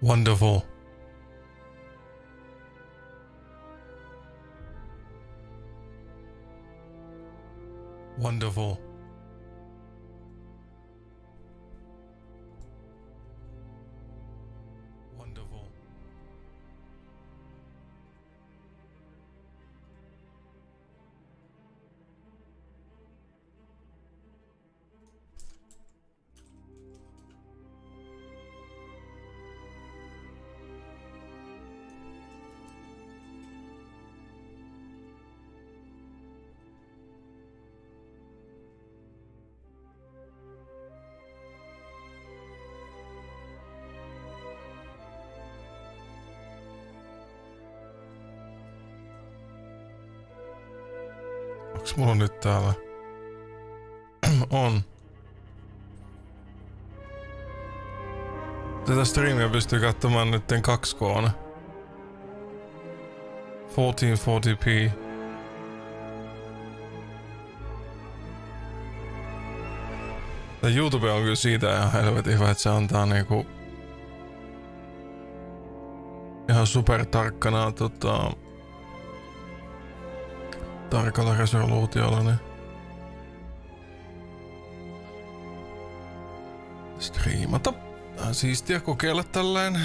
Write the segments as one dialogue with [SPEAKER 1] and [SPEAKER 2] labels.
[SPEAKER 1] Wonderful. Wonderful. Wonderful. Onks mulla nyt täällä? On. Tätä streamia pystyy katsomaan nytten 2K:na. 1440p. Tää YouTube on kyllä siitä ihan helvetin hyvä, että se antaa niinku ihan super tarkkana tarkalla resoluutiolla niin striimata. Tää on siistiä kokeilla tälleen.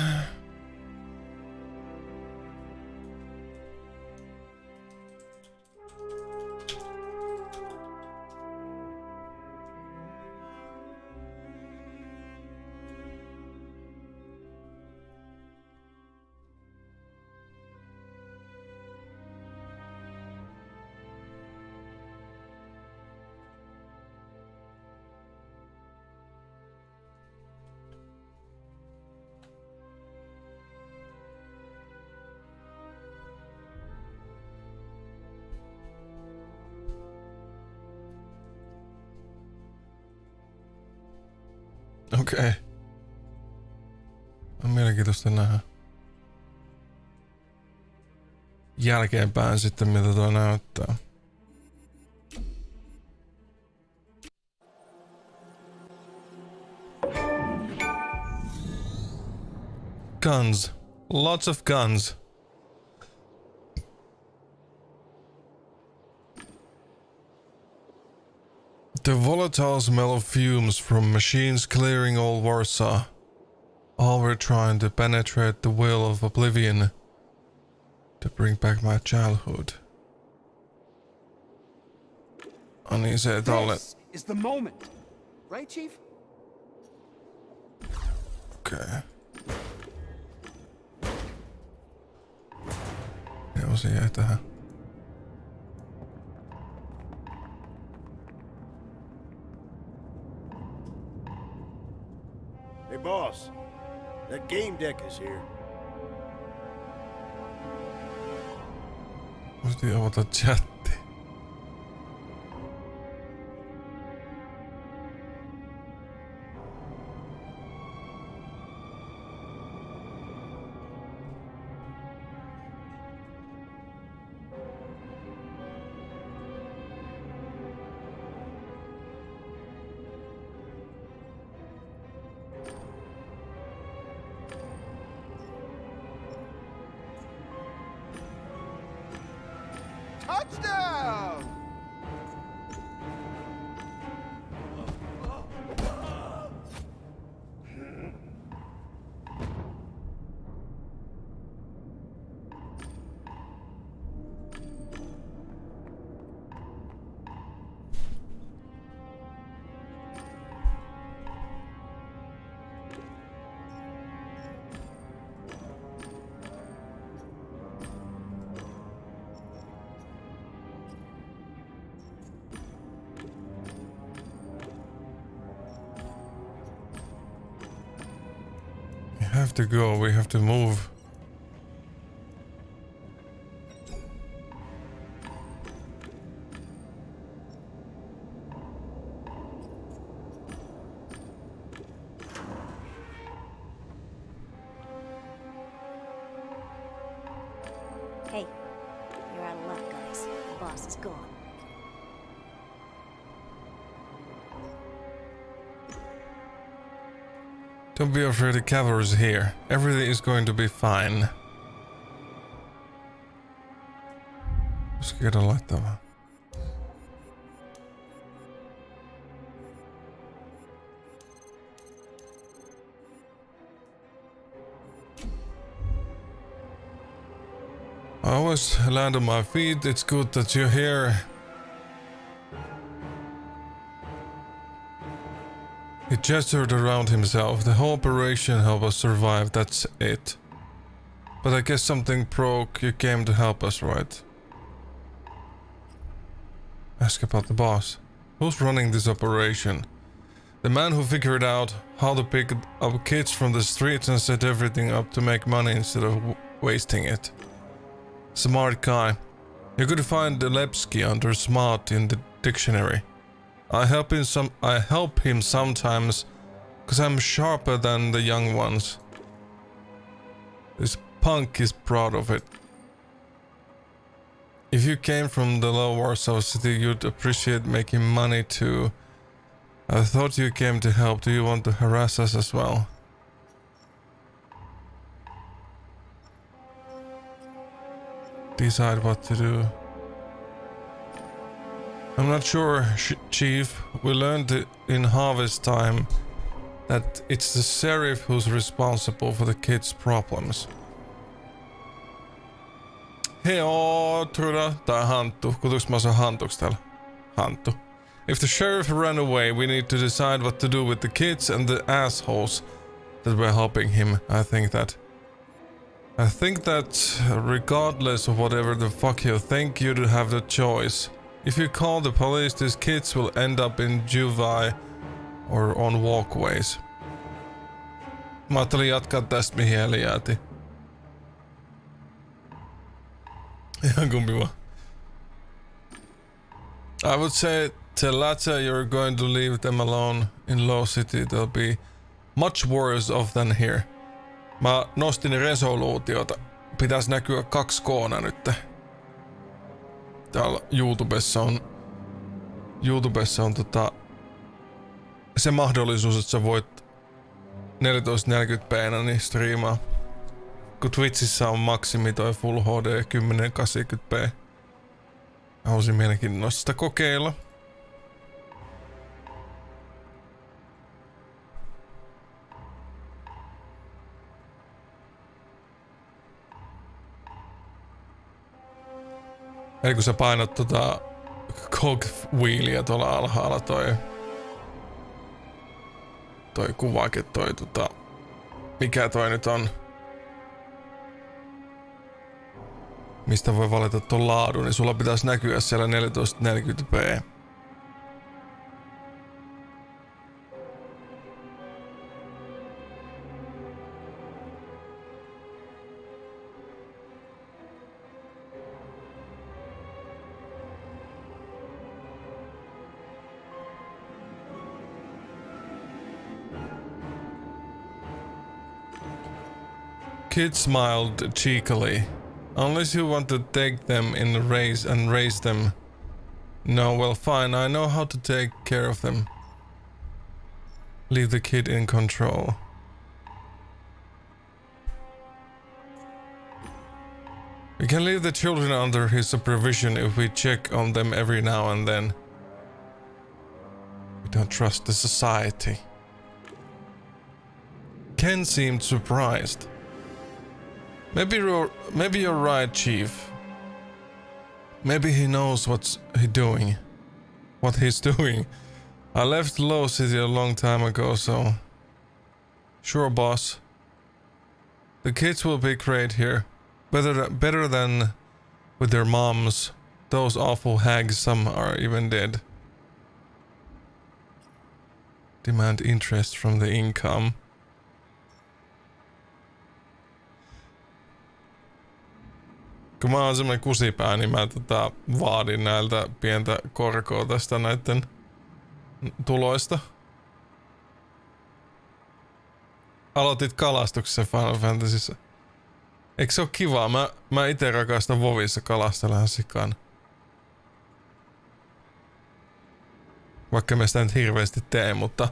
[SPEAKER 1] Okei. On mielenkiintoista nähdä jälkeenpäin sitten mitä tuo näyttää. Guns. Lots of guns. The volatile smell of fumes from machines clearing all Warsaw. All were trying to penetrate the will of oblivion to bring back my childhood. Niin se tolle.
[SPEAKER 2] This is the moment. Right, Chief?
[SPEAKER 1] Okei. Joo, se jäi tähän.
[SPEAKER 3] Hey, boss. That game deck is here.
[SPEAKER 1] Musti avata chatti.
[SPEAKER 2] Touchdown!
[SPEAKER 1] We have to go, we have to move.
[SPEAKER 4] Hey, you're out of luck, guys. The boss is gone.
[SPEAKER 1] Don't be afraid, the cavalry's here. Everything is going to be fine. Koska laittaa vähän. I always land on my feet. It's good that you're here. He gestured around himself. The whole operation helped us survive, that's it. But I guess something broke. You came to help us, right? Ask about the boss. Who's running this operation? The man who figured out how to pick up kids from the streets and set everything up to make money instead of wasting it. Smart guy. You could find the Lepsky under smart in the dictionary. I help him sometimes because I'm sharper than the young ones. This punk is proud of it. If you came from the low Warsaw city, you'd appreciate making money too. I thought you came to help. Do you want to harass us as well? Decide what to do. I'm not sure, Chief. We learned in harvest time that it's the sheriff who's responsible for the kids' problems. Heo, Truda, tai Hanttu. Kutuks mä oon Hantuks täällä? Hanttu. If the sheriff ran away, we need to decide what to do with the kids and the assholes that were helping him. I think that regardless of whatever the fuck you think, you'd have the choice. If you call the police, these kids will end up in juvie or on walkways. Mä ajattelin jatkaa tästä mihin eli jäätiin. Ihan kumpi vaan. I would say tell latter you're going to leave them alone in Low City. They'll be much worse off than here. Mä nostin resoluutiota. Pitäis näkyä 2K:na nyt. Täällä YouTubessa on se mahdollisuus, että sä voit 1440p niin striimaa. Kun Twitchissä on maksimi toi Full HD 1080p. Haluaisin mielenkiinnosta sitä kokeilla. Eli kun sä painat cog-wheelia tuolla alhaalla toi kuvake, mikä toi nyt on? Mistä voi valita ton laadun, niin sulla pitäisi näkyä siellä 1440p. Kid smiled cheekily. Unless you want to take them in a race and raise them. No, well fine, I know how to take care of them. Leave the kid in control. We can leave the children under his supervision if we check on them every now and then. We don't trust the society. Ken seemed surprised. Maybe you're right, Chief. Maybe he knows what he's doing. I left Low City a long time ago, so... Sure, boss. The kids will be great here. Better than with their moms. Those awful hags, some are even dead. Demand interest from the income. Kun mä oon semmonen kusipää, niin mä vaadin näiltä pientä korkoa tästä näitten tuloista. Aloitit kalastuksessa Final Fantasyssä. Eikö se oo kivaa? Mä ite rakastan Vovissa kalastella sikaan. Vaikka mä sitä nyt hirveästi teen, mutta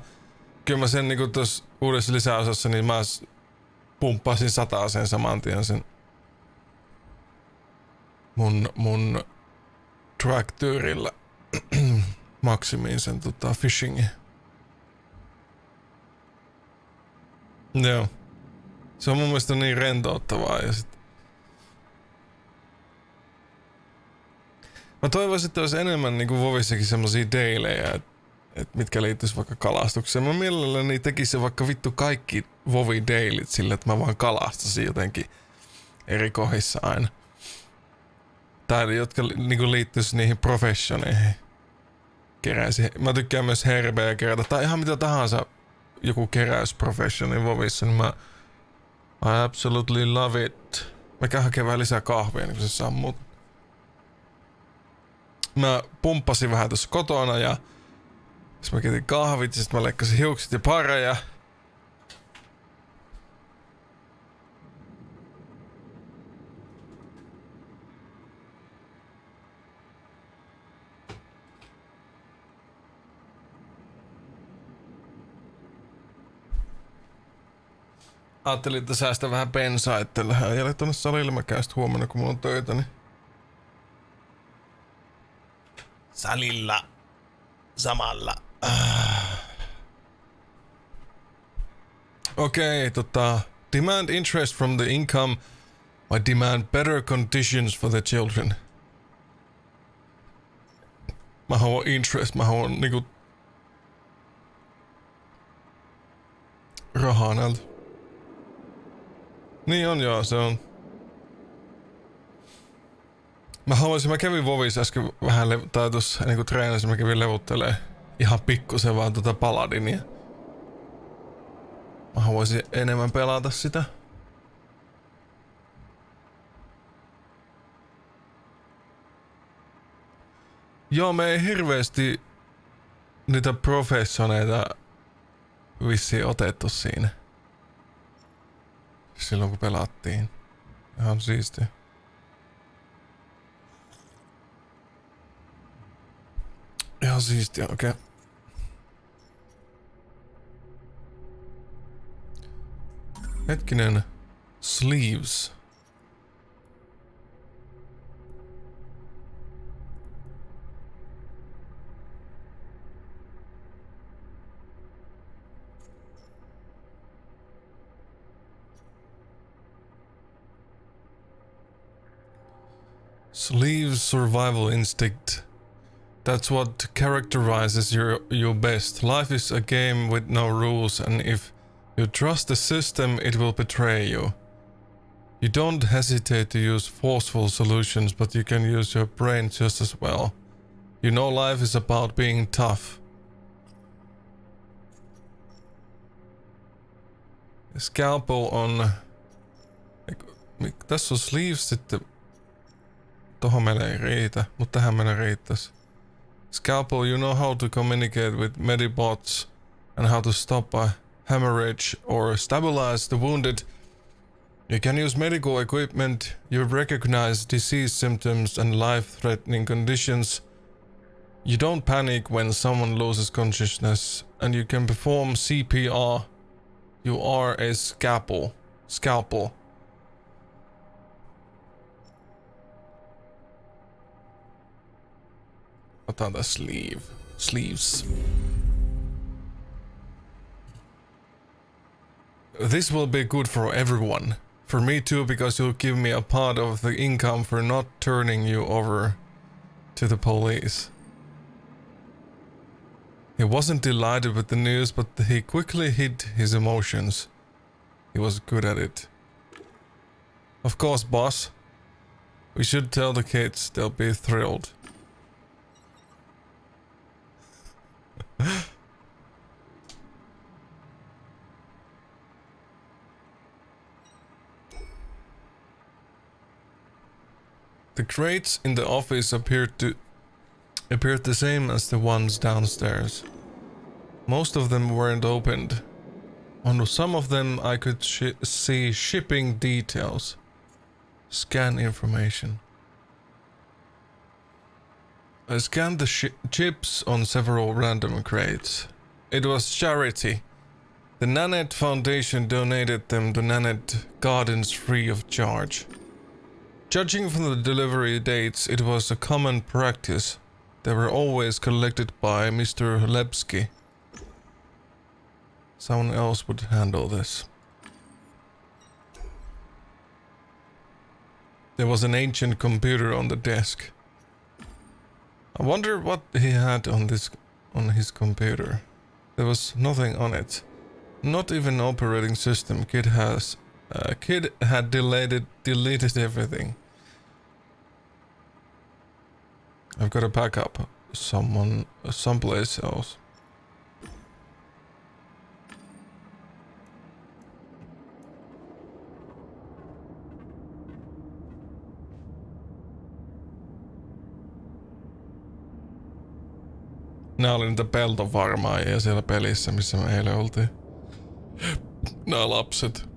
[SPEAKER 1] kyllä mä sen niinku tuossa uudessa lisäosassa, niin mä pumppasin 100 sen saman tien sen mun tracktyyrillä maksimiin sen fishingin. Joo. Se on mun mielestä niin rentouttavaa ja sit mä toivoisin, että olisi enemmän niinku Vovissakin semmosia dailejä, mitkä liittyis vaikka kalastukseen. Mä mielelläni tekisin vaikka vittu kaikki Vovi dailit sillä, että mä vaan kalastasin jotenkin eri kohdissa aina. Tai jotka niinku liittyis niihin professioneihin. Keräisin. Mä tykkään myös herbeä kerätä. Tai ihan mitä tahansa joku keräysprofessioni Vovissa, niin I absolutely love it. Mä käyn hakemaan lisää kahvia, niin kun se sammuu. Mä pumppasin vähän tuossa kotona ja sitten mä keitin kahvit ja sitten mä leikkasin hiukset ja pareja. Ajattelin, että säästä vähän bensaa, että lähdetään jäljellä tonne salille. Mä käyn sit huomenna, kun mulla on töitä, niin salilla samalla. Okei, demand interest from the income. I demand better conditions for the children. Mä haluan interest, mä haluan niinku rahaa näiltä. Niin on joo, se on. Mä kävin Vovissa äsken vähän tai tossa niinku treenassa mä kävin levuttelee ihan pikkusen vaan Paladinia. Mä haluaisin enemmän pelata sitä. Joo, me ei hirveesti niitä professioneita vissiin otettu siinä. Silloin kun pelattiin. Ihan siistiä. Ihan siistiä, okei. Okay. Hetkinen. Sleeves. Sleeves survival instinct. That's what characterizes your best. Life is a game with no rules, and if you trust the system, it will betray you. You don't hesitate to use forceful solutions, but you can use your brain just as well. You know life is about being tough. Scalpel on... Tässä on sleeves sitten. Tohon meille ei riitä, mutta tähän meille riittäisi. Scalpel, you know how to communicate with medibots and how to stop a hemorrhage or stabilize the wounded. You can use medical equipment. You recognize disease symptoms and life-threatening conditions. You don't panic when someone loses consciousness, and you can perform CPR. You are a scalpel. Otan tää sleeves. This will be good for everyone. For me too, because you'll give me a part of the income for not turning you over to the police. He wasn't delighted with the news, but he quickly hid his emotions. He was good at it. Of course, boss. We should tell the kids, they'll be thrilled. The crates in the office appeared the same as the ones downstairs. Most of them weren't opened. On some of them I could see shipping details. Scan information. I scanned the chips on several random crates. It was Charity, The Nanette Foundation donated them to Nanette Gardens free of charge. Judging from the delivery dates, it was a common practice. They were always collected by Mr. Lebsky. Someone else would handle this. There was an ancient computer on the desk. I wonder what he had on his computer. There was nothing on it. Not even an operating system. Kid had deleted everything. I've got to back up someplace else. Nää oli niitä peltofarmaajia siellä pelissä, missä me eilen oltiin. Nää lapset.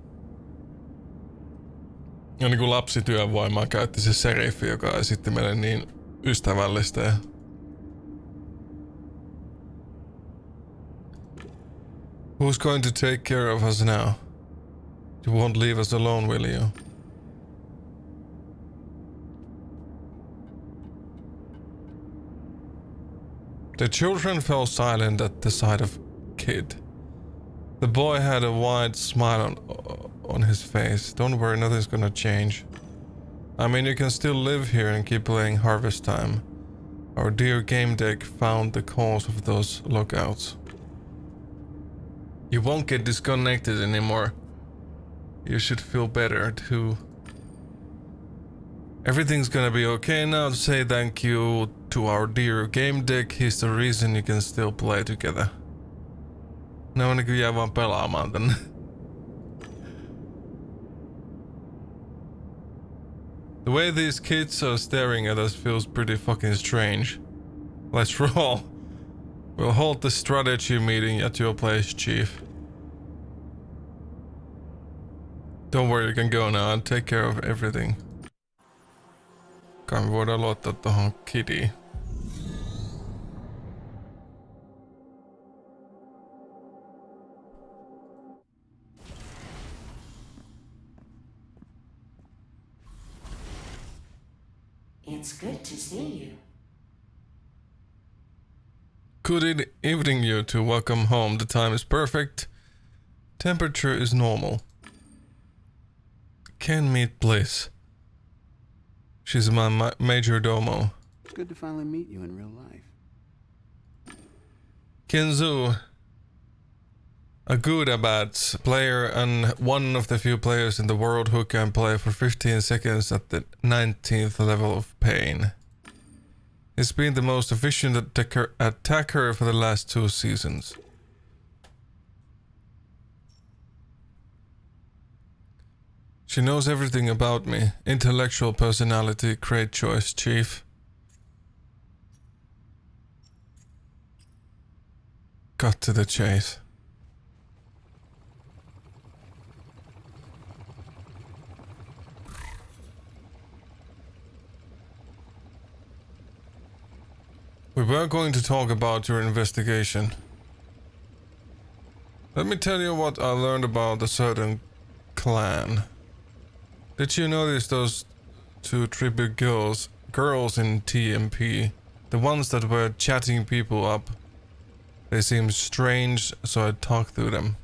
[SPEAKER 1] Ja niinku lapsityövoimaa käytti se seriffi, joka esitti meille niin ystävällistä ja... Who's going to take care of us now? You won't leave us alone, will you? The children fell silent at the sight of Kid. The boy had a wide smile on his face. Don't worry, nothing's gonna change. I mean, you can still live here and keep playing Harvest Time. Our dear game deck found the cause of those lockouts. You won't get disconnected anymore. You should feel better too. Everything's gonna be okay now. Say thank you to our dear game deck. He's the reason you can still play together. No one jää vaan pelaamaan tänne. The way these kids are staring at us feels pretty fucking strange. Let's roll. We'll hold the strategy meeting at your place, Chief. Don't worry, you can go now. I'll take care of everything. Kai me voidaan luottaa tohon Kidiin.
[SPEAKER 5] It's good to see you.
[SPEAKER 1] Good evening, you two. Welcome home. The time is perfect. Temperature is normal. Can meet Bliss. She's my major domo.
[SPEAKER 2] It's good to finally meet you in real life.
[SPEAKER 1] Kenzu, a good Abats player and one of the few players in the world who can play for 15 seconds at the 19th level of pain. He's been the most efficient attacker for the last 2 seasons. She knows everything about me. Intellectual personality, great choice, Chief. Cut to the chase. We were going to talk about your investigation. Let me tell you what I learned about a certain clan. Did you notice those 2 tribute girls in TMP? The ones that were chatting people up. They seemed strange, so I talked to them.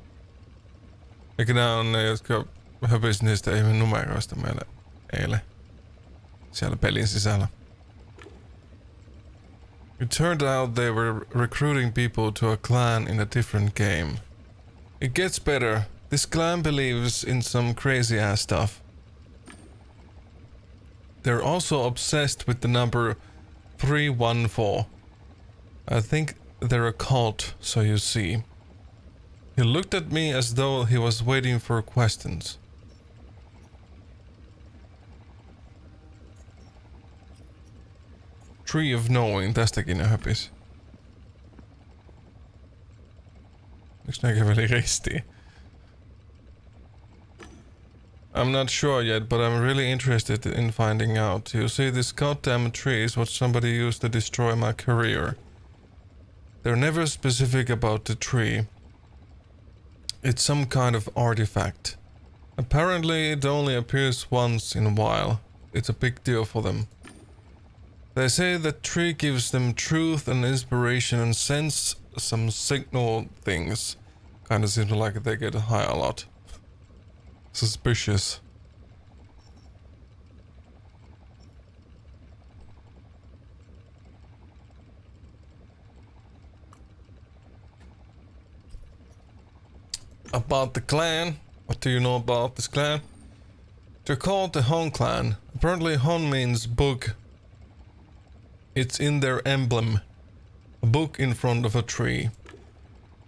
[SPEAKER 1] Eikä nää on ne, jotka höpis niistä ihme numeroista meille eilen. Siellä pelin sisällä. It turned out they were recruiting people to a clan in a different game. It gets better. This clan believes in some crazy ass stuff. They're also obsessed with the number 314. I think they're a cult, so you see. He looked at me as though he was waiting for questions. Tree of Knowing, tästäkin ne höpis. Miks nää käveli ristiin? I'm not sure yet, but I'm really interested in finding out. You see, this goddamn tree is what somebody used to destroy my career. They're never specific about the tree. It's some kind of artifact. Apparently it only appears once in a while. It's a big deal for them. They say that tree gives them truth and inspiration and sends some signal things. Kinda seems like they get high a lot. Suspicious. About the clan. What do you know about this clan? They're called the Hon clan. Apparently Hon means book. It's in their emblem. A book in front of a tree.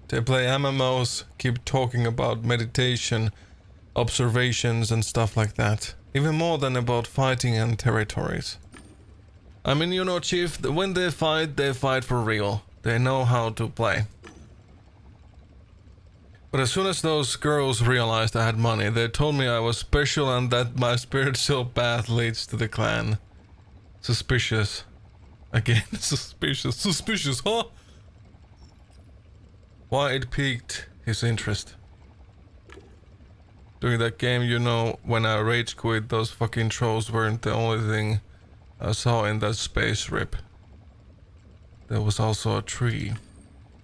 [SPEAKER 1] They play MMOs, keep talking about meditation, observations and stuff like that. Even more than about fighting and territories. I mean, you know, Chief, when they fight for real. They know how to play. But as soon as those girls realized I had money, they told me I was special and that my spiritual path leads to the clan. Suspicious. Again, suspicious. Suspicious, huh? Why it piqued his interest. During that game, you know, when I rage quit, those fucking trolls weren't the only thing I saw in that space rip. There was also a tree.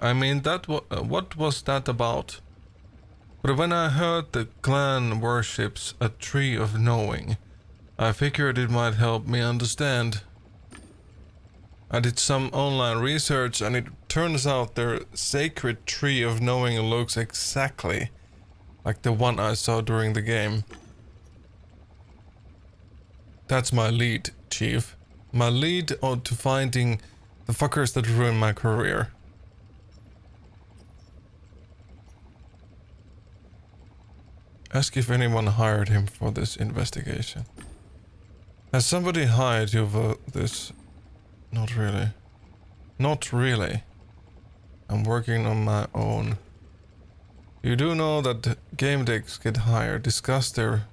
[SPEAKER 1] I mean, what was that about? But when I heard the clan worships a tree of knowing, I figured it might help me understand. I did some online research and it turns out their sacred tree of knowing looks exactly like the one I saw during the game. That's my lead, Chief. My lead on to finding the fuckers that ruined my career. Ask if anyone hired him for this investigation. Has somebody hired you for this? Not really. Not really. I'm working on my own. You do know that game decks get hired, discuss their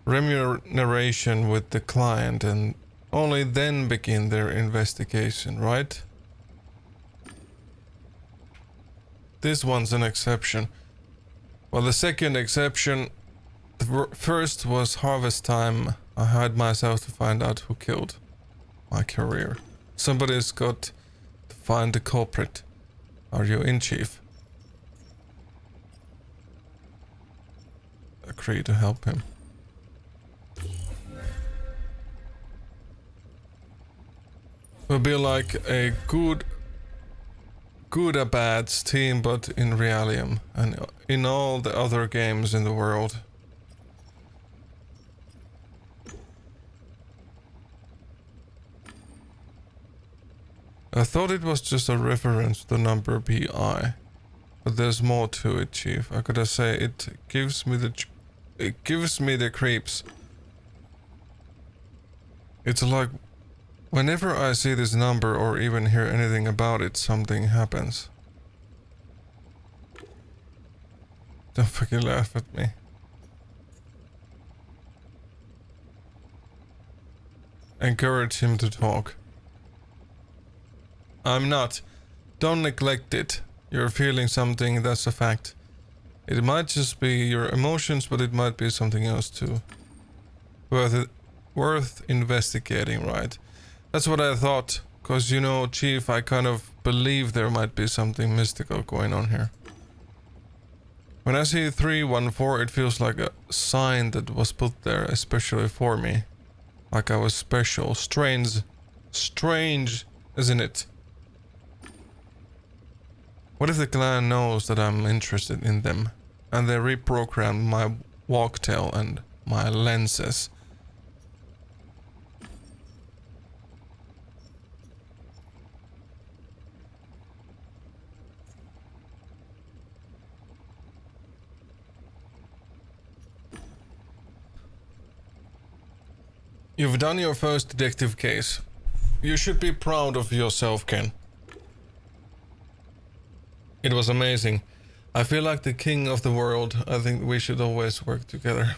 [SPEAKER 1] remuneration with the client and only then begin their investigation, right? This one's an exception. Well, the second exception, the first was harvest time. I hired myself to find out who killed my career. Somebody's got to find the culprit. Are you in, Chief? Agree to help him. We'll be like a good a bad's team, but in Realium and in all the other games in the world. I thought it was just a reference to the number PI, but there's more to it, Chief. I gotta say, it gives me the creeps. It's like whenever I see this number or even hear anything about it, something happens. Don't fucking laugh at me. Encourage him to talk. I'm not. Don't neglect it. You're feeling something, that's a fact. It might just be your emotions, but it might be something else too. Worth investigating, right? That's what I thought. Cause you know, Chief, I kind of believe there might be something mystical going on here. When I see 314, it feels like a sign that was put there especially for me. Like I was special. Strange, isn't it? What if the clan knows that I'm interested in them and they reprogrammed my walktail and my lenses? You've done your first detective case. You should be proud of yourself, Ken. It was amazing. I feel like the king of the world. I think we should always work together.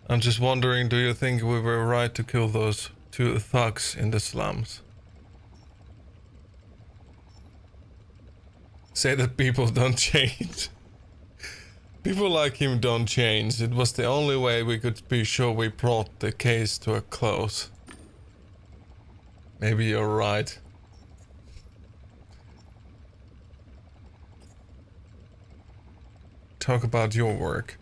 [SPEAKER 1] I'm just wondering, do you think we were right to kill those two thugs in the slums? say that people don't change. People like him don't change. It was the only way we could be sure we brought the case to a close. Maybe you're right. Talk about your work.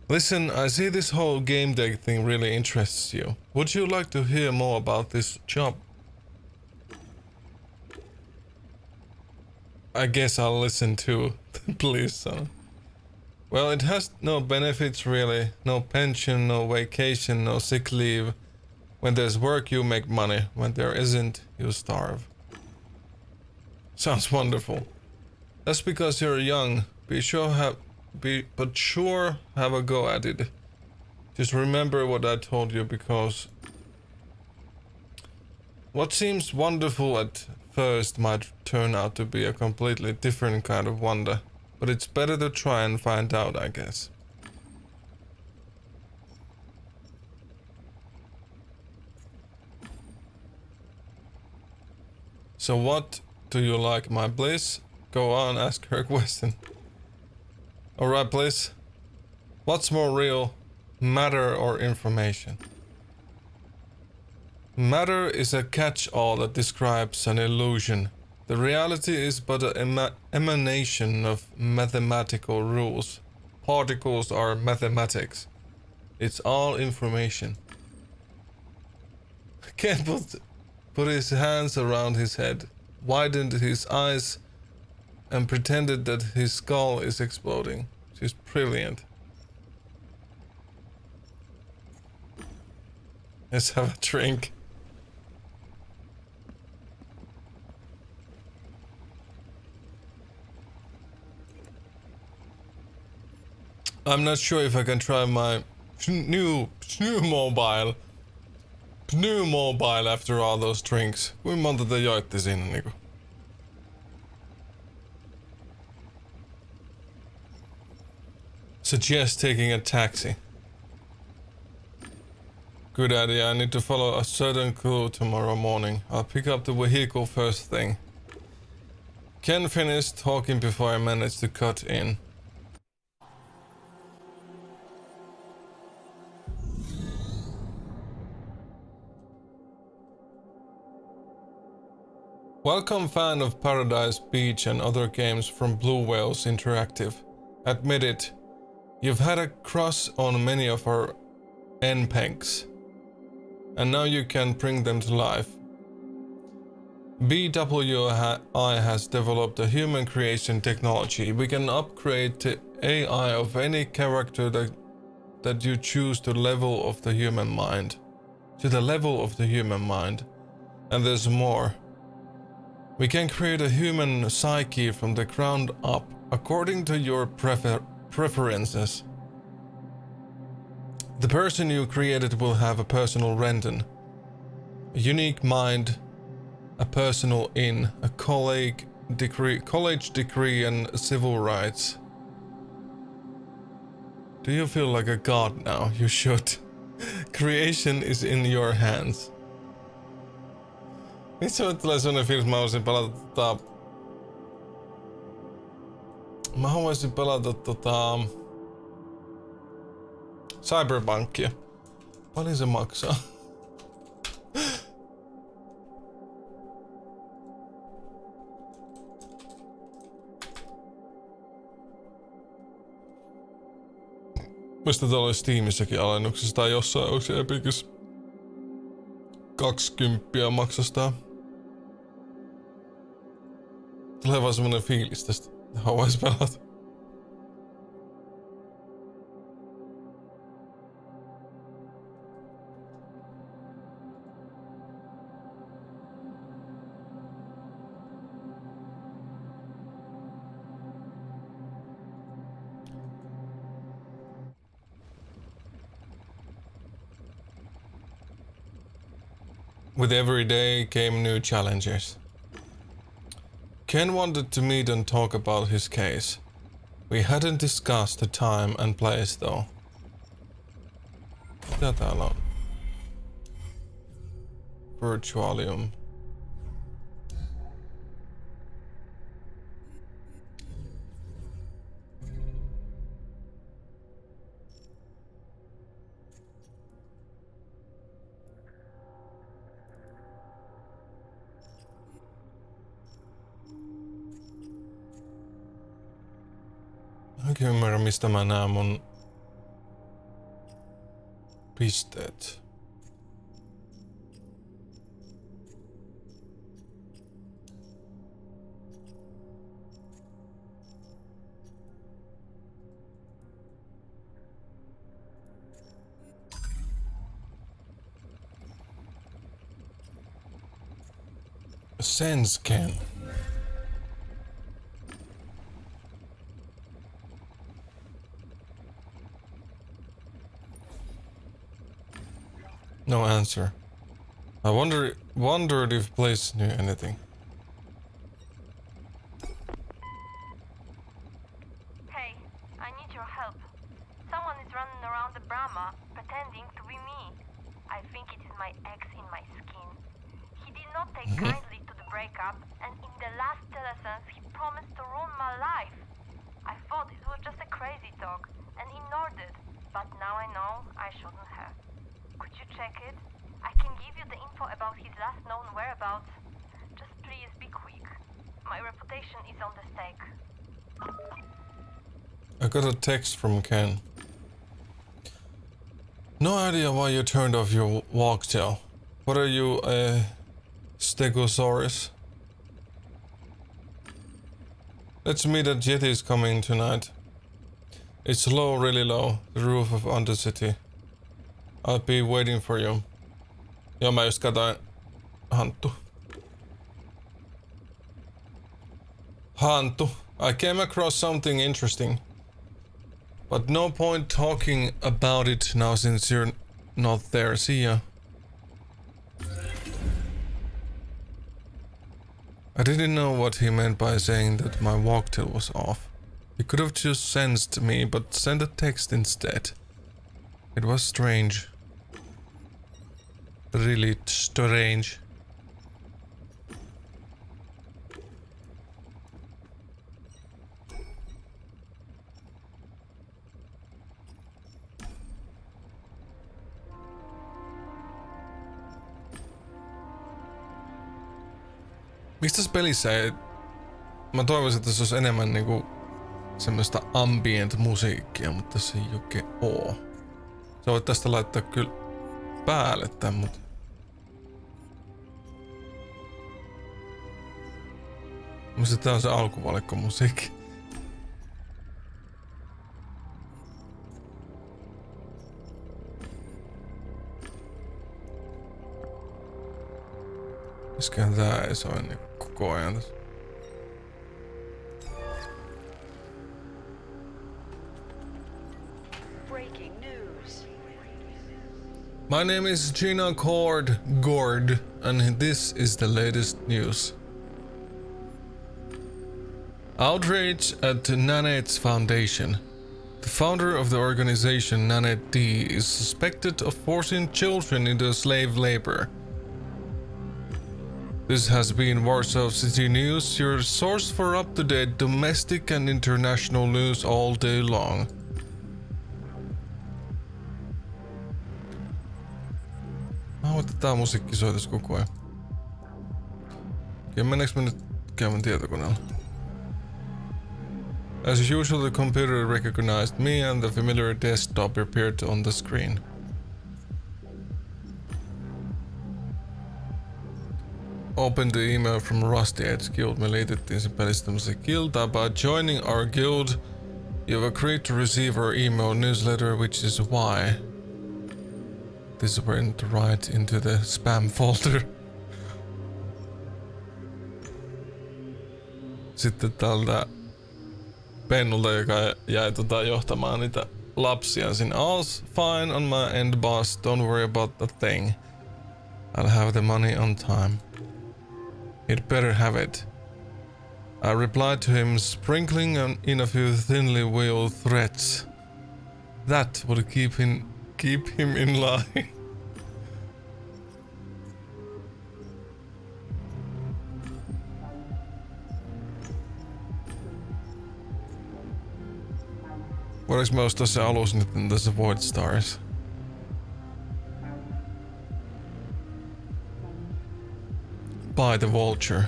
[SPEAKER 1] Listen, I see this whole game deck thing really interests you. Would you like to hear more about this job? I guess I'll listen too. Please, son. Well, it has no benefits really. No pension, no vacation, no sick leave. When there's work, you make money. When there isn't, you starve. Sounds wonderful. That's because you're young. But sure have a go at it. Just remember what I told you, because what seems wonderful at first might turn out to be a completely different kind of wonder. But it's better to try and find out, I guess. So what do you like, my Bliss? Go on, ask her a question. Alright, Bliss. What's more real, matter or information? Matter is a catch-all that describes an illusion. The reality is but an emanation of mathematical rules. Particles are mathematics. It's all information. Ken put his hands around his head, widened his eyes, and pretended that his skull is exploding. She's brilliant. Let's have a drink. I'm not sure if I can try my new mobile after all those drinks. Kuinka monta te joitte siinä niinku? Suggest taking a taxi. Good idea. I need to follow a certain clue tomorrow morning. I'll pick up the vehicle first thing. Ken finished talking before I managed to cut in. Welcome, fan of Paradise Beach and other games from Blue Whales Interactive. Admit it, you've had a crush on many of our NPEGs, and now you can bring them to life. BWI has developed a human creation technology. We can upgrade the AI of any character that you choose to the level of the human mind. And there's more. We can create a human psyche from the ground up, according to your preferences. The person you created will have a personal Renton, a unique mind, a personal inn, a college degree and civil rights. Do you feel like a god now? You should. Creation is in your hands. Itse asiassa tulee sellainen fiilis, mä haluaisin pelata Cyberpunkia. Paljon se maksaa? Mistä tää oli Steamissäkin alennuksessa tai jossain, onko se Epicus 20 maksastaa? Tulee vaan semmonen fiilis tästä. Haluais pelata. With every day came new challenges. Ken wanted to meet and talk about his case. We hadn't discussed the time and place though. Mitä täällä on? Virtualium. Oikein ymmärrä mistä mä näen mun pisteet. Sense scan. No answer. I wondered if Blaze knew anything.
[SPEAKER 6] Hey, I need your help. Someone is running around the Brahma, pretending to be me. I think it is my ex in my skin. He did not take kindly to the breakup, and in the last telesense he promised to ruin my life. I thought it was just a crazy talk, and ignored it. But now I know I shouldn't have. Could you check it? I can give you the info about his last known whereabouts. Just please be quick. My reputation is on the stake.
[SPEAKER 1] I got a text from Ken. No idea why you turned off your walk tail. What are you, a Stegosaurus? Let's meet at Yeti's coming tonight. It's low, really low. The roof of Undercity. I'll be waiting for you. Joo, mä just katoin. Hanttu. Hanttu. I came across something interesting. But no point talking about it now since you're not there. See ya. I didn't know what he meant by saying that my walktail was off. He could have just sensed me, but sent a text instead. It was strange. Really strange. Miksi tässä pelissä ei... Mä toivoisin, että se olisi enemmän niinku semmoista ambient musiikkia, mutta se ei oikein oo. Se voit tästä laittaa kyllä päälle tän, mut... Mistä tää on se alkuvalikko musiikki? Miskään tää ei soi niinku koko ajan tässä.
[SPEAKER 5] Breaking news.
[SPEAKER 1] My name is Gina Gord, and this is the latest news. Outrage at Nanette's foundation. The founder of the organization, Nanette D, is suspected of forcing children into slave labor. This has been Warsaw City News, your source for up-to-date domestic and international news all day long. Mä haluan, että tää musiikki soitais koko ajan. Okei, meneekö mä nyt käymään tietokoneella? As usual, the computer recognized me and the familiar desktop appeared on the screen. Open the email from Rusty Edge Guild. Me liitettiin se pelistä tämmösen guildaa. By joining our guild, you've agreed to receive our email newsletter, which is why this went right into the spam folder. Sitten tältä Pennulta, joka jäi johtamaan niitä lapsia sinne. All's fine on my end, boss. Don't worry about a thing. I'll have the money on time. He'd better have it. I replied to him, sprinkling in a few thinly veiled threats. That would keep him in line. Voidaanko me ostaa se alus nyt tässä Void Stars? Buy the Vulture.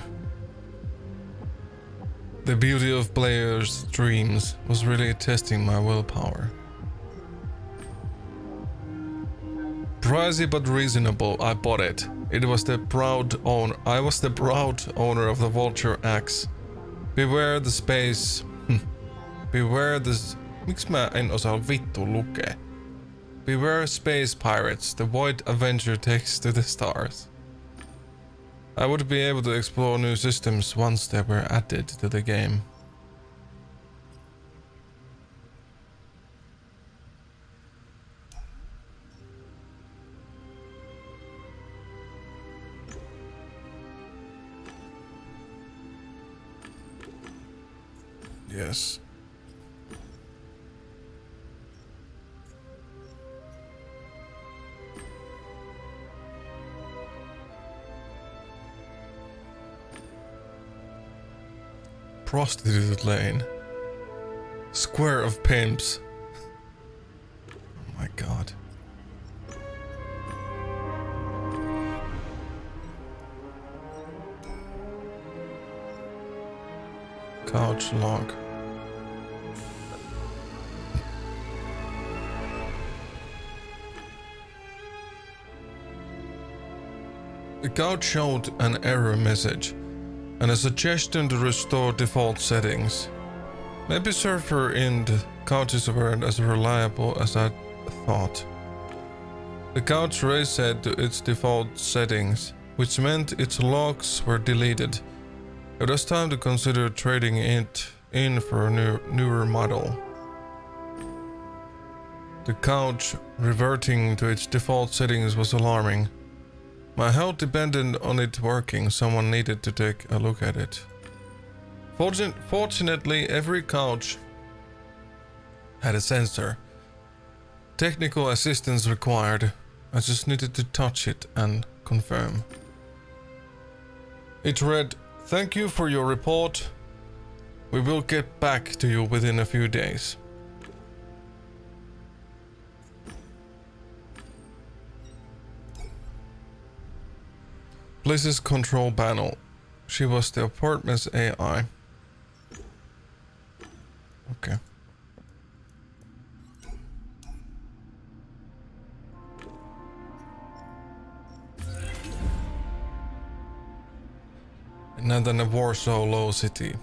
[SPEAKER 1] The beauty of players' dreams was really testing my willpower. Pricey but reasonable, I bought it. I was the proud owner of the Vulture Axe. Beware the space... Beware the... Miksi mä en osaa vittu lukea? Beware space pirates, the Void Avenger takes to the stars. I would be able to explore new systems once they were added to the game. Yes. Prostitute lane. Square of pimps. Oh my god. Couch log. The couch showed an error message and a suggestion to restore default settings. Maybe server in the couches weren't as reliable as I thought. The couch reset to its default settings, which meant its logs were deleted. It was time to consider trading it in for a newer model. The couch reverting to its default settings was alarming. My health depended on it working, someone needed to take a look at it. Fortunately, every couch had a sensor. Technical assistance required. I just needed to touch it and confirm. It read, "Thank you for your report. We will get back to you within a few days." Bliss's control panel. She was the apartment's AI. Okay. And then a Warsaw Low City.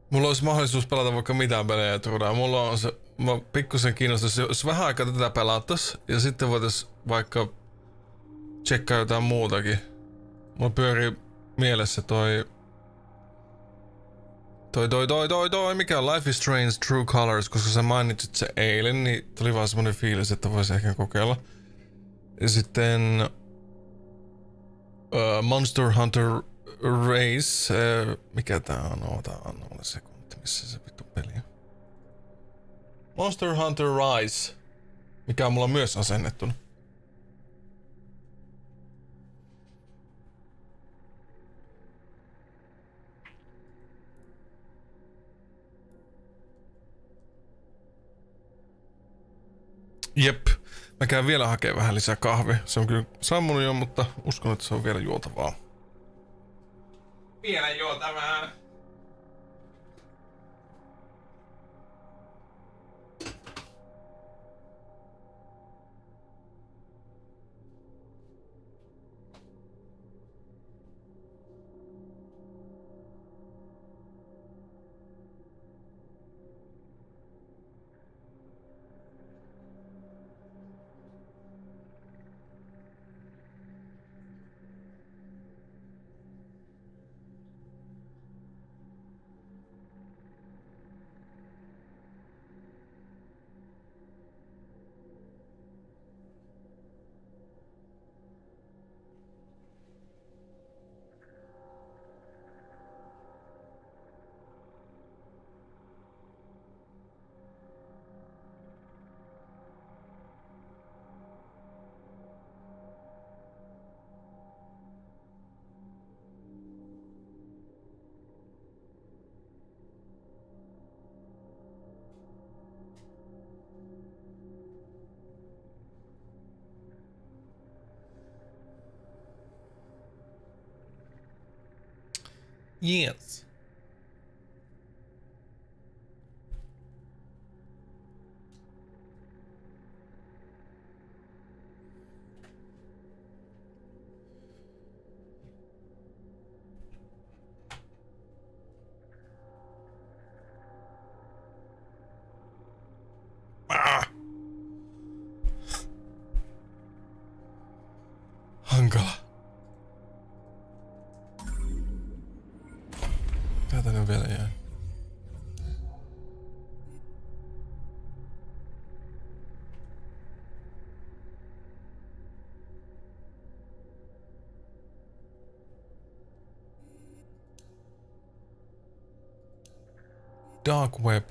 [SPEAKER 1] Mulla olisi mahdollisuus pelata vaikka mitään pelejä turhaan. Mulla on se, mä pikkusen kiinnostus, jos vähän aikaa tätä pelattaisi ja sitten voitais vaikka tsekkaa jotain muutakin. Mulla pyörii mielessä mikä on Life is Strange True Colors, koska sä mainitsit se eilen, niin tuli vaan semmonen fiilis, että vois ehkä kokeilla. Ja sitten Monster Hunter Race, mikä tää on? Oota sekunti, missä se vittu peli on? Monster Hunter Rise, mikä on mulla myös asennettuna. Jep, mä käyn vielä hakee vähän lisää kahvia. Se on kyllä sammunut jo, mutta uskon, että se on vielä juotavaa. Vielä juotavaa. Yes. Ah. Hankala. Täältä ne vielä jää. Dark web.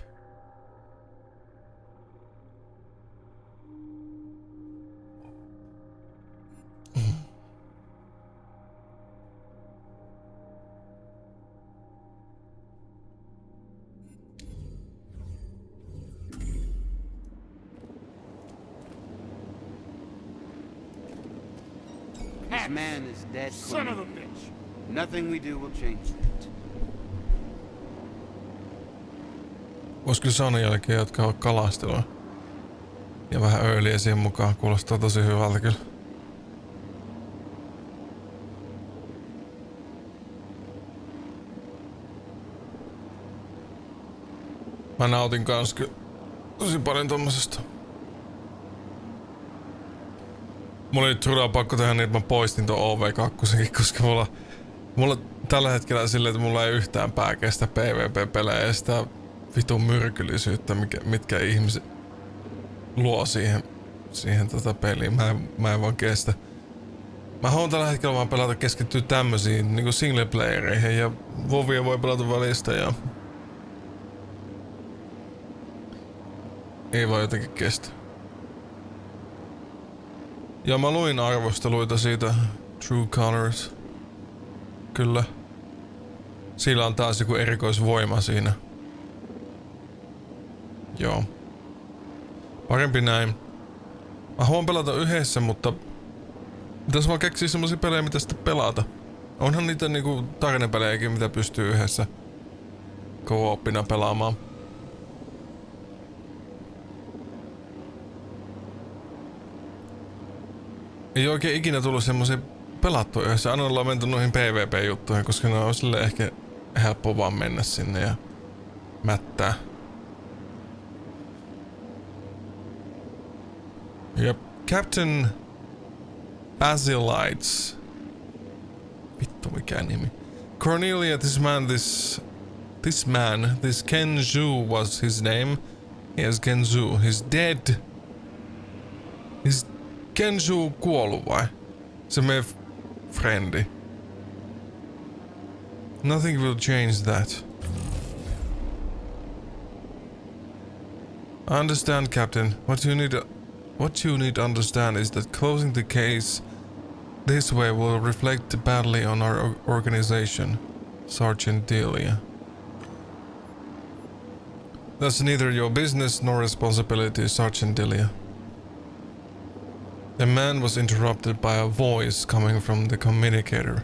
[SPEAKER 2] This man is dead
[SPEAKER 3] Son of a
[SPEAKER 2] clean.
[SPEAKER 3] bitch!
[SPEAKER 2] Nothing we do will change that.
[SPEAKER 1] Vois kyllä saunnan jälkeen jatkaa kalastelua. Ja vähän öljyä siihen mukaan. Kuulostaa tosi hyvältä kyllä. Mä nautin kans kyllä tosi paljon tommosesta. Mulla oli todella pakko tehdä niin, että mä poistin ton OV2, koska mulla tällä hetkellä silleen, että mulla ei yhtään pää kestä PvP-pelejä ja sitä vitun myrkyllisyyttä, mitkä ihmiset luo siihen peliin. Mä en vaan kestä. Mä haluan tällä hetkellä vaan pelata keskittyä tämmösiin niinku singleplayereihin ja WoWia voi pelata välistä ja ei vaan jotenkin kestä. Ja mä luin arvosteluita siitä True Colors. Kyllä. Sillä on taas joku erikoisvoima siinä. Joo. Parempi näin. Mä haluan pelata yhdessä, mutta pitäis vaan keksiä semmosia pelejä, mitä sitten pelata. Onhan niitä niinku tarinapelejäkin, mitä pystyy yhdessä co-opina pelaamaan. Ei oikein ikinä tullut semmosia pelattua yhdessä. Aina ollaan menty noihin PvP-juttuihin, koska ne on sille ehkä helppo vaan mennä sinne ja mättää. Yep. Captain Basilites. Vittu mikä nimi. Cornelia, this man, this Ken Zhu was his name. Yes, Ken Zhu. He's dead. He's Ken Zhu kuollut vai? Se meidän friendi. Nothing will change that. I understand, Captain. What you need to understand is that closing the case this way will reflect badly on our organization, Sergeant Delia. That's neither your business nor responsibility, Sergeant Delia. The man was interrupted by a voice coming from the communicator.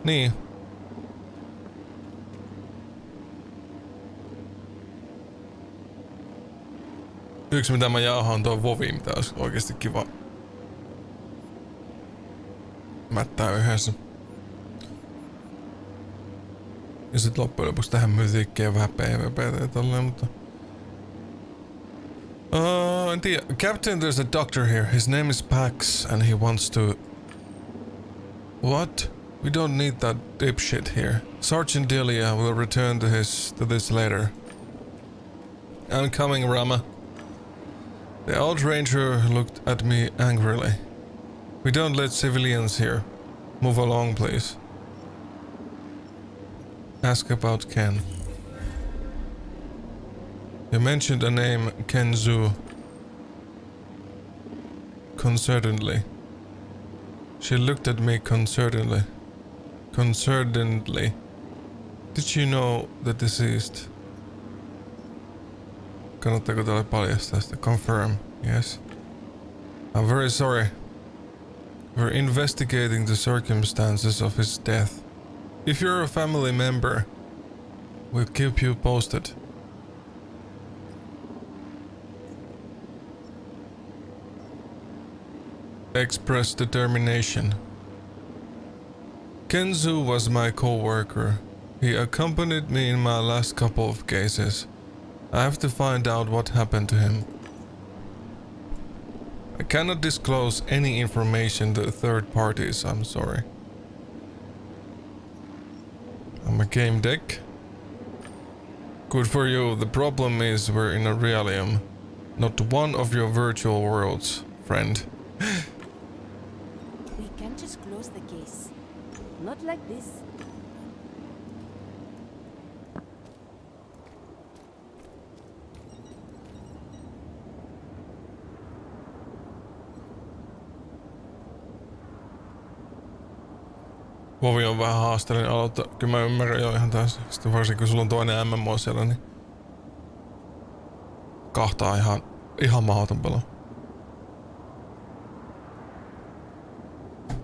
[SPEAKER 1] Niin. Yksi mitä mä jauhaan on tuo WoW, mitä olisi oikeesti kiva mättää yhdessä. Ja sit loppujen lopuksi tähän musiikkiin vähän PvPtä ja tolleen, mutta en tiedä. Captain, there's a doctor here. His name is Pax and he wants to... What? We don't need that dipshit here. Sergeant Delia will return to this later. I'm coming, Rama. The old ranger looked at me angrily. We don't let civilians here. Move along, please. Ask about Ken. You mentioned a name, Ken Zhu. Concernedly. She looked at me concernedly. Did you know the deceased? Kannattaako tälle paljastaa sitä? Confirm. Yes. I'm very sorry. We're investigating the circumstances of his death. If you're a family member, we'll keep you posted. Express determination. Kenzu was my co-worker. He accompanied me in my last couple of cases. I have to find out what happened to him. I cannot disclose any information to third parties, I'm sorry. I'm a game deck. Good for you. The problem is we're in a realium, not one of your virtual worlds, friend.
[SPEAKER 7] We can't just close the case. Not like this.
[SPEAKER 1] Vovi on vähän haasteellinen aloittaa. Kyllä mä ymmärrän jo ihan täysin. Sitten varsinkin kun sulla on toinen MMO siellä, niin kahtaa ihan mahdoton pelaa.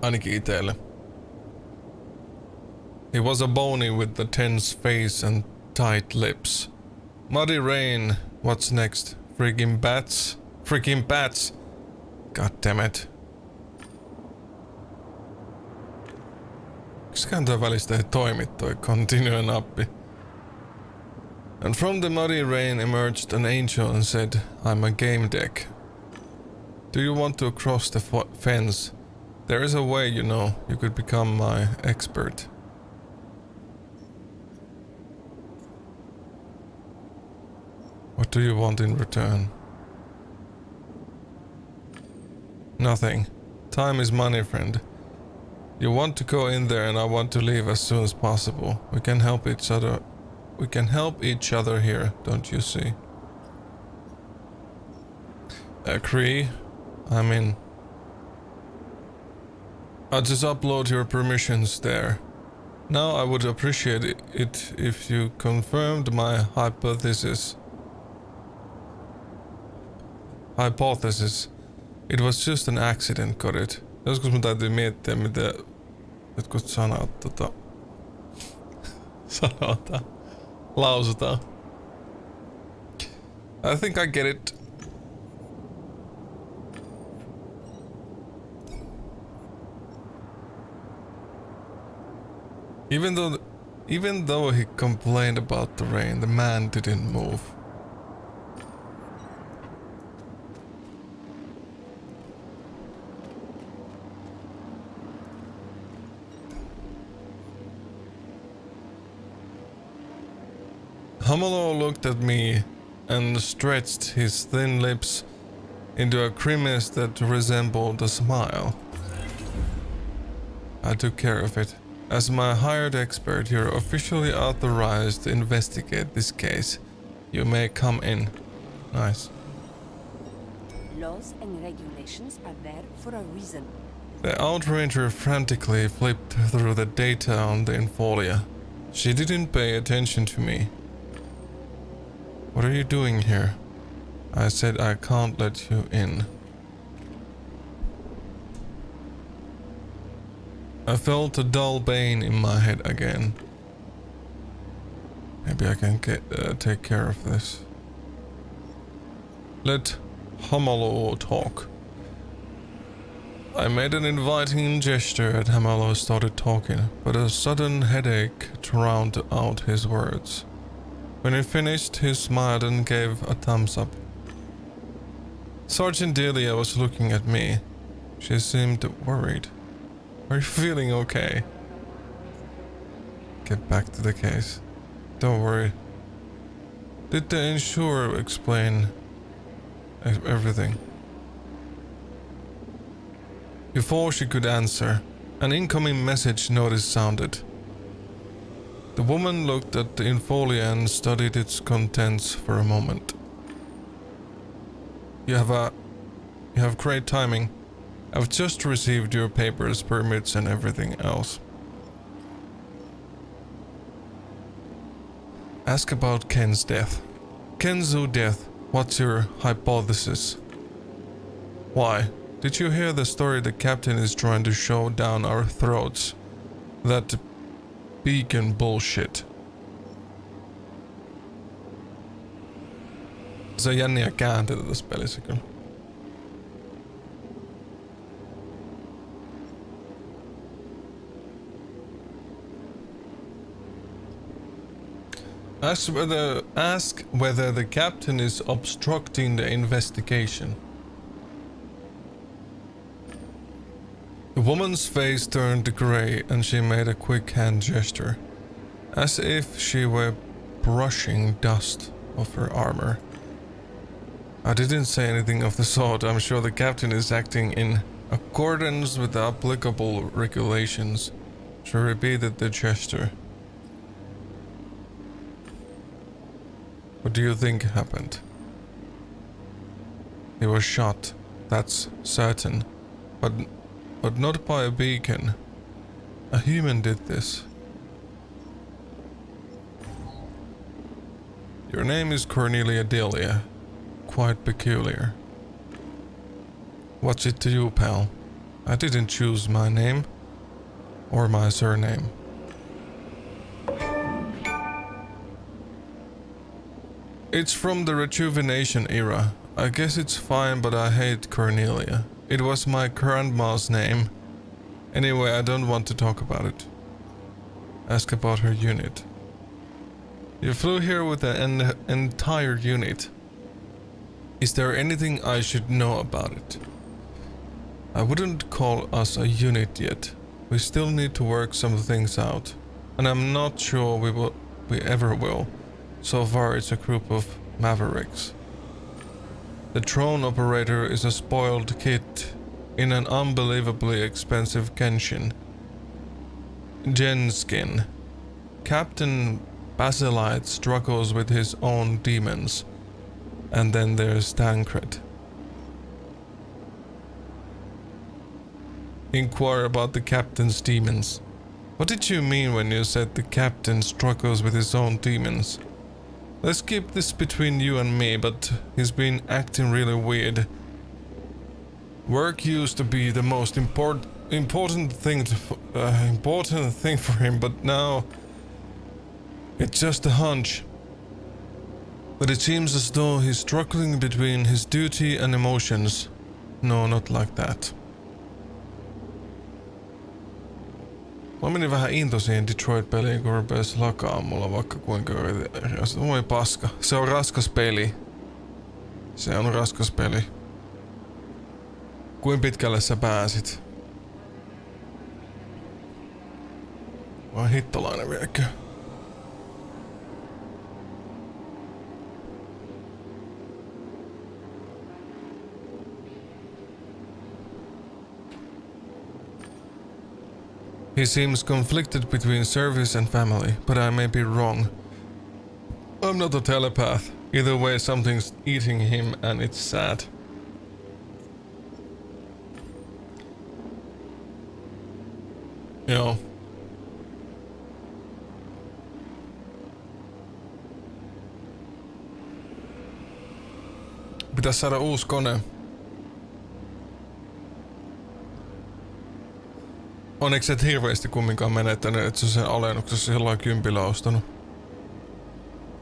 [SPEAKER 1] Ainakin itelle. He was a bony with the tense face and tight lips. Muddy rain. What's next? Freaking bats? Freaking bats! God damn it. Miksiköhän tää välistä ei toimi toi continue-nappi? And from the muddy rain emerged an angel and said, I'm a game deck. Do you want to cross the fence? There is a way, you know. You could become my expert. What do you want in return? Nothing. Time is money, friend. You want to go in there and I want to leave as soon as possible. We can help each other. We can help each other here, don't you see? Agree. I'm in. I'll just upload your permissions there. Now I would appreciate it if you confirmed my hypothesis. It was just an accident, got it? Joskus mun täytyy miettiä, miten jotkut sanat sanotaan, lausutaan. I think I get it. Even though he complained about the rain, the man didn't move. Hamolo looked at me and stretched his thin lips into a grimace that resembled a smile. I took care of it. As my hired expert, you're officially authorized to investigate this case. You may come in. Nice.
[SPEAKER 7] Laws and regulations are there for a reason.
[SPEAKER 1] The outrager frantically flipped through the data on the infolia. She didn't pay attention to me. What are you doing here? I said I can't let you in. I felt a dull pain in my head again. Maybe I can take care of this. Let Hamalo talk. I made an inviting gesture and Hamalo started talking, but a sudden headache drowned out his words. When he finished, he smiled and gave a thumbs up. Sergeant Delia was looking at me. She seemed worried. Are you feeling okay? Get back to the case. Don't worry. Did the insurer explain everything? Before she could answer, an incoming message notice sounded. The woman looked at the infolia and studied its contents for a moment. You have great timing. I've just received your papers, permits and everything else. Ask about Ken's death. Ken's death. What's your hypothesis? Why? Did you hear the story the captain is trying to shove down our throats? That beacon bullshit. Se on jänniä käänteitä tässä pelissä kyllä. Ask whether the captain is obstructing the investigation. The woman's face turned grey and she made a quick hand gesture, as if she were brushing dust off her armor. I didn't say anything of the sort. I'm sure the captain is acting in accordance with the applicable regulations. She repeated the gesture. What do you think happened? He was shot, that's certain, but not by a beacon. A human did this. Your name is Cornelia Delia. Quite peculiar. What's it to you, pal? I didn't choose my name or my surname. It's from the Rejuvenation era. I guess it's fine, but I hate Cornelia. It was my grandma's name. Anyway, I don't want to talk about it. Ask about her unit. You flew here with an entire unit. Is there anything I should know about it? I wouldn't call us a unit yet. We still need to work some things out. And I'm not sure we ever will. So far it's a group of mavericks. The drone operator is a spoiled kid in an unbelievably expensive Genshin. Genskin. Captain Basilite struggles with his own demons. And then there's Tancred. Inquire about the captain's demons. What did you mean when you said the captain struggles with his own demons? Let's keep this between you and me, but he's been acting really weird. Work used to be the most important thing for him, but now it's just a hunch. But it seems as though he's struggling between his duty and emotions. No, not like that. Mä menin vähän intosiin Detroit-peliin, kun rupes lakaa mulla vaikka kuinka voi paska. Se on raskas peli. Se on raskas peli. Kuin pitkälle sä pääsit? Vai hittolainen vieläkö? He seems conflicted between service and family, but I may be wrong. I'm not a telepath. Either way, something's eating him and it's sad. Joo. Pitäis saada uusi kone. Onneksi et hirveästi kumminkaan menettänyt, et se sen alennuksessa jollain kympillä ostanut.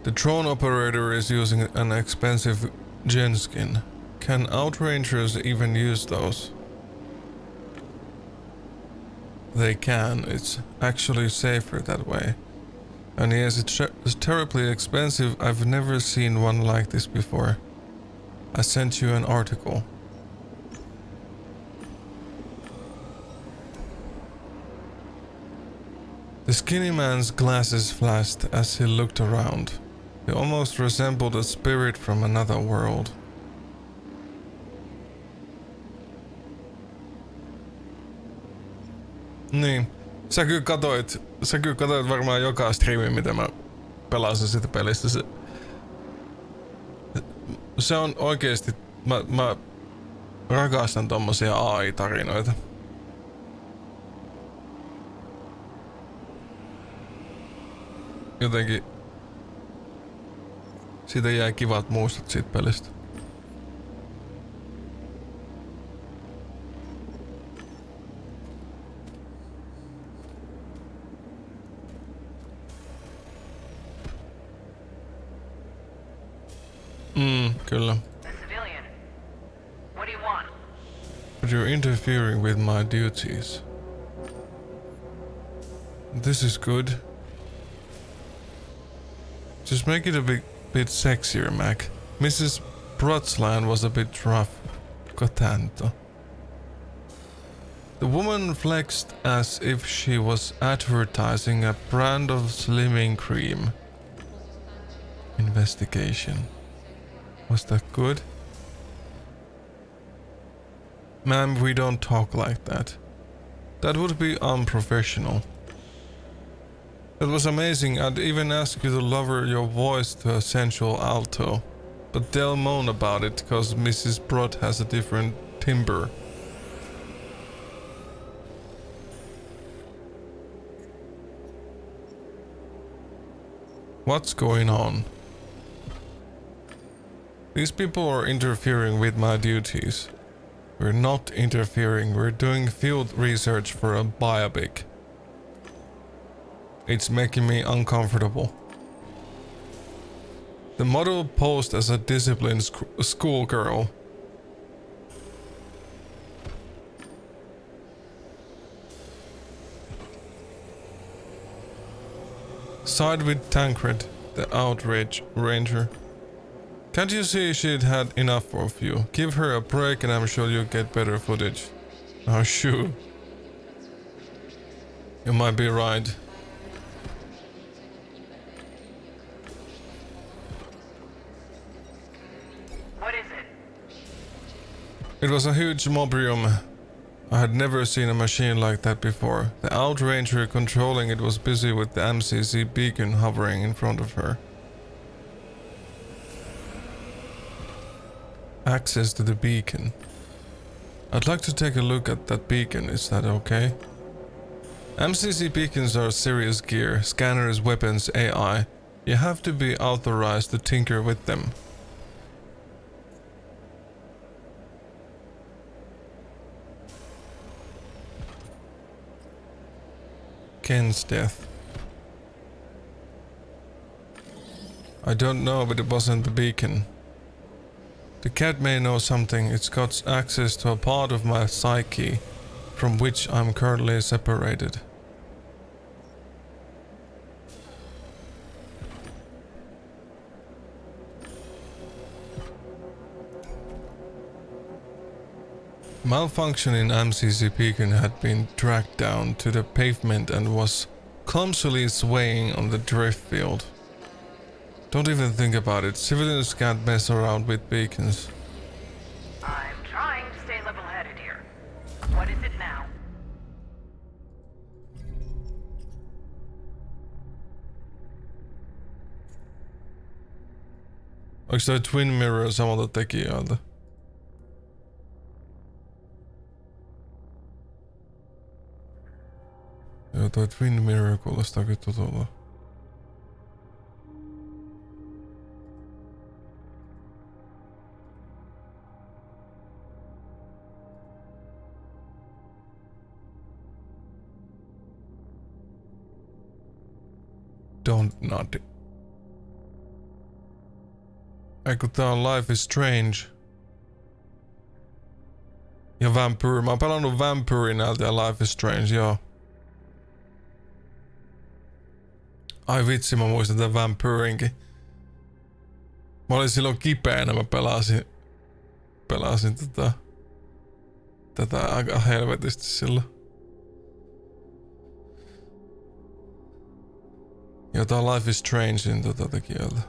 [SPEAKER 1] The drone operator is using an expensive genskin. Can outrangers even use those? They can. It's actually safer that way. And yes, it's terribly expensive. I've never seen one like this before. I sent you an article. The skinny man's glasses flashed as he looked around. He almost resembled a spirit from another world. Niin. Sä kyllä katoit varmaan joka striimi, mitä mä pelasin sitä pelistä. Se on oikeesti, mä rakastan tommosia AI-tarinoita. Jotenkin siitä jää kivat muistot siitä pelistä. Kyllä.
[SPEAKER 5] A civilian. What do you want?
[SPEAKER 1] But you're interfering with my duties. This is good. Just make it a bit sexier, Mac. Mrs. Brutzland was a bit rough. Cotanto. The woman flexed as if she was advertising a brand of slimming cream. Investigation. Was that good? Ma'am, we don't talk like that. That would be unprofessional. That was amazing. I'd even ask you to lower your voice to a sensual alto. But they'll moan about it because Mrs. Brott has a different timbre. What's going on? These people are interfering with my duties. We're not interfering, we're doing field research for a biopic. It's making me uncomfortable. The model posed as a disciplined schoolgirl. Side with Tancred, the outrage ranger. Can't you see she'd had enough of you? Give her a break and I'm sure you'll get better footage. Oh shoot. You might be right.
[SPEAKER 5] What is it?
[SPEAKER 1] It was a huge mobrium. I had never seen a machine like that before. The outranger controlling it was busy with the MCC beacon hovering in front of her. Access to the beacon. I'd like to take a look at that beacon, is that okay? MCC beacons are serious gear, scanners, weapons, AI. You have to be authorized to tinker with them. Ken's death. I don't know, but it wasn't the beacon. The cat may know something. It's got access to a part of my psyche from which I'm currently separated. Malfunction in MCC beacon had been dragged down to the pavement and was clumsily swaying on the drift field. Don't even think about it. Civilians can't mess around with beacons.
[SPEAKER 5] I'm trying to stay level-headed here. What is it now?
[SPEAKER 1] Onko toi Twin Mirror samalta tekijältä? Joo, toi Twin Mirror kuulostaa kyllä tutulta. Don't nod. Ei kun tää on Life is Strange. Ja Vampyr. Mä oon pelannut Vampyrin näiltä ja Life is Strange, joo. Ai vitsi, mä muistan tän Vampyrinkin. Mä olin silloin kipeänä, mä pelasin tätä aika helvetisti silloin. Jotain Life is Strangein tekijältä.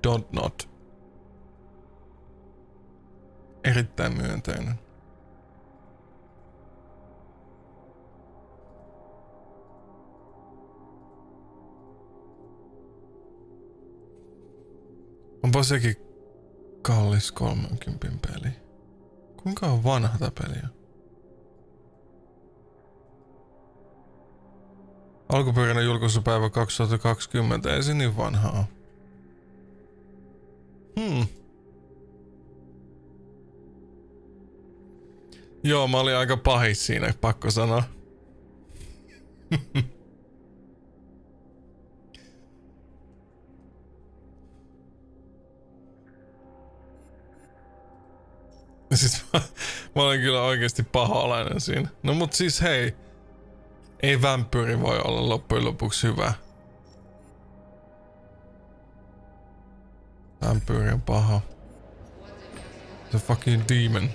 [SPEAKER 1] Don't not. Erittäin myönteinen. Onpa sekin kallis 30 peli. Kuinka on vanha tää peli on? Alkuperäinen julkaisupäivä 2020, ei se niin vanhaa. Joo, mä olin aika pahis siinä, pakko sanoa. Siis mä olen kyllä oikeesti paholainen siinä. No mut siis hei. Ei vampyyri voi olla loppujen lopuksi hyvä. Vampyyri on paha. The fucking demon.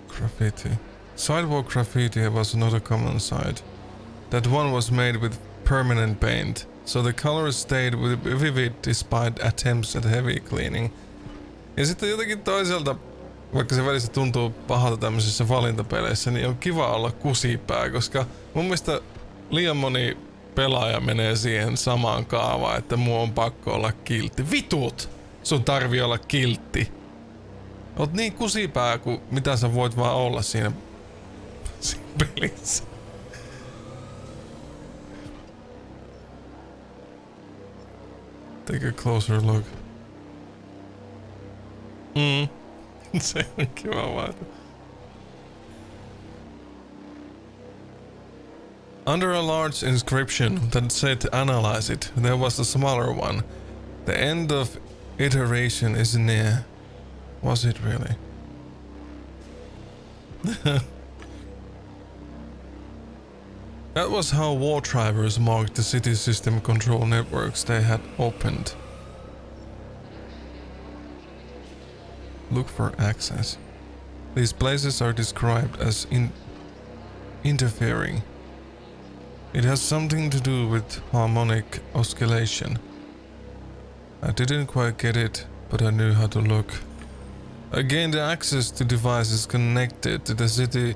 [SPEAKER 1] Graffiti. Sidewalk graffiti was not a common sight. That one was made with permanent paint, so the color stayed vivid despite attempts at heavy cleaning. Ja sitten jotenkin toisaalta, vaikka se välissä tuntuu pahalta tämmöisissä valintapeleissä, niin on kiva olla kusipää, koska mun mielestä liian moni pelaaja menee siihen samaan kaavaan, että mun on pakko olla kiltti. Vitut! Sun tarvii olla kiltti. Oot niin kusipää kuin mitä sä voit vaan olla siinä pelissä. Take a closer look. Se on kiva vaihto. Under a large inscription that said to analyze it, there was a smaller one. The end of iteration is near. Was it really? That was how war drivers marked the city system control networks they had opened. Look for access. These places are described as interfering. It has something to do with harmonic oscillation. I didn't quite get it, but I knew how to look. I gained access to devices connected to the city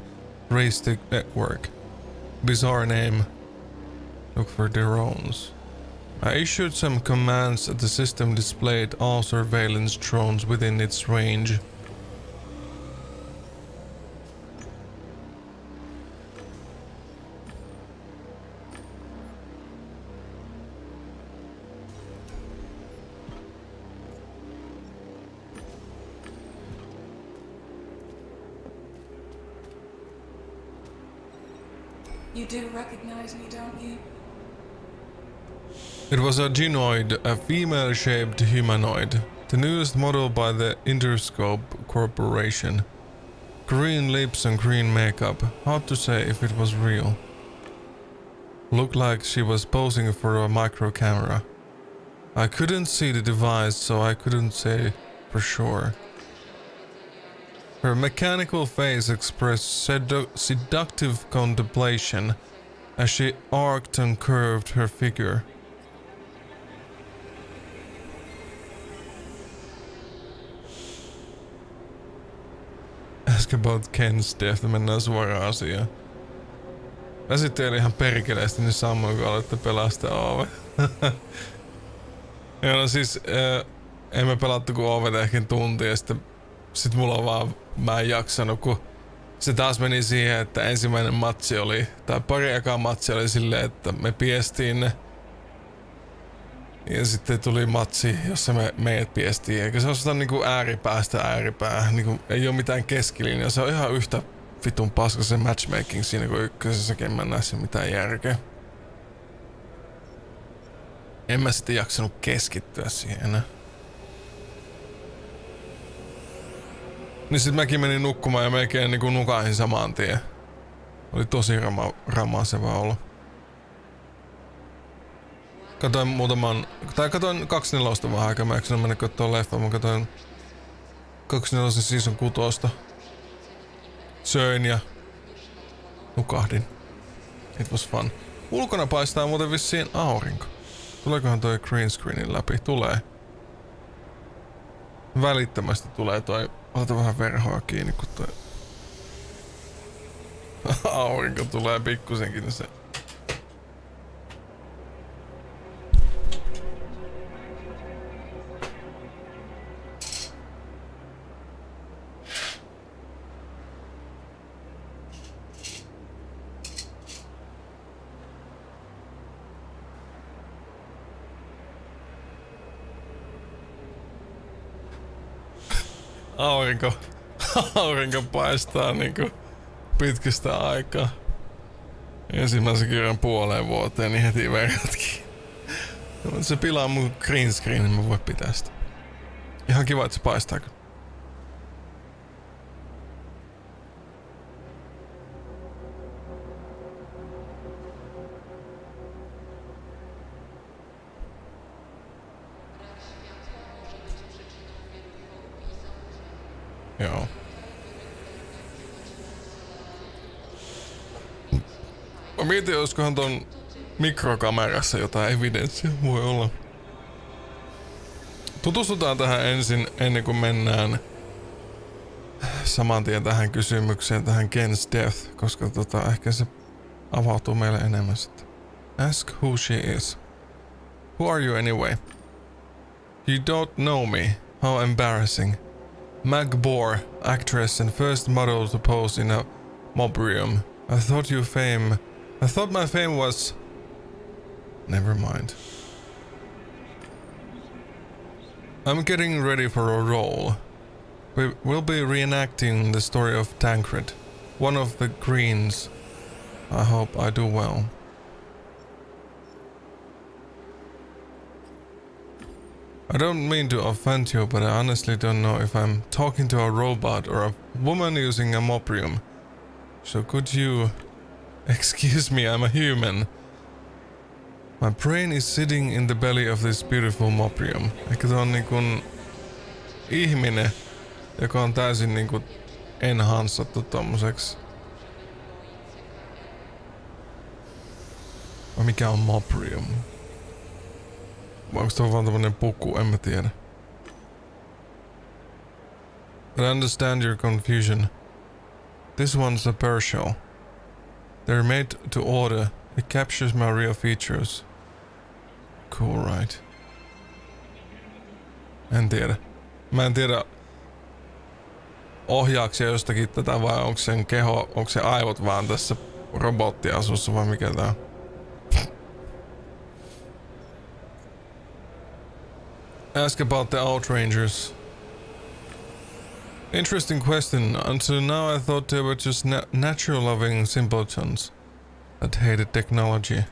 [SPEAKER 1] race network. Bizarre name. Look for drones. I issued some commands and the system displayed all surveillance drones within its range.
[SPEAKER 8] You do recognize me, don't you?
[SPEAKER 1] It was a gynoid, a female-shaped humanoid, the newest model by the Interscope Corporation. Green lips and green makeup, hard to say if it was real. Looked like she was posing for a micro camera. I couldn't see the device, so I couldn't say for sure. Her mechanical face expressed seductive contemplation as she arched and curved her figure. Ask about Ken's death, mennään suoraan asiaan. Väsitteli ihan perkeleesti, niin sammuin kun olette pelastaa Oove. Ja no siis, emme pelattu kuin Ovet ehkä tunti ja sit mulla vaan, mä en jaksanut, kun se taas meni siihen, että ensimmäinen matsi oli, tai pari ekaa matsi oli silleen, että me piestiin ne. Ja sitten tuli matsi, jossa meidät piestiin, eikä se ole niinku ääripäästä ääripää, niinku ei oo mitään keskilinjaa, se on ihan yhtä vitun paska se matchmaking siinä kuin ykkösessäkin, mä en näe sen mitään järkeä. En mä sitten jaksanut keskittyä siihen enää. Niin sit mäkin menin nukkumaan ja melkein niinku nukahin saman tien. Oli tosi ramaiseva olo. Katoin katoin 24 vähän aikaa, mä eikö mennä katsoa leffa, mä katoin 24 season 6. Söin ja nukahdin. It was fun. Ulkona paistaa muuten vissiin aurinko. Tuleekohan toi green screenin läpi? Tulee. Välittömästi tulee toi. Ota vähän verhoa kiinni, kun toi aurinko tulee pikkusenkin, niin se aurinko paistaa niinku pitkästä aikaa. Ensimmäisen kerran puoleen vuoteen, niin heti verratkin. Se pilaa mun green screen, niin mä voi pitää sitä. Ihan kiva, että se paistaa. Joo. Mä mietin, olisikohan ton mikrokamerassa jotain evidenssiä. Voi olla. Tutustutaan tähän ensin, ennen kuin mennään saman tien tähän kysymykseen, tähän Ken's Death, koska ehkä se avautuu meille enemmän sitten. Ask who she is. Who are you anyway? You don't know me. How embarrassing. Mag Bohr, actress and first model to pose in a mobrium. I thought my fame was... Never mind. I'm getting ready for a role. We'll be reenacting the story of Tancred, one of the Greens. I hope I do well. I don't mean to offend you, but I honestly don't know if I'm talking to a robot or a woman using a mobrium. So could you... Excuse me, I'm a human. My brain is sitting in the belly of this beautiful mobrium. Ehkä tää on niinkun ihminen, joka on täysin niinku enhansattu tommoseks. Vai mikä on mobrium? Vai onko tuo vaan tommonen puku? En mä tiedä. But I understand your confusion. This one's a pearl shell. They're made to order. It captures my real features. Cool, right? En tiedä. Mä en tiedä, ohjaako se jostakin tätä vai onko sen keho, onko se aivot vaan tässä robottiasussa vai mikä tää on? Ask about the Outrangers. Interesting question. Until now I thought they were just natural-loving simpletons that hated technology.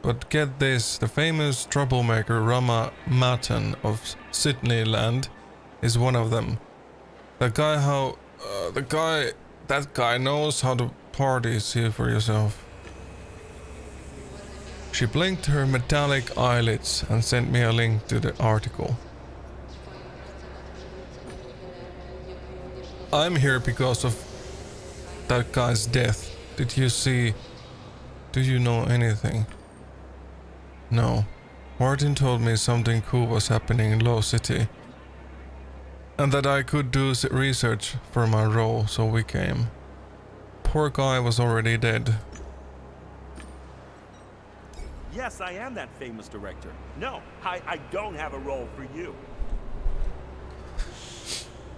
[SPEAKER 1] But get this, the famous troublemaker Rama Matan of Sydneyland is one of them. That guy knows how to party, see for yourself. She blinked her metallic eyelids and sent me a link to the article. I'm here because of that guy's death. Do you know anything? No. Martin told me something cool was happening in Low City. And that I could do research for my role, so we came. Poor guy was already dead.
[SPEAKER 9] Yes, I am that famous director. No, I don't have a role for you.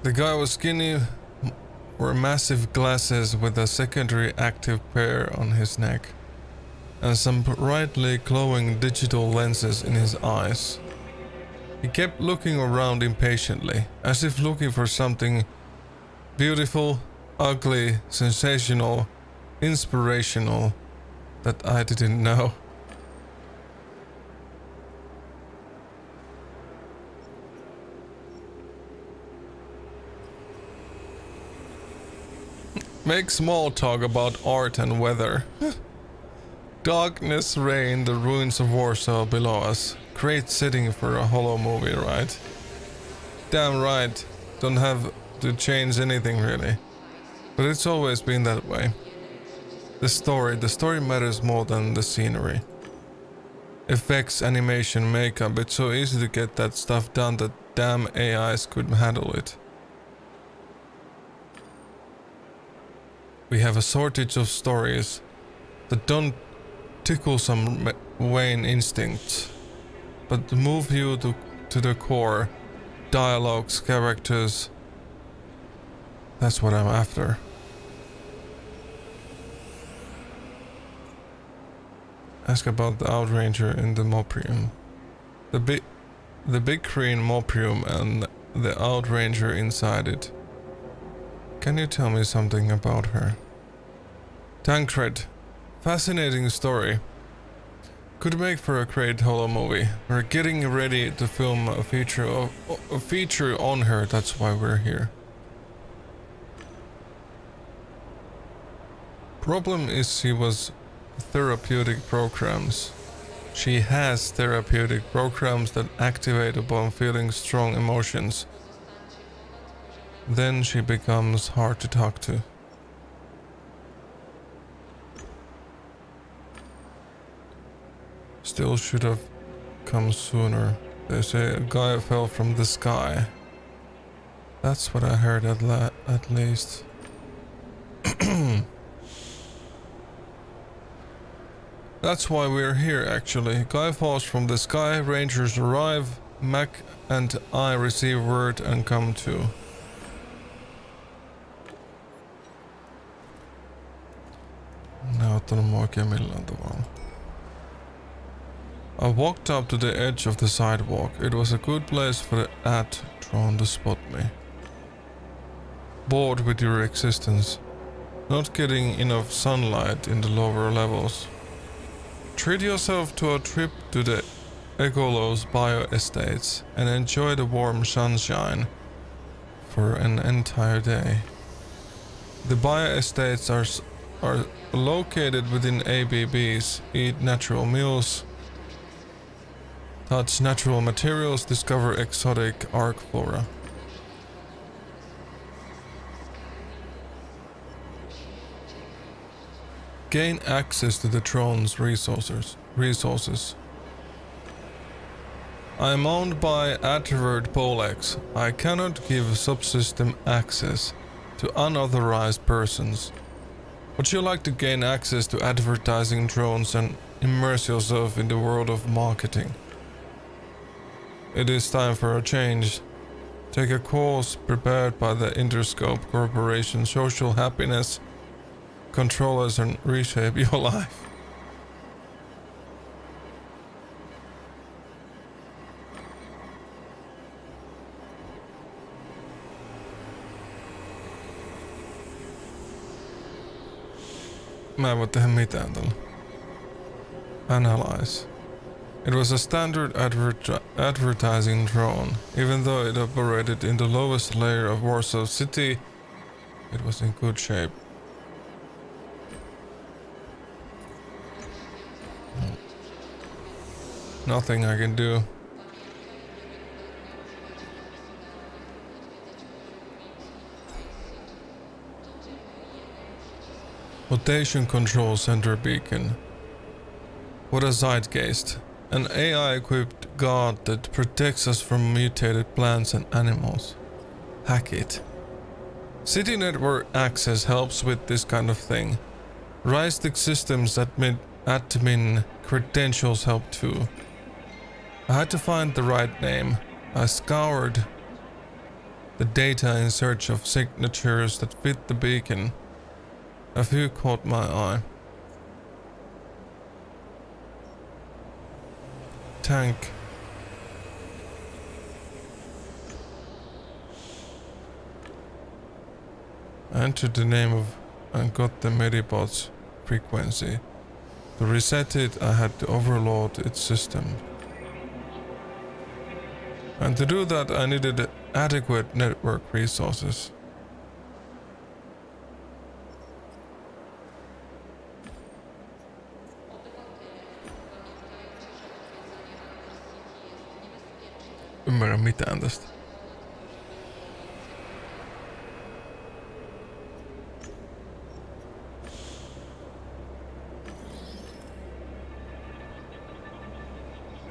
[SPEAKER 1] The guy was skinny, wore massive glasses with a secondary active pair on his neck, and some brightly glowing digital lenses in his eyes. He kept looking around impatiently, as if looking for something beautiful, ugly, sensational, inspirational that I didn't know. Make small talk about art and weather. Darkness reigned the ruins of Warsaw below us. Great setting for a horror movie, right? Damn right. Don't have to change anything really. But it's always been that way. The story matters more than the scenery. Effects, animation, makeup, it's so easy to get that stuff done that damn AIs could handle it. We have a shortage of stories that don't tickle some vain instincts, but move you to the core. Dialogues, characters. That's what I'm after. Ask about the Outranger in the Moprium. The big green Moprium and the Outranger inside it. Can you tell me something about her? Tancred. Fascinating story. Could make for a great horror movie. We're getting ready to film a feature on her, that's why we're here. Problem is she was therapeutic programs. She has therapeutic programs that activate upon feeling strong emotions. Then she becomes hard to talk to. Still should have come sooner. They say a guy fell from the sky. That's what I heard at least. That's why we're here actually. Guy falls from the sky, rangers arrive, Mac and I receive word and come to. Näyttänyt mua oikein millään tavalla. I walked up to the edge of the sidewalk. It was a good place for the ad drone to spot me. Bored with your existence. Not getting enough sunlight in the lower levels. Treat yourself to a trip to the Ecolos bioestates and enjoy the warm sunshine for an entire day. The bioestates are located within ABBs. Eat natural meals, touch natural materials, discover exotic arc flora. Gain access to the drone's resources. I am owned by Advert Polex. I cannot give subsystem access to unauthorized persons. Would you like to gain access to advertising drones and immerse yourself in the world of marketing? It is time for a change. Take a course prepared by the Interscope Corporation Social Happiness Controllers and reshape your life. Mä en voi tehdä mitään tällä. Analyze. It was a standard advertising drone. Even though it operated in the lowest layer of Warsaw City, it was in good shape. Nothing I can do. Rotation Control Center Beacon. What a zeitgeist. An AI-equipped guard that protects us from mutated plants and animals. Hack it. City network access helps with this kind of thing. Ristic systems admin credentials help too. I had to find the right name. I scoured the data in search of signatures that fit the beacon. A few caught my eye. Tank. I entered the name of and got the Medibot's frequency. To reset it, I had to overload its system. And to do that, I needed adequate network resources. Ymmärrän mitään tästä.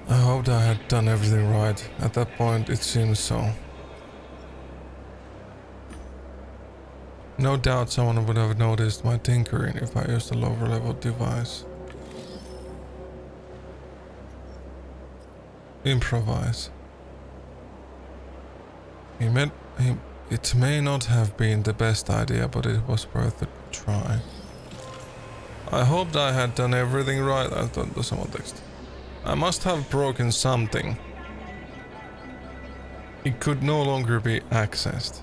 [SPEAKER 1] I hoped I had done everything right. At that point, it seems so. No doubt someone would have noticed my tinkering if I used a lower level device. Improvise. It may not have been the best idea, but it was worth a try. I hoped I had done everything right. I thought the saman text. I must have broken something. It could no longer be accessed.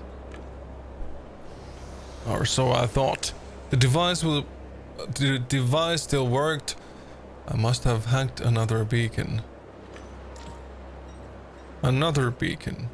[SPEAKER 1] Or so I thought. The device still worked, I must have hacked another beacon. Another beacon.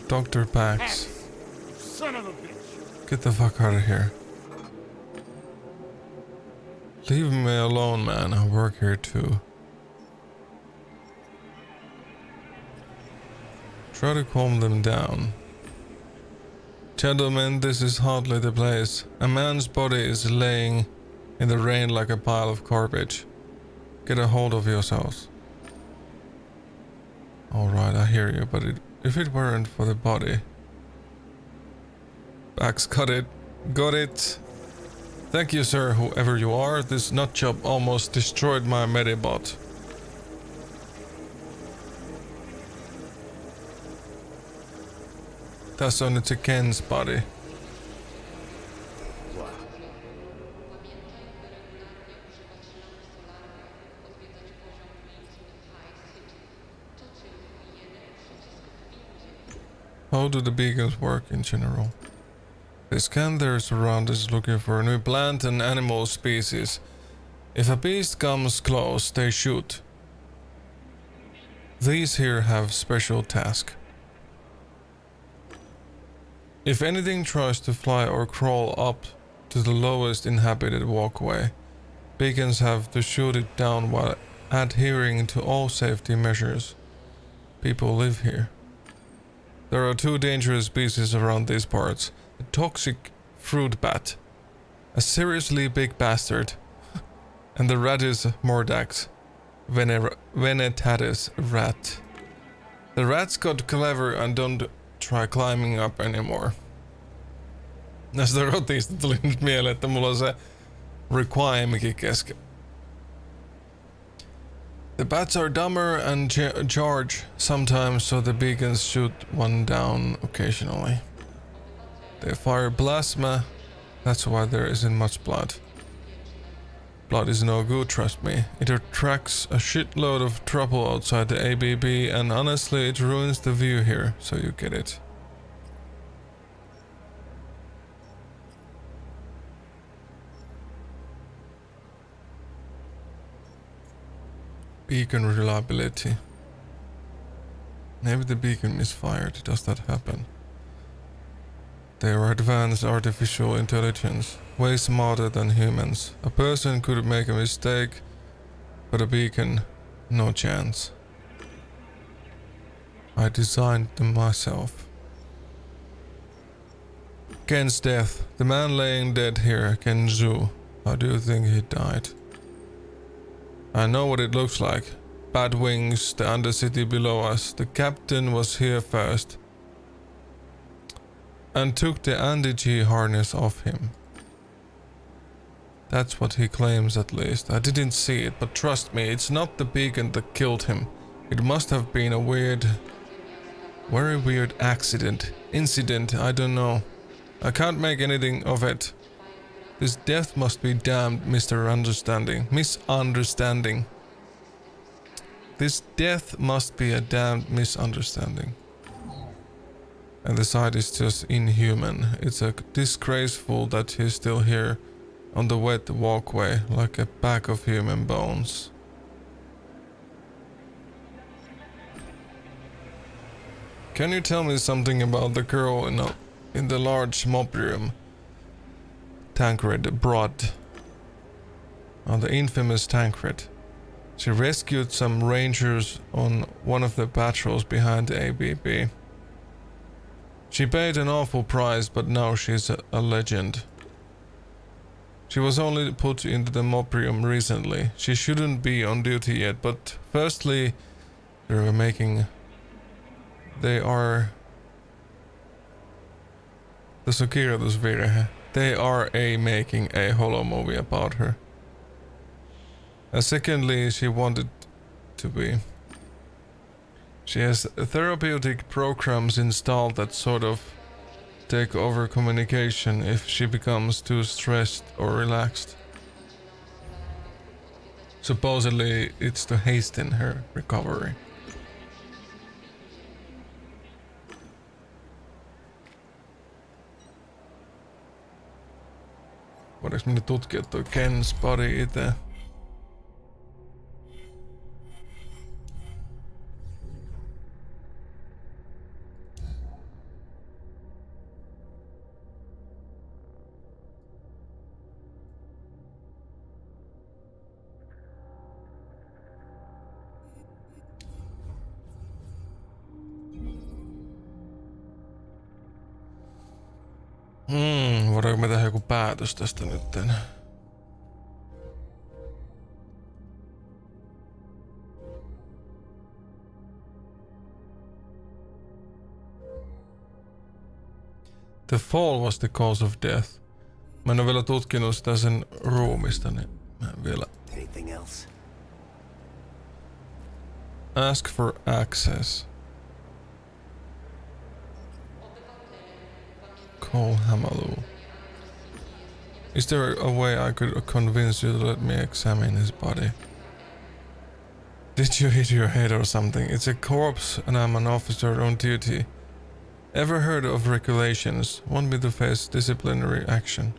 [SPEAKER 1] Dr. Pax.
[SPEAKER 3] Son of a bitch!
[SPEAKER 1] Get the fuck out of here. Leave me alone, man. I work here too. Try to calm them down. Gentlemen, this is hardly the place. A man's body is laying in the rain like a pile of garbage. Get a hold of yourselves. Alright, I hear you, but if it weren't for the body... Pax, got it. Got it. Thank you, sir, whoever you are. This nut job almost destroyed my medibot. That's only to Ken's body. How do the beacons work in general? They scan their surroundings looking for a new plant and animal species. If a beast comes close, they shoot. These here have special task. If anything tries to fly or crawl up to the lowest inhabited walkway, beacons have to shoot it down while adhering to all safety measures. People live here. There are two dangerous species around these parts. A toxic fruit bat, a seriously big bastard, and the Radis mordax, venetatis rat. The rats got clever and don't try climbing up anymore. Näistä rotista tuli nyt mieleen, että mulla on se requiemkin kesken. The bats are dumber and charge sometimes, so the beacons shoot one down occasionally. They fire plasma, that's why there isn't much blood. Blood is no good, trust me. It attracts a shitload of trouble outside the ABB, and honestly it ruins the view here, so you get it. Beacon reliability. Maybe the beacon is fired, does that happen? They are advanced artificial intelligence, way smarter than humans. A person could make a mistake, but a beacon, no chance. I designed them myself. Ken's death. The man laying dead here, Ken Zhu. How do you think he died? I know what it looks like. Bad wings, the undercity below us. The captain was here first and took the anti-G harness off him. That's what he claims, at least. I didn't see it, but trust me, it's not the beacon that killed him. It must have been a very weird incident, I don't know. I can't make anything of it. This death must be damned misunderstanding. This death must be a damned misunderstanding. And the site is just inhuman. It's disgraceful that he's still here on the wet walkway like a pack of human bones. Can you tell me something about the girl in the large mob room? Tancred Broad. The infamous Tancred. She rescued some rangers on one of the patrols behind the ABB. She paid an awful price, but now she's a legend. She was only put into the mob room recently. She shouldn't be on duty yet, but firstly, Tässä on kirjoitusvirhe. they are making a holo movie about her. And secondly, she wanted to be. She has therapeutic programs installed that sort of take over communication if she becomes too stressed or relaxed. Supposedly, it's to hasten her recovery. Voidaanko minä tutkia toi Ken's body itse? Voidaanko me tehdä joku päätös tästä nytten? The fall was the cause of death. Mä en oo vielä tutkinut sitä sen ruumista, niin mä en vielä.
[SPEAKER 3] Anything else?
[SPEAKER 1] Ask for access. Call Hamalu. Is there a way I could convince you to let me examine his body? Did you hit your head or something? It's a corpse and I'm an officer on duty. Ever heard of regulations? Want me to face disciplinary action?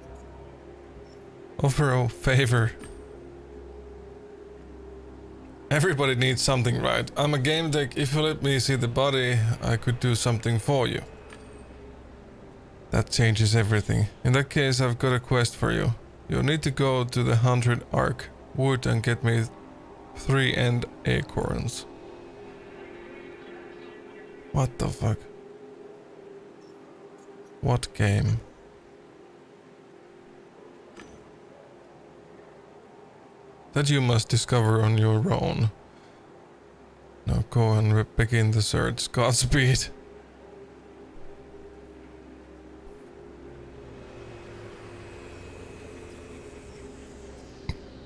[SPEAKER 1] Offer a favor. Everybody needs something, right? I'm a game deck. If you let me see the body, I could do something for you. That changes everything. In that case, I've got a quest for you. You'll need to go to the 100 Ark Wood and get me 3 end acorns. What the fuck? What game? That you must discover on your own. Now go and begin the search. Godspeed.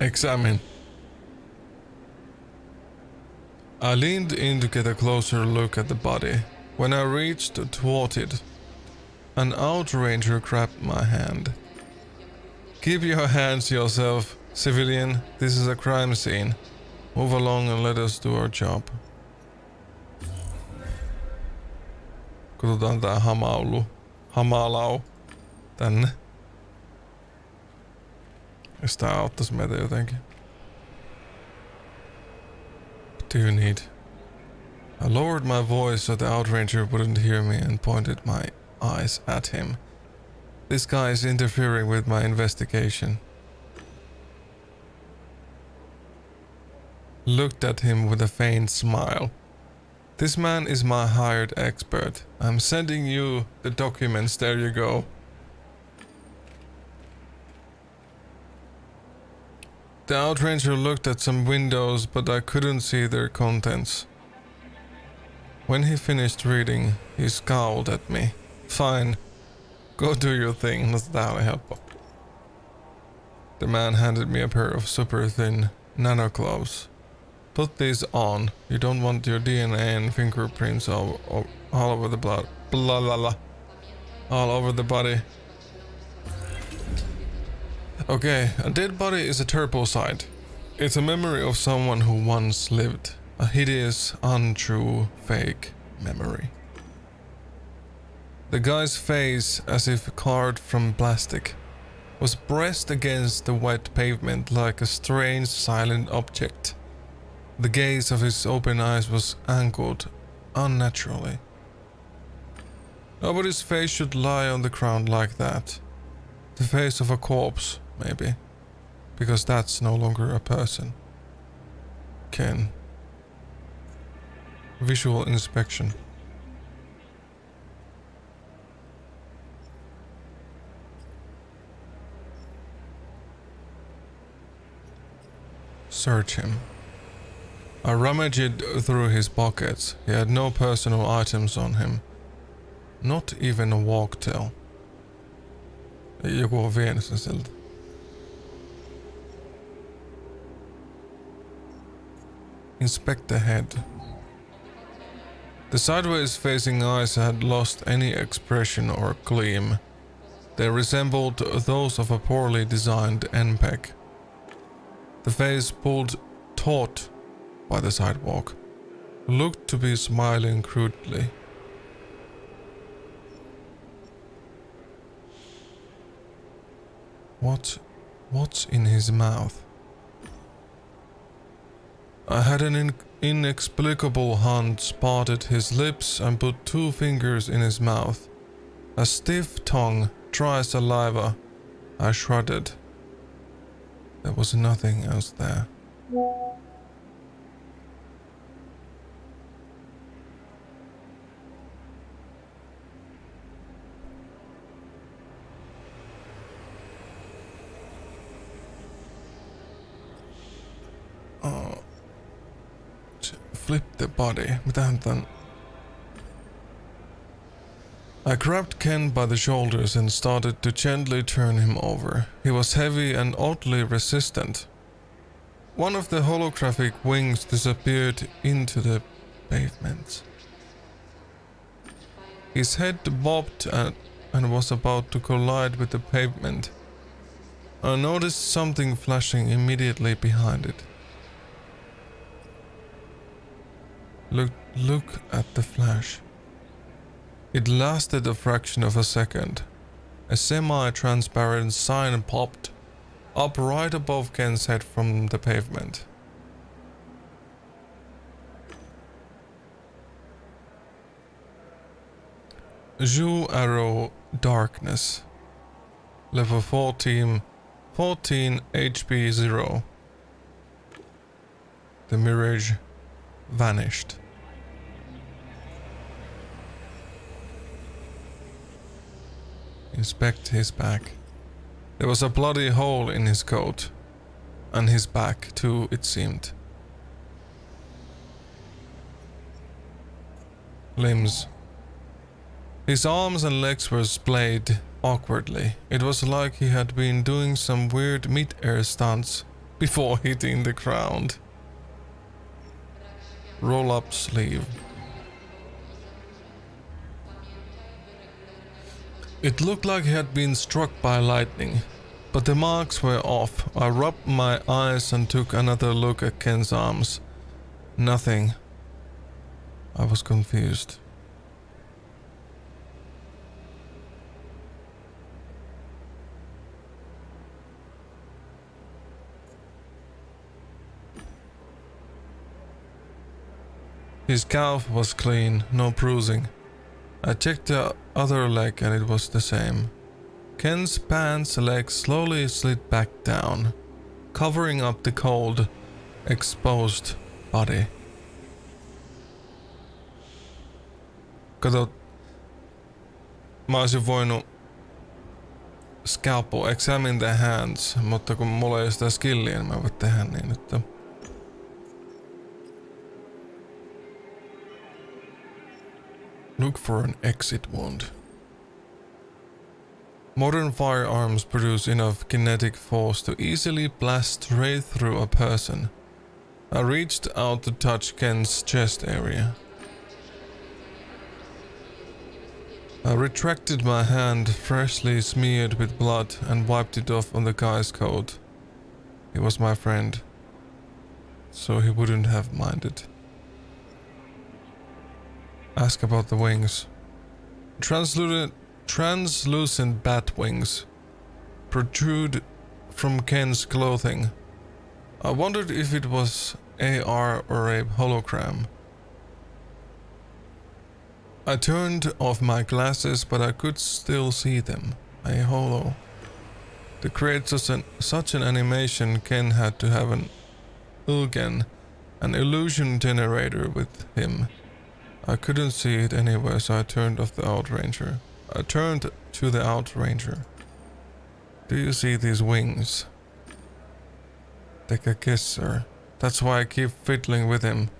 [SPEAKER 1] Examine. I leaned in to get a closer look at the body. When I reached toward it, an outranger grabbed my hand. Keep your hands to yourself, civilian. This is a crime scene. Move along and let us do our job. Kutsutaan tää hamalau tänne. Jos tää auttais meitä jotenkin. What do you need? I lowered my voice so the outranger wouldn't hear me and pointed my eyes at him. This guy is interfering with my investigation. Looked at him with a faint smile. This man is my hired expert. I'm sending you the documents. There you go. The outranger looked at some windows, but I couldn't see their contents. When he finished reading, he scowled at me. Fine. Go do your thing. No, tää oli helppo. The man handed me a pair of super thin nano gloves. Put these on. You don't want your DNA and fingerprints all over the blood. Blah blah blah. All over the body. Okay, a dead body is a turbo site. It's a memory of someone who once lived. A hideous, untrue, fake memory. The guy's face, as if carved from plastic, was pressed against the wet pavement like a strange, silent object. The gaze of his open eyes was angled unnaturally. Nobody's face should lie on the ground like that. The face of a corpse, maybe. Because that's no longer a person. Ken. Visual inspection. Search him. I rummaged through his pockets. He had no personal items on him. Not even a walk-tail. Joku on vienyt sen sieltä. Inspect the head. The sideways facing eyes had lost any expression or gleam. They resembled those of a poorly designed NPEG. The face pulled taut by the sidewalk looked to be smiling crudely. What's in his mouth? I had an inexplicable hunch, parted his lips and put 2 fingers in his mouth. A stiff tongue, dry saliva. I shrugged. There was nothing else there. Flip the body. Mitähän tän? I grabbed Ken by the shoulders and started to gently turn him over. He was heavy and oddly resistant. One of the holographic wings disappeared into the pavement. His head bobbed and was about to collide with the pavement. I noticed something flashing immediately behind it. Look at the flash. It lasted a fraction of a second. A semi-transparent sign popped up right above Ken's head from the pavement. Zoo Arrow Darkness. Level 14 HP 0. The mirage vanished. Inspect his back. There was a bloody hole in his coat. And his back too, it seemed. Limbs. His arms and legs were splayed awkwardly. It was like he had been doing some weird mid-air stunts before hitting the ground. Roll-up sleeve. It looked like he had been struck by lightning, but the marks were off. I rubbed my eyes and took another look at Ken's arms. Nothing. I was confused. His calf was clean, no bruising. I checked the other leg and it was the same. Ken's pants leg slowly slid back down, covering up the cold, exposed body. Kato, mä olisin voinut scalpel, examine the hands, mutta kun mulla ei ole sitä skilliä, niin mä voin tehdä niin nyt. Look for an exit wound. Modern firearms produce enough kinetic force to easily blast straight through a person. I reached out to touch Ken's chest area. I retracted my hand, freshly smeared with blood, and wiped it off on the guy's coat. He was my friend, so he wouldn't have minded. Ask about the wings. Translucent bat wings protrude from Ken's clothing. I wondered if it was AR or a hologram. I turned off my glasses, but I could still see them. A holo. To create such an animation, Ken had to have an Ilgen, an illusion generator, with him. I couldn't see it anywhere, so I turned off the outranger. I turned to the outranger. Do you see these wings? Take a guess, sir. That's why I keep fiddling with him.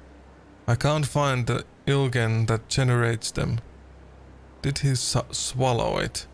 [SPEAKER 1] I can't find the Ilgen that generates them. Did he swallow it?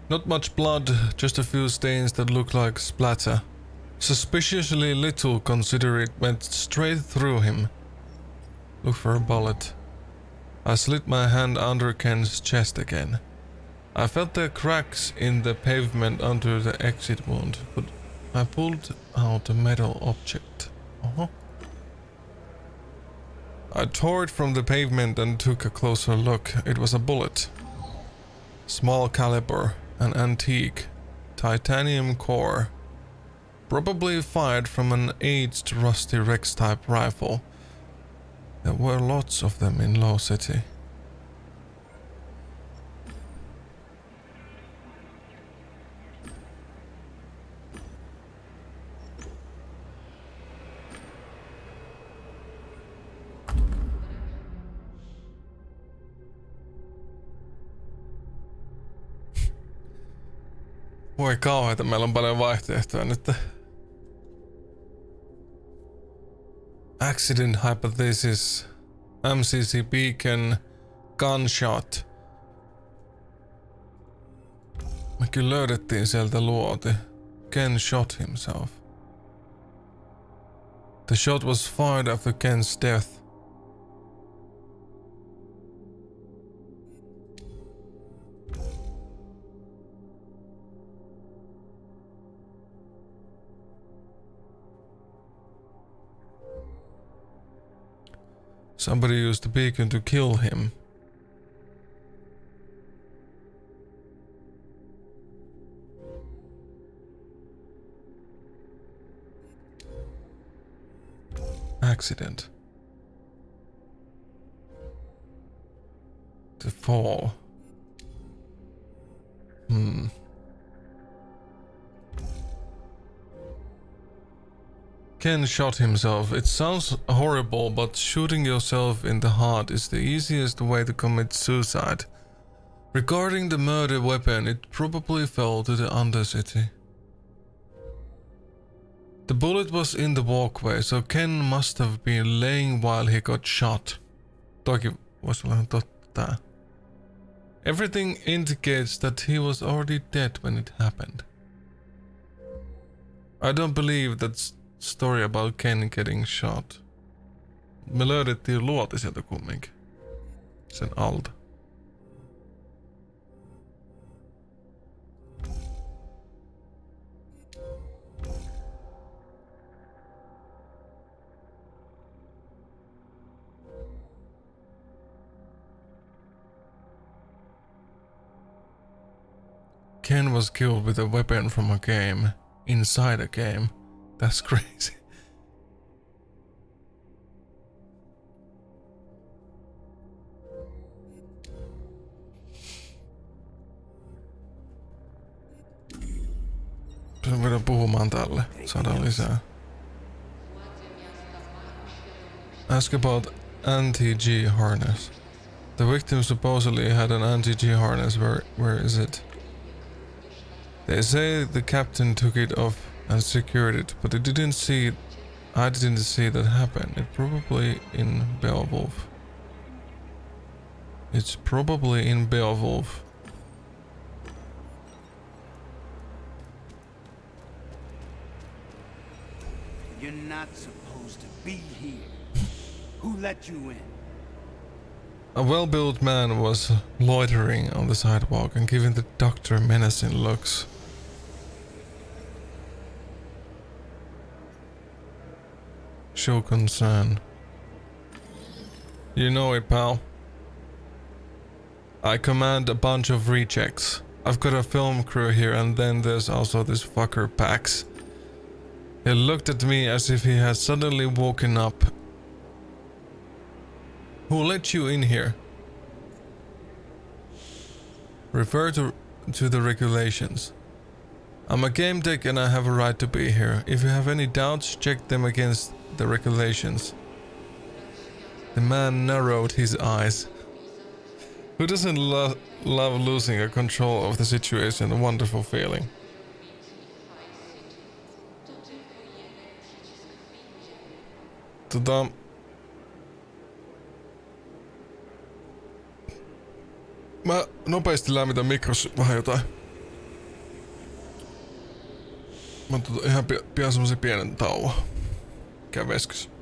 [SPEAKER 1] Not much blood, just a few stains that look like splatter. Suspiciously little consider it went straight through him. Look for a bullet. I slid my hand under Ken's chest again. I felt the cracks in the pavement under the exit wound, but I pulled out a metal object. I tore it from the pavement and took a closer look. It was a bullet. Small caliber, an antique, titanium core. Probably fired from an aged rusty Rex type rifle. There were lots of them in Low City. Voi kauheita, meillä on paljon vaihtoehtoja nyt. Accident hypothesis, MCC beacon, gunshot. Me kyllä löydettiin sieltä luoti. Ken shot himself. The shot was fired after Ken's death. Somebody used the beacon to kill him. Accident. The fall. Ken shot himself. It sounds horrible, but shooting yourself in the heart is the easiest way to commit suicide. Regarding the murder weapon, it probably fell to the Undercity. The bullet was in the walkway, so Ken must have been laying while he got shot. Toki voisi olla ihan totta. Everything indicates that he was already dead when it happened. I don't believe that's story about Ken getting shot. Me löydettiin luoti sieltä kumminkin. Sen alta. Ken was killed with a weapon from a game. Inside a game. That's crazy. Voidaan puhumaan tälle. Saadaan lisää. Ask about anti-G harness. The victim supposedly had an anti-G harness. Where is it? They say the captain took it off and secured it, but I didn't see that happen. It's probably in Beowulf. It's probably in Beowulf.
[SPEAKER 2] You're not supposed to be here. Who let you in?
[SPEAKER 1] A well-built man was loitering on the sidewalk and giving the doctor menacing looks. Show concern. You know it, pal. I command a bunch of rejects. I've got a film crew here, and then there's also this fucker Pax. He looked at me as if he had suddenly woken up. Who let you in here? Refer to the regulations. I'm a game tech and I have a right to be here. If you have any doubts, check them against the regulations. The man narrowed his eyes. Who doesn't love losing a control of the situation? A wonderful feeling. Mä nopeasti lämmitän mikros vähän jotain. Mä oon ihan pian semmosen pienen tauon. Käy veskys.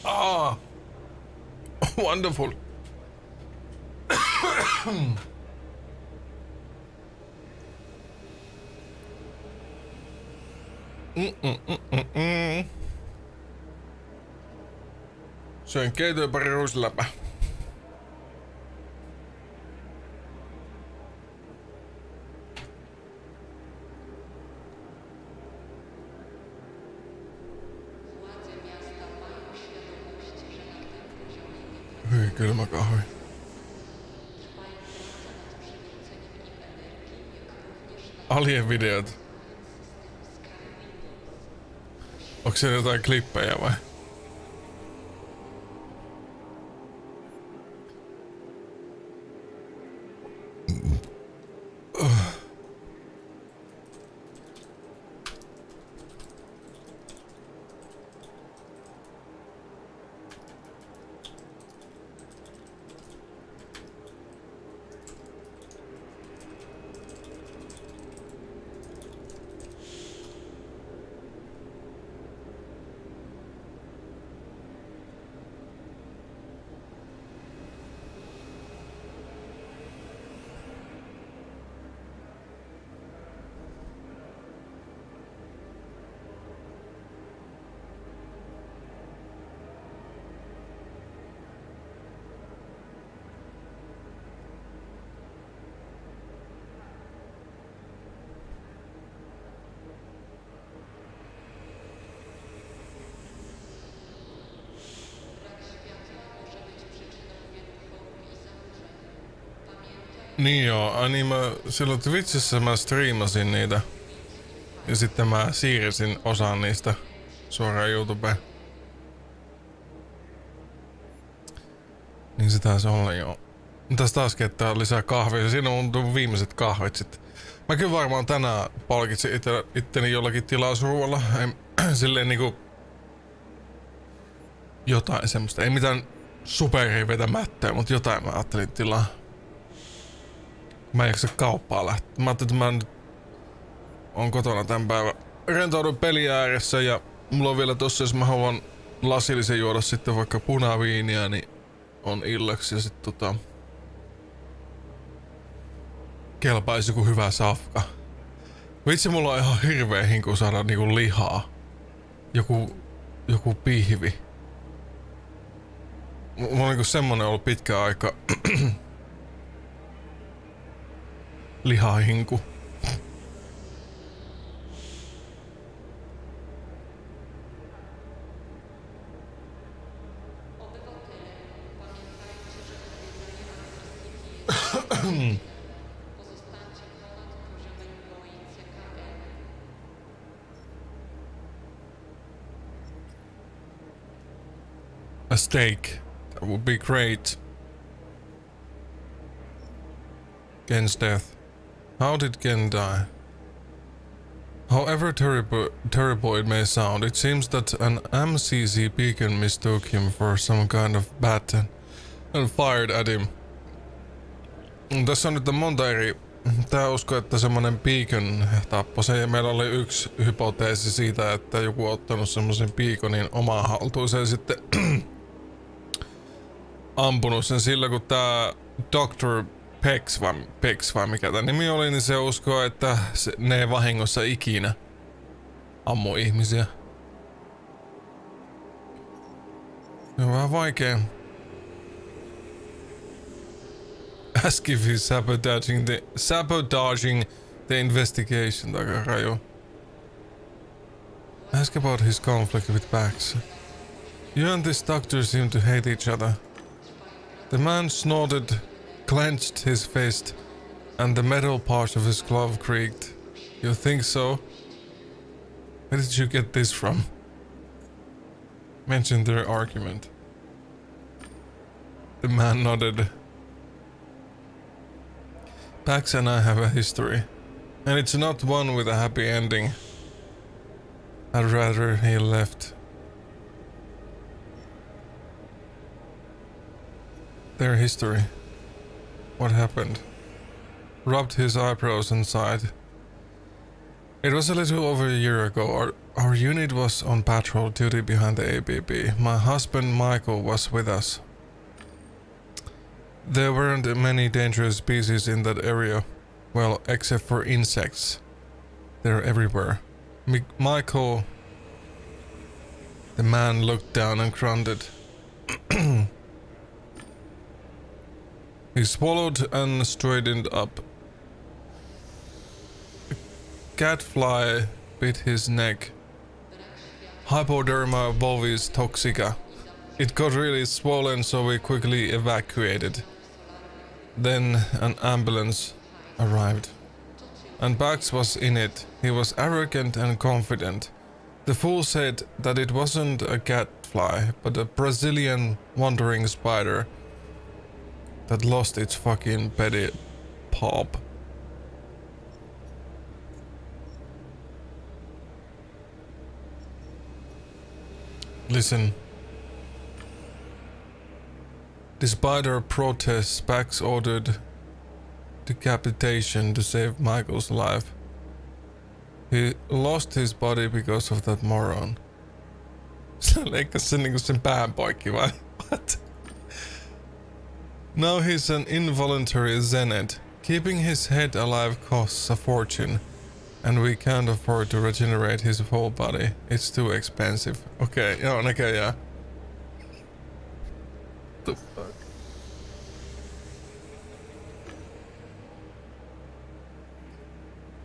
[SPEAKER 1] Ah, wonderful. Söin keitoja pari ruisläpää. Hyi, kylmä kahvi. Alien videot. Onko siellä jotain klippejä vai? Niin joo, niin mä silloin Twitchissä mä striimasin niitä. Ja sitten mä siirsin osan niistä suoraan YouTubeen. Niin se taisi olla joo. Tässä taas keittää lisää kahvia. Siinä on mun viimeiset kahvit sitten. Mä kyllä varmaan tänään palkitsin itteni jollakin tilausruualla. Silleen niinku jotain semmoista. Ei mitään superrivetämättä, mutta jotain mä ajattelin tilaa. Mä en jaksa kauppaa lähteä. Mä ajattelin, että mä nyt on kotona tän päivän. Rentoudun peli ääressä ja mulla on vielä tossa, jos mä haluan lasillisen juoda sitten vaikka punaviiniä, niin on illaksi ja sit kelpaisi joku hyvä safka. Vitsi, mulla on ihan hirveä hinku saada niinku lihaa. Joku pihvi. Mulla on niinku semmonen ollut pitkä aika. Lihahinku. A steak. That would be great. Gen's death. How did Gen die? However terrible it may sound, it seems that an MCC beacon mistook him for some kind of bat and fired at him. Tässä on nyt monta eri. Tää usko, että semmonen beacon tappoi sen ja meillä oli yksi hypoteesi siitä, että joku on ottanut semmosen beaconin omaan haltuunsa ja sitten ampunut sen sillä, kun tää Dr. Pex vai mikä tää nimi oli, niin se uskoo, että ne ei vahingossa ikinä ammu ihmisiä. Se on vähän vaikea. Ask if he's sabotaging the investigation, takaraju. Ask about his conflict with Pax. You and this doctor seem to hate each other. The man snorted, clenched his fist, and the metal part of his glove creaked. You think so? Where did you get this from? Mention their argument. The man nodded. Pax and I have a history, and it's not one with a happy ending. I'd rather he left. Their history. What happened? Rubbed his eyebrows and sighed. It was a little over a year ago. Our unit was on patrol duty behind the ABB. My husband Michael was with us. There weren't many dangerous species in that area. Well, except for insects. They're everywhere. Michael, the man, looked down and grunted. He swallowed and straightened up. A catfly bit his neck. Hypoderma bovis toxica. It got really swollen, so we quickly evacuated. Then an ambulance arrived. And Bax was in it. He was arrogant and confident. The fool said that it wasn't a catfly, but a Brazilian wandering spider that lost its fucking petty pulp. Listen. Despite our protests, Bax ordered decapitation to save Michael's life. He lost his body because of that moron. Leikkasi niinku sen pään poikki vai? What? Now he's an involuntary Zenet. Keeping his head alive costs a fortune, and we can't afford to regenerate his whole body. It's too expensive. Okay, yeah. The fuck?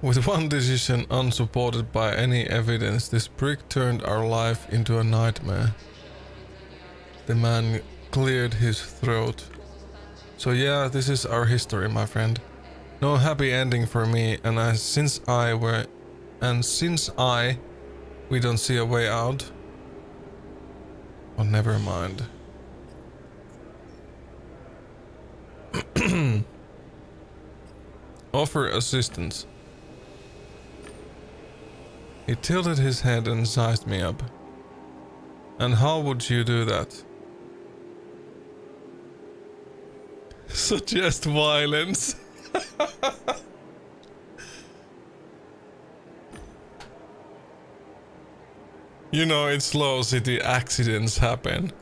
[SPEAKER 1] With one decision unsupported by any evidence, this prick turned our life into a nightmare. The man cleared his throat. So yeah, this is our history, my friend. No happy ending for me, and since we don't see a way out. Oh, never mind. Offer assistance. He tilted his head and sized me up. And how would you do that? Suggest violence. You know, in Slow City, accidents happen.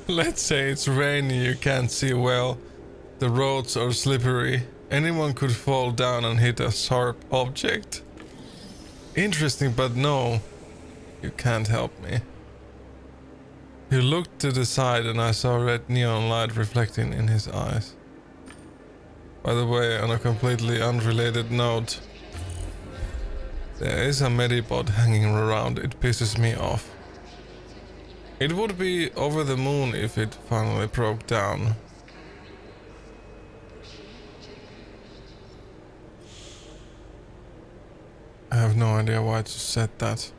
[SPEAKER 1] Let's say it's rainy, you can't see well, the roads are slippery. Anyone could fall down and hit a sharp object. Interesting, but no, you can't help me. He looked to the side and I saw red neon light reflecting in his eyes. By the way, on a completely unrelated note, there is a Medibot hanging around. It pisses me off. It would be over the moon if it finally broke down. I have no idea why I just said that.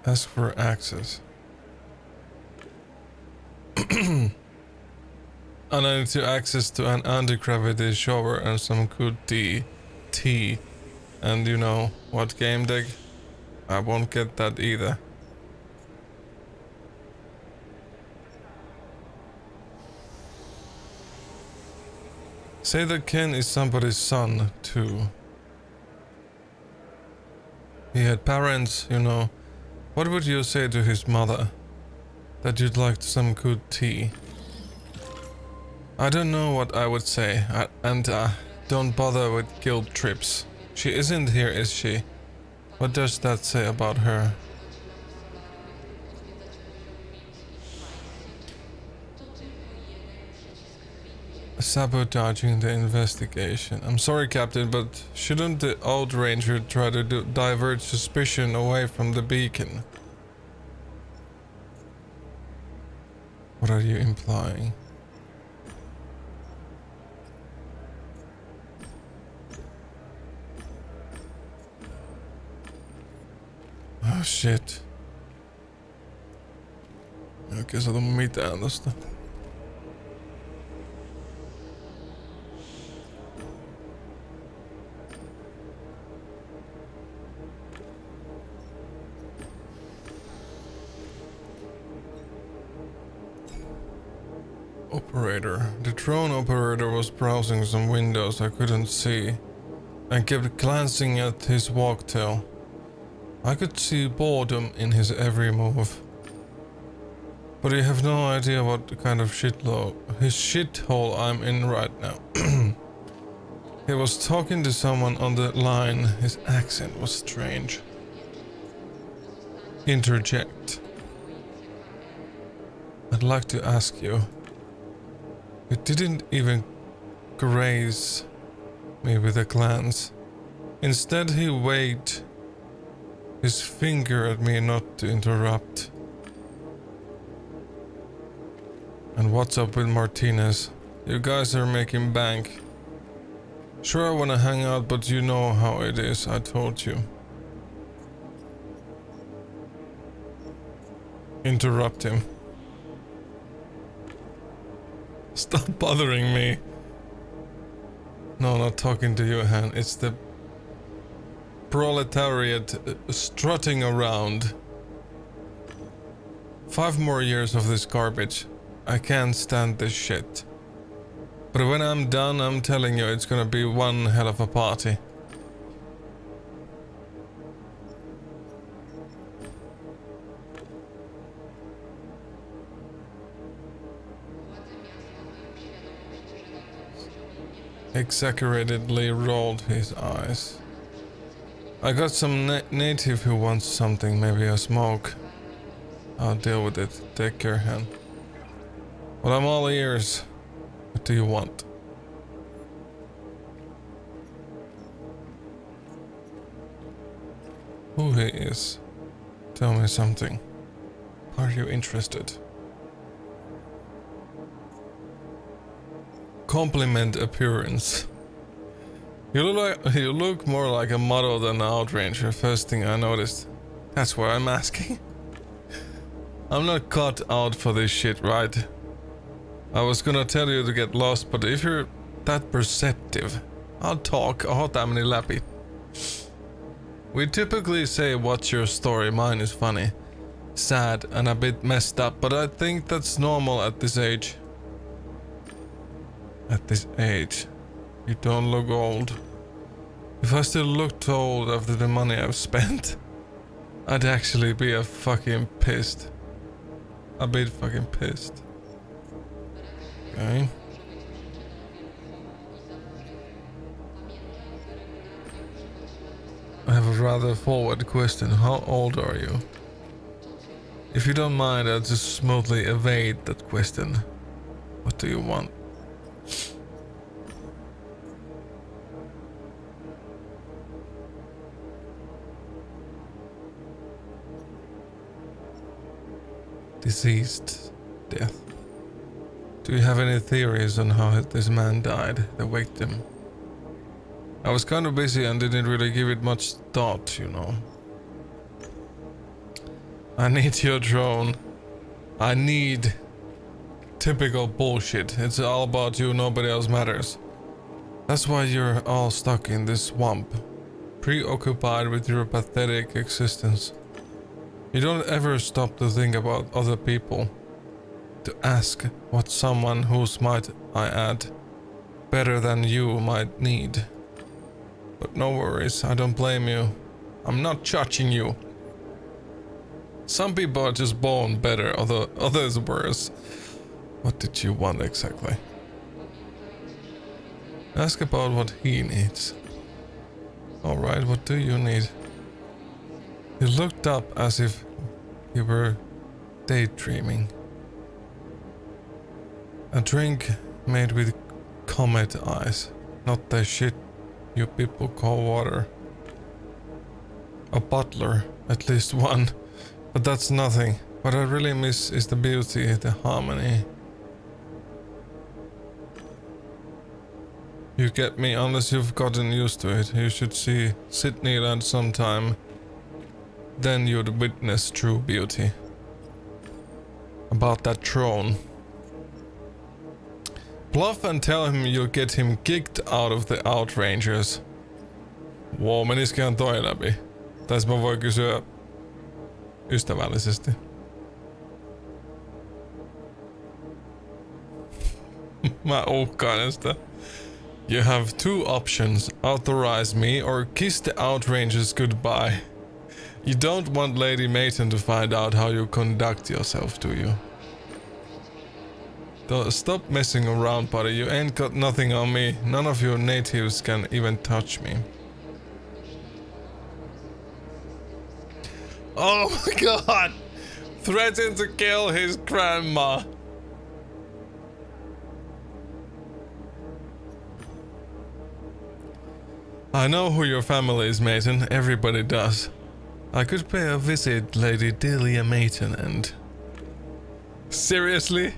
[SPEAKER 1] Ask for access. And I need to access to an anti-gravity shower and some good tea. And you know what, game deck? I won't get that either. Say that Ken is somebody's son too. He had parents, you know. What would you say to his mother? That you'd like some good tea? I don't know what I would say, and don't bother with guilt trips. She isn't here, is she? What does that say about her? Sabotaging the investigation. I'm sorry, Captain, but shouldn't the Outranger try to divert suspicion away from the beacon? What are you implying? Oh shit. Ei oikein saatu mitään tosta. operator. The drone operator was browsing some windows I couldn't see and kept glancing at his walktail. I could see boredom in his every move. But you have no idea what kind of shithole I'm in right now. He was talking to someone on the line. His accent was strange. Interject. I'd like to ask you. He didn't even graze me with a glance. Instead, he waved his finger at me not to interrupt. And what's up with Martinez? You guys are making bank. Sure, I wanna hang out, but you know how it is, I told you. Interrupt him. Stop bothering me. No, not talking to you, Han. It's the proletariat strutting around. 5 more years of this garbage. I can't stand this shit. But when I'm done, I'm telling you, it's gonna be one hell of a party. Exaggeratedly rolled his eyes. I got some native who wants something, maybe a smoke. I'll deal with it. Take care, Han. Well, I'm all ears. What do you want? Who he is? Tell me something. Are you interested? Compliment appearance. You look more like a model than an outranger. First thing I noticed. That's why I'm asking. I'm not cut out for this shit, right? I was gonna tell you to get lost, but if you're that perceptive, I'll talk. Otamani läpi. We typically say, what's your story? Mine is funny, sad, and a bit messed up, but I think that's normal at this age. At this age, you don't look old. If I still looked old after the money I've spent, I'd actually be a fucking pissed. A bit fucking pissed. Okay. I have a rather forward question. How old are you? If you don't mind, I'll just smoothly evade that question. What do you want? Deceased. Death. Do you have any theories on how this man died, the victim? I was kind of busy and didn't really give it much thought, you know. I need your drone. I need... Typical bullshit. It's all about you, nobody else matters. That's why you're all stuck in this swamp. Preoccupied with your pathetic existence. You don't ever stop to think about other people. To ask what someone who's, might I add, better than you might need. But no worries, I don't blame you. I'm not judging you. Some people are just born better, others worse. What did you want exactly? Ask about what he needs. Alright, what do you need? He looked up as if he were daydreaming. A drink made with comet eyes, not the shit you people call water. A butler, at least one, but that's nothing. What I really miss is the beauty, the harmony. You get me unless you've gotten used to it. You should see Sydneyland sometime. Then you'd witness true beauty. About that throne. Bluff and tell him you'll get him kicked out of the Outrangers. Wow, menisiköhän toi läpi? Tai mä voin kysyä ystävällisesti. Mä uhkaan sitä. You have two options. Authorize me or kiss the outrageous goodbye. You don't want Lady Mayton to find out how you conduct yourself, do you? Stop messing around, buddy. You ain't got nothing on me. None of your natives can even touch me. Oh my god! Threatened to kill his grandma. I know who your family is, Mayton. Everybody does. I could pay a visit, Lady Delia Mayton, and... Seriously?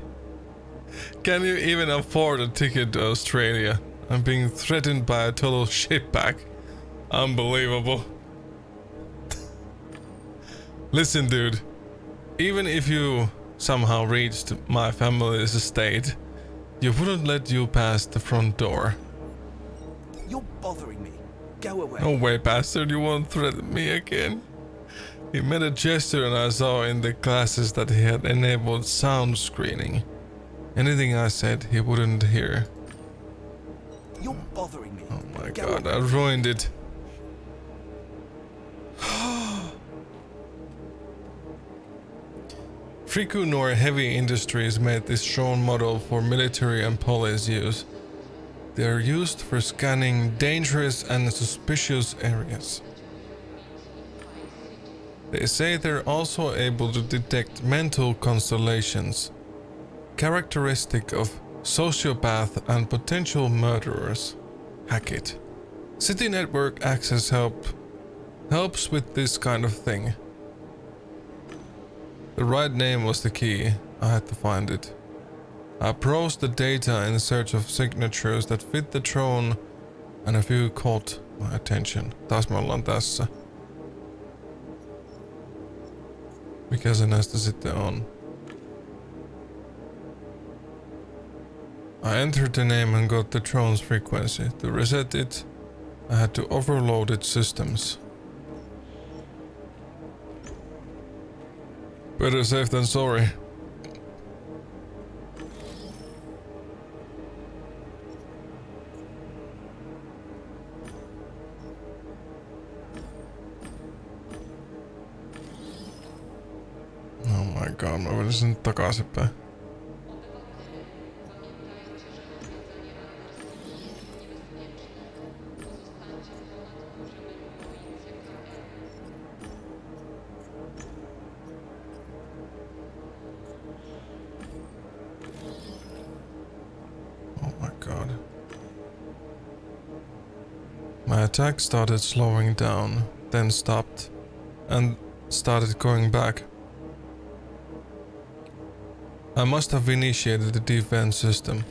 [SPEAKER 1] Can you even afford a ticket to Australia? I'm being threatened by a total shitbag. Unbelievable. Listen, dude. Even if you somehow reached my family's estate, you wouldn't let you pass the front door.
[SPEAKER 2] You're bothering me. Go away.
[SPEAKER 1] No way, bastard. You won't threaten me again. He made a gesture and I saw in the glasses that he had enabled sound screening. Anything I said, he wouldn't hear.
[SPEAKER 2] You're bothering me.
[SPEAKER 1] Oh my
[SPEAKER 2] Go
[SPEAKER 1] god,
[SPEAKER 2] away.
[SPEAKER 1] I ruined it. Frikunor Heavy Industries made this drone model for military and police use. They are used for scanning dangerous and suspicious areas. They say they're also able to detect mental constellations, characteristic of sociopath and potential murderers. Hack it. City network access helps with this kind of thing. The right name was the key. I had to find it. I browsed the data in search of signatures that fit the drone and a few caught my attention. Taas me ollaan tässä. Mikä se näistä sitten on? I entered the name and got the drone's frequency. To reset it, I had to overload its systems. Better safe than sorry. Oh my god, mä vedin nyt takaisinpäin. Oh my god. My attack started slowing down, then stopped, and started going back. I must have initiated the defense system.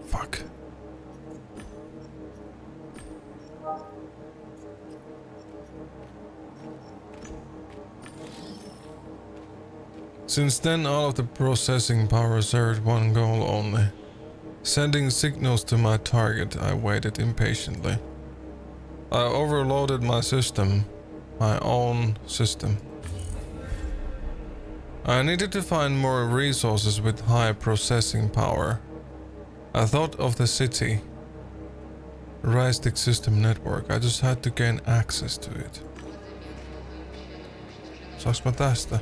[SPEAKER 1] Fuck. Since then, all of the processing power served one goal only. Sending signals to my target, I waited impatiently. I overloaded my system, my own system. I needed to find more resources with high processing power. I thought of the city. Ristic system network. I just had to gain access to it. Saaks mä tästä?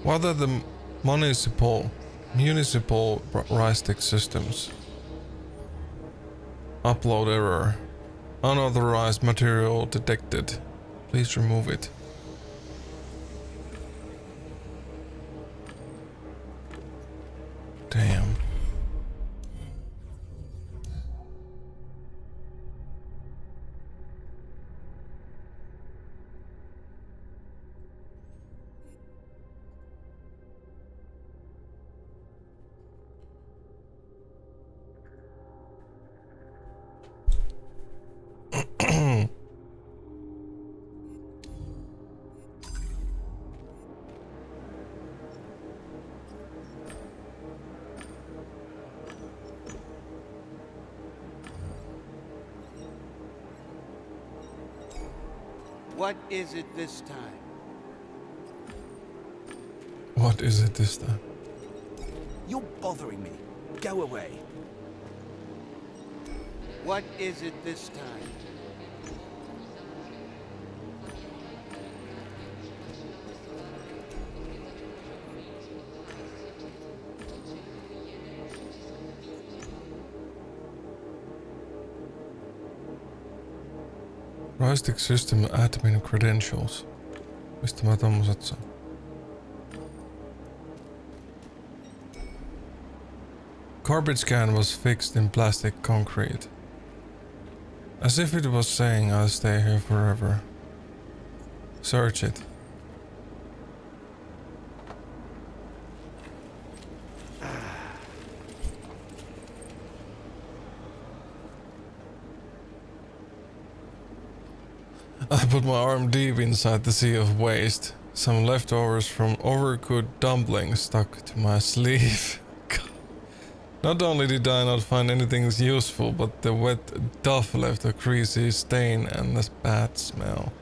[SPEAKER 1] What are the municipal Ristic systems? Upload error. Unauthorized material detected. Please remove it. Damn.
[SPEAKER 2] What is it this time?
[SPEAKER 1] What is it this time?
[SPEAKER 2] You're bothering me. Go away.
[SPEAKER 3] What is it this time?
[SPEAKER 1] Joystick system admin credentials. Mistä mä tommoset saan? Garbage can was fixed in plastic concrete. As if it was saying I'll stay here forever. Search it. I put my arm deep inside the sea of waste. Some leftovers from overcooked dumplings stuck to my sleeve. Not only did I not find anything useful, but the wet duff left a greasy stain and a bad smell.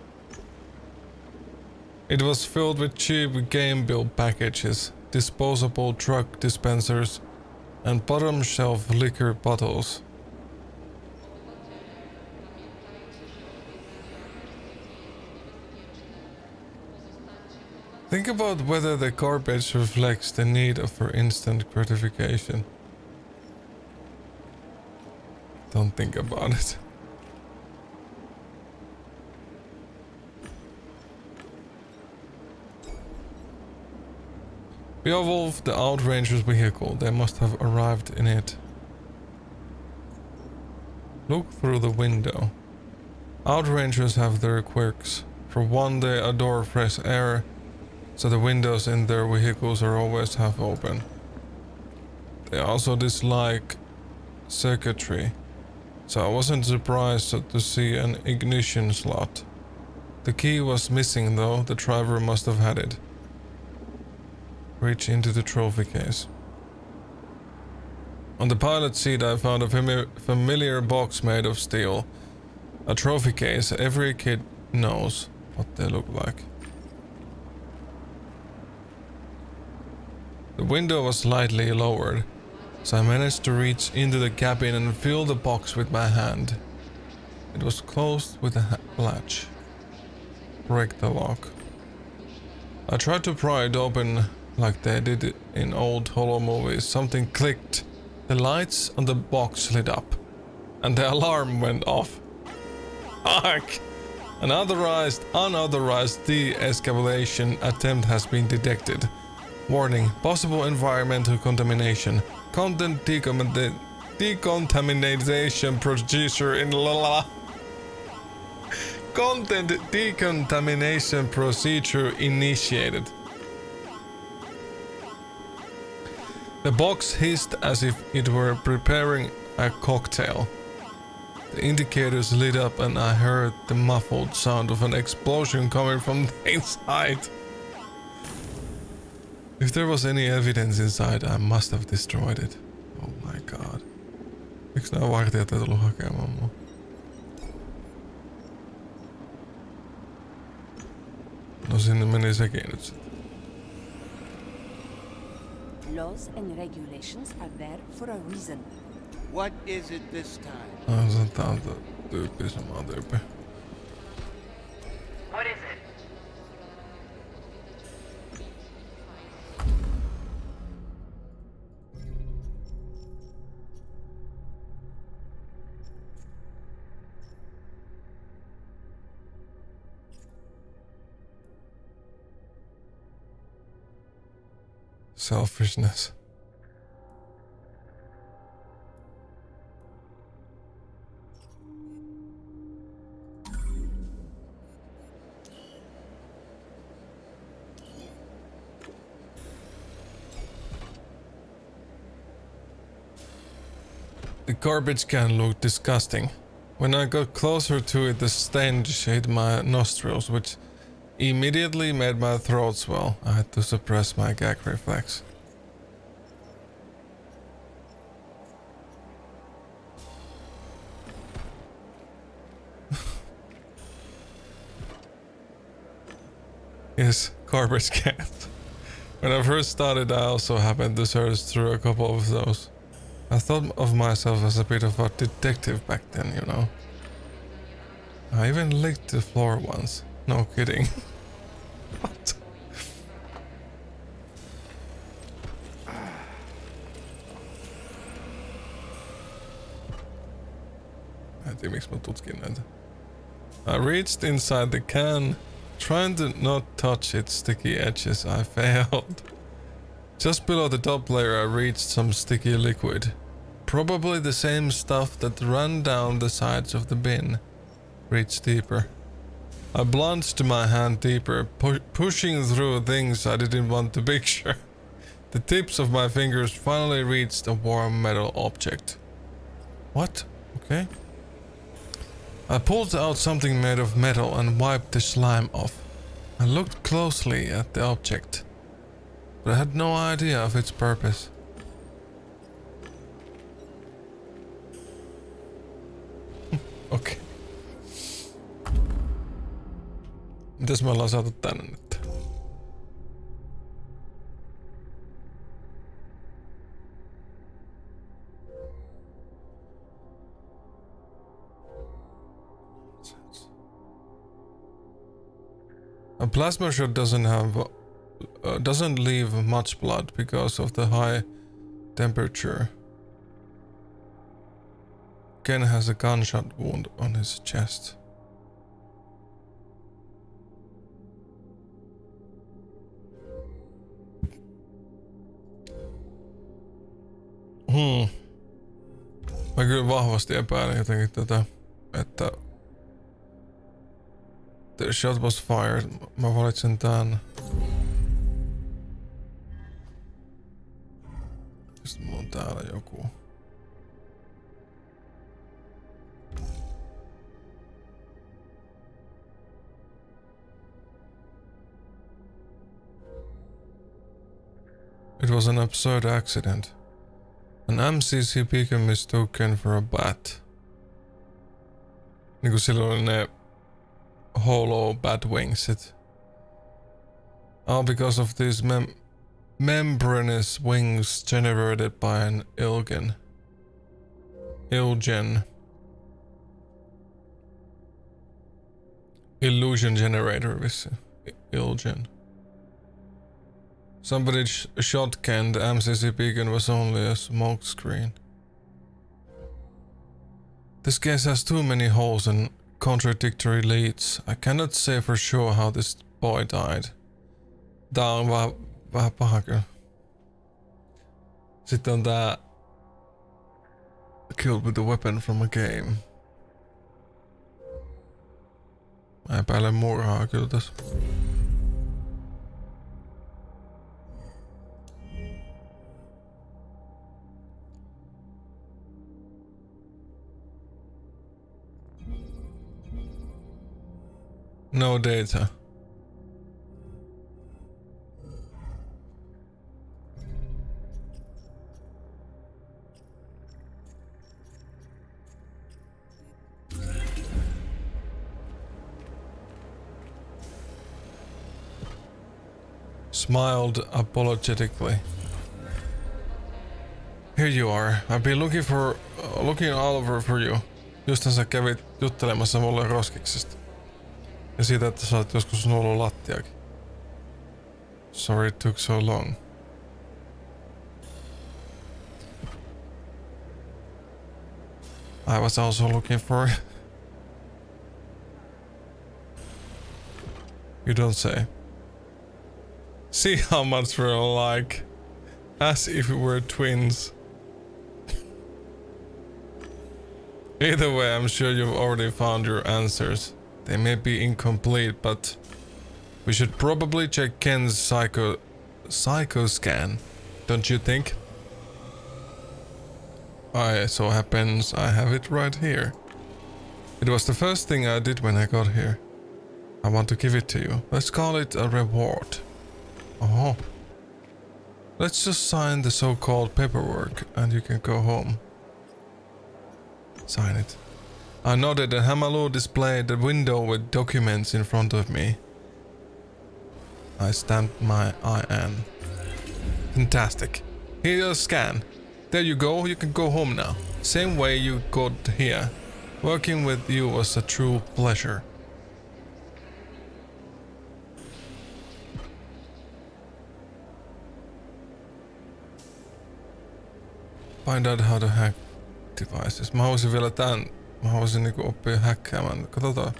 [SPEAKER 1] It was filled with cheap game bill packages, disposable drug dispensers, and bottom shelf liquor bottles. Think about whether the garbage reflects the need for instant gratification. Don't think about it. Beowulf, the Outranger's vehicle. They must have arrived in it. Look through the window. Outrangers have their quirks. For one, they adore fresh air, so the windows in their vehicles are always half open. They also dislike circuitry, so I wasn't surprised to see an ignition slot. The key was missing though, the driver must have had it. Reach into the trophy case. On the pilot seat I found a familiar box made of steel. A trophy case, every kid knows what they look like. The window was slightly lowered, so I managed to reach into the cabin and fill the box with my hand. It was closed with a latch. Break the lock. I tried to pry it open like they did in old horror movies. Something clicked. The lights on the box lit up, and the alarm went off. Fuck! An unauthorized de-escalation attempt has been detected. Warning, possible environmental contamination. Content decontamination procedure in Content decontamination procedure initiated. The box hissed as if it were preparing a cocktail. The indicators lit up and I heard the muffled sound of an explosion coming from the inside. If there was any evidence inside, I must have destroyed it. Oh my god. Miksi nää vartijat ei tullut hakemaan mua? No sinne meni sekin nyt sitten.
[SPEAKER 7] Laws and regulations are there for a reason.
[SPEAKER 3] What is it this time?
[SPEAKER 1] Se on täältä tyyppi, sama tyyppi.
[SPEAKER 5] What is it?
[SPEAKER 1] Selfishness. The garbage can looked disgusting. When I got closer to it, the stench hit my nostrils, which immediately made my throat swell. I had to suppress my gag reflex. Yes, garbage can. When I first started, I also happened to search through a couple of those. I thought of myself as a bit of a detective back then, you know. I even licked the floor once. No kidding. What? I think miksi mä tutkin näitä. I reached inside the can, trying to not touch its sticky edges. I failed. Just below the top layer I reached some sticky liquid. Probably the same stuff that ran down the sides of the bin. Reach deeper. I plunged my hand deeper, pushing through things I didn't want to picture. The tips of my fingers finally reached a warm metal object. What? Okay. I pulled out something made of metal and wiped the slime off. I looked closely at the object, but I had no idea of its purpose. Okei. Mitäs me ollaan saatu tänne nyt? A plasma shot doesn't leave much blood because of the high temperature. Ken has a gunshot wound on his chest. Mä kyllä vahvasti epäilen jotenkin tätä, että the shot was fired. Mä valitsen tän. Sitten mulla on täällä joku. It was an absurd accident. An MCC beacon mistook Ken for a bat. Niinku silloin ne hollow bat wingsit. All because of these membranous wings generated by an ilgen. Illusion generator vissi. Ilgen. Somebody shot Ken. The MCC beacon was only a smoke screen. This case has too many holes and contradictory leads. I cannot say for sure how this boy died. Tää on vähän paha kyllä. Sitten on tää killed with a weapon from a game. Mä epäilen murhaa kyllä tässä. No data. Smiled apologetically. Here you are. I've been looking all over for you. Justhan sä kävit juttelemassa mulle roskiksesta. Ja siitä, että sä oot joskus nuollut lattiakin. Sorry it took so long. I was also looking for... You don't say. See how much we're alike. As if we were twins. Either way, I'm sure you've already found your answers. They may be incomplete, but we should probably check Ken's psycho scan, don't you think? So happens I have it right here. It was the first thing I did when I got here. I want to give it to you. Let's call it a reward. Oh. Let's just sign the so-called paperwork and you can go home. Sign it. I noted that Hamalu displayed the window with documents in front of me. I stamped my IN. Fantastic. Here's a scan. There you go, you can go home now. Same way you got here. Working with you was a true pleasure. Find out how to hack devices. Mä haluaisin vielä tän. Mä haluaisin niinku oppia häkkäämään. Katsotaan,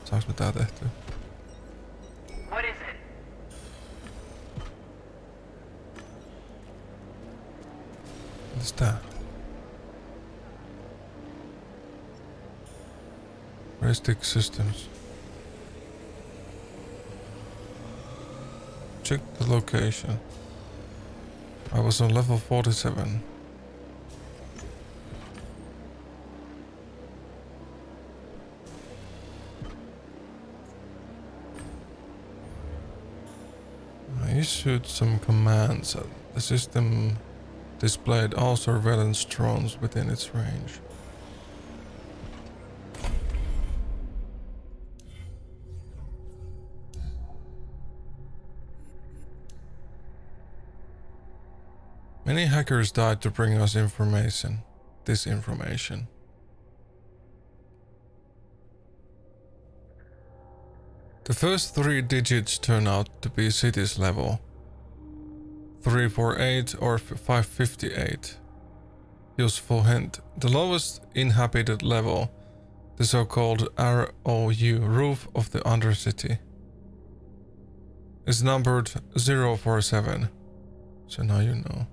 [SPEAKER 1] saaks me tää tehtyä.
[SPEAKER 5] What is it?
[SPEAKER 1] Mitäs tää? Restrict systems. Check the location. I was on level 47. I issued some commands. The system displayed all surveillance drones within its range. Many hackers died to bring us information. This information. The first 3 digits turn out to be cities level. 348 or 558. Useful hint. The lowest inhabited level, the so-called ROU, roof of the Undercity, is numbered 047. So now you know.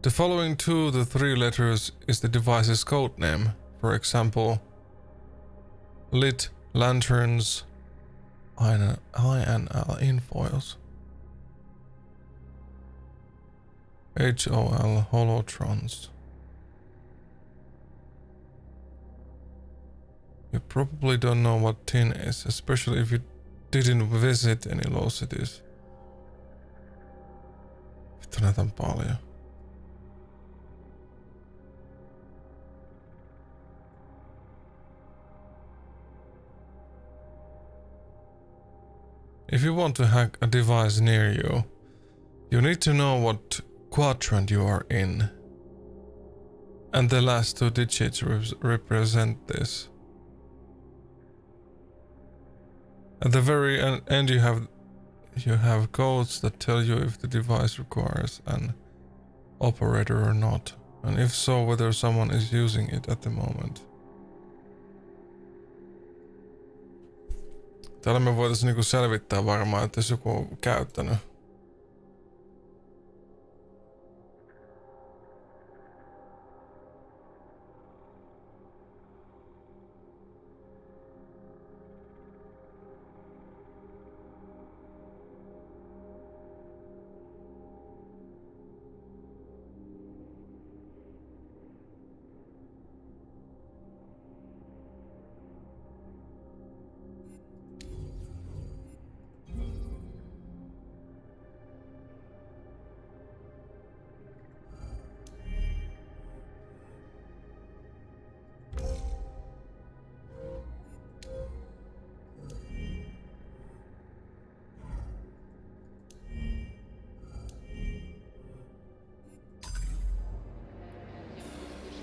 [SPEAKER 1] The following 2 to 3 letters is the device's code name. For example, lit, lanterns, INL infoils, HOL holotrons. You probably don't know what tin is, especially if you didn't visit any low cities. Vittu näitä on paljon. If you want to hack a device near you, you need to know what quadrant you are in. And the last 2 digits represent this. At the very end you have codes that tell you if the device requires an operator or not, and if so, whether someone is using it at the moment. Täällä me voitaisiin niinku selvittää varmaan, että jos joku on käyttänyt.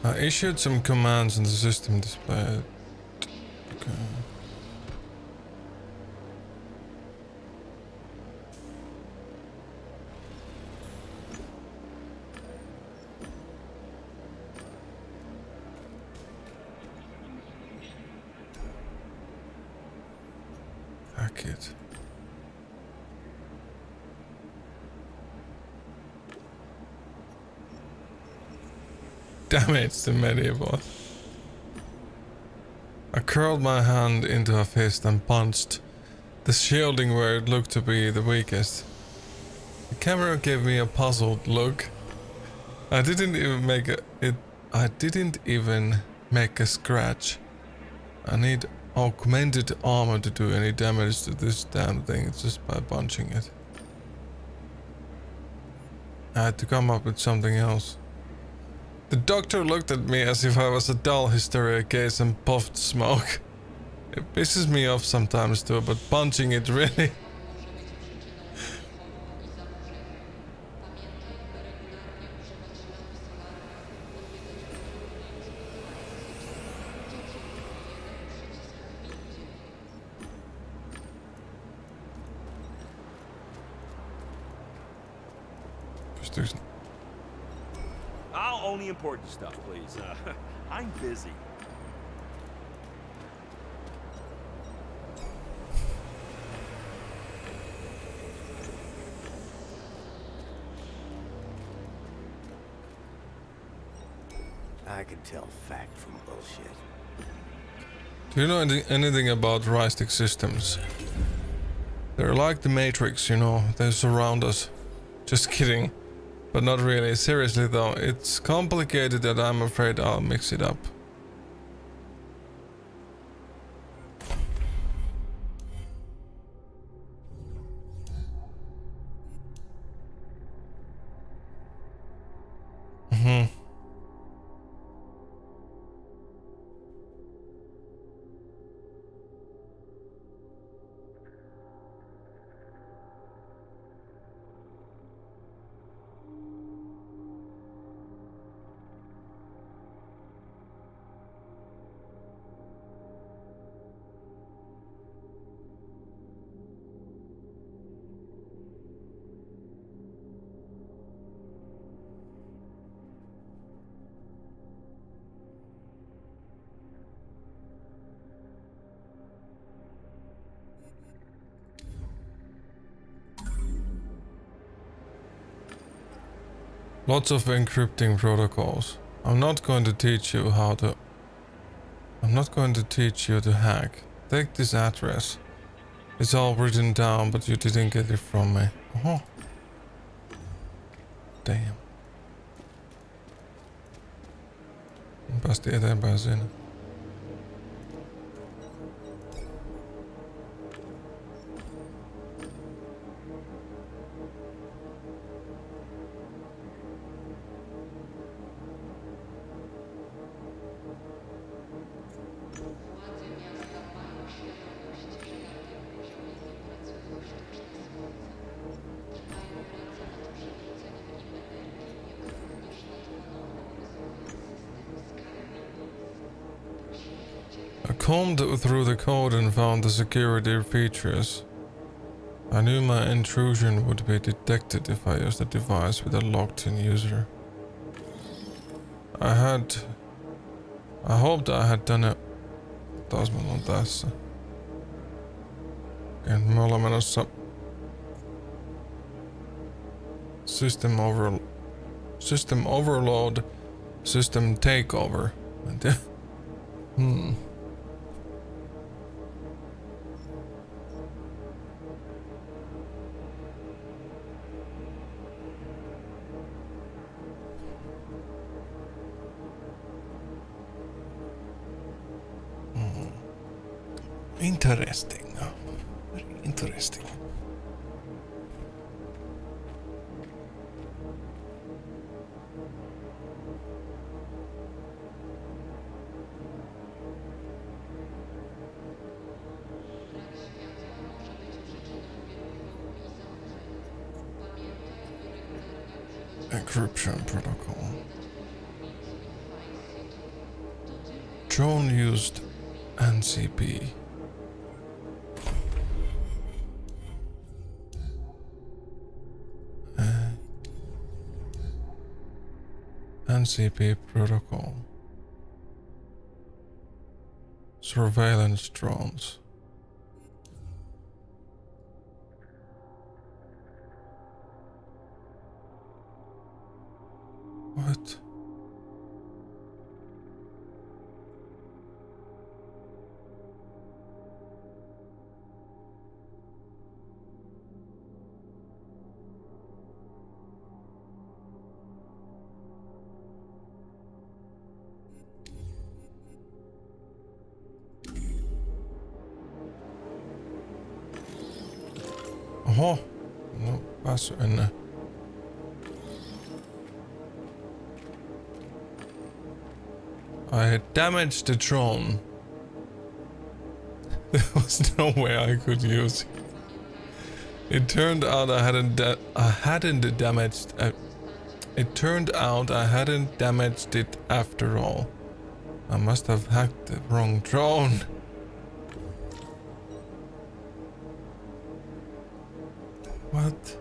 [SPEAKER 1] I issued some commands and the system displayed. Okay. Hack it. Damage to medieval. I curled my hand into a fist and punched the shielding where it looked to be the weakest. The camera gave me a puzzled look. I didn't even make a scratch. I need augmented armor to do any damage to this damn thing just by punching it. I had to come up with something else. The doctor looked at me as if I was a dull hysteria case and puffed smoke. It pisses me off sometimes too, but punching it really... Pystyykö...
[SPEAKER 9] I'll only important stuff, please. I'm busy.
[SPEAKER 3] I can tell fact from bullshit.
[SPEAKER 1] Do you know anything about Ristic systems? They're like the Matrix, you know, they surround us. Just kidding. But not really. Seriously though, it's complicated and I'm afraid I'll mix it up. Lots of encrypting protocols. I'm not going to teach you to hack. Take this address. It's all written down, but you didn't get it from me. Oh. Damn. Päästiin eteenpäin siinä. I combed through the code and found the security features. I knew my intrusion would be detected if I used a device with a logged-in user. I hoped I had done it. Taas mulla on tässä. Okei, me ollaan menossa System overload, system takeover. En tiedä. Interesting. Very interesting. Encryption protocol. Drone used NCP. NCP protocol. Surveillance drones. What? Oho, no päässyt ennen. I had damaged the drone. There was no way I could use it. It turned out I hadn't damaged. It turned out I hadn't damaged it after all. I must have hacked the wrong drone. What?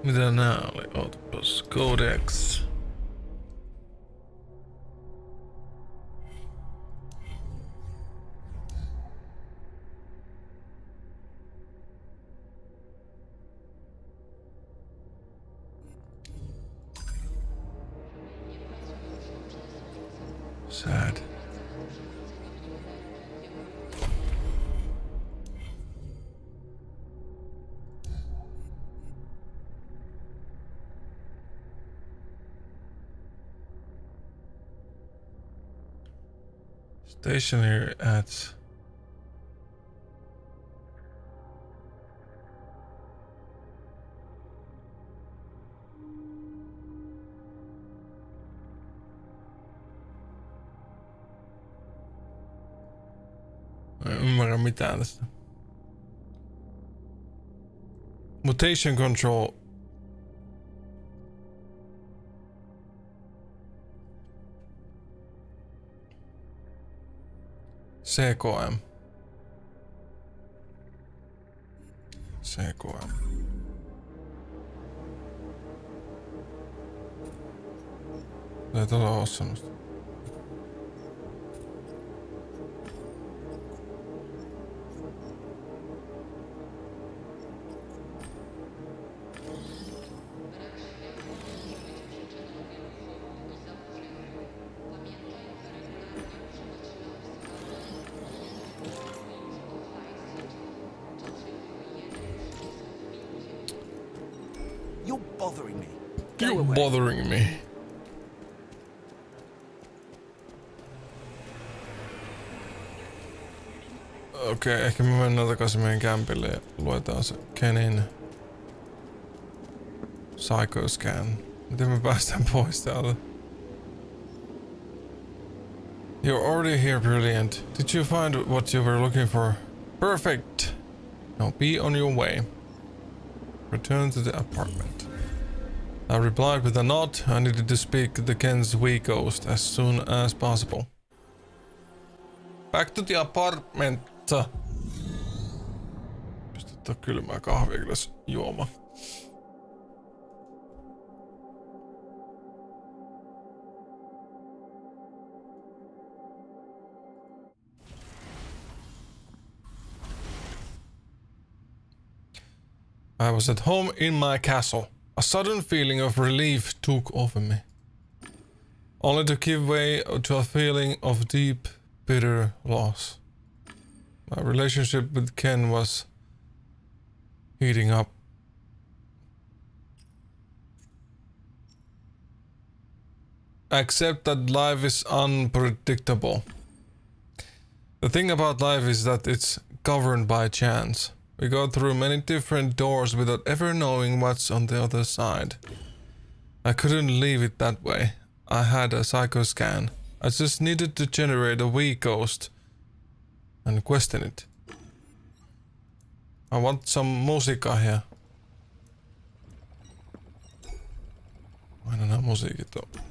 [SPEAKER 1] Mitä nää oli? Ootpas. Codex. Sad. Station here at en ymmärrä mitään tästä. Mutation control. CKM. CKM. Ei tuolla oo semmoista.
[SPEAKER 2] You're bothering me.
[SPEAKER 1] You're bothering me. Okei, ehkä me mennään takaisin meidän kämpille ja luetaan se Kenin Psycho Scan. Miten me päästään pois täältä? You're already here, brilliant. Did you find what you were looking for? Perfect! Now be on your way. Return to the apartment. I replied with a nod. I needed to speak to Ken's wee ghost as soon as possible. Back to the apartment. Pistetään kylmää kahvia kyllä juoma. I was at home in my castle. A sudden feeling of relief took over me, only to give way to a feeling of deep, bitter loss. My relationship with Ken was heating up. Accept that life is unpredictable. The thing about life is that it's governed by chance. We go through many different doors without ever knowing what's on the other side. I couldn't leave it that way. I had a psycho scan. I just needed to generate a wee ghost and question it. I want some musiikkaa here. Aina nämä musiikit on.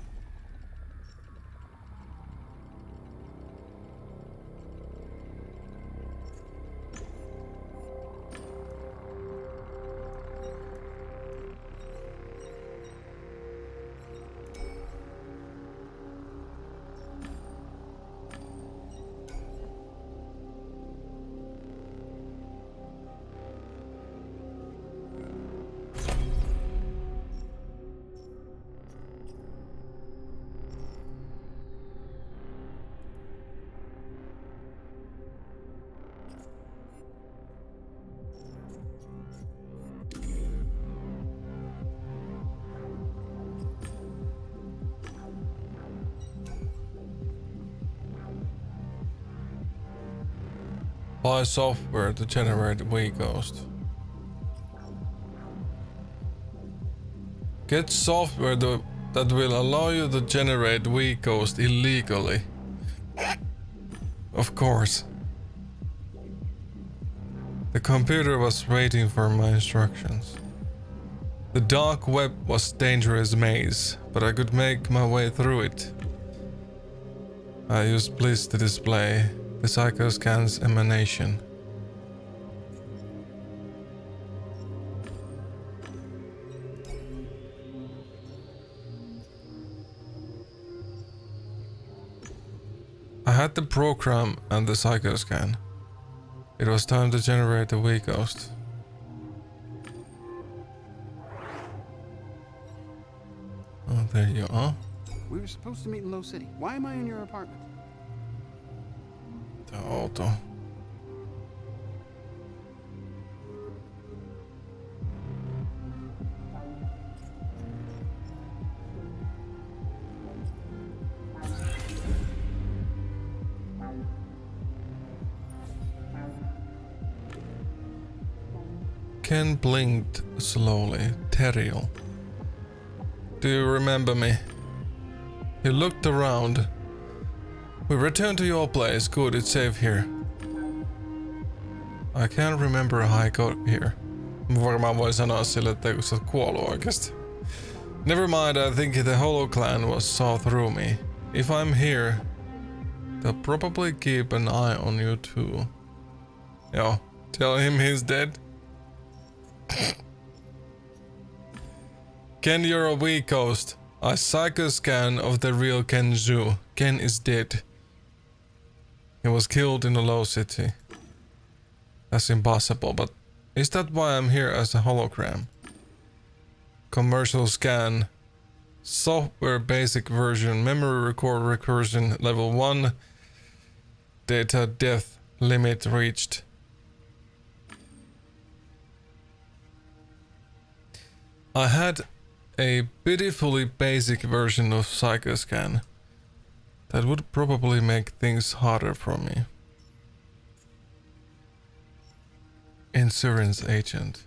[SPEAKER 1] Buy software to generate wee ghost. Get software that will allow you to generate wee ghost illegally. Of course. The computer was waiting for my instructions. The dark web was a dangerous maze, but I could make my way through it. I used Bliss to display the psycho scan's emanation. I had the program and the psychoscan. It was time to generate the weak ghost. Oh, there you are.
[SPEAKER 2] We were supposed to meet in Low City. Why am I in your apartment?
[SPEAKER 1] The auto. Ken blinked slowly. Terriel. Do you remember me? He looked around. We returned to your place. Good, it's safe here. I can't remember how I got here. Varmaan voi sanoa sille, että kun sä oot kuollut oikeesti. Never mind, I think the Hollow Clan saw through me. If I'm here, they'll probably keep an eye on you too. Yo, tell him he's dead. Ken, you're a weak ghost. I psychoscan of the real Ken Zhu. Ken is dead. He was killed in the Low City. That's impossible, but is that why I'm here as a hologram? Commercial scan. Software basic version. Memory record recursion level 1. Data depth limit reached. I had a beautifully basic version of psychoscan. That would probably make things harder for me. Insurance agent.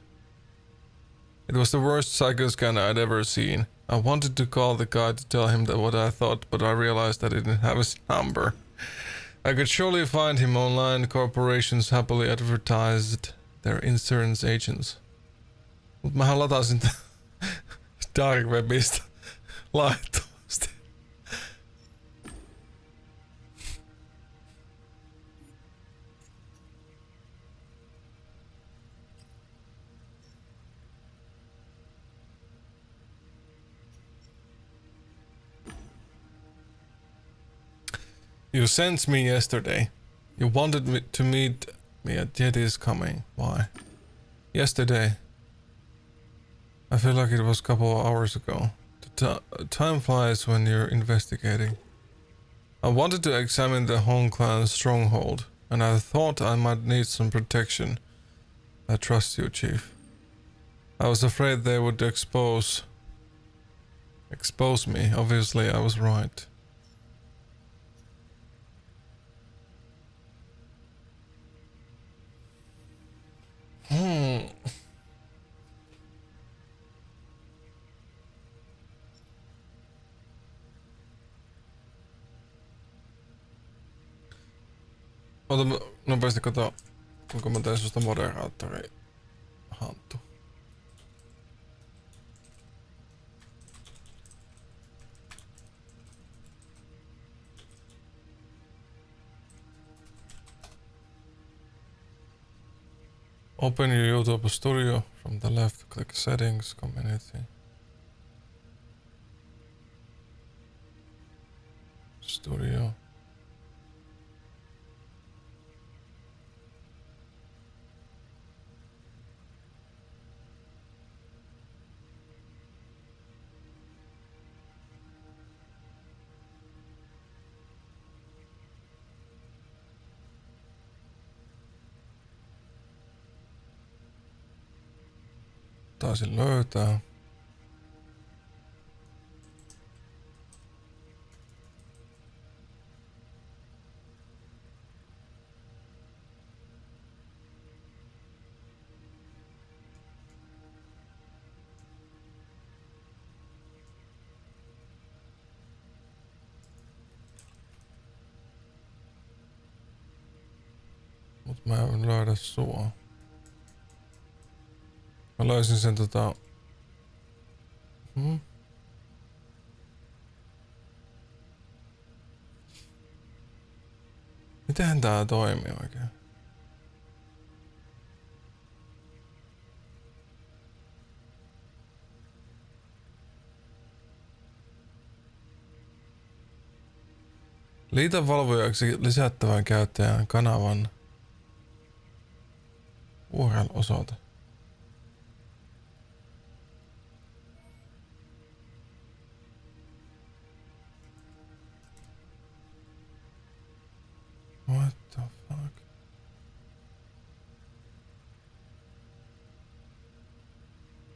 [SPEAKER 1] It was the worst psychoscan I'd ever seen. I wanted to call the guy to tell him that what I thought, but I realized I didn't have his number. I could surely find him online. Corporations happily advertised their insurance agents. Mut mähän latasin Dark Webistä laittomasti. You sent me yesterday. You wanted me to meet me at Yeti's coming. Why? Yesterday. I feel like it was a couple of hours ago. Time flies when you're investigating. I wanted to examine the Hong Clan stronghold, and I thought I might need some protection. I trust you, Chief. I was afraid they would expose me. Obviously, I was right. Ota nopeasti kato, kuinka mä teen susta moderaattori hanttu. Open your YouTube studio from the left, click settings, community. Studio. Taisin löytää. Mut mä en löydä sua. Mä löysin sen Miten tää toimii oikein? Liitä valvojaksi lisättävän käyttäjän kanavan URL-osoite. What the fuck?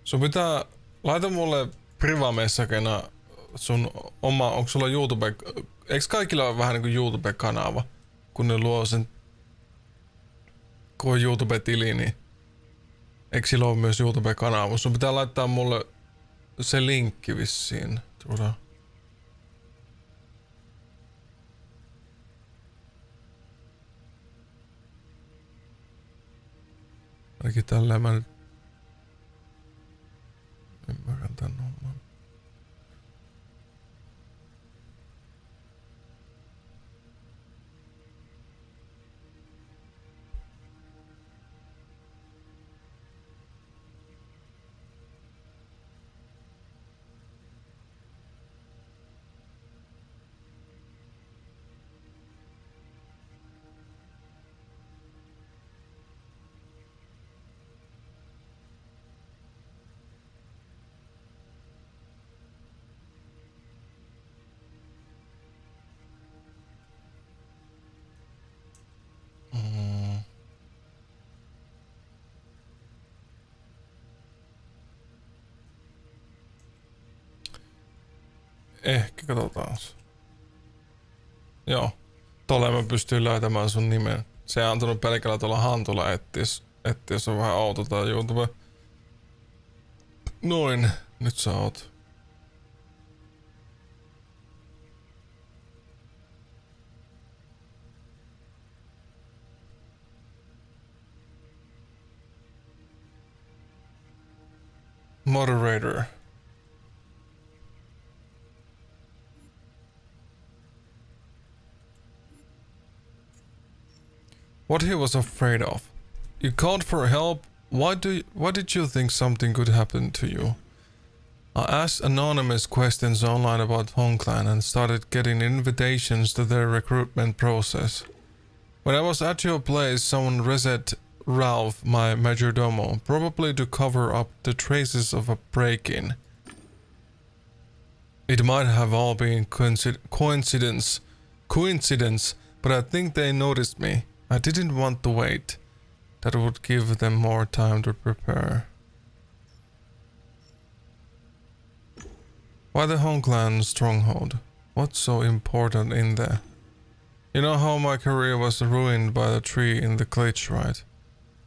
[SPEAKER 1] Sun pitää... Laita mulle privamessakena sun oma... Onko sulla YouTube... Eikö kaikilla ole vähän niinku YouTube-kanava? Kun ne luo sen... Kun on YouTube-tili, niin... Eikö sillä ole myös YouTube-kanava? Sun pitää laittaa mulle se linkki vissiin. Tuoda. Ainakin tälleen mä nyt ymmärrän tän homman. Ehkä katsotaan. Joo. Tolle mä pystyn löytämään sun nimen. Se ei antanut pelkällä tuolla hantulla etsiä, se on vähän outo tää YouTube. Noin. Nyt sä oot. Moderator. What he was afraid of. You called for help. Why did you think something could happen to you? I asked anonymous questions online about Hong Clan and started getting invitations to their recruitment process. When I was at your place, someone reset Ralph, my majordomo, probably to cover up the traces of a break-in. It might have all been coincidence, but I think they noticed me. I didn't want to wait. That would give them more time to prepare. Why the Hong Clan stronghold? What's so important in there? You know how my career was ruined by the tree in the glitch, right?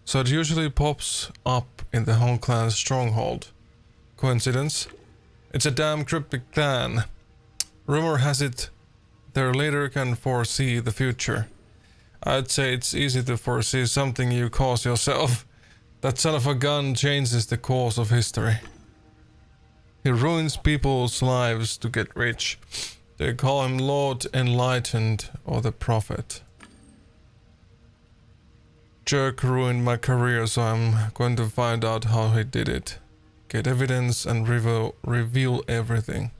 [SPEAKER 1] So it usually pops up in the Hong Clan stronghold. Coincidence? It's a damn cryptic clan. Rumor has it their leader can foresee the future. I'd say it's easy to foresee something you cause yourself. That son of a gun changes the course of history. He ruins people's lives to get rich. They call him Lord Enlightened or the Prophet. Jerk ruined my career, so I'm going to find out how he did it. Get evidence and reveal everything.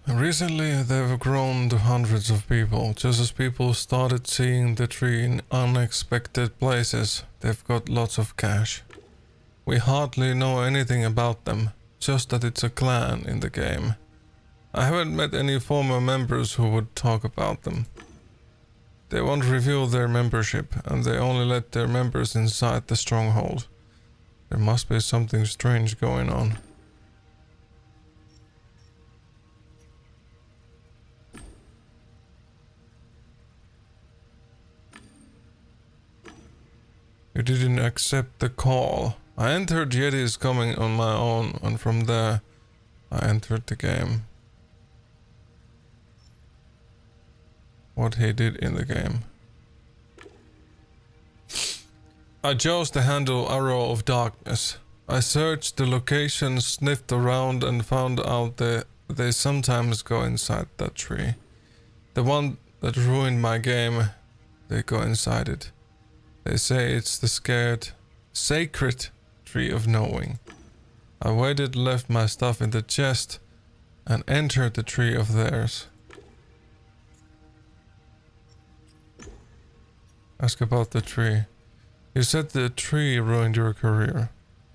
[SPEAKER 1] Recently, they've grown to hundreds of people. Just as people started seeing the tree in unexpected places, they've got lots of cash. We hardly know anything about them, just that it's a clan in the game. I haven't met any former members who would talk about them. They won't reveal their membership, and they only let their members inside the stronghold. There must be something strange going on. You didn't accept the call. I entered Yeti's coming on my own, and from there, I entered the game. What he did in the game. I chose the handle Arrow of Darkness. I searched the location, sniffed around, and found out They sometimes go inside that tree. The one that ruined my game, they go inside it. They say it's the sacred tree of knowing. I waited, left my stuff in the chest, and entered the tree of theirs. Ask about the tree. You said the tree ruined your career.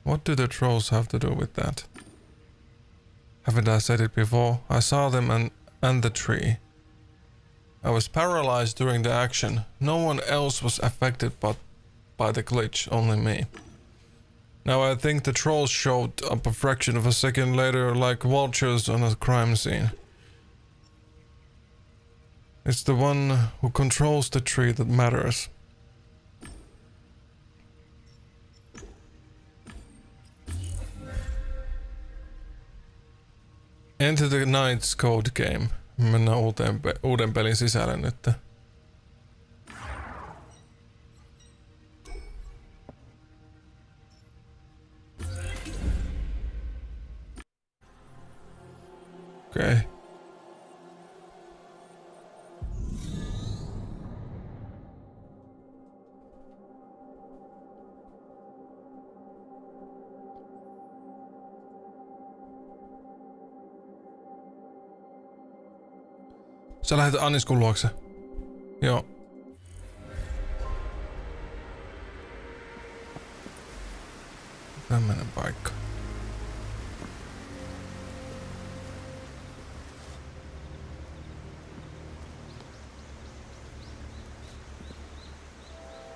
[SPEAKER 1] What do the trolls have to do with that? Haven't I said it before? I saw them and the tree. I was paralyzed during the action. No one else was affected but by the glitch, only me. Now I think the trolls showed up a fraction of a second later like vultures on a crime scene. It's the one who controls the tree that matters. Enter the Knight's Code game. Mennään uuden pelin sisälle nyt. Okei. Okay. Sä lähet Aniskun luokse. Joo. Tämmönen paikka.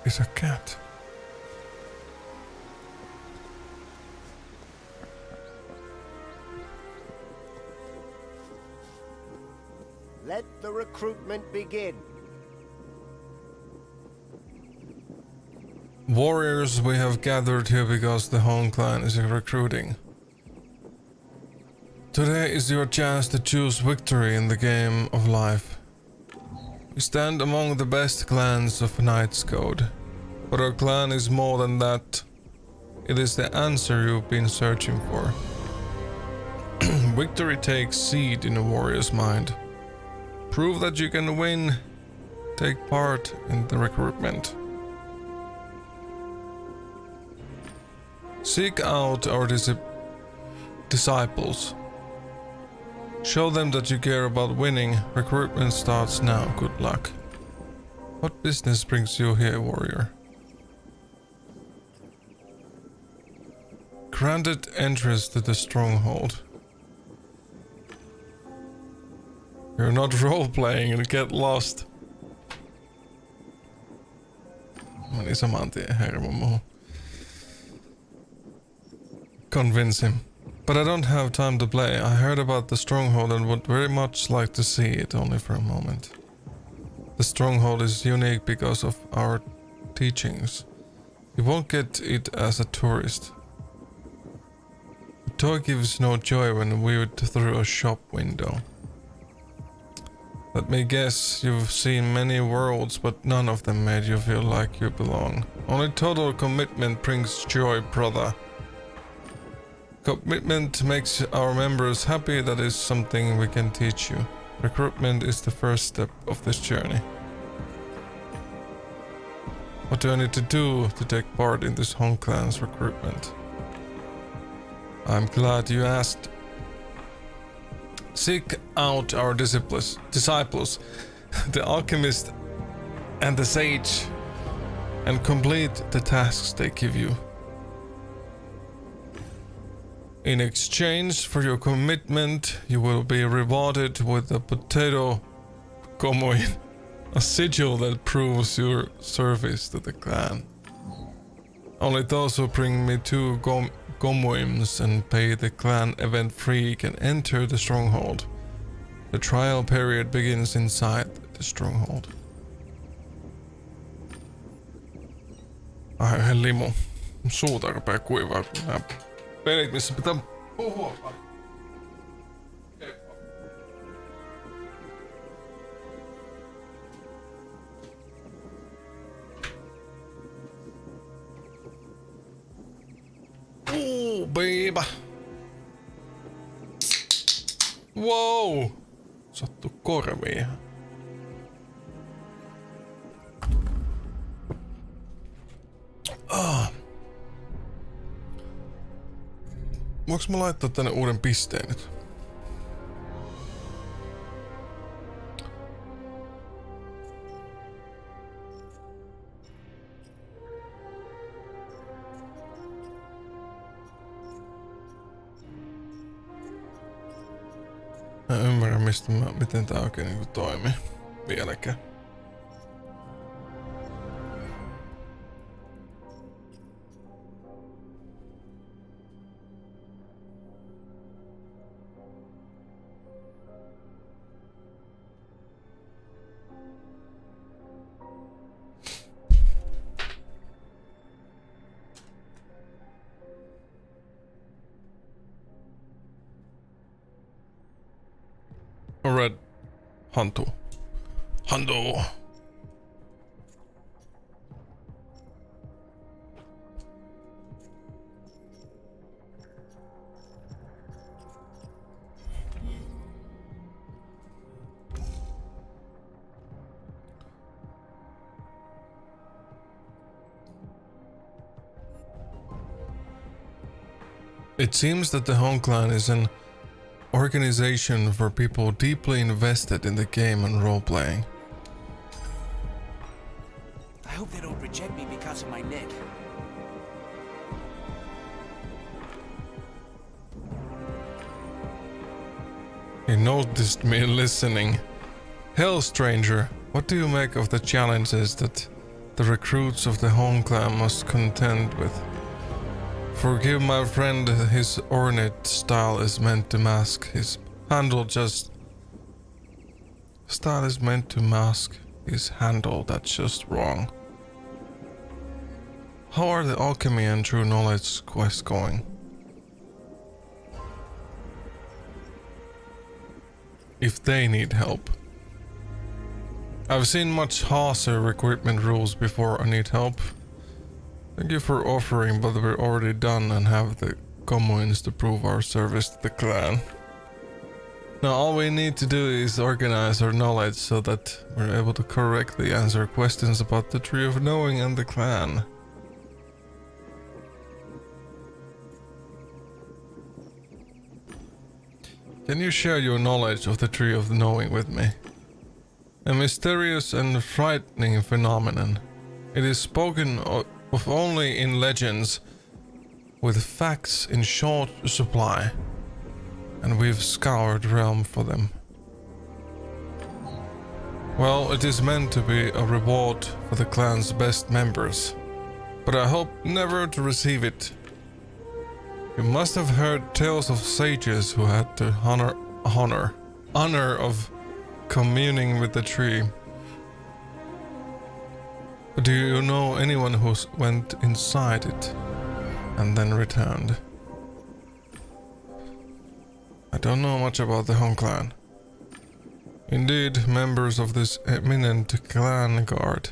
[SPEAKER 1] Is a cat.
[SPEAKER 3] Let the recruitment begin.
[SPEAKER 1] Warriors, we have gathered here because the Home Clan is recruiting. Today is your chance to choose victory in the game of life. We stand among the best clans of Knight's Code, but our clan is more than that. It is the answer you've been searching for. Victory takes seed in a warrior's mind. Prove that you can win. Take part in the recruitment. Seek out our disciples. Show them that you care about winning. Recruitment starts now. Good luck. What business brings you here, warrior? Granted entrance to the stronghold. You're not role-playing and get lost. Meni saman tien hermo muuhun. Convince him. But I don't have time to play. I heard about the stronghold and would very much like to see it, only for a moment. The stronghold is unique because of our teachings. You won't get it as a tourist. The toy gives no joy when viewed through a shop window. Let me guess, you've seen many worlds, but none of them made you feel like you belong. Only total commitment brings joy, brother. Commitment makes our members happy. That is something we can teach you. Recruitment is the first step of this journey. What do I need to do to take part in this Home Clan's recruitment? I'm glad you asked. Seek out our disciples, the alchemist and the sage, and complete the tasks they give you. In exchange for your commitment, you will be rewarded with a potato coin, a sigil that proves your service to the clan. Only those who bring me 2 gomoims and pay the clan event free can enter the stronghold. The trial period begins inside the stronghold. Ai yhden limu. Suuta rupee kuivaa, kun nää pelit, missä pitää puhua. Baby. Wow! Sattu korviin. Voinko mä laittaa tänne uuden pisteen nyt? Mä ymmärrän miten tää oikein niinku toimii. Vieläkään. Red Hantu. Hantu. It seems that the Hong Clan is an organization for people deeply invested in the game and role-playing.
[SPEAKER 2] I hope they don't reject me because of my neck.
[SPEAKER 1] He noticed me listening. Hell, stranger, what do you make of the challenges that the recruits of the Hong Clan must contend with? Forgive my friend, his ornate style is meant to mask his handle just... Style is meant to mask his handle, that's just wrong. How are the alchemy and true knowledge quests going? If they need help. I've seen much harsher recruitment rules before I need help. Thank you for offering, but we're already done and have the communes to prove our service to the clan. Now all we need to do is organize our knowledge so that we're able to correctly answer questions about the Tree of Knowing and the clan. Can you share your knowledge of the Tree of Knowing with me? A mysterious and frightening phenomenon. It is spoken of only in legends, with facts in short supply, and we've scoured the realm for them. Well, it is meant to be a reward for the clan's best members, but I hope never to receive it. You must have heard tales of sages who had the honor of communing with the tree. Do you know anyone who went inside it and then returned? I don't know much about the Hong Clan. Indeed, members of this eminent clan guard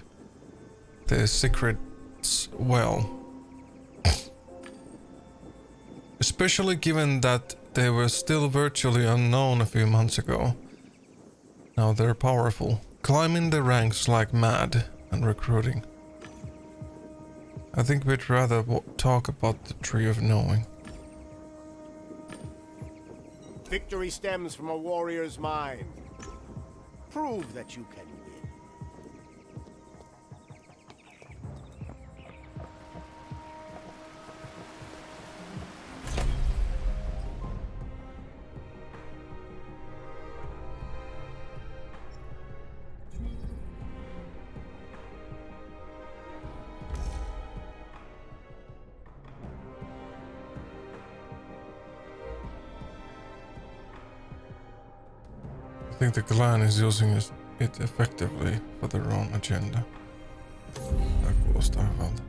[SPEAKER 1] their secrets well. Especially given that they were still virtually unknown a few months ago. Now they're powerful, climbing the ranks like mad and recruiting. I think we'd rather talk about the Tree of Knowing.
[SPEAKER 3] Victory stems from a warrior's mind. Prove that you can win.
[SPEAKER 1] I think the clan is using it effectively for their own agenda. Tää kuulostaa hyvältä.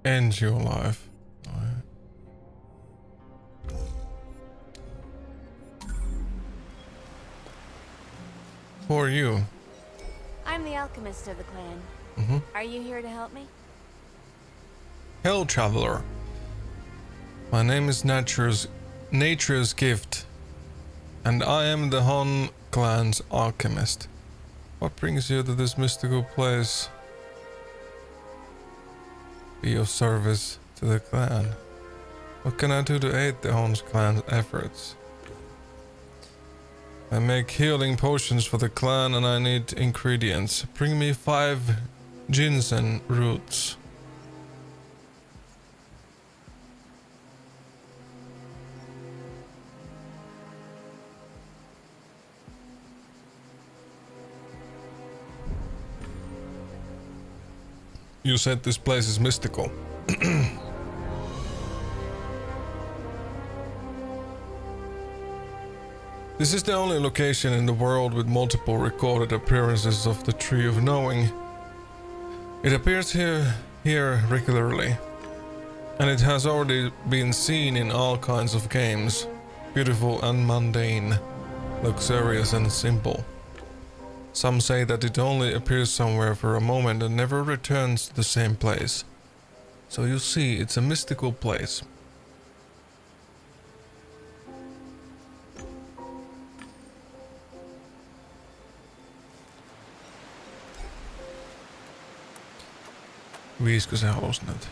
[SPEAKER 1] End your life. Who are you?
[SPEAKER 7] I'm the alchemist of the clan. Are you here to help me?
[SPEAKER 1] Hell traveler. My name is Nature's Gift, and I am the Han clan's alchemist. What brings you to this mystical place? Be of service to the clan. What can I do to aid the Han clan's efforts? I make healing potions for the clan and I need ingredients. Bring me 5 ginseng roots. You said this place is mystical. This is the only location in the world with multiple recorded appearances of the Tree of Knowing. It appears here regularly, and it has already been seen in all kinds of games. Beautiful and mundane, luxurious and simple. Some say that it only appears somewhere for a moment and never returns to the same place. So you see, it's a mystical place. Viisikö se halus näitä?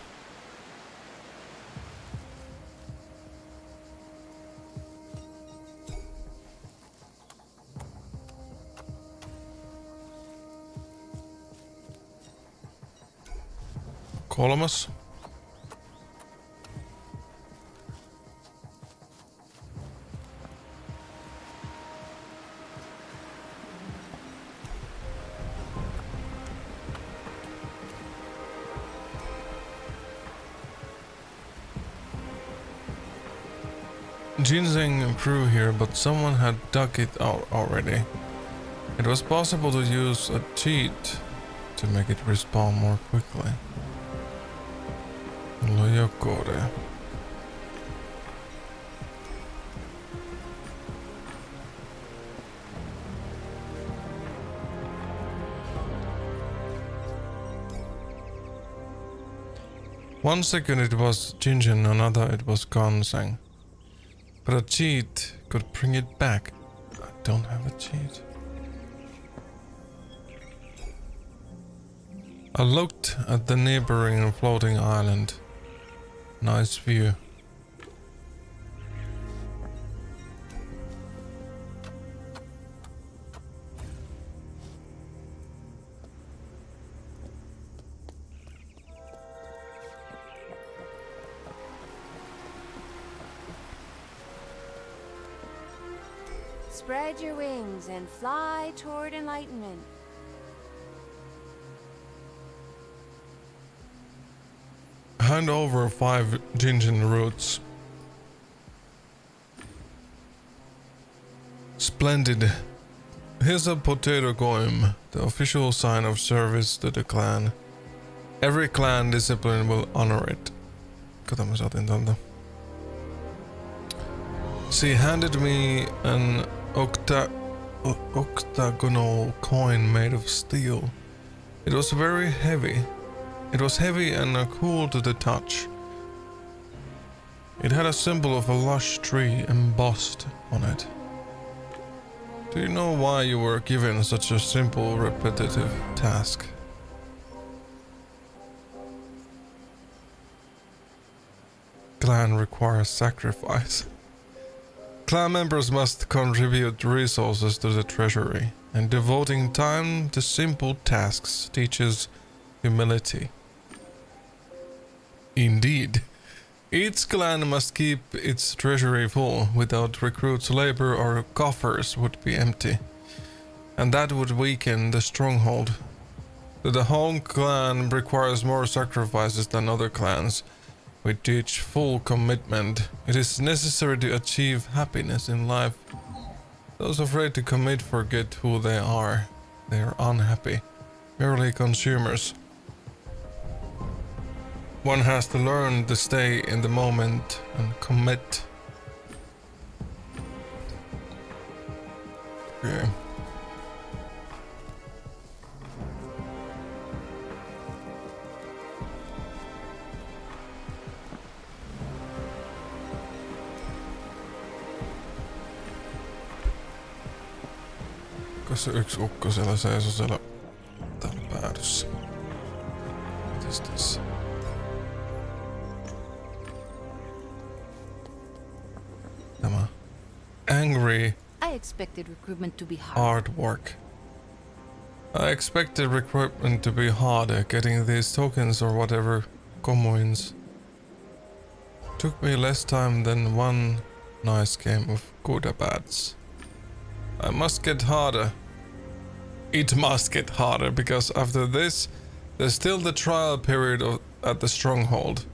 [SPEAKER 1] Kolmas. Ginseng grew here, but someone had dug it out already. It was possible to use a cheat to make it respawn more quickly. Mulla on joku there. One second it was ginseng, another it was ginseng. But a cheat could bring it back. I don't have a cheat. I looked at the neighboring floating island. Nice view.
[SPEAKER 7] Spread your wings and fly toward enlightenment.
[SPEAKER 1] Hand over 5 ginseng roots. Splendid. Here's a potato goem, the official sign of service to the clan. Every clan discipline will honor it. Kato, mä saatiin tältä. She handed me an octagonal coin made of steel. It was very heavy. It was heavy and cool to the touch. It had a symbol of a lush tree embossed on it. Do you know why you were given such a simple, repetitive task? Clan requires sacrifice. Clan members must contribute resources to the treasury, and devoting time to simple tasks teaches humility. Indeed. Each clan must keep its treasury full. Without recruits, labor or coffers would be empty, and that would weaken the stronghold. The home clan requires more sacrifices than other clans. We teach full commitment. It is necessary to achieve happiness in life. Those afraid to commit forget who they are. They are unhappy, merely consumers. One has to learn to stay in the moment and commit. Okay. Se yksi ukko siellä seisoo siellä täällä päädyssä. What is this? Tämä. Angry
[SPEAKER 7] I expected recruitment to be hard.
[SPEAKER 1] hard work. I expected recruitment to be harder, getting these tokens or whatever coins. Took me less time than one nice game of good or bads. I must get harder. It must get harder because after this, there's still the trial period at the stronghold,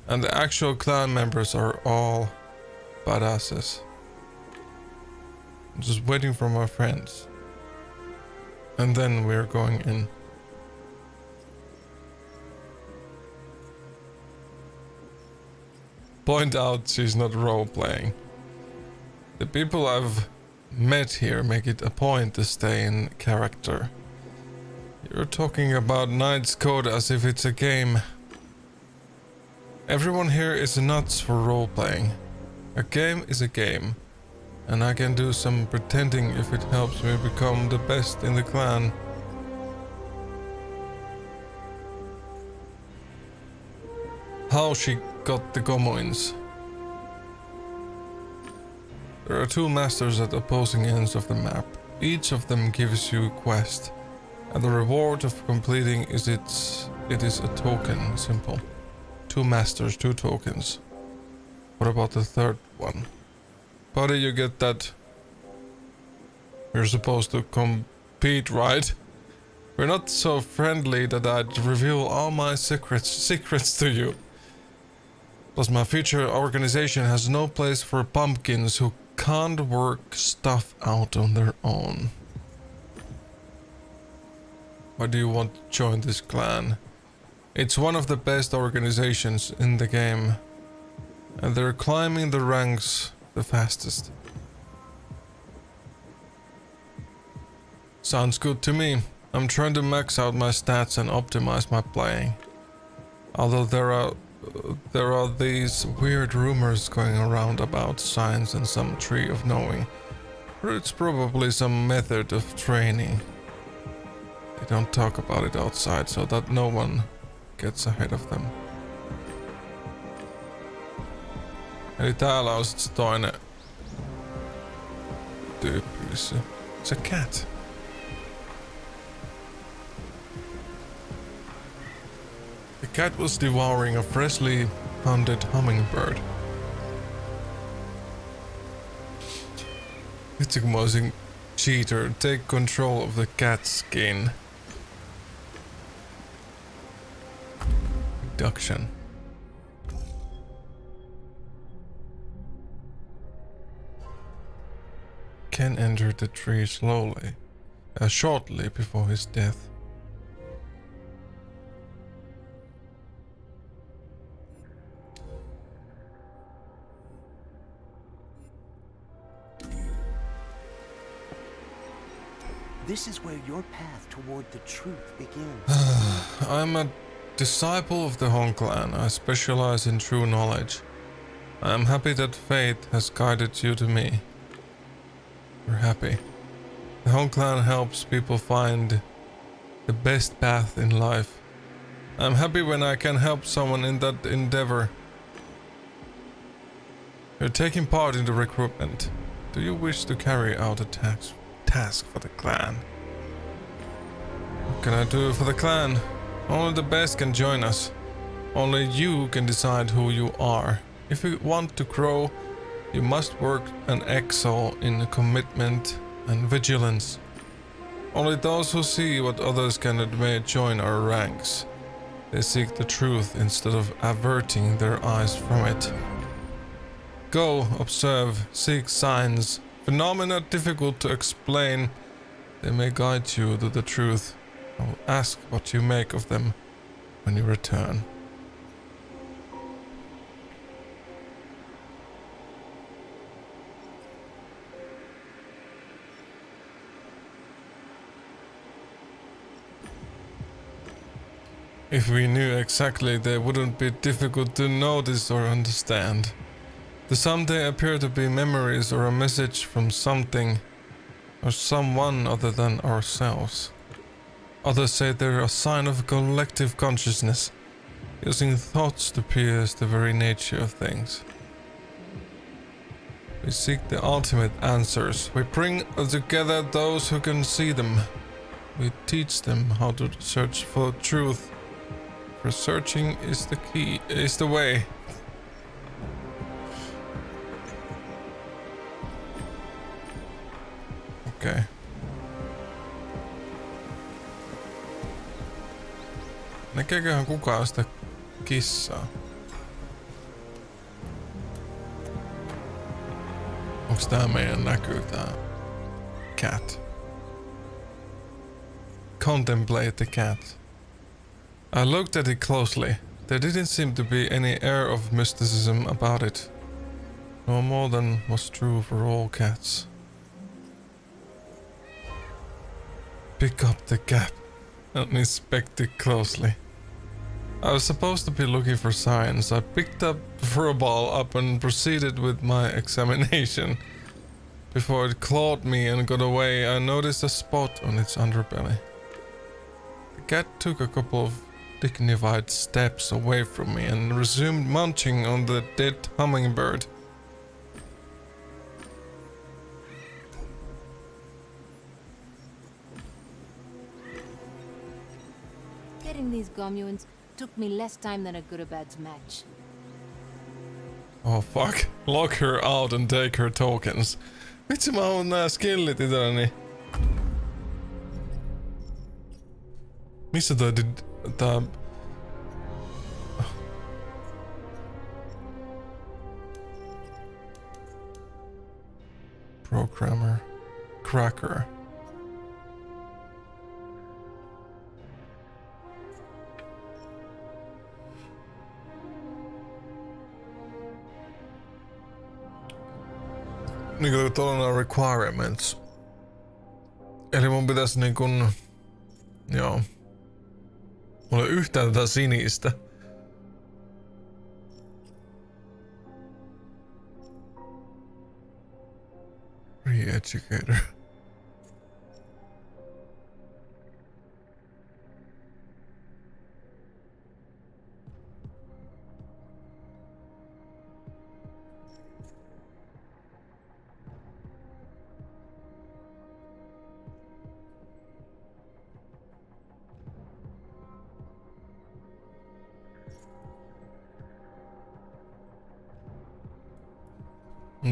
[SPEAKER 1] and the actual clan members are all badasses. I'm just waiting for my friends. And then we're going in. Point out she's not role-playing. The people I've met here make it a point to stay in character. You're talking about Knight's Code as if it's a game. Everyone here is nuts for role-playing. A game is a game. And I can do some pretending if it helps me become the best in the clan. How she got the coins. There are two masters at opposing ends of the map. Each of them gives you a quest, and the reward of completing it is a token. Simple. Two masters, two tokens. What about the third one? How do you get that? We're supposed to compete, right? We're not so friendly that I'd reveal all my secrets to you. Plus my future organization has no place for pumpkins who can't work stuff out on their own. Why do you want to join this clan? It's one of the best organizations in the game, and they're climbing the ranks the fastest. Sounds good to me. I'm trying to max out my stats and optimize my playing. Although there are these weird rumors going around about science and some tree of knowing. Or it's probably some method of training. They don't talk about it outside so that no one gets ahead of them. Eli täällä on sit se toinen tyyppi. It's a cat. The cat was devouring a freshly hunted hummingbird. Vitsi kun mä olisin cheater, take control of the cat's skin. Abduction. Ken entered the tree slowly, shortly before his death.
[SPEAKER 2] This is where your path toward the truth begins.
[SPEAKER 1] I'm a disciple of the Hong Clan. I specialize in true knowledge. I am happy that fate has guided you to me. We're happy. The Hong Clan helps people find the best path in life. I'm happy when I can help someone in that endeavor. You're taking part in the recruitment. Do you wish to carry out a task for the clan? What can I do for the clan? Only the best can join us. Only you can decide who you are. If you want to grow, you must work and excel in commitment and vigilance. Only those who see what others cannot may join our ranks. They seek the truth instead of averting their eyes from it. Go, observe, seek signs. Phenomena difficult to explain. They may guide you to the truth. I will ask what you make of them when you return. If we knew exactly, they wouldn't be difficult to notice or understand. The someday appear to be memories or a message from something or someone other than ourselves. Others say they're a sign of collective consciousness, using thoughts to pierce the very nature of things. We seek the ultimate answers. We bring together those who can see them. We teach them how to search for truth. For searching is the key, is the way. Okei. Näkeeköhän kukaan sitä kissaa? Onks tää meidän näkyy tää cat? Contemplate the cat. I looked at it closely. There didn't seem to be any air of mysticism about it. No more than was true for all cats. Pick up the cat and inspect it closely. I was supposed to be looking for signs. I picked up the fur ball up and proceeded with my examination. Before it clawed me and got away, I noticed a spot on its underbelly. The cat took a couple of dignified steps away from me and resumed munching on the dead hummingbird.
[SPEAKER 7] Getting these communes took me less time than a good or bad's match.
[SPEAKER 1] Oh fuck. Lock her out and take her tokens. Vitsi mä haluan nää skillit itselleni. Missä tää Programmer. Cracker. Niinku tuolla on requirements. Eli mun pitäis niinkun... Joo. Mulla ei yhtään tätä sinistä. Re-educator.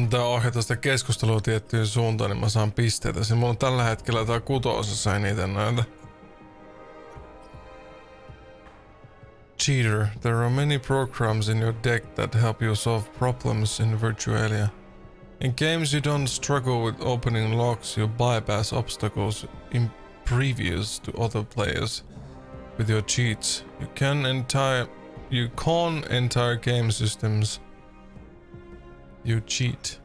[SPEAKER 1] Tää ohjata sitä keskustelua tiettyyn suuntaan, niin mä saan pisteitä. Siis mulla on tällä hetkellä tää kutosessa eniten näitä. Cheater, there are many programs in your deck that help you solve problems in Virtualia. In games you don't struggle with opening locks, you bypass obstacles imprevious to other players with your cheats. You con entire game systems. You cheat.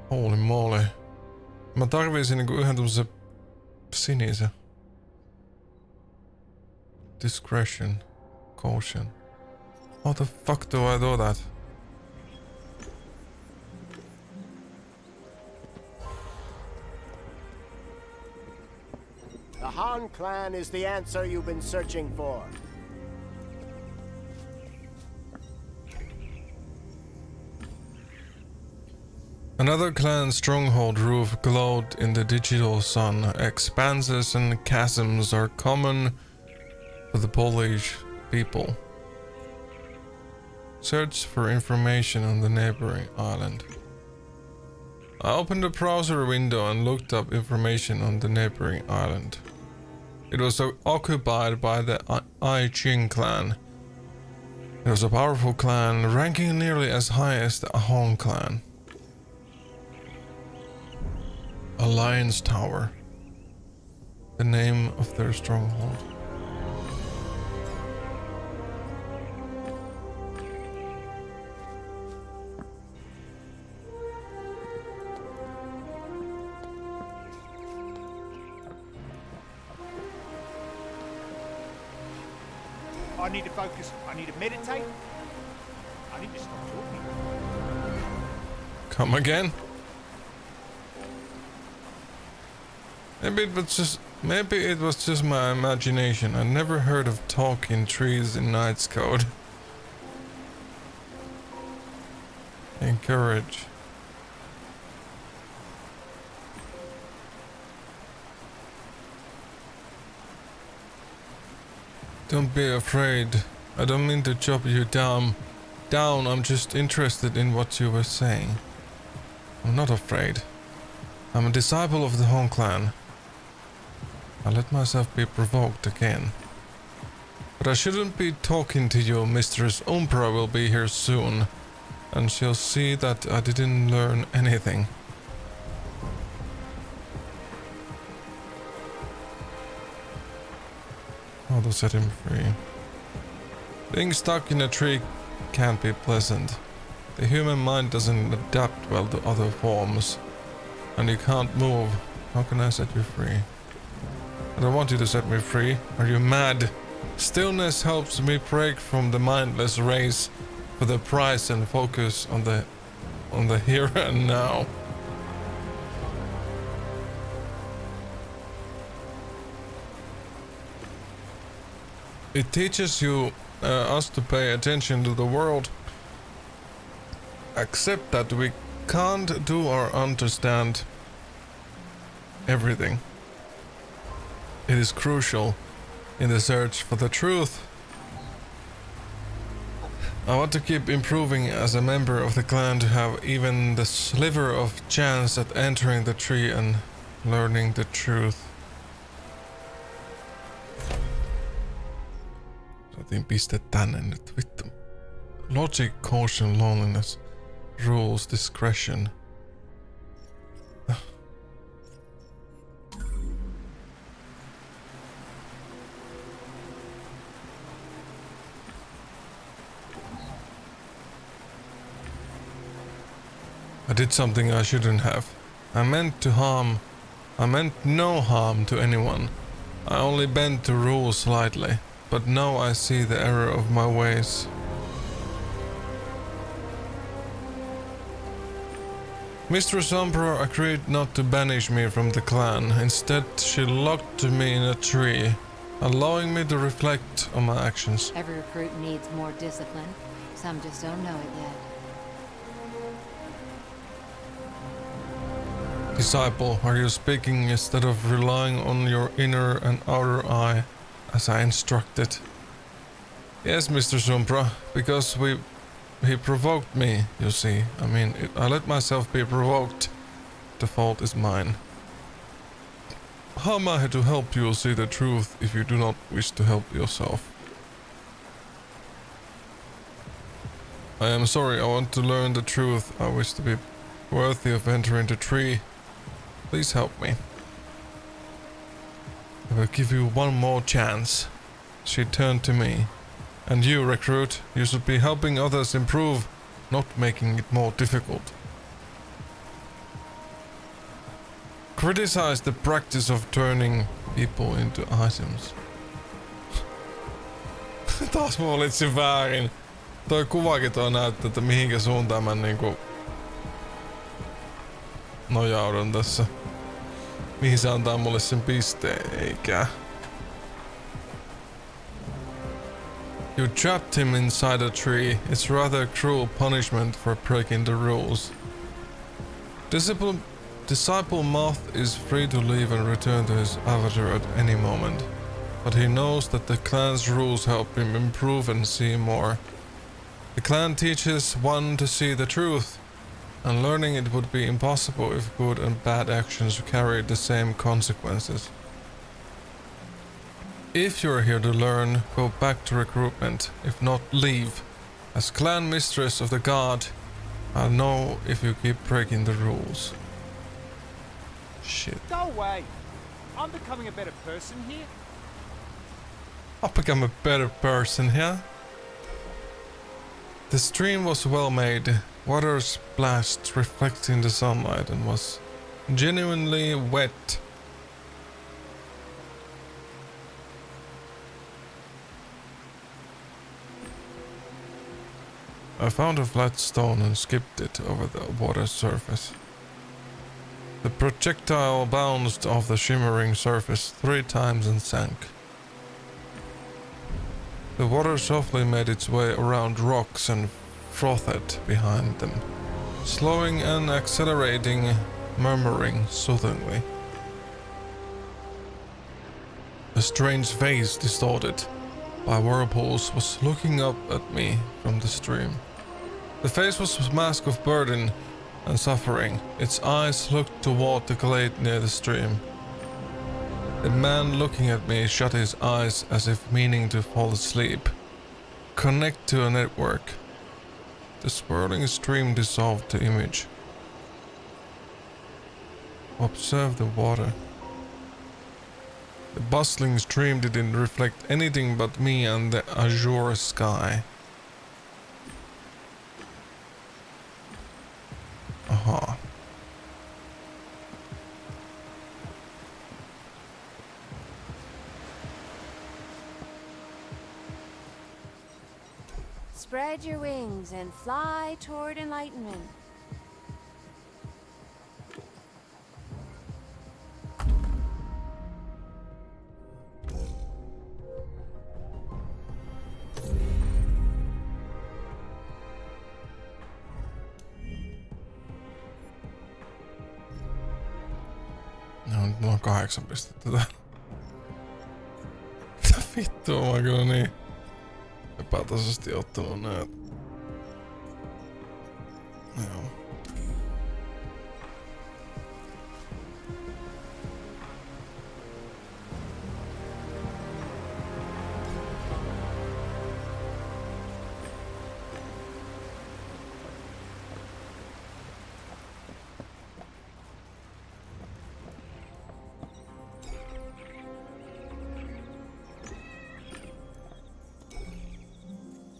[SPEAKER 1] Holy moly. Mä tarviisin niinku yhden tommosen sinisen. Discretion. Caution. How the fuck do I do that?
[SPEAKER 3] The Han clan is the answer you've been searching for.
[SPEAKER 1] Another clan stronghold roof glowed in the digital sun. Expanses and chasms are common for the Polish people. Search for information on the neighboring island. I opened the browser window and looked up information on the neighboring island. It was occupied by the I Ching clan. It was a powerful clan, ranking nearly as high as the Ahon clan. Alliance Tower. The name of their stronghold.
[SPEAKER 3] I need to focus. I need to meditate. I need to stop talking.
[SPEAKER 1] Come again? Maybe it was just my imagination. I never heard of talking trees in Knight's Code. Encourage. Don't be afraid. I don't mean to chop you down. I'm just interested in what you were saying. I'm not afraid. I'm a disciple of the Hong Clan. I let myself be provoked again. But I shouldn't be talking to you. Mistress Umbra will be here soon, and she'll see that I didn't learn anything. How to set him free. Being stuck in a tree can't be pleasant. The human mind doesn't adapt well to other forms, and you can't move. How can I set you free? I don't want you to set me free. Are you mad? Stillness helps me break from the mindless race for the prize and focus on the here and now. It teaches us to pay attention to the world. Accept that we can't do or understand everything. It is crucial in the search for the truth. I want to keep improving as a member of the clan to have even the sliver of chance at entering the tree and learning the truth. Saatiin piste tänne nyt, vittu. Logic, caution, loneliness, rules, discretion. I did something I shouldn't have. I meant no harm to anyone. I only bent the rules slightly, but now I see the error of my ways. Mistress Umbra agreed not to banish me from the clan. Instead, she locked me in a tree, allowing me to reflect on my actions.
[SPEAKER 7] Every recruit needs more discipline. Some just don't know it yet.
[SPEAKER 1] Disciple, are you speaking instead of relying on your inner and outer eye, as I instructed? Yes, Mr. Umbra, because he provoked me, you see. I let myself be provoked. The fault is mine. How am I to help you see the truth if you do not wish to help yourself? I am sorry, I want to learn the truth. I wish to be worthy of entering the tree. Please help me. I will give you one more chance. She turned to me. And you, recruit, you should be helping others improve, not making it more difficult. Criticize the practice of turning people into items. Taas mä valitsin väärin. Toi kuvakin näyttää, että mihinkä suuntaan mä niinku nojaudun tässä. Mihin se antaa mulle sen pisteen, eikä. You trapped him inside a tree. It's rather a cruel punishment for breaking the rules. Disciple Moth is free to leave and return to his avatar at any moment. But he knows that the clan's rules help him improve and see more. The clan teaches one to see the truth, and learning it would be impossible if good and bad actions carried the same consequences. If you're here to learn, go back to recruitment. If not, leave. As clan mistress of the guard, I'll know if you keep breaking the rules. Shit.
[SPEAKER 2] Go away. I'm becoming a better person here.
[SPEAKER 1] I'll become a better person here. The stream was well made. Water splashed, reflecting the sunlight, and was genuinely wet. I found a flat stone and skipped it over the water's surface. The projectile bounced off the shimmering surface 3 times and sank. The water softly made its way around rocks and frothed behind them, slowing and accelerating, murmuring soothingly. A strange face distorted by whirlpools was looking up at me from the stream. The face was a mask of burden and suffering. Its eyes looked toward the glade near the stream. The man looking at me shut his eyes as if meaning to fall asleep. Connect to a network. The swirling stream dissolved the image. Observe the water. The bustling stream didn't reflect anything but me and the azure sky. Aha.
[SPEAKER 7] Spread your wings and fly toward enlightenment.
[SPEAKER 1] No, nyt mulla on 8 pistettä täällä. Mitä vittua, mä oon kyllä niin epätasaisesti ottanut näet. Joo.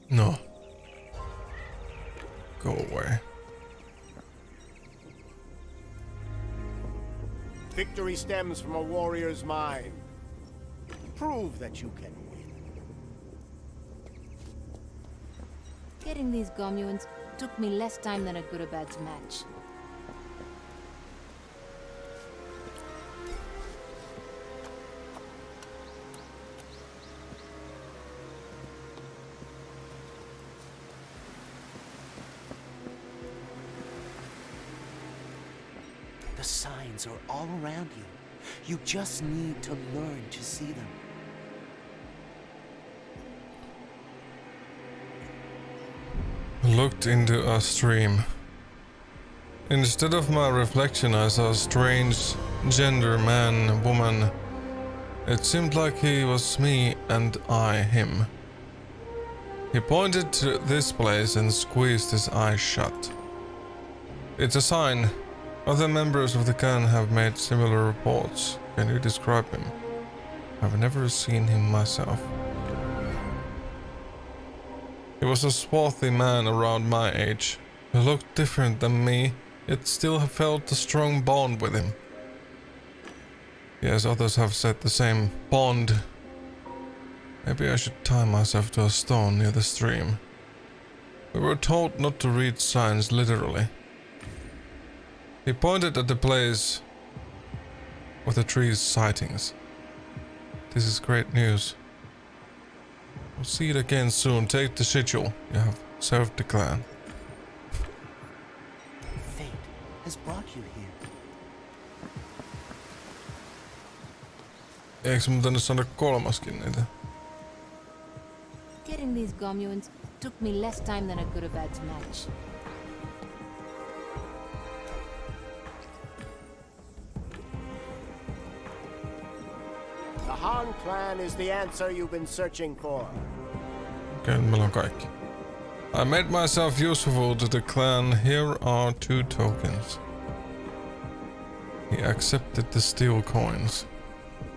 [SPEAKER 1] No. Go away.
[SPEAKER 3] Victory stems from a warrior's mind. Prove that you can win.
[SPEAKER 7] Getting these communes took me less time than a good or bad's match.
[SPEAKER 2] The signs are all around you. You just need to learn to see them.
[SPEAKER 1] Looked into a stream. Instead of my reflection, I saw a strange gender man, woman. It seemed like he was me and I him. He pointed to this place and squeezed his eyes shut. It's a sign. Other members of the clan have made similar reports. Can you describe him? I've never seen him myself. He was a swarthy man around my age. He looked different than me, yet still felt a strong bond with him. Yes, others have said the same. Bond. Maybe I should tie myself to a stone near the stream. We were told not to read signs literally. He pointed at the place with the tree's sightings. This is great news. We'll see it again soon. Take the sigil. You have served the clan.
[SPEAKER 2] Fate has brought you here.
[SPEAKER 1] Eikö mun tänne saada 3:skin niitä?
[SPEAKER 7] Getting these communes took me less time than a good or bad's match.
[SPEAKER 3] The Han clan is the answer you've been searching for.
[SPEAKER 1] Okei, meillä on kaikki. I made myself useful to the clan. Here are 2 tokens. He accepted the steel coins.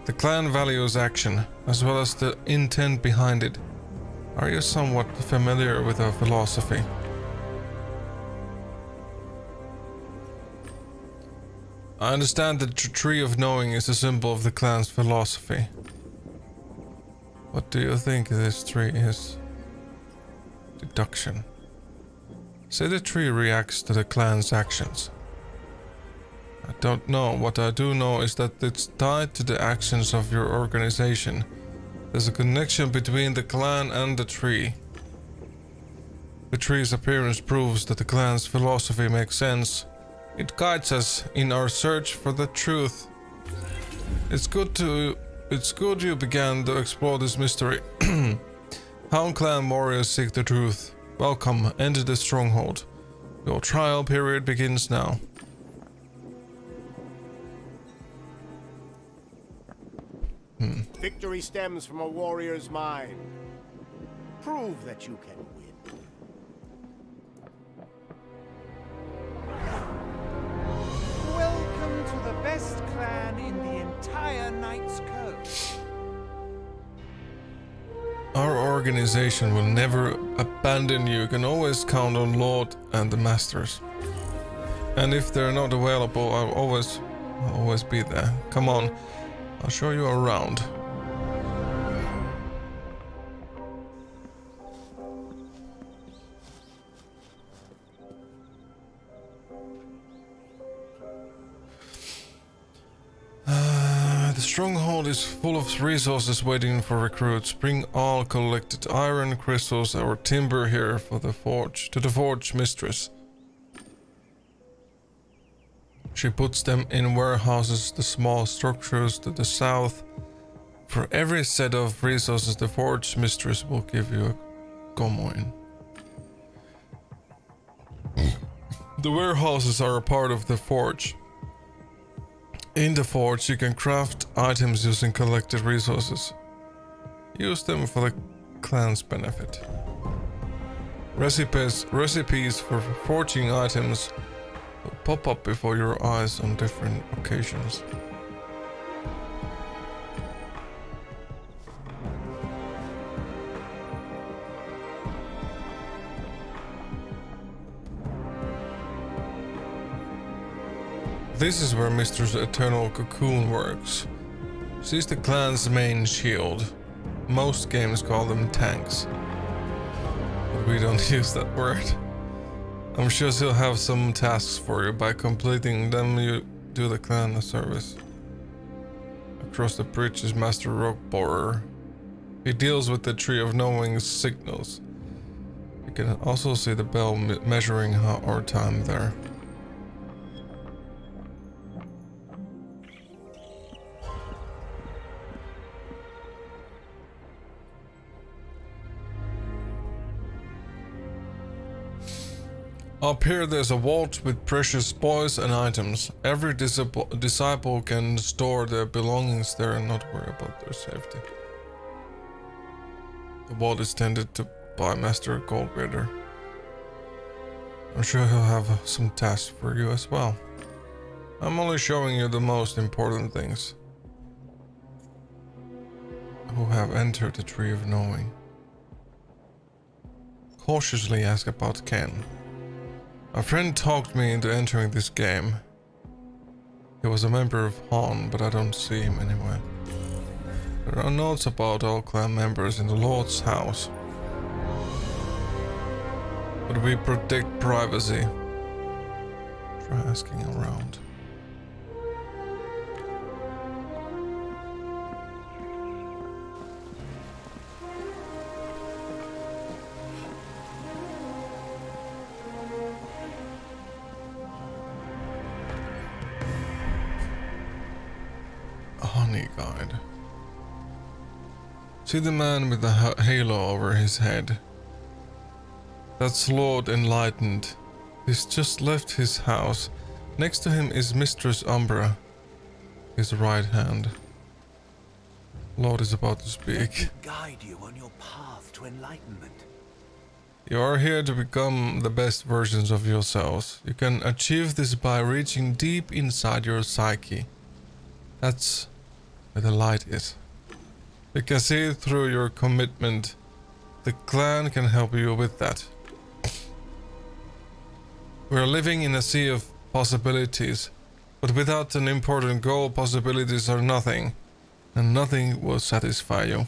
[SPEAKER 1] The clan values action, as well as the intent behind it. Are you somewhat familiar with our philosophy? I understand that the Tree of Knowing is a symbol of the clan's philosophy. What do you think this tree is? Deduction. Say the tree reacts to the clan's actions. I don't know. What I do know is that it's tied to the actions of your organization. There's a connection between the clan and the tree. The tree's appearance proves that the clan's philosophy makes sense. It guides us in our search for the truth. It's good you began to explore this mystery. Hound Clan warriors seek the truth. Welcome, enter the stronghold. Your trial period begins now.
[SPEAKER 3] Victory stems from a warrior's mind. Prove that you can win.
[SPEAKER 10] Welcome to the best clan in the entire Knight's Cove.
[SPEAKER 1] Our organization will never abandon you. You can always count on Lord and the Masters. And if they're not available, I'll always be there. Come on, I'll show you around. The stronghold is full of resources waiting for recruits. Bring all collected iron, crystals, or timber here for the forge, to the forge mistress. She puts them in warehouses, the small structures to the south. For every set of resources, the forge mistress will give you a gomoin. The warehouses are a part of the forge. In the forge, you can craft items using collected resources. Use them for the clan's benefit. Recipes for forging items will pop up before your eyes on different occasions. This is where Mr. Eternal Cocoon works. She's the clan's main shield. Most games call them tanks, but we don't use that word. I'm sure she'll have some tasks for you. By completing them, you do the clan a service. Across the bridge is Master Rock Borer. He deals with the Tree of Knowing's signals. You can also see the bell measuring our time there. Up here there's a vault with precious spoils and items. Every disciple can store their belongings there and not worry about their safety. The vault is tended to by Master Goldbeater. I'm sure he'll have some tasks for you as well. I'm only showing you the most important things. Who have entered the Tree of Knowing. Cautiously ask about Ken. A friend talked me into entering this game. He was a member of Han, but I don't see him anywhere. There are notes about all clan members in the Lord's house. But we protect privacy. Try asking around. Honey guide. See the man with the halo over his head? That's Lord Enlightened. He's just left his house. Next to him is Mistress Umbra, his right hand. Lord is about to speak.
[SPEAKER 2] Guide you on your path to enlightenment.
[SPEAKER 1] You are here to become the best versions of yourselves. You can achieve this by reaching deep inside your psyche. That's where the light is. You can see it through your commitment. The clan can help you with that. We are living in a sea of possibilities, but without an important goal, possibilities are nothing, and nothing will satisfy you.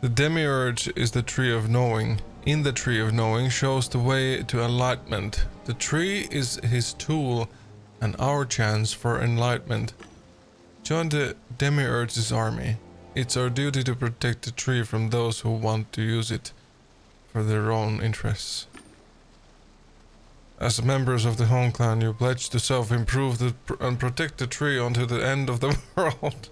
[SPEAKER 1] The Demiurge is the Tree of Knowing. in the Tree of Knowing shows the way to enlightenment. The tree is his tool and our chance for enlightenment. Join the Demiurge's army. It's our duty to protect the tree from those who want to use it for their own interests. As members of the Home Clan, you pledge to self-improve and protect the tree until the end of the world.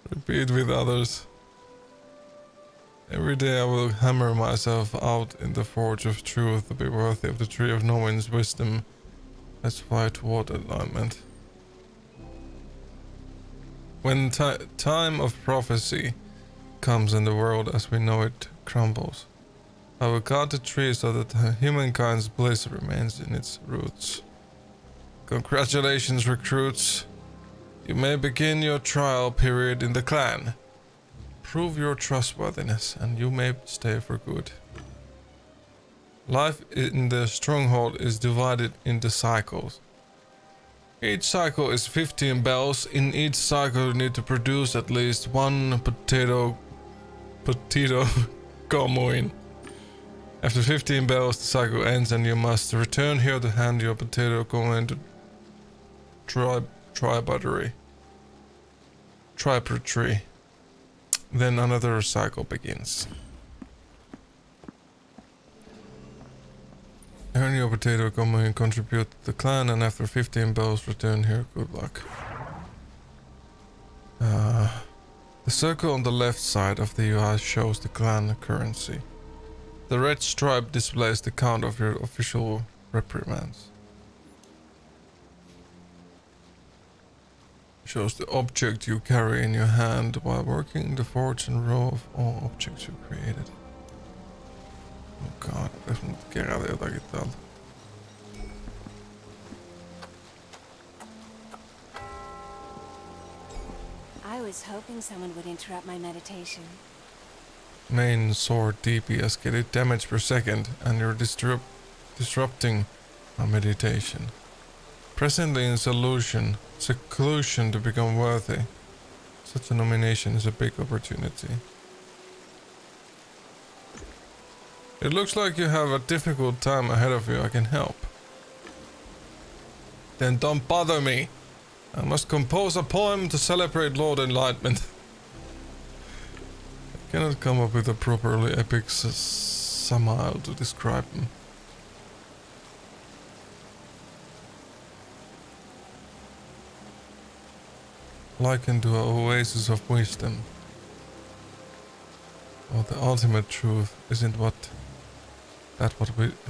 [SPEAKER 1] Repeat with others. Every day I will hammer myself out in the forge of truth to be worthy of the Tree of Knowing's wisdom. Let's fly toward alignment. When time of prophecy comes and the world as we know it crumbles, I will guard the tree so that humankind's bliss remains in its roots. Congratulations, recruits. You may begin your trial period in the clan. Prove your trustworthiness and you may stay for good. Life in the stronghold is divided into cycles. Each cycle is 15 bells. In each cycle you need to produce at least one potato comoin. After 15 bells the cycle ends and you must return here to hand your potato comoin to Tributary. Then another cycle begins. Earn your potato common and contribute to the clan, and after 15 bells return here. Good luck. The circle on the left side of the UI shows the clan currency. The red stripe displays the count of your official reprimands. Shows the object you carry in your hand while working the forge and row of all objects you created. Oh god, pitäis nyt kerätä jotakin täältä.
[SPEAKER 7] I was hoping someone would interrupt my meditation.
[SPEAKER 1] Main sword DPS get it damage per second and you're disrupting my meditation. Presently in seclusion to become worthy. Such a nomination is a big opportunity. It looks like you have a difficult time ahead of you. I can help. Then don't bother me. I must compose a poem to celebrate Lord Enlightenment. I cannot come up with a properly epic samile to describe him. Likened to an oasis of wisdom. Well, the ultimate truth isn't what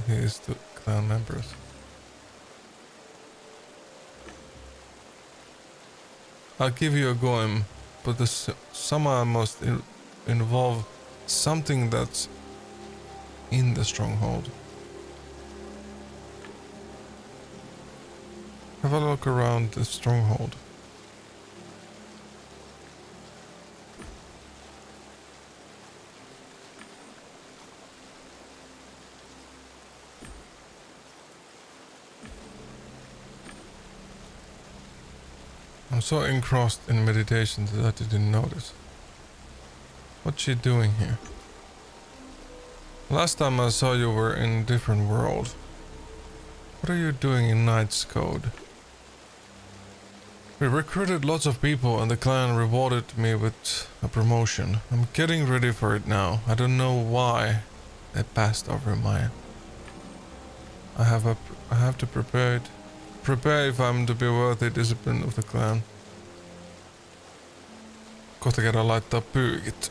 [SPEAKER 1] he is to clan members. I'll give you a goem, but the samile must involve something that's in the stronghold. Have a look around the stronghold. I'm so engrossed in meditation that I didn't notice. What's she doing here? Last time I saw you were in a different world. What are you doing in Knight's Code? We recruited lots of people and the clan rewarded me with a promotion. I'm getting ready for it now. I don't know why they passed over my... I have to prepare if I'm to be worthy discipline of the clan. Kohta käydään laittaa pyykit.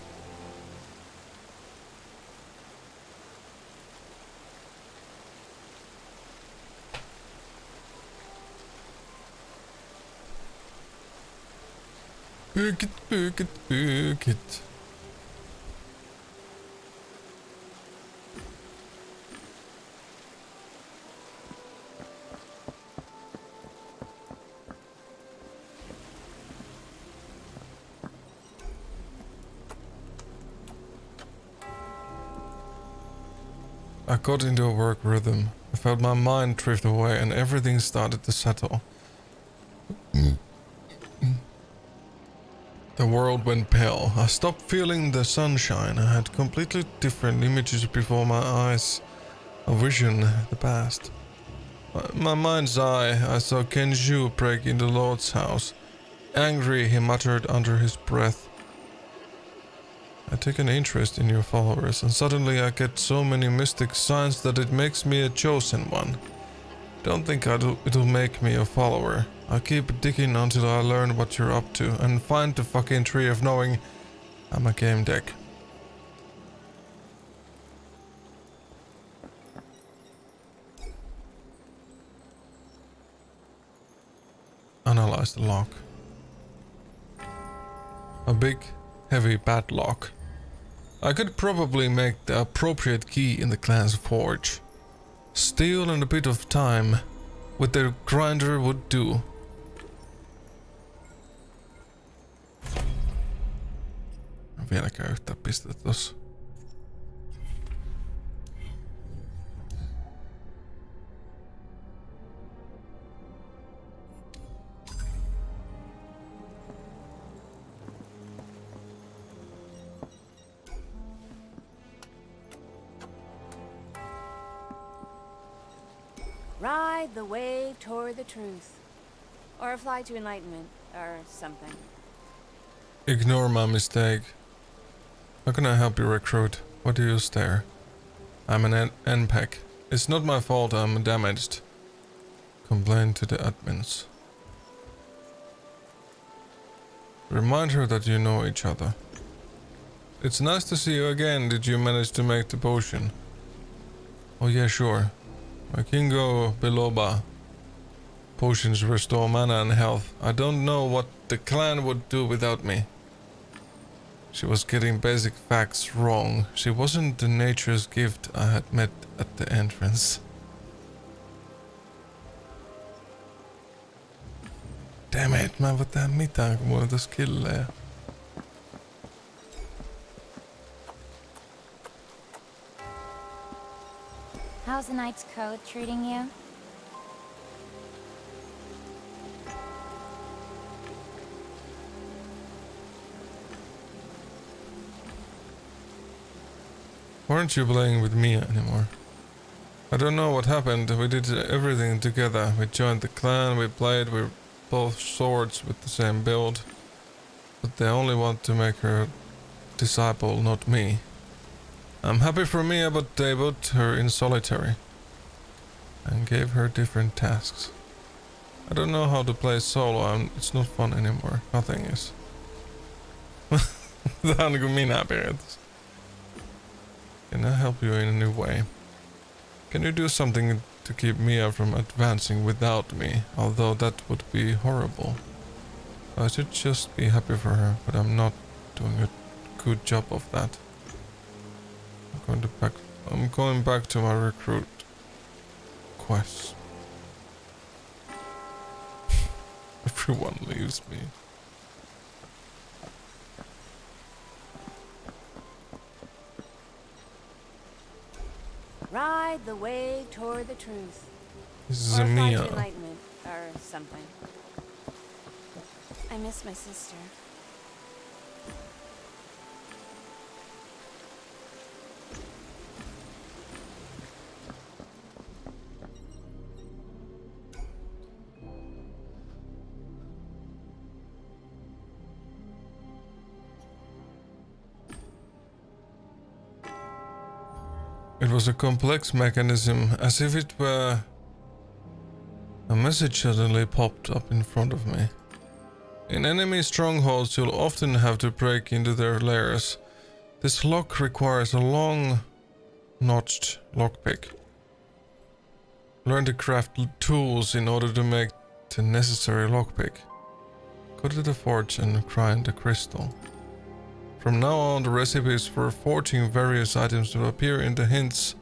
[SPEAKER 1] Pyykit. I got into a work rhythm. I felt my mind drift away and everything started to settle. The world went pale. I stopped feeling the sunshine. I had completely different images before my eyes. A vision, the past. In my mind's eye, I saw Kenju break into Lord's house. Angry, he muttered under his breath. I take an interest in your followers, and suddenly I get so many mystic signs that it makes me a chosen one. Don't think it'll make me a follower. I'll keep digging until I learn what you're up to and find the fucking tree of knowing I'm a game deck. Analyze the lock. A big, heavy padlock. I could probably make the appropriate key in the clan's forge. Steel and a bit of time with the grinder would do. Vieläkään yhtään pistettä tossa.
[SPEAKER 7] Ride the wave toward the truth. Or fly to enlightenment, or something.
[SPEAKER 1] Ignore my mistake. How can I help you, recruit? What do you stare? I'm an NPEC. It's not my fault I'm damaged. Complain to the admins. Remind her that you know each other. It's nice to see you again. Did you manage to make the potion? Oh yeah, sure. My Kingo Biloba. Potions restore mana and health. I don't know what the clan would do without me. She was getting basic facts wrong. She wasn't the nature's gift I had met at the entrance. Damn it, mä en voi tehdä mitään, kun mulla on tässä killejä.
[SPEAKER 4] How's the Knight's Code treating you?
[SPEAKER 1] Why aren't you playing with Mia anymore? I don't know what happened. We did everything together. We joined the clan, we played with both swords with the same build. But they only want to make her disciple, not me. I'm happy for Mia, but they put her in solitary. And gave her different tasks. I don't know how to play solo, it's not fun anymore. Nothing is. Tää on niinku minä periaatteessa. Can I help you in a new way? Can you do something to keep Mia from advancing without me? Although that would be horrible. I should just be happy for her, but I'm not doing a good job of that. I'm going back to my recruit quest. Everyone leaves me.
[SPEAKER 7] Ride the wave toward the truth.
[SPEAKER 1] This is
[SPEAKER 7] or
[SPEAKER 1] a
[SPEAKER 7] fly
[SPEAKER 1] Mia.
[SPEAKER 7] to enlightenment, or something. I miss my sister.
[SPEAKER 1] It was a complex mechanism, as if it were... A message suddenly popped up in front of me. In enemy strongholds, you'll often have to break into their lairs. This lock requires a long, notched lockpick. Learn to craft tools in order to make the necessary lockpick. Go to the forge and grind the crystal. From now on, the recipes for forging various items will appear in the hints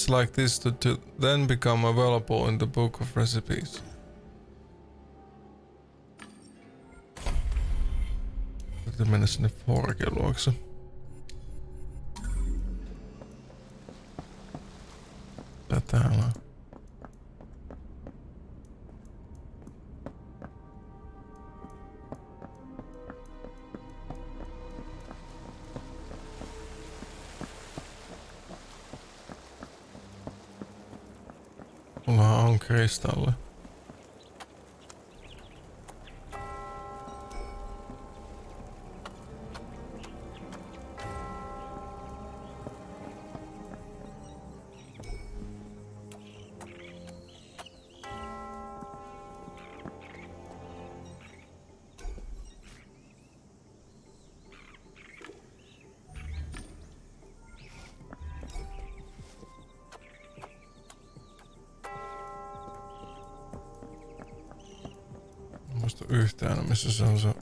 [SPEAKER 1] like this to then become available in the book of recipes. Täytyy mennä sinne Forgen luokse. Tää täällä on. on kristalli. Muista yhtään, missä se on se.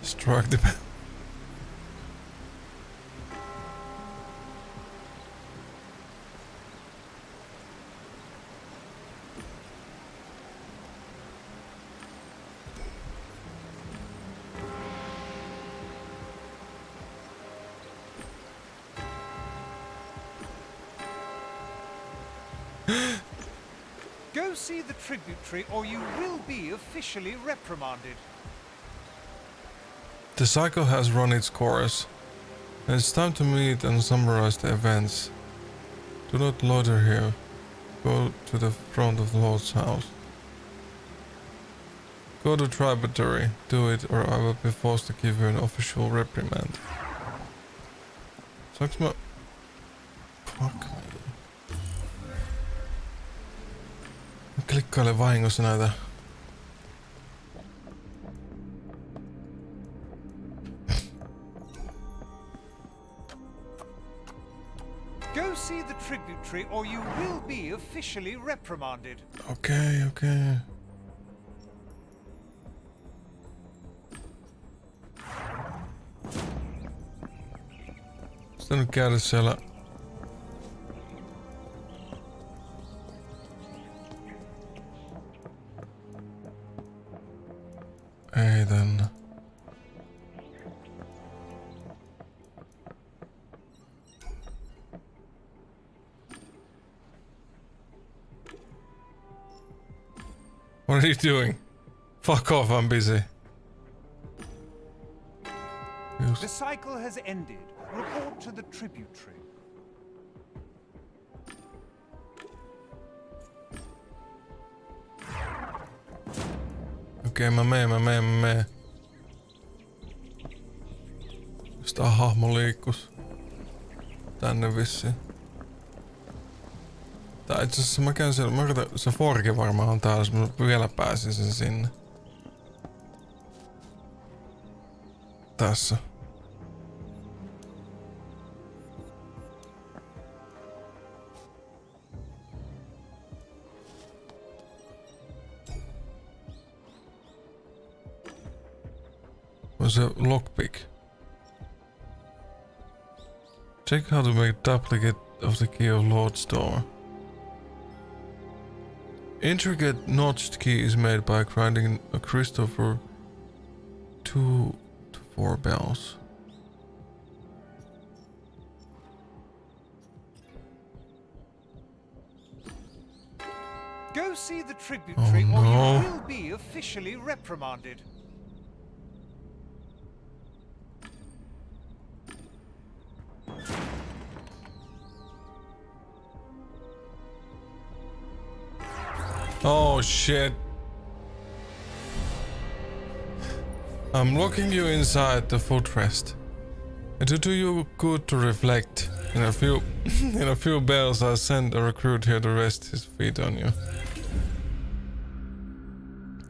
[SPEAKER 1] Struck the
[SPEAKER 10] Go see the tributary or you will be officially reprimanded.
[SPEAKER 1] The cycle has run its course, and it's time to meet and summarize the events. Do not loiter here. Go to the front of the Lord's house. Go to tributary. Do it, or I will be forced to give you an official reprimand. Saanko mä... Fuck me. Mä klikkailen vahingossa näitä.
[SPEAKER 10] Go see the tributary or you will be officially reprimanded.
[SPEAKER 1] Okei. Sitä nyt käydä siellä. Ei tänne. What are you doing? Fuck off, I'm busy.
[SPEAKER 10] The cycle has ended. Report to the tributary.
[SPEAKER 1] Okei, mä meen. Jos tää hahmo liikkus. Tänne vissiin. Tää itse asiassa mä käyn siellä, mä katson, se forki varmaan on täällä, jos mä vielä pääsisin sinne. Tässä. On se lockpick. Check how to make duplicate of the key of Lord's door. Intricate notched key is made by grinding a crystal for 2 to 4 bells.
[SPEAKER 10] Go see the tributary or you will be officially reprimanded.
[SPEAKER 1] Oh shit. I'm locking you inside the footrest. It will do you good to reflect. In a few bells I'll send a recruit here to rest his feet on you.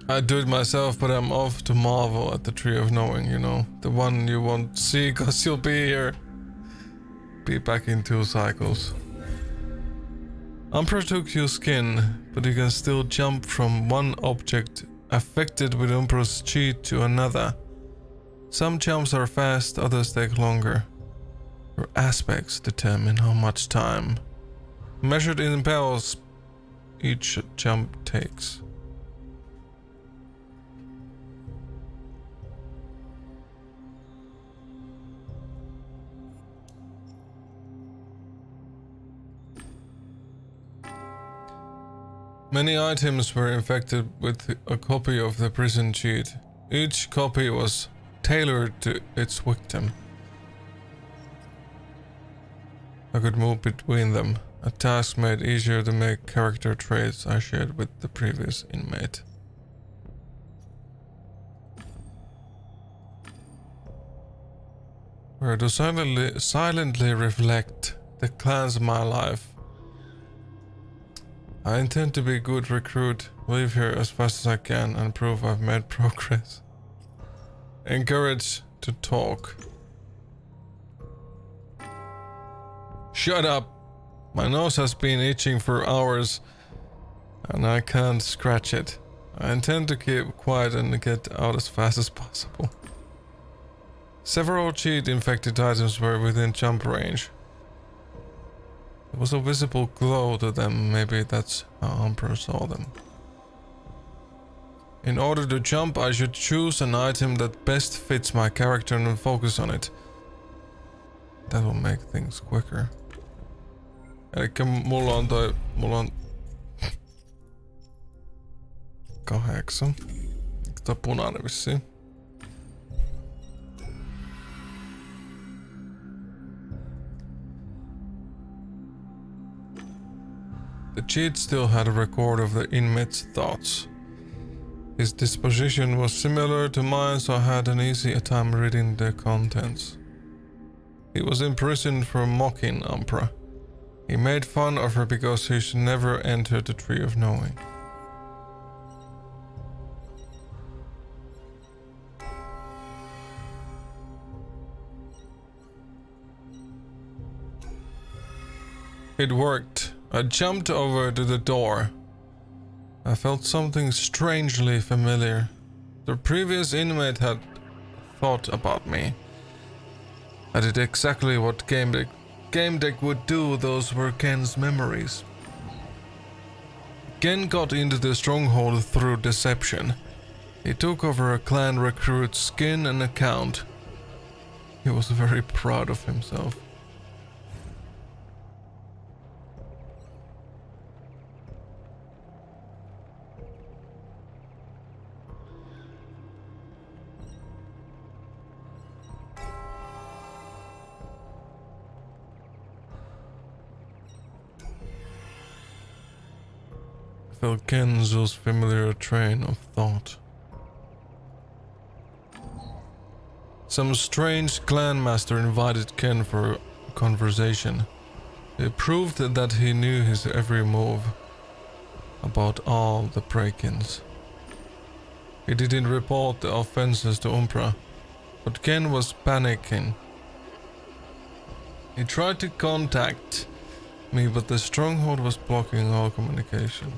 [SPEAKER 1] I'd do it myself, but I'm off to marvel at the Tree of Knowing, you know. The one you won't see cause you'll be here. Be back in 2 cycles. Umbra took your skin, but you can still jump from one object affected with Umbra's cheat to another. Some jumps are fast, others take longer. Your aspects determine how much time, measured in bells, each jump takes. Many items were infected with a copy of the prison cheat. Each copy was tailored to its victim. I could move between them, a task made easier to make character traits I shared with the previous inmate. Where to silently reflect the clans of my life. I intend to be a good recruit, leave here as fast as I can and prove I've made progress. Encourage to talk. Shut up! My nose has been itching for hours and I can't scratch it. I intend to keep quiet and get out as fast as possible. Several cheat-infected items were within jump range. There was a visible glow to them, maybe that's how Umbra saw them. In order to jump, I should choose an item that best fits my character and focus on it. That will make things quicker. Elikkä mulla on 8. Tää punainen vissiin. The cheat still had a record of the inmate's thoughts. His disposition was similar to mine, so I had an easy time reading the contents. He was imprisoned for mocking Umbra. He made fun of her because he should never enter the Tree of Knowing. It worked. I jumped over to the door. I felt something strangely familiar. The previous inmate had thought about me. I did exactly what Game Deck would do, those were Ken's memories. Ken got into the stronghold through deception. He took over a clan recruit's skin and account. He was very proud of himself. Felt Kenzo's familiar train of thought. Some strange clan master invited Ken for a conversation. He proved that he knew his every move about all the break-ins. He didn't report the offenses to Umbra, but Ken was panicking. He tried to contact me, but the stronghold was blocking all communication.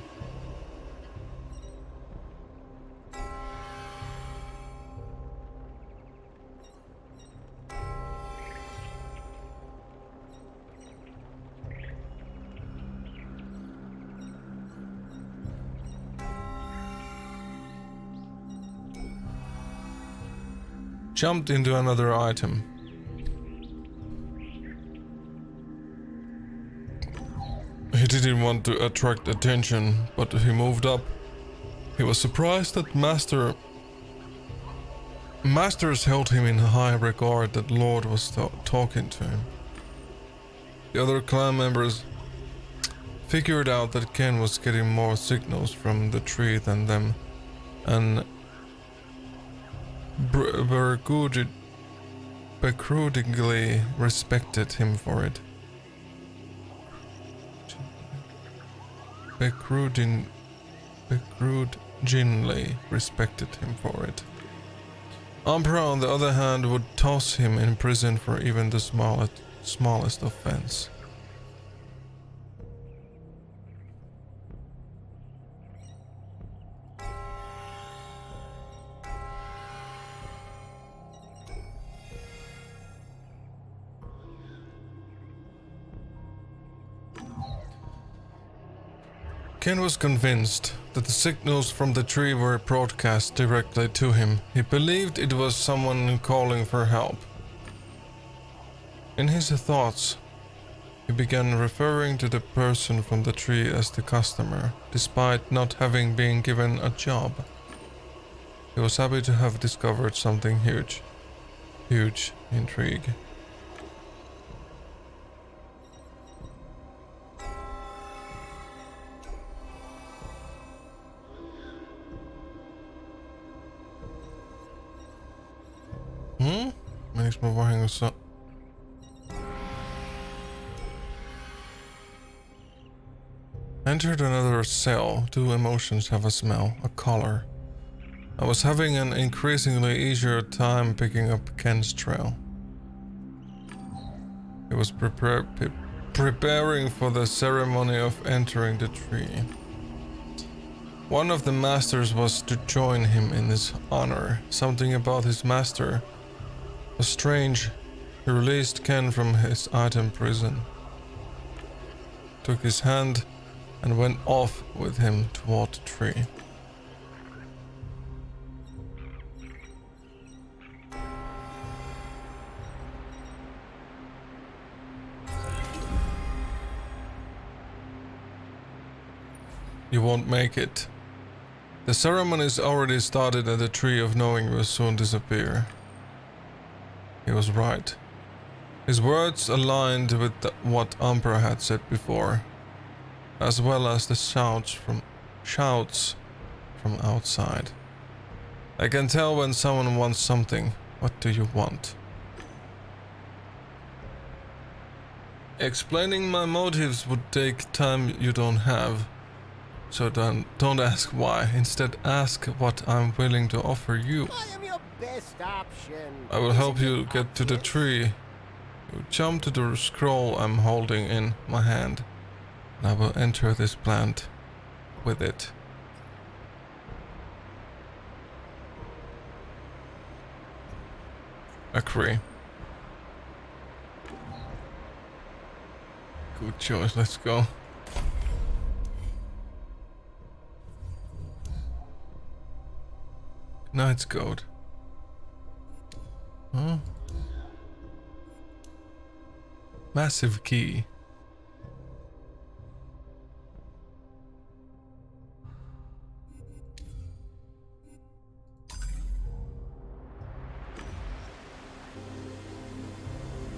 [SPEAKER 1] Jumped into another item. He didn't want to attract attention, but he moved up. He was surprised that Masters held him in high regard, that Lord was talking to him. The other clan members figured out that Ken was getting more signals from the tree than them, and begrudgingly respected him for it. Begrudgingly respected him for it. Umbra, on the other hand, would toss him in prison for even the smallest offense. Ken was convinced that the signals from the tree were broadcast directly to him. He believed it was someone calling for help. In his thoughts, He began referring to the person from the tree as the customer, despite not having been given a job. He was happy to have discovered something huge. Huge intrigue. Meniks mä vahingossa? Entered another cell. Two emotions have a smell, a color. I was having an increasingly easier time picking up Ken's trail. He was preparing for the ceremony of entering the tree. One of the masters was to join him in his honor. Something about his master was strange. He released Ken from his item prison, took his hand, and went off with him toward the tree. You won't make it. The ceremony's already started and the tree of knowing will soon disappear. He was right. His words aligned with what Umbra had said before, as well as the shouts from outside. I can tell when someone wants something. What do you want? Explaining my motives would take time you don't have. So don't ask why. Instead ask what I'm willing to offer you.
[SPEAKER 3] I am your best option.
[SPEAKER 1] I will help you get to the tree. You jump to the scroll I'm holding in my hand, and I will enter this plant with it. Agree. Good choice, let's go. Knight's Code. Huh? Massive key.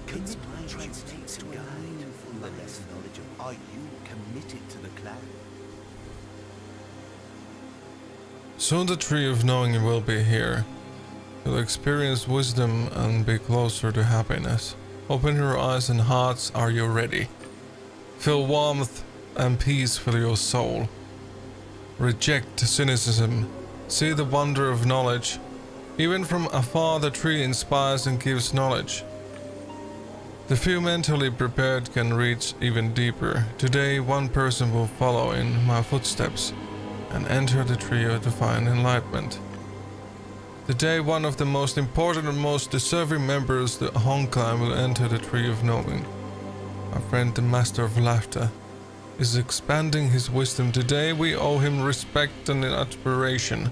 [SPEAKER 2] Its mind translates to a meaningful less knowledge of are you committed to the clan?
[SPEAKER 1] Soon the tree of knowing will be here. You'll experience wisdom and be closer to happiness. Open your eyes and hearts, are you ready? Feel warmth and peace fill your soul. Reject cynicism. See the wonder of knowledge. Even from afar the tree inspires and gives knowledge. The few mentally prepared can reach even deeper. Today one person will follow in my footsteps and enter the tree of divine enlightenment. Today one of the most important and most deserving members of the Hong Clan will enter the tree of knowing. My friend the Master of Laughter is expanding his wisdom. Today we owe him respect and admiration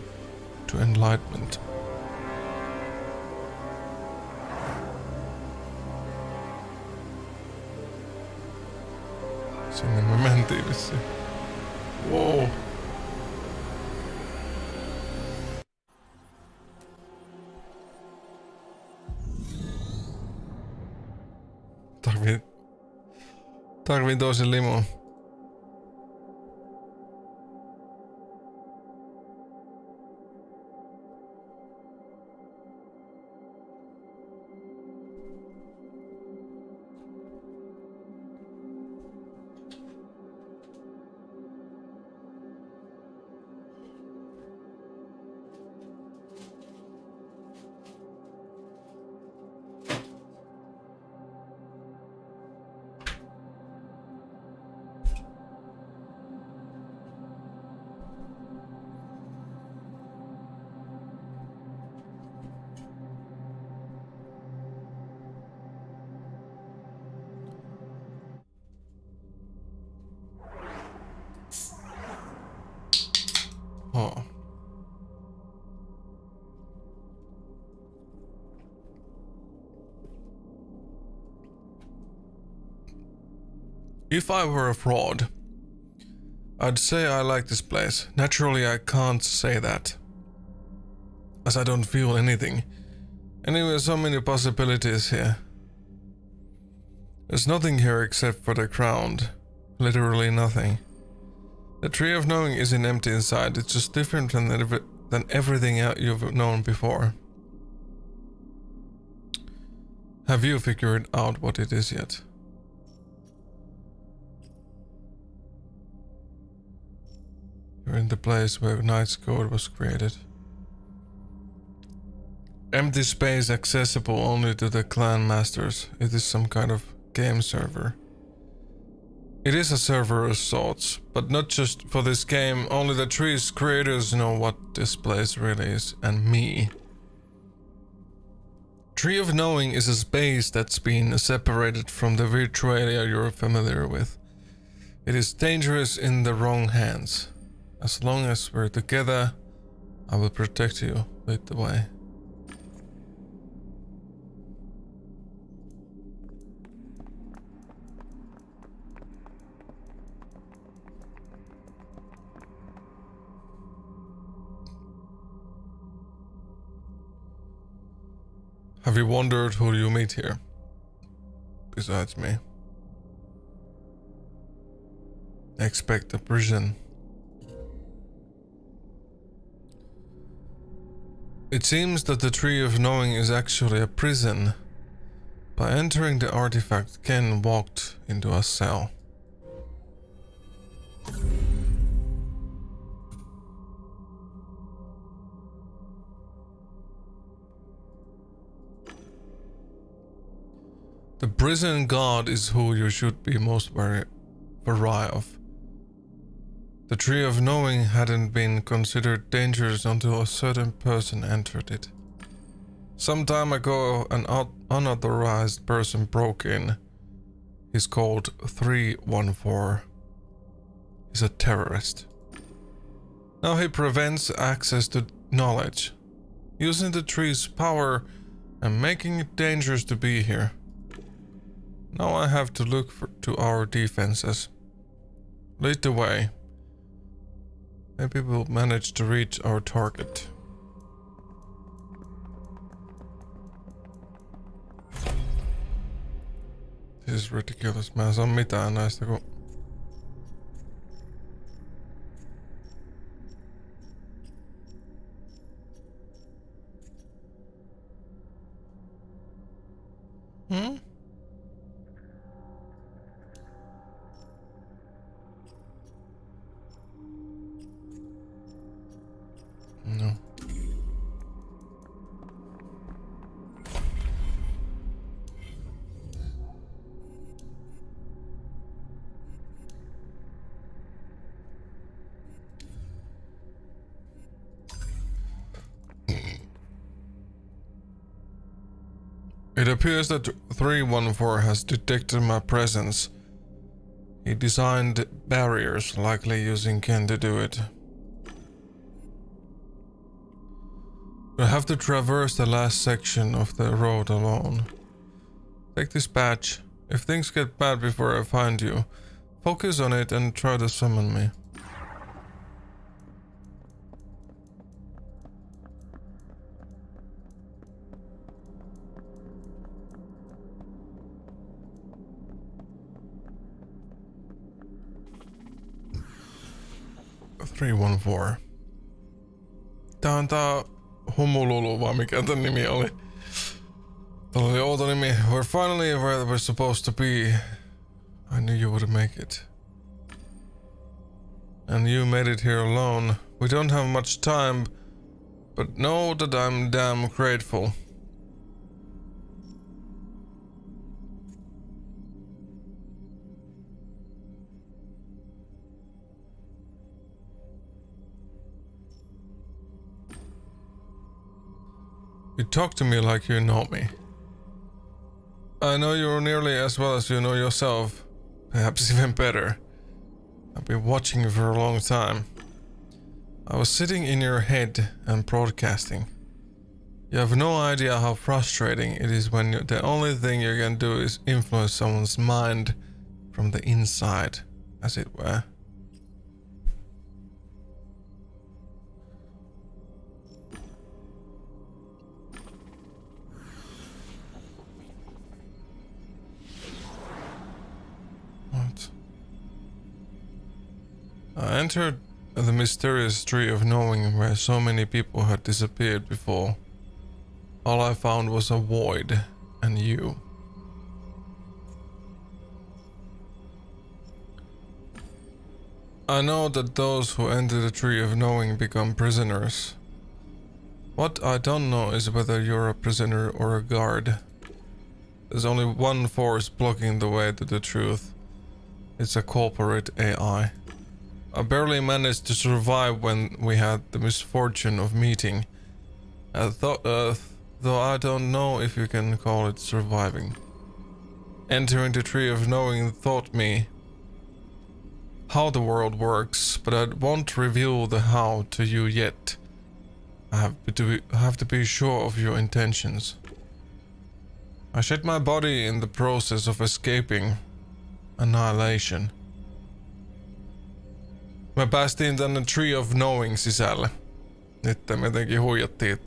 [SPEAKER 1] to enlightenment. Sinne me mentiin vissiin. Wow. Tarviin toisen limoon. If I were a fraud, I'd say I like this place. Naturally, I can't say that, as I don't feel anything. Anyway, so many possibilities here. There's nothing here except for the ground. Literally nothing. The tree of knowing isn't empty inside, it's just different than everything you've known before. Have you figured out what it is yet? You're in the place where Knight's Code was created. Empty space accessible only to the clan masters. It is some kind of game server. It is a server of sorts, but not just for this game. Only the tree's creators know what this place really is, and me. Tree of Knowing is a space that's been separated from the virtualia you're familiar with. It is dangerous in the wrong hands. As long as we're together, I will protect you. Lead the way. Have you wondered who you meet here? Besides me. Expect a prison. It seems that the Tree of Knowing is actually a prison. By entering the artifact, Ken walked into a cell. The prison guard is who you should be most wary of. The Tree of Knowing hadn't been considered dangerous until a certain person entered it. Some time ago, an unauthorized person broke in. He's called 314. He's a terrorist. Now he prevents access to knowledge, using the tree's power and making it dangerous to be here. Now I have to look to our defenses. Lead the way. Maybe we'll manage to reach our target. This is ridiculous. Mä en saa mitään näistä kun... No. It appears that 314 has detected my presence. He designed barriers, likely using Ken to do it. We'll have to traverse the last section of the road alone. Take this badge. If things get bad before I find you, focus on it and try to summon me. Tää on tää Humululu, vai mikä tän nimi oli. Täällä oli outo nimi. We're finally where we're supposed to be. I knew you would make it. And you made it here alone. We don't have much time, but know that I'm damn grateful. You talk to me like you know me. I know you nearly as well as you know yourself. Perhaps even better. I've been watching you for a long time. I was sitting in your head and broadcasting. You have no idea how frustrating it is when the only thing you can do is influence someone's mind from the inside, as it were. What? I entered the mysterious tree of knowing where so many people had disappeared before. All I found was a void and you. I know that those who enter the tree of knowing become prisoners. What I don't know is whether you're a prisoner or a guard. There's only one force blocking the way to the truth. It's a corporate AI. I barely managed to survive when we had the misfortune of meeting. I thought, though I don't know if you can call it surviving. Entering the tree of knowing taught me how the world works, but I won't reveal the how to you yet. I have to be sure of your intentions. I shed my body in the process of escaping annihilation. Me päästiin tänne Tree of Knowing sisälle. Nyt me jotenkin huijattiin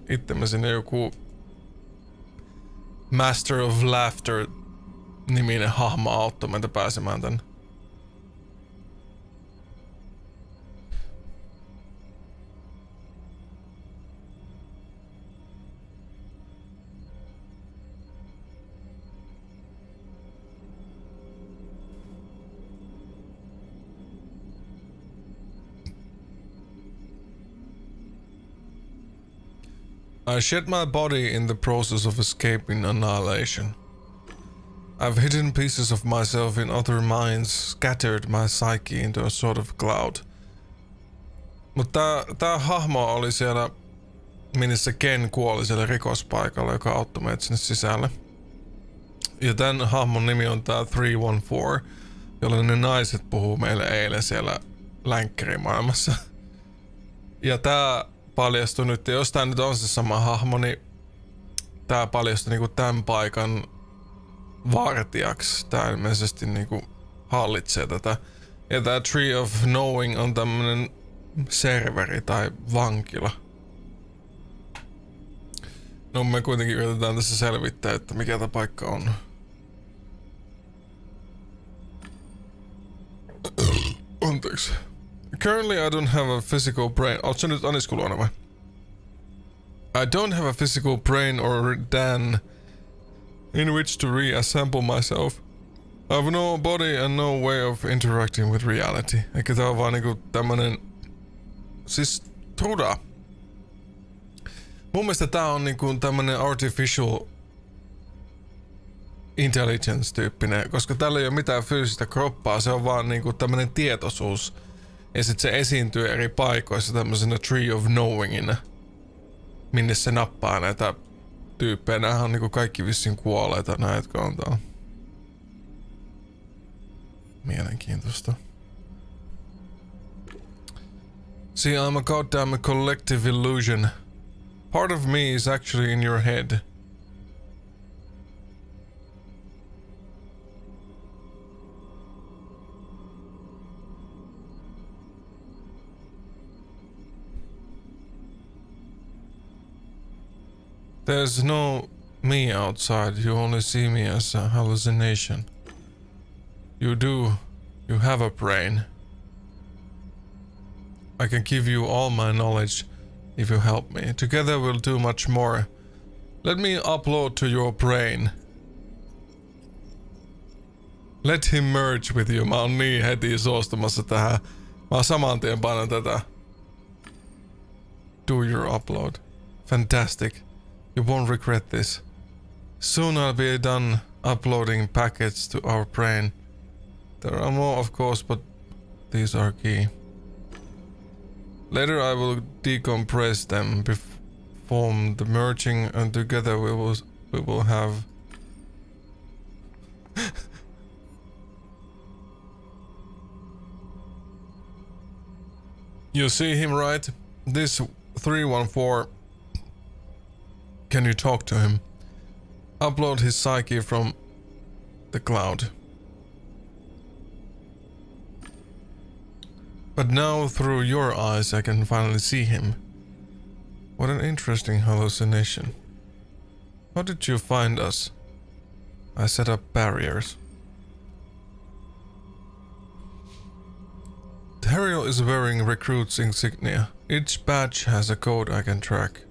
[SPEAKER 1] itsemme sinne joku Master of Laughter niminen hahmo auttoi meitä pääsemään tänne. I shed my body in the process of escaping annihilation. I've hidden pieces of myself in other minds, scattered my psyche into a sort of cloud. Mutta tää hahmo oli siellä, missä Ken kuoli siellä rikospaikalla, joka auttoi meitä sinne sisälle. Ja tän hahmon nimi on tää 314, jolla ne naiset puhuu meille eilen siellä länkkärimaailmassa. Ja tää paljastui nyt, ja jos tää nyt on se sama hahmo, niin tää paljastui niinku tämän paikan vartijaksi. Tää ilmeisesti niinku hallitsee tätä. Ja tää Tree of Knowing on tämmönen serveri tai vankila. No me kuitenkin yritetään tässä selvittää, että mikä tää paikka on. Anteeksi. Currently I don't have a physical brain. Oot sä nyt aniskuloina vai? I don't have a physical brain or Dan in which to reassemble myself. I have no body and no way of interacting with reality. Eikä tää on vaan niinku tämmönen... Siis Truda. Mun mielestä tää on niinku tämmönen artificial intelligence-tyyppinen, koska tällä ei ole mitään fyysistä kroppaa, se on vaan niinku tämmönen tietoisuus. Ja sit se esiintyy eri paikoissa tämmöisenä Tree of Knowingina, minne se nappaa näitä tyyppejä. Nämähän on niinku kaikki vissiin kuolleita, nää jotka on täällä. Mielenkiintoista. See, I'm a goddamn collective illusion. Part of me is actually in your head. There's no me outside, you only see me as a hallucination. You have a brain. I can give you all my knowledge if you help me. Together we'll do much more. Let me upload to your brain. Let him merge with you. Mä oon niin heti suostumassa tähän. Mä saman tien painan tätä. Do your upload. Fantastic. You won't regret this. Soon I'll be done uploading packets to our brain. There are more of course, but these are key. Later I will decompress them, perform the merging, and together we will have... You see him, right? This 314... Can you talk to him? Upload his psyche from the cloud. But now through your eyes I can finally see him. What an interesting hallucination. How did you find us? I set up barriers. Dario is wearing recruit's insignia. Each badge has a code I can track.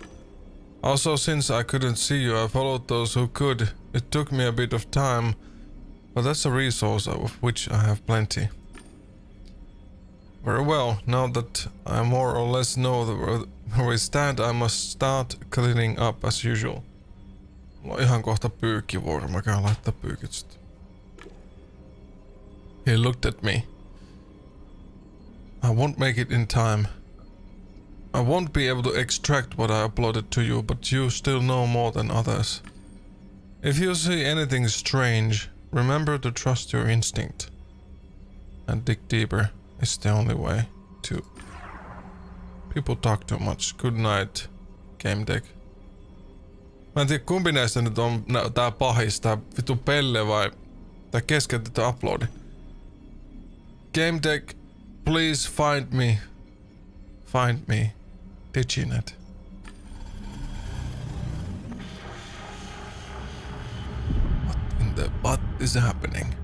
[SPEAKER 1] Also, since I couldn't see you, I followed those who could. It took me a bit of time, but that's a resource of which I have plenty. Very well, now that I more or less know where we stand, I must start cleaning up as usual. Mulla on ihan kohta pyykkivuoro, mä käyn laittaa pyykit sit. He looked at me. I won't make it in time. I won't be able to extract what I uploaded to you, but you still know more than others. If you see anything strange, remember to trust your instinct. And dig deeper is the only way to. People talk too much. Good night, game deck. Mä en tiedä kumpi näistä nyt on tää pahis, tää vittu Pelle vai tää keskeytetty uploadi. Game deck, please find me. Find me. Diginet. What in the butt is happening?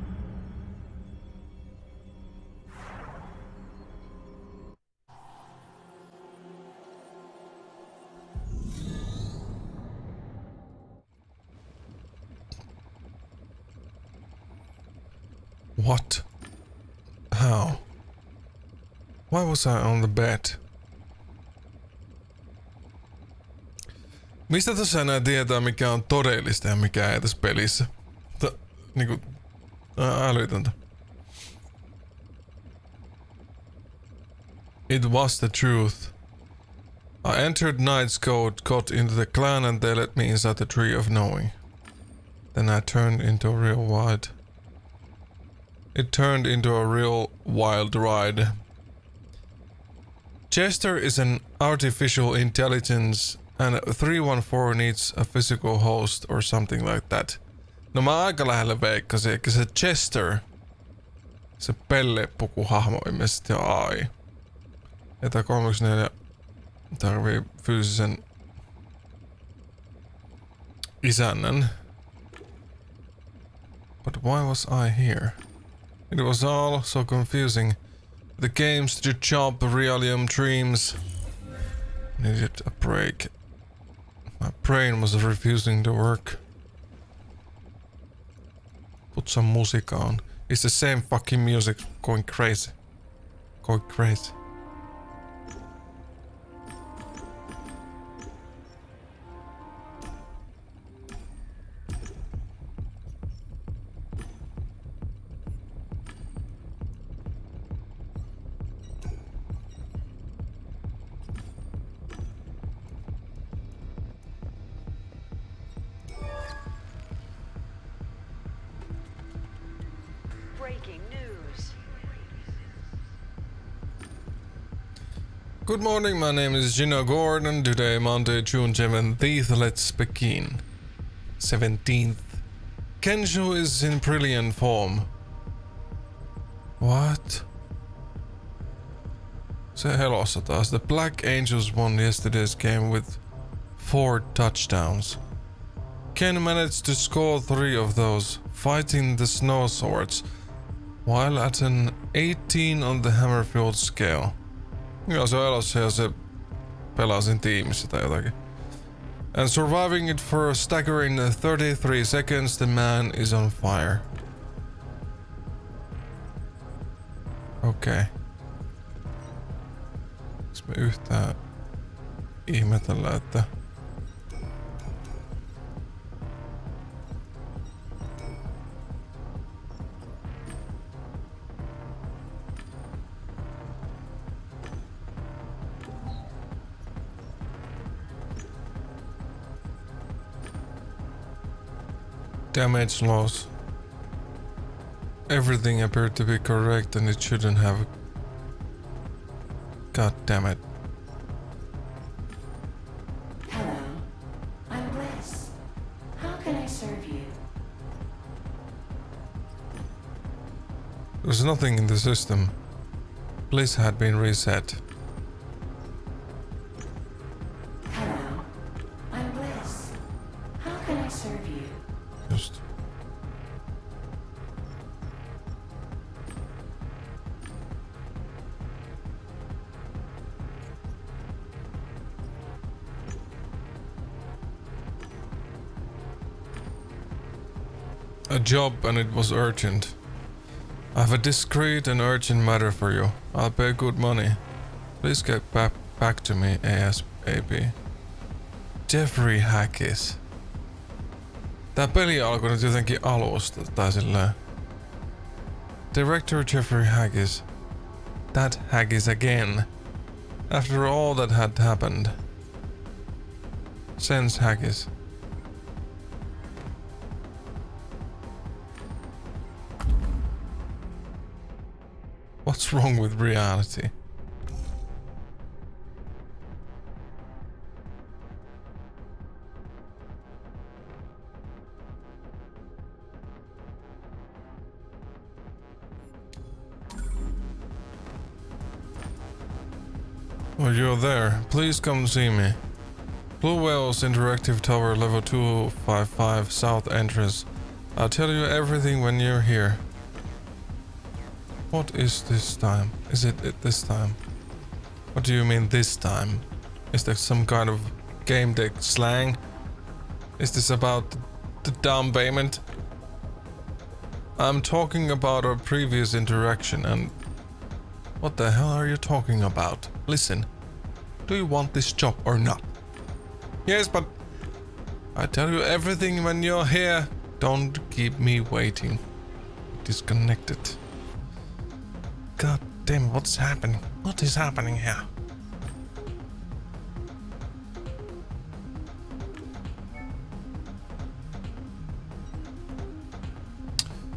[SPEAKER 1] What? How? Why was I on the bed? Mistä tässä enää tietää mikä on todellista ja mikä ei tässä pelissä? Niinku älytöntä. It was the truth. I entered Knight's Code, got into the clan and they let me inside the tree of knowing. Then I turned into a real wild. It turned into a real wild ride. Chester is an artificial intelligence and 314 needs a physical host or something like that. No mä aika lähellä veikkasin, että se Chester, se pellepukuhahmo ilmeisesti on AI. Ja tää 34 tarvii fyysisen isännän. But why was I here? It was all so confusing. The games, the job, realium dreams. Needed a break. My brain was refusing to work. Put some music on. It's the same fucking music going crazy. Going crazy. Good morning, my name is Gino Gordon. Today, Monday, June 17th, let's begin. 17th. Kensho is in brilliant form. What? Se helossa taas. The Black Angels won yesterday's game with 4 touchdowns. Ken managed to score 3 of those, fighting the snow swords, while at an 18 on the Hammerfield scale. Joo, se on elossa ja se pelaa siinä tiimissä tai jotakin. And surviving it for a staggering 33 seconds, the man is on fire. Okei. Okay. Eikö me yhtään ihmetellä, että... Damage loss. Everything appeared to be correct and it shouldn't have. God damn it.
[SPEAKER 11] Hello, I'm Bliss. How can I serve you?
[SPEAKER 1] There's nothing in the system. bliss had been reset.
[SPEAKER 11] Hello. I'm Bliss. How can I serve you?
[SPEAKER 1] Just. A job and it was urgent. I have a discreet and urgent matter for you. I'll pay good money. Please get back to me ASAP. Jeffrey Haggis. Tää peli alkoi nyt jotenkin alusta tai silleen. Director Jeffrey Haggis. That Haggis again. After all that had happened. Sense Haggis. What's wrong with reality? Oh, you're there. Please come see me. Blue Whales Interactive Tower level 255 South entrance. I'll tell you everything when you're here. What is this time? Is it this time? What do you mean this time? Is there some kind of game deck slang? Is this about the down payment? I'm talking about our previous interaction and... What the hell are you talking about? Listen, do you want this job or not? Yes, but... I tell you everything when you're here. Don't keep me waiting. Disconnected. God damn, what's happening? What is happening here?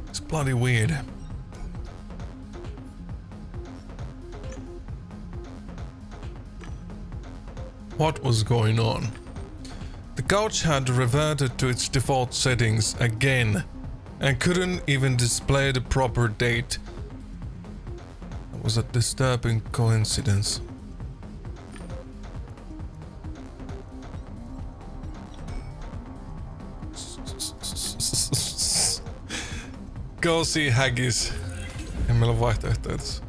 [SPEAKER 1] It's bloody weird. What was going on? The couch had reverted to its default settings again and couldn't even display the proper date. Was a disturbing coincidence. Go see Haggis. Ei meillä ole vaihtoehtoja tässä.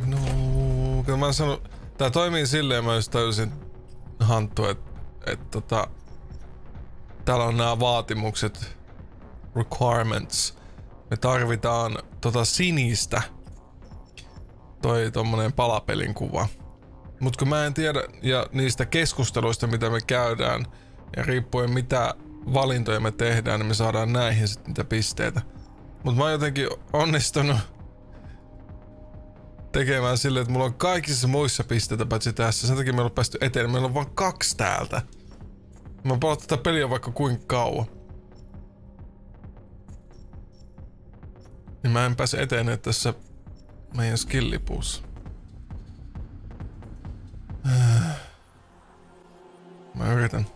[SPEAKER 1] No, kun mä sanon, tää toimii silleen, mä just täysin hanttu, että täällä on nämä vaatimukset, requirements. Me tarvitaan sinistä. Tommonen palapelin kuva. Mut kun mä en tiedä ja niistä keskusteluista mitä me käydään ja riippuen mitä valintoja me tehdään, niin me saadaan näihin sitten niitä pisteitä. Mut mä oon jotenkin onnistunut tekemään silleen, että mulla on kaikissa muissa pisteitä paitsi tässä. Sen takia meillä on päästy eteen. Meillä on vaan 2 täältä. Mä oon pelannut tätä peliä vaikka kuinka kauan. Niin mä en pääse eteen tässä meidän skillipuussa. Mä yritän.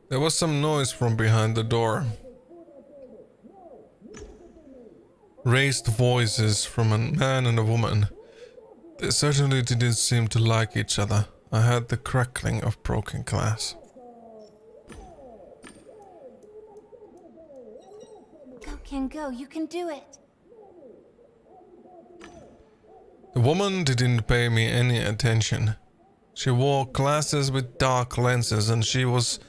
[SPEAKER 1] There was some noise from behind the door. Raised voices from a man and a woman. They certainly didn't seem to like each other. I heard the crackling of broken glass.
[SPEAKER 7] Go, Ken, go. You can do it.
[SPEAKER 1] The woman didn't pay me any attention. She wore glasses with dark lenses and she was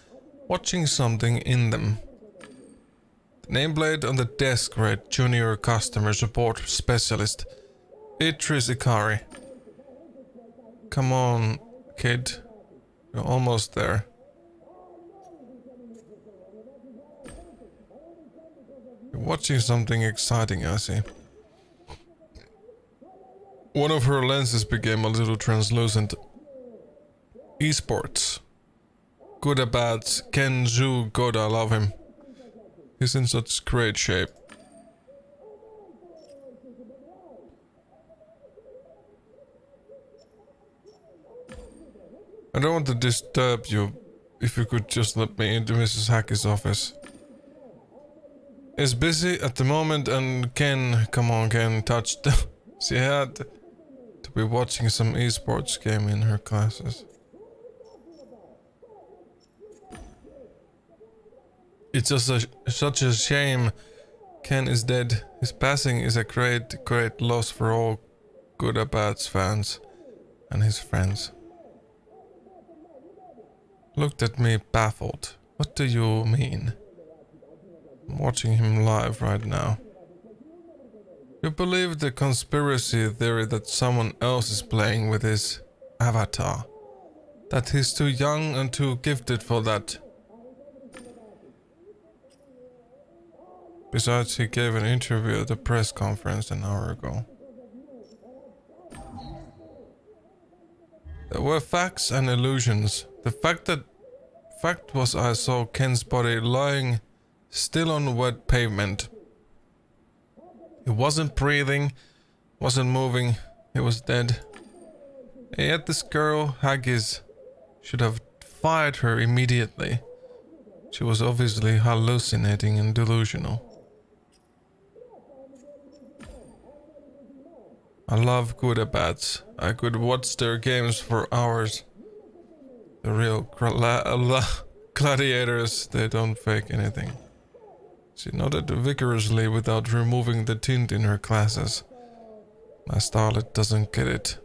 [SPEAKER 1] watching something in them. The nameplate on the desk read Junior Customer Support Specialist Idris Ikari. Come on, kid. You're almost there. You're watching something exciting, I see. One of her lenses became a little translucent. Esports. Good or bad, Ken Zhu, God, I love him. He's in such great shape. I don't want to disturb you. If you could just let me into Mrs. Hackey's office. It's busy at the moment and Ken, come on Ken, touched. She had to be watching some esports game in her classes. It's just such a shame Ken is dead. His passing is a great loss for all Good Abad's fans and his friends. Looked at me baffled. What do you mean? I'm watching him live right now. You believe the conspiracy theory that someone else is playing with his avatar? That he's too young and too gifted for that? Besides, he gave an interview at a press conference an hour ago. There were facts and illusions. The fact was I saw Ken's body lying still on wet pavement. He wasn't breathing, wasn't moving, he was dead. And yet this girl, Haggis, should have fired her immediately. She was obviously hallucinating and delusional. I love Good Abats. I could watch their games for hours. The real gladiators, they don't fake anything. She nodded vigorously without removing the tint in her glasses. My starlet doesn't get it.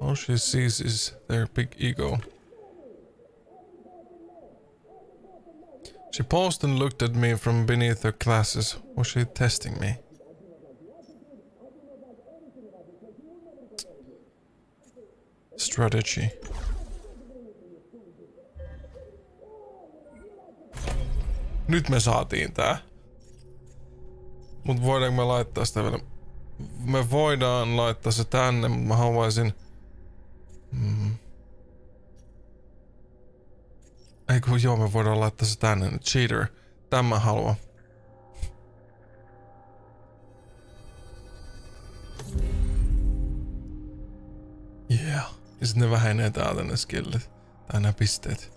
[SPEAKER 1] All she sees is their big ego. She paused and looked at me from beneath her glasses. Was she testing me? Strategy. Nyt me saatiin tää. Mut voidaanko me laittaa sitä vielä? Me voidaan laittaa se tänne, mutta mä haluaisin... Ei kun joo, me voidaan laittaa se tänne. Cheater. Tän mä haluan. Yeah. Ja sit ne vähenee täältä ne skillit. Tai nää pisteet.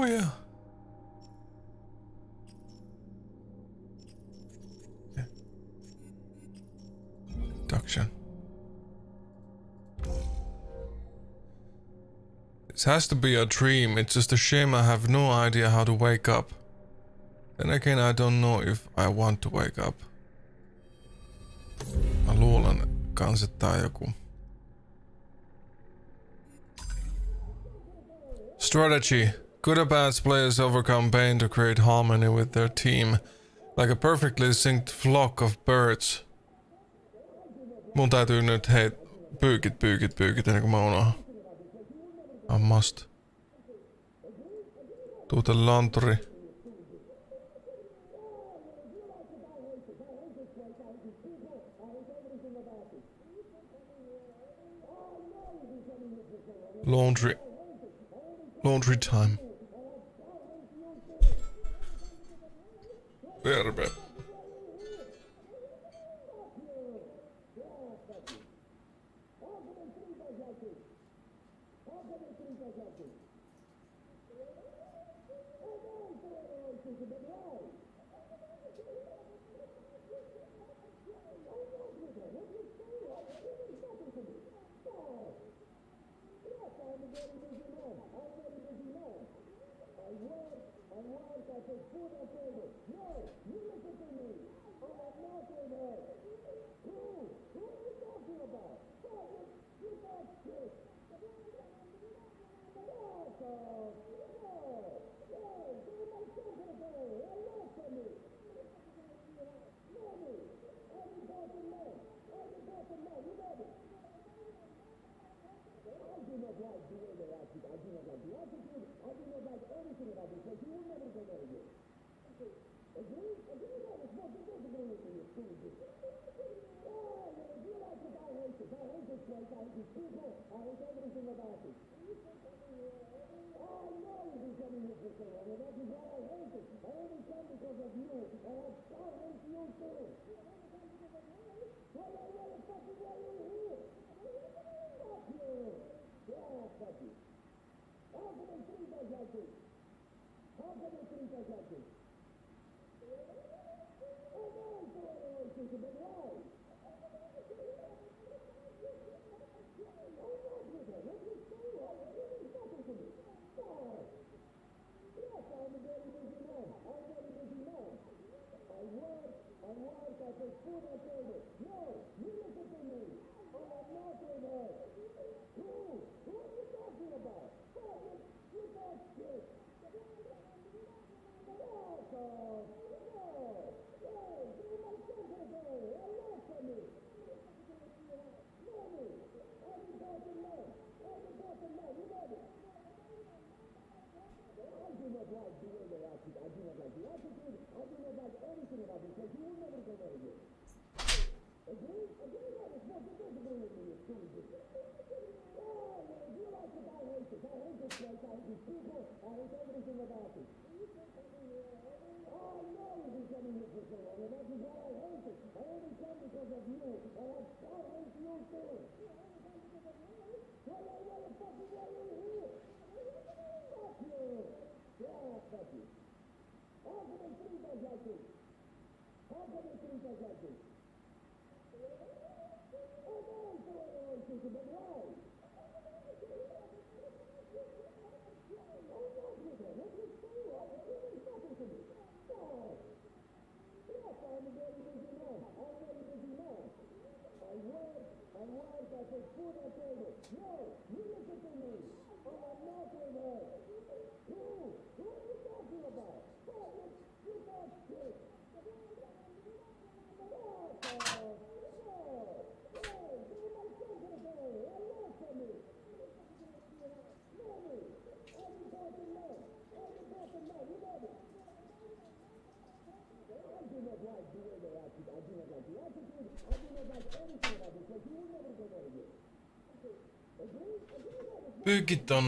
[SPEAKER 1] Yeah. Reduction. This has to be a dream. It's just a shame I have no idea how to wake up. Then again, I don't know if I want to wake up. Mä luulen kans, että tää on joku. Strategy. Good or bad players overcome pain to create harmony with their team. Like a perfectly synced flock of birds. Mun täytyy nyt pyykit ennen kuin mä unohan. I must. To the laundry. Laundry time. Verbe. Pyykit on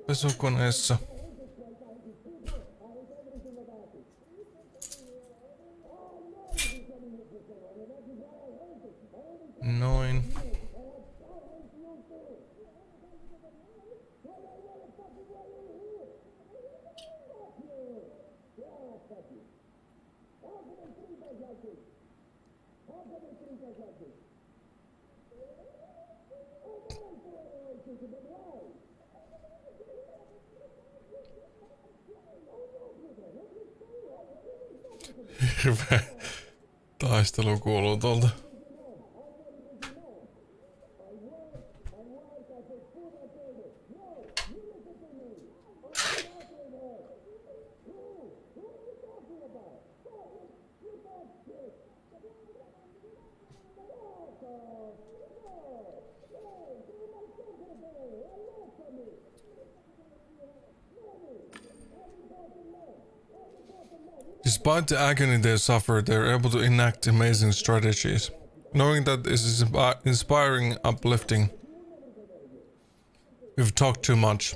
[SPEAKER 1] pesukoneessa. Noin. Hirveä taistelu kuuluu tuolta. Despite the agony they suffer, they're able to enact amazing strategies. Knowing that this is inspiring, uplifting. We've talked too much.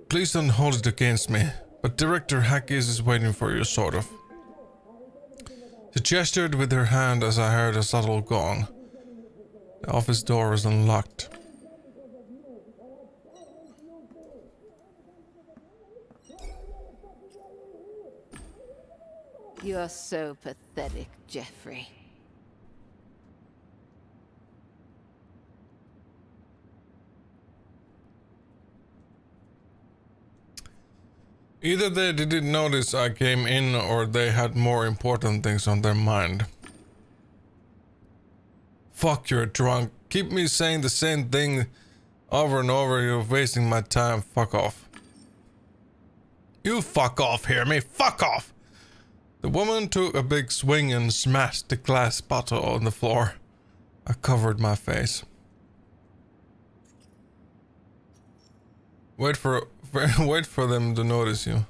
[SPEAKER 1] Please don't hold it against me, but Director Hackis is waiting for you, sort of. She gestured with her hand as I heard a subtle gong. The office door was unlocked.
[SPEAKER 7] You're so pathetic, Jeffrey.
[SPEAKER 1] Either they didn't notice I came in or they had more important things on their mind. Fuck, you're drunk. Keep me saying the same thing over and over. You're wasting my time. Fuck off. You fuck off, hear me? Fuck off! The woman took a big swing and smashed the glass bottle on the floor. I covered my face. Wait for them to notice you.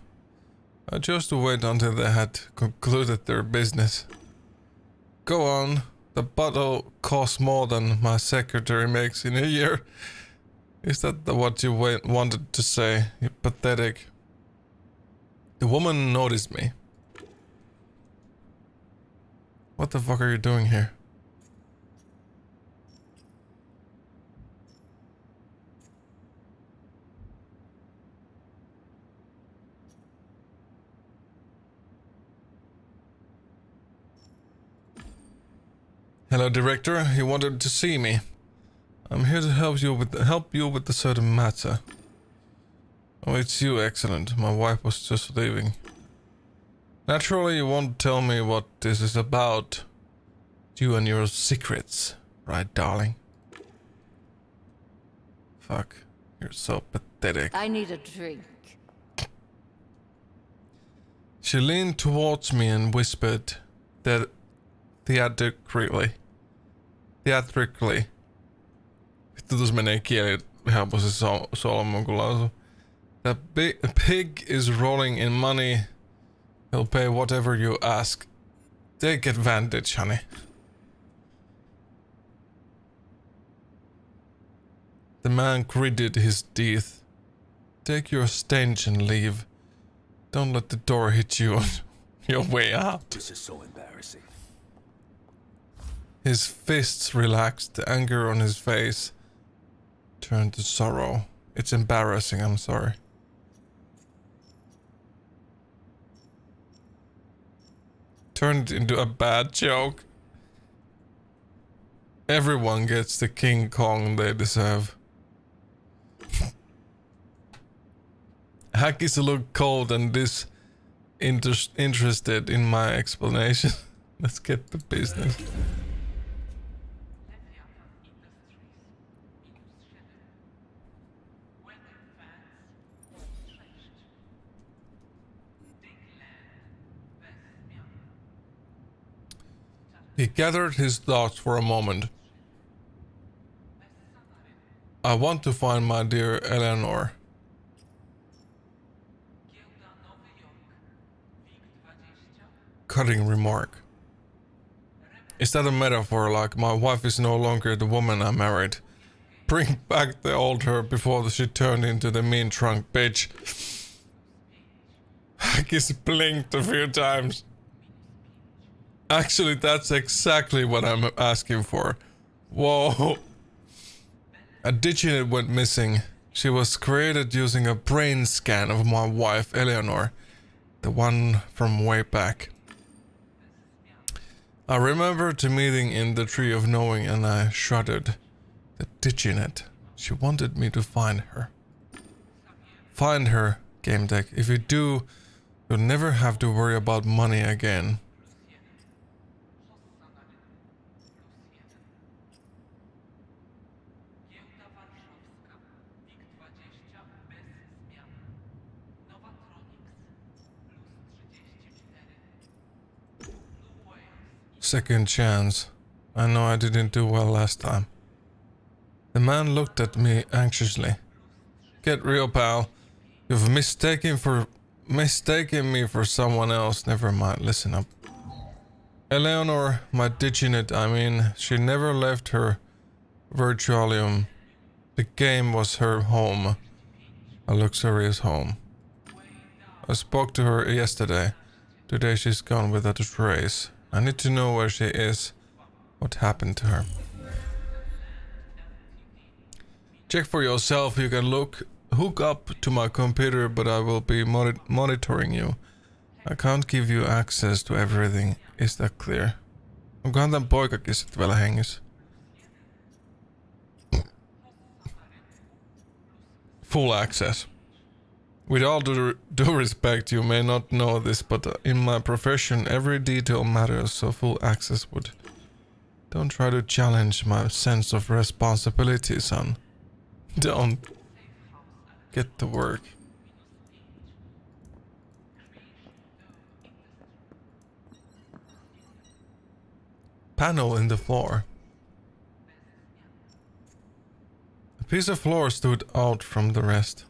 [SPEAKER 1] I chose to wait until they had concluded their business. Go on. The bottle costs more than my secretary makes in a year. Is that what you wanted to say? You pathetic. The woman noticed me. What the fuck are you doing here? Hello, director. You wanted to see me. I'm here to help you with the certain matter. Oh, it's you. Excellent. My wife was just leaving. Naturally, you won't tell me what this is about. You and your secrets, right, darling? Fuck. You're so pathetic.
[SPEAKER 11] I need a drink.
[SPEAKER 1] She leaned towards me and whispered that theatrically. Vittu tuossa menee kieli helposti solmuun kun lausuu. The pig is rolling in money. He'll pay whatever you ask. Take advantage, honey. The man gritted his teeth. Take your stench and leave. Don't let the door hit you on your way out.
[SPEAKER 2] This is so embarrassing.
[SPEAKER 1] His fists relaxed, the anger on his face turned to sorrow. It's embarrassing, I'm sorry. Turned into a bad joke. Everyone gets the King Kong they deserve. Hackis looked cold and disinterested in my explanation. Let's get to business. He gathered his thoughts for a moment. I want to find my dear Eleanor. Cutting remark. Is that a metaphor, like my wife is no longer the woman I married? Bring back the old her before she turned into the mean trunk bitch. Hackis blinked a few times. Actually, that's exactly what I'm asking for. Whoa. A digit went missing. She was created using a brain scan of my wife, Eleanor. The one from way back. I remember the meeting in the Tree of Knowing and I shuddered. The Diginet. She wanted me to find her. Find her, Game Tech. If you do, you'll never have to worry about money again. Second chance. I know I didn't do well last time. The man looked at me anxiously. Get real, pal. You've mistaken me for someone else. Never mind, listen up. Eleanor, my Diginet, I mean, she never left her Virtualium. The game was her home. A luxurious home. I spoke to her yesterday. Today she's gone without a trace. I need to know where she is. What happened to her? Check for yourself. You can hook up to my computer, but I will be monitoring you. I can't give you access to everything. Is that clear? Onkohan tän poikakin sit vielä hengissä? Full access. With all due respect, you may not know this, but in my profession, every detail matters, so full access would. Don't try to challenge my sense of responsibility, son. Don't. Get to work. Panel in the floor. A piece of floor stood out from the rest.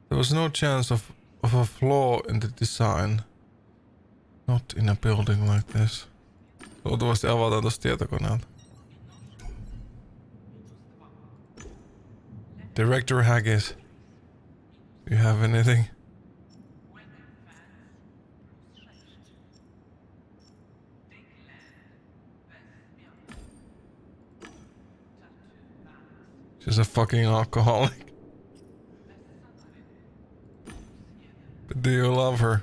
[SPEAKER 1] There was no chance of a flaw in the design. Not in a building like this. Luultavasti avataan tosta tietokoneelta. Director Haggis. Do you have anything? She's a fucking alcoholic. But do you love her?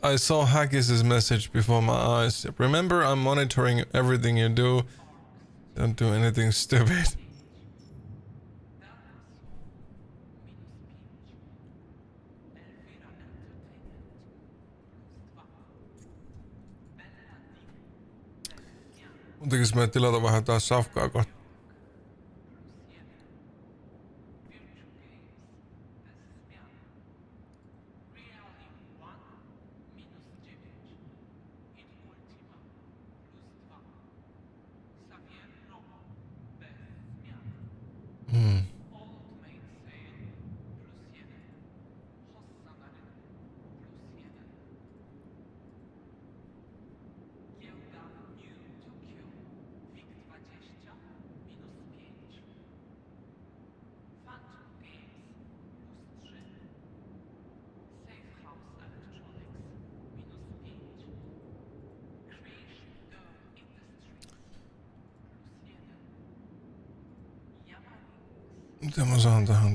[SPEAKER 1] I saw Haggis' message before my eyes. Remember, I'm monitoring everything you do. Don't do anything stupid. Mun tekis meidän tilata vähän taas safkaa kohta. Miten mä saan tähän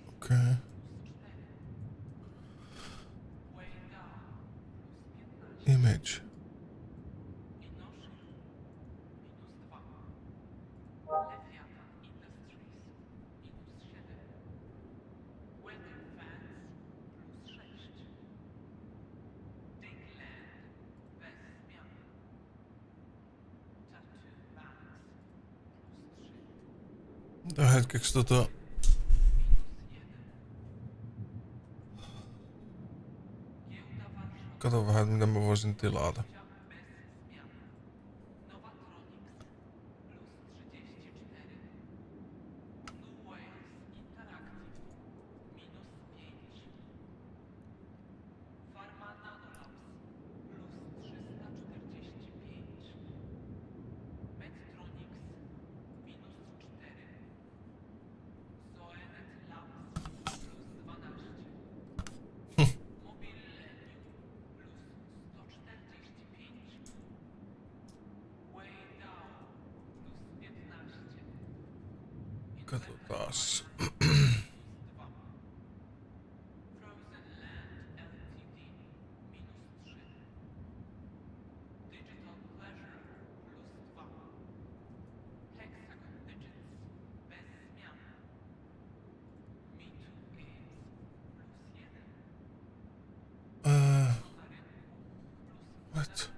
[SPEAKER 1] Okei. Image. Hetkeksi kato vähän, mitä mä voisin tilata. Katsotaas. What?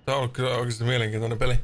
[SPEAKER 1] Tää on kyllä oikeesti mielenkiintoinen peli.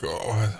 [SPEAKER 1] Kauheeta.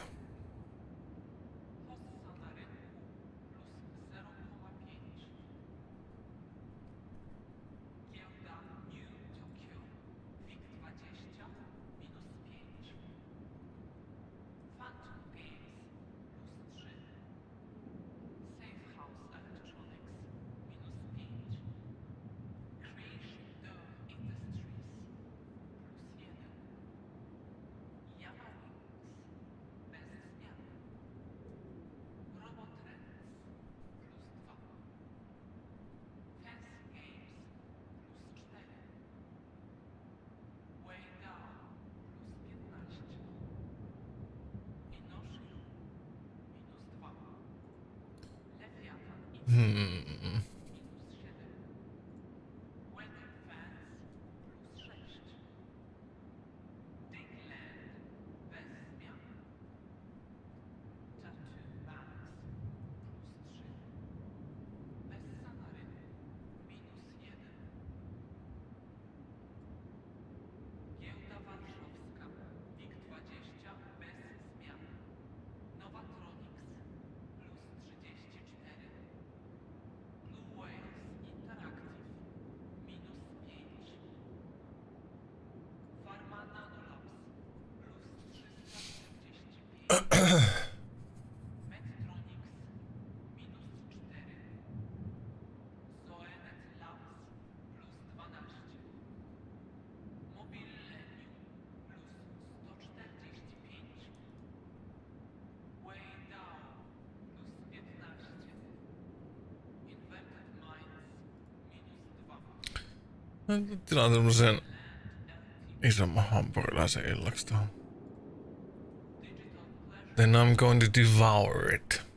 [SPEAKER 1] Tilaan tämmösen isomman hampurilaisen illaksi tuohon. Then I'm going to devour it.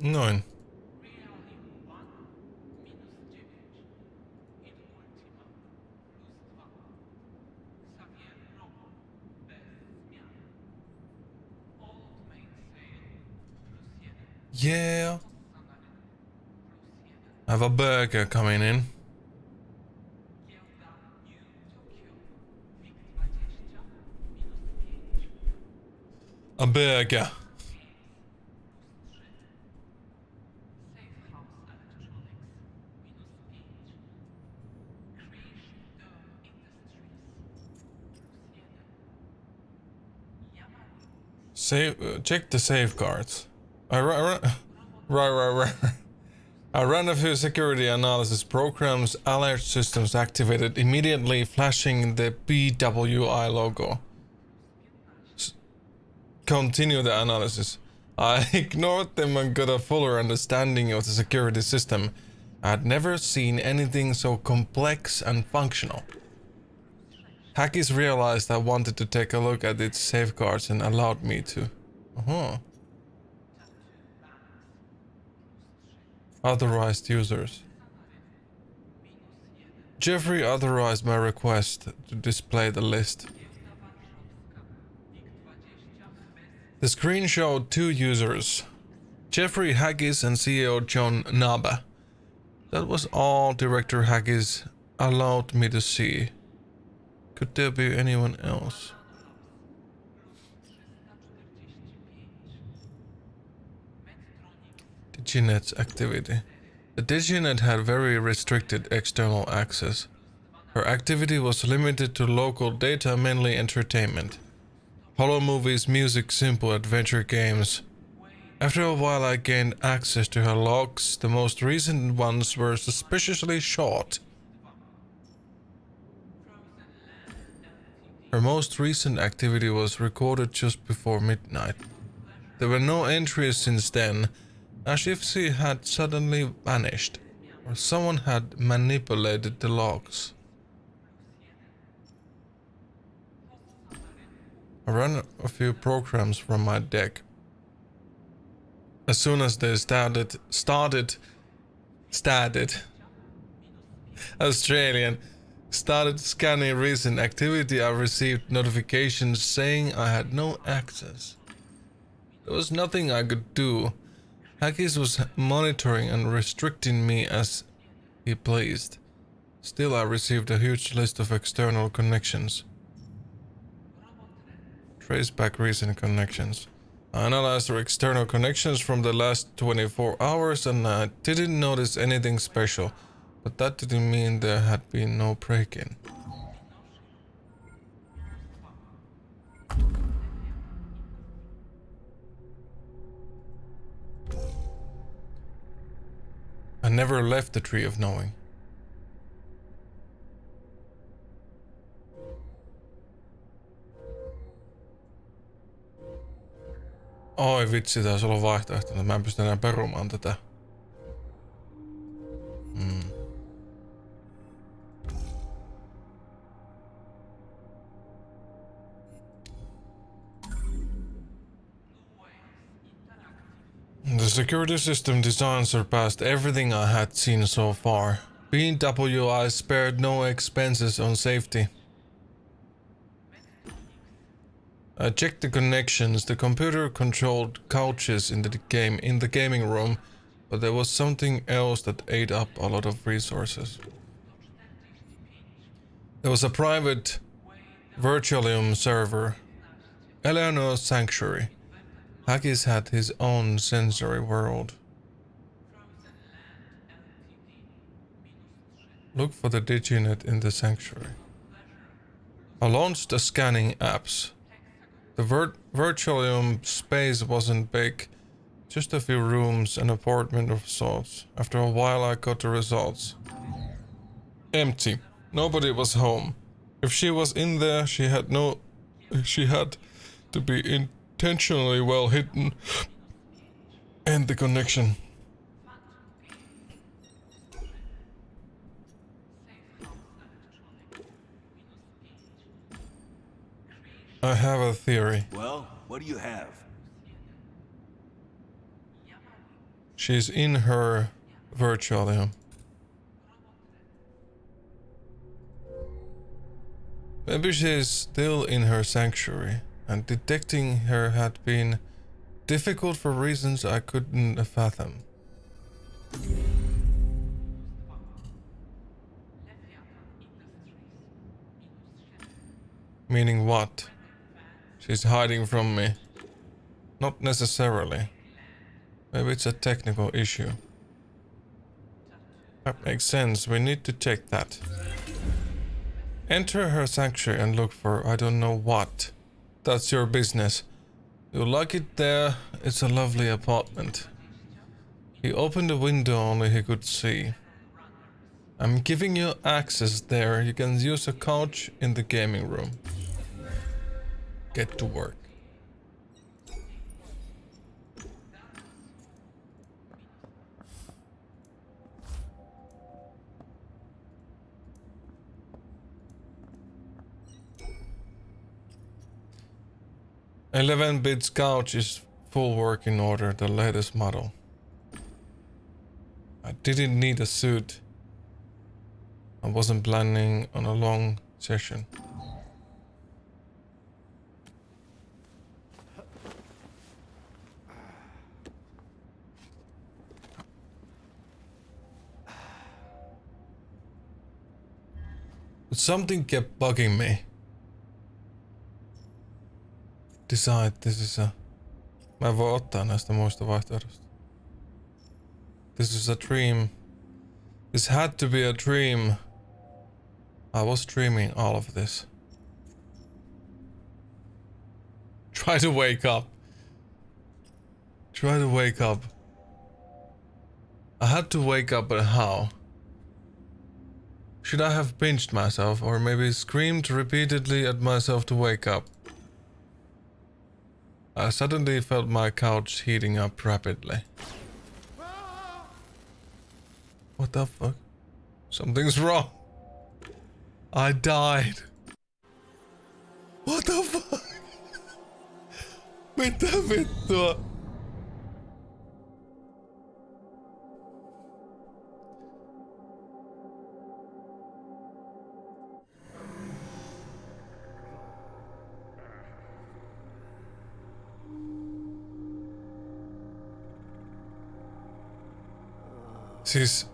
[SPEAKER 1] Noin. Yeah. I have a burger coming in. A burger. Check the safeguards. Right. I ran a few security analysis programs, alert systems activated immediately, flashing the BWI logo. Continue the analysis. I ignored them and got a fuller understanding of the security system. I had never seen anything so complex and functional. Hackis realized I wanted to take a look at its safeguards and allowed me to. Authorized users. Jeffrey authorized my request to display the list. The screen showed 2 users, Jeffrey Haggis and CEO John Naba. That was all Director Haggis allowed me to see. Could there be anyone else? Diginet's activity. The Diginet had very restricted external access. Her activity was limited to local data, mainly entertainment. Horror movies, music, simple adventure games. After a while I gained access to her logs. The most recent ones were suspiciously short. Her most recent activity was recorded just before midnight. There were no entries since then, as if she had suddenly vanished, or someone had manipulated the logs. I ran a few programs from my deck. As soon as they started scanning recent activity, I received notifications saying I had no access. There was nothing I could do. Haggis was monitoring and restricting me as he pleased. Still, I received a huge list of external connections. Trace back recent connections. I analyzed her external connections from the last 24 hours and I didn't notice anything special, but that didn't mean there had been no break-in. I never left the Tree of Knowing. Oi vitsi, taisi olla vaihtoehto. Mä en pysty enää perumaan tätä. The security system design surpassed everything I had seen so far. BWI spared no expenses on safety. I checked the connections. The computer controlled couches in the gaming room, but there was something else that ate up a lot of resources. There was a private Virtualium server, Eleanor's Sanctuary. Haggis had his own sensory world. Look for the DigiNet in the sanctuary. I launched the scanning apps. The Virtualium space wasn't big, just a few rooms and apartment of sorts. After a while I got the results. Empty. Nobody was home. If she was in there, she had to be intentionally well hidden. End the connection. I have a theory.
[SPEAKER 9] Well, what do you have?
[SPEAKER 1] She's in her Virtualium. Maybe she's still in her sanctuary, and detecting her had been difficult for reasons I couldn't fathom. Meaning what? She's hiding from me. Not necessarily. Maybe it's a technical issue. That makes sense. We need to check that. Enter her sanctuary and look for I don't know what. That's your business. You like it there? It's a lovely apartment. He opened a window only he could see. I'm giving you access there. You can use a couch in the gaming room. Get to work. "11-bit couch is full working order, the latest model. I didn't need a suit. I wasn't planning on a long session." But something kept bugging me. Decide this is a... Mä en voi ottaa näistä muista vaihtoehdosta. This is a dream. This had to be a dream. I was dreaming all of this. Try to wake up. Try to wake up. I had to wake up, but how? Should I have pinched myself or maybe screamed repeatedly at myself to wake up? I suddenly felt my couch heating up rapidly. What the fuck? Something's wrong. I died. What the fuck? Mitä vittua? Siis,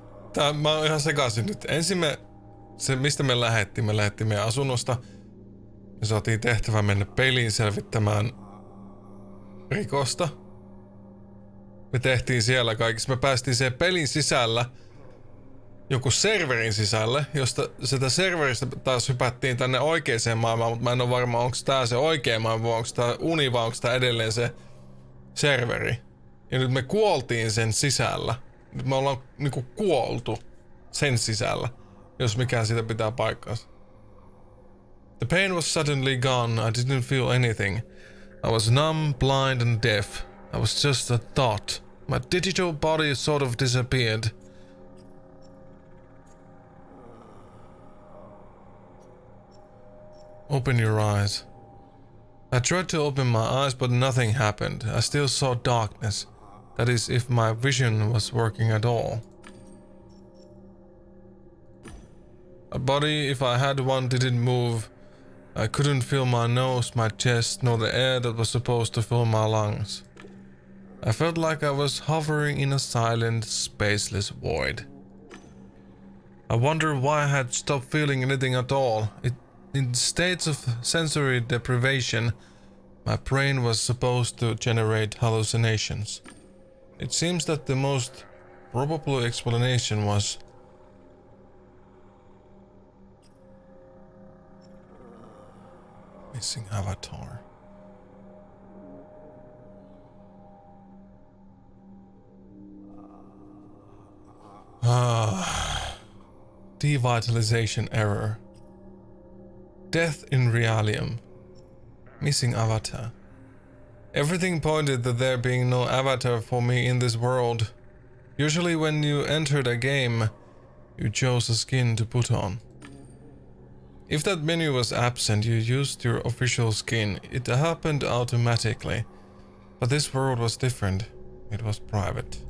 [SPEAKER 1] mä oon ihan sekaisin nyt. Ensin mistä me lähdettiin meidän asunnosta. Me saatiin tehtävä mennä peliin selvittämään rikosta. Me tehtiin siellä kaikissa. Me päästiin sen pelin sisällä, joku serverin sisälle, josta sitä serveristä taas hypättiin tänne oikeaan maailmaan, mutta mä en ole varma, onko tää se oikea maailma, vai onko tää uni, vai onko tää edelleen se serveri. Ja nyt me kuoltiin sen sisällä. Nyt me ollaan niinku kuoltu sen sisällä, jos mikään siitä pitää paikkaansa. The pain was suddenly gone. I didn't feel anything. I was numb, blind and deaf. I was just a thought. My digital body sort of disappeared. Open your eyes. I tried to open my eyes, but nothing happened. I still saw darkness. That is, if my vision was working at all. My body, if I had one, didn't move. I couldn't feel my nose, my chest, nor the air that was supposed to fill my lungs. I felt like I was hovering in a silent, spaceless void. I wondered why I had stopped feeling anything at all. In states of sensory deprivation, my brain was supposed to generate hallucinations. It seems that the most probable explanation was missing avatar. Devitalization error. Death in Realium. Missing avatar. Everything pointed to there being no avatar for me in this world. Usually when you entered a game, you chose a skin to put on. If that menu was absent, you used your official skin. It happened automatically. But this world was different. It was private.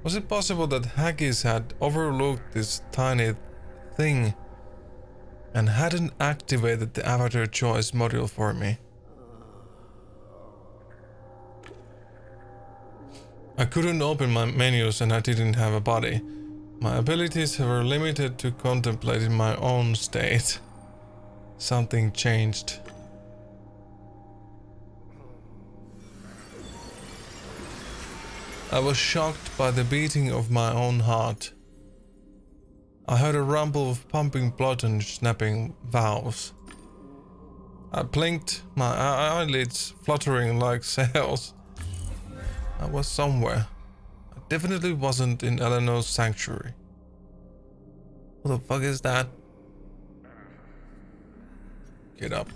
[SPEAKER 1] Was it possible that Haggis had overlooked this tiny thing and hadn't activated the avatar choice module for me? I couldn't open my menus and I didn't have a body. My abilities were limited to contemplating my own state. Something changed. I was shocked by the beating of my own heart. I heard a rumble of pumping blood and snapping valves. I blinked, my eyelids fluttering like sails. I was somewhere. I definitely wasn't in Eleanor's sanctuary. What the fuck is that? Get up.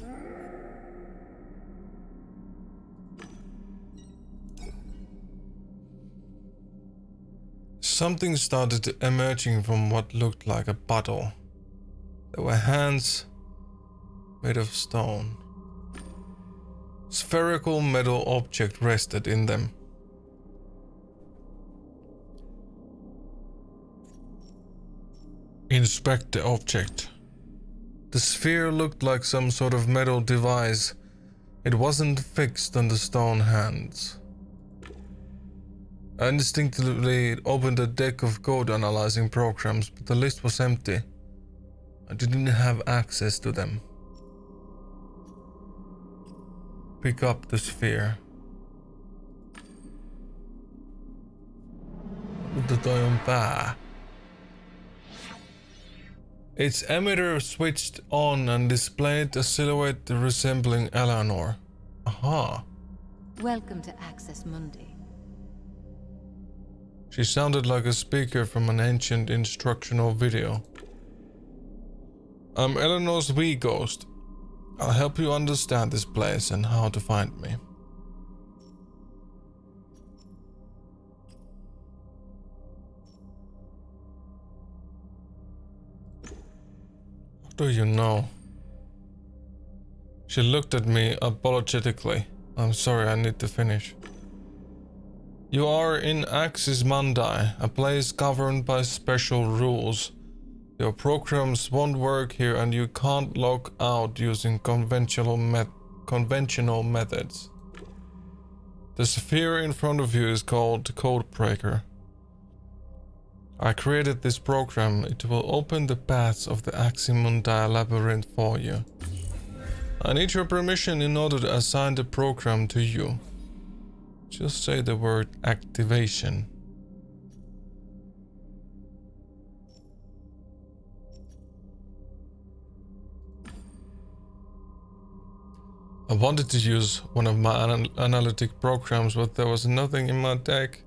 [SPEAKER 1] Something started emerging from what looked like a bottle. There were hands made of stone. Spherical metal object rested in them. Inspect the object. The sphere looked like some sort of metal device. It wasn't fixed on the stone hands. I instinctively opened a deck of code analyzing programs, but the list was empty. I didn't have access to them. Pick up the sphere. Mutta toi on pää. Its emitter switched on and displayed a silhouette resembling Eleanor. Aha.
[SPEAKER 11] Welcome to Access Mundi.
[SPEAKER 1] She sounded like a speaker from an ancient instructional video. I'm Eleanor's wee ghost. I'll help you understand this place and how to find me. How do you know? She looked at me apologetically. I'm sorry, I need to finish. You are in Axis Mundi, a place governed by special rules. Your programs won't work here and you can't log out using conventional methods. The sphere in front of you is called Codebreaker. I created this program. It will open the paths of the Axis Mundi labyrinth for you. I need your permission in order to assign the program to you. Just say the word activation. I wanted to use one of my analytic programs, but there was nothing in my deck.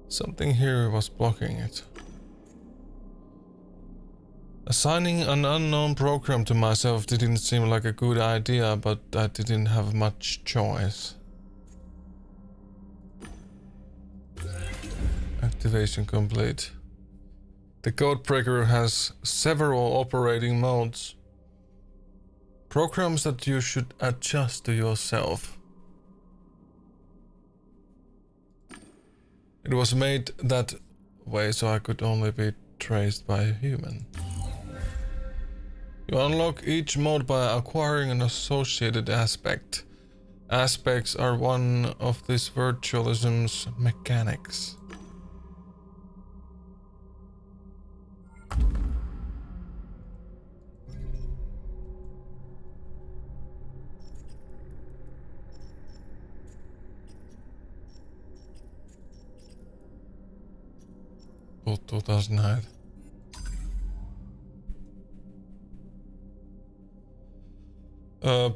[SPEAKER 1] Something here was blocking it. Assigning an unknown program to myself didn't seem like a good idea, but I didn't have much choice. Activation complete. The codebreaker has several operating modes. Programs that you should adjust to yourself. It was made that way so I could only be traced by a human. You unlock each mode by acquiring an associated aspect. Aspects are one of this virtualism's mechanics. Puuttuu taas näitä.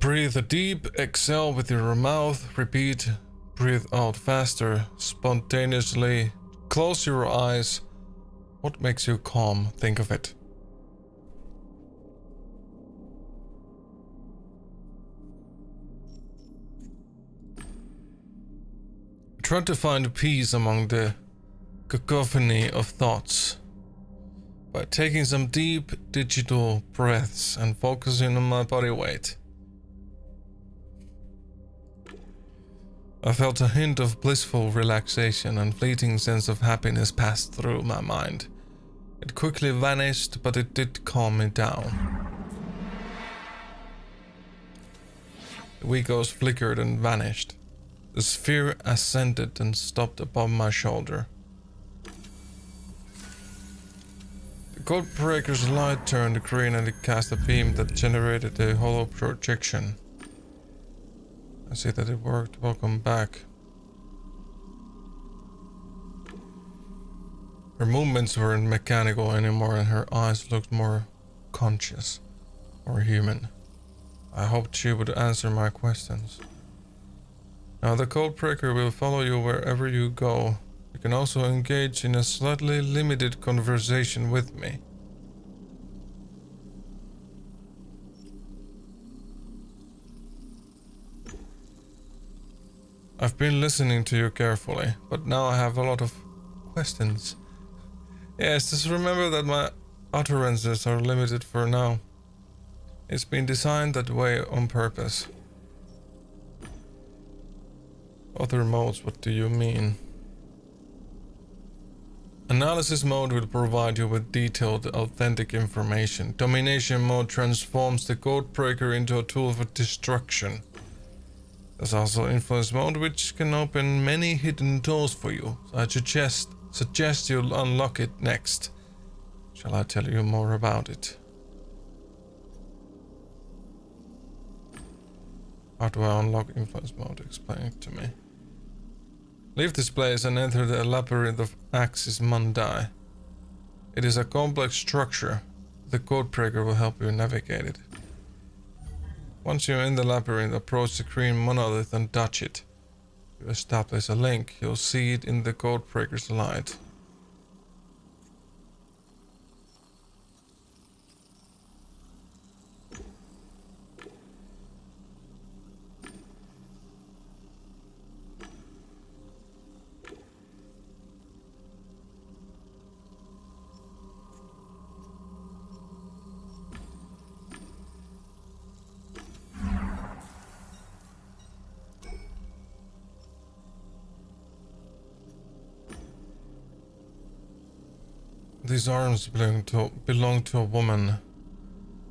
[SPEAKER 1] Breathe deep, exhale with your mouth, repeat, breathe out faster, spontaneously, close your eyes. What makes you calm? Think of it. Try to find peace among the cacophony of thoughts by taking some deep digital breaths and focusing on my body weight. I felt a hint of blissful relaxation and fleeting sense of happiness passed through my mind. It quickly vanished, but it did calm me down. The weak ghost flickered and vanished. The sphere ascended and stopped above my shoulder. The codebreaker's light turned green and it cast a beam that generated a hollow projection. I see that it worked. Welcome back. Her movements weren't mechanical anymore and her eyes looked more conscious or human. I hoped she would answer my questions. Now the codebreaker will follow you wherever you go. You can also engage in a slightly limited conversation with me. I've been listening to you carefully, but now I have a lot of questions. Yes, just remember that my utterances are limited for now. It's been designed that way on purpose. Other modes, what do you mean? Analysis mode will provide you with detailed, authentic information. Domination mode transforms the codebreaker into a tool for destruction. There's also influence mode, which can open many hidden doors for you. So I suggest you unlock it next. Shall I tell you more about it? How do I unlock influence mode? Explain it to me. Leave this place and enter the labyrinth of Axis Mundi. It is a complex structure. The codebreaker will help you navigate it. Once you're in the labyrinth, approach the green monolith and touch it. You establish a link, you'll see it in the codebreaker's light. These arms belong to a woman.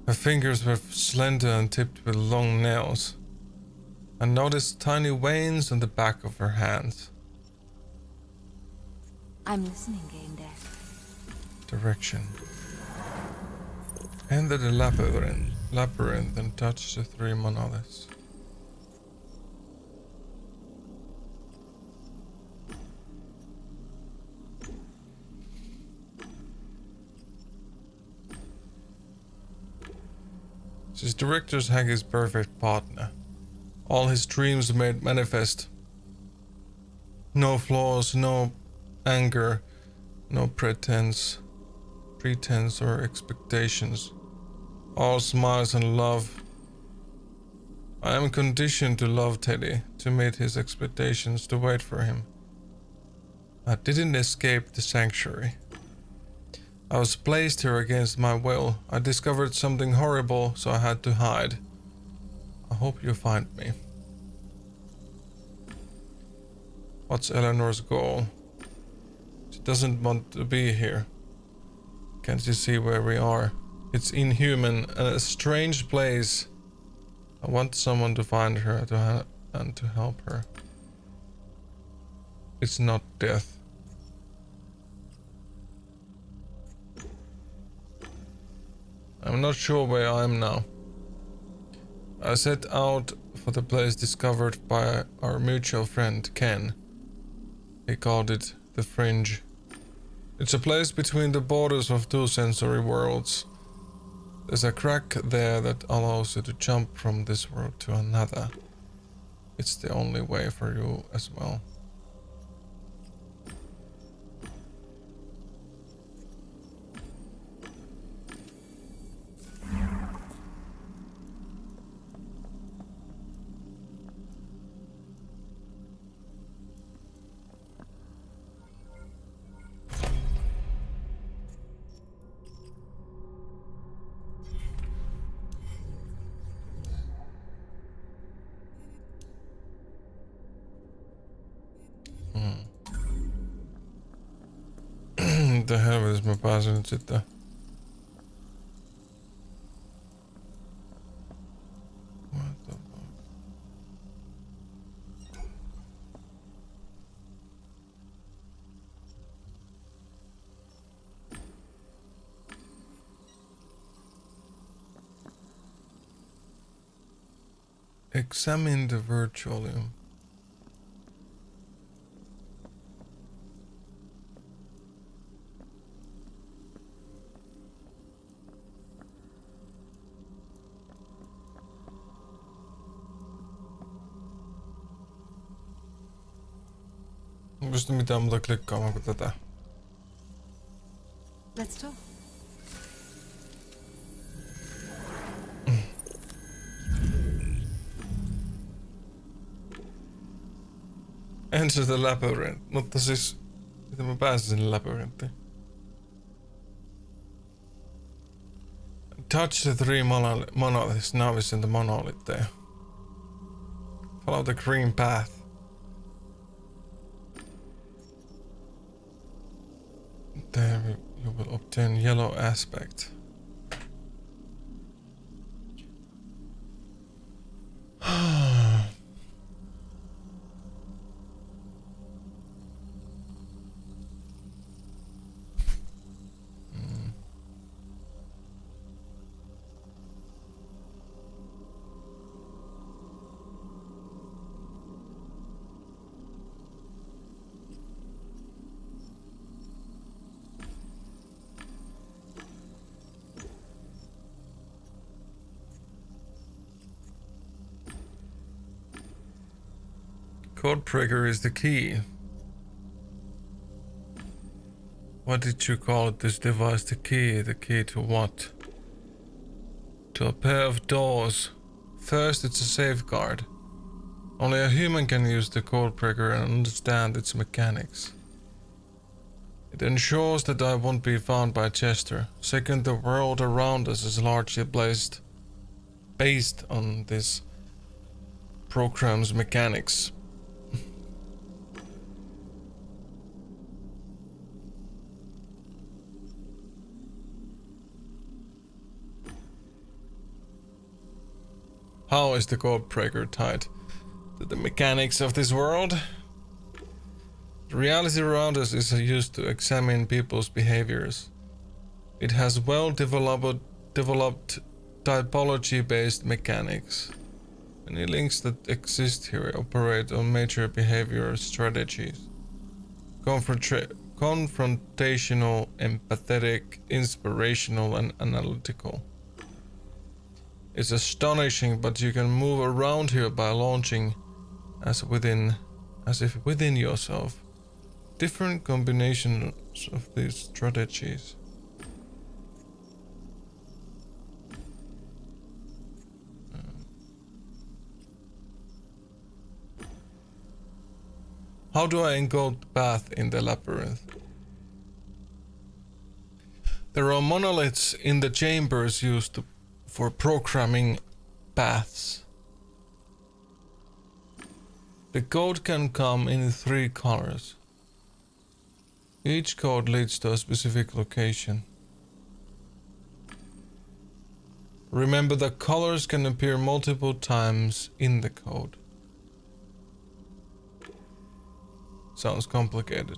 [SPEAKER 1] Her fingers were slender and tipped with long nails. I noticed tiny veins on the back of her hands.
[SPEAKER 7] I'm listening, Game Deck.
[SPEAKER 1] Direction. Enter the labyrinth. labyrinth and touch the 3 monoliths. His director's Haggis' perfect partner. All his dreams made manifest. No flaws, no anger, no pretense or expectations. All smiles and love. I am conditioned to love Teddy, to meet his expectations, to wait for him. I didn't escape the sanctuary. I was placed here against my will. I discovered something horrible, so I had to hide. I hope you find me. What's Eleanor's goal? She doesn't want to be here. Can't you see where we are? It's inhuman and a strange place. I want someone to find her and to help her. It's not death. I'm not sure where I am now. I set out for the place discovered by our mutual friend Ken. He called it the Fringe. It's a place between the borders of 2 sensory worlds. There's a crack there that allows you to jump from this world to another. It's the only way for you as well. Mitä helvetissä mä pääsen nyt sitten? What the fuck? Examine the virtualium. En pysty mitään muuta klikkaamaan kuin tätä.
[SPEAKER 8] Let's talk.
[SPEAKER 1] Enter the labyrinth. Mutta siis, miten mä pääsen sinne labyrinttiin? Touch the 3 monoliths. Now is in the monolith there. Follow the green path. There you will obtain yellow aspect. Codebreaker is the key. What did you call this device? The key? The key to what? To a pair of doors. First, it's a safeguard. Only a human can use the codebreaker and understand its mechanics. It ensures that I won't be found by Chester. Second, the world around us is largely based on this program's mechanics. How is the codebreaker tied to the mechanics of this world? The reality around us is used to examine people's behaviors. It has well developed typology-based mechanics. Many links that exist here operate on major behavior strategies. Confrontational, empathetic, inspirational, and analytical. It's astonishing, but you can move around here by launching as if within yourself. Different combinations of these strategies. How do I encode the path in the labyrinth? There are monoliths in the chambers used for programming paths. The code can come in 3 colors. Each code leads to a specific location. Remember that colors can appear multiple times in the code. Sounds complicated.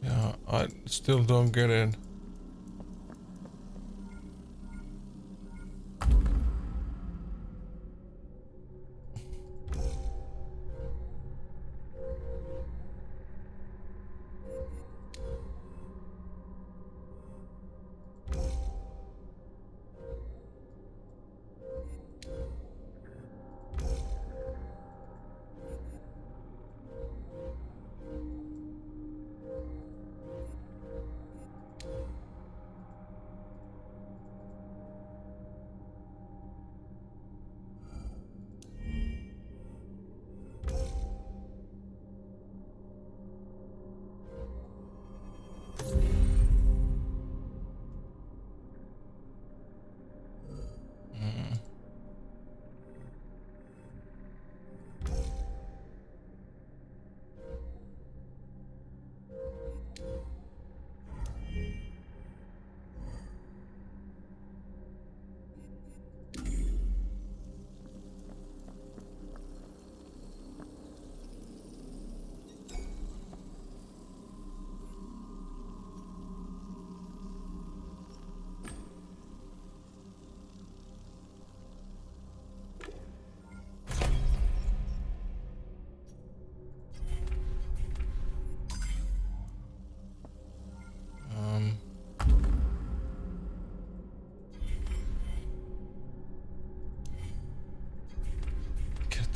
[SPEAKER 1] Yeah, I still don't get it.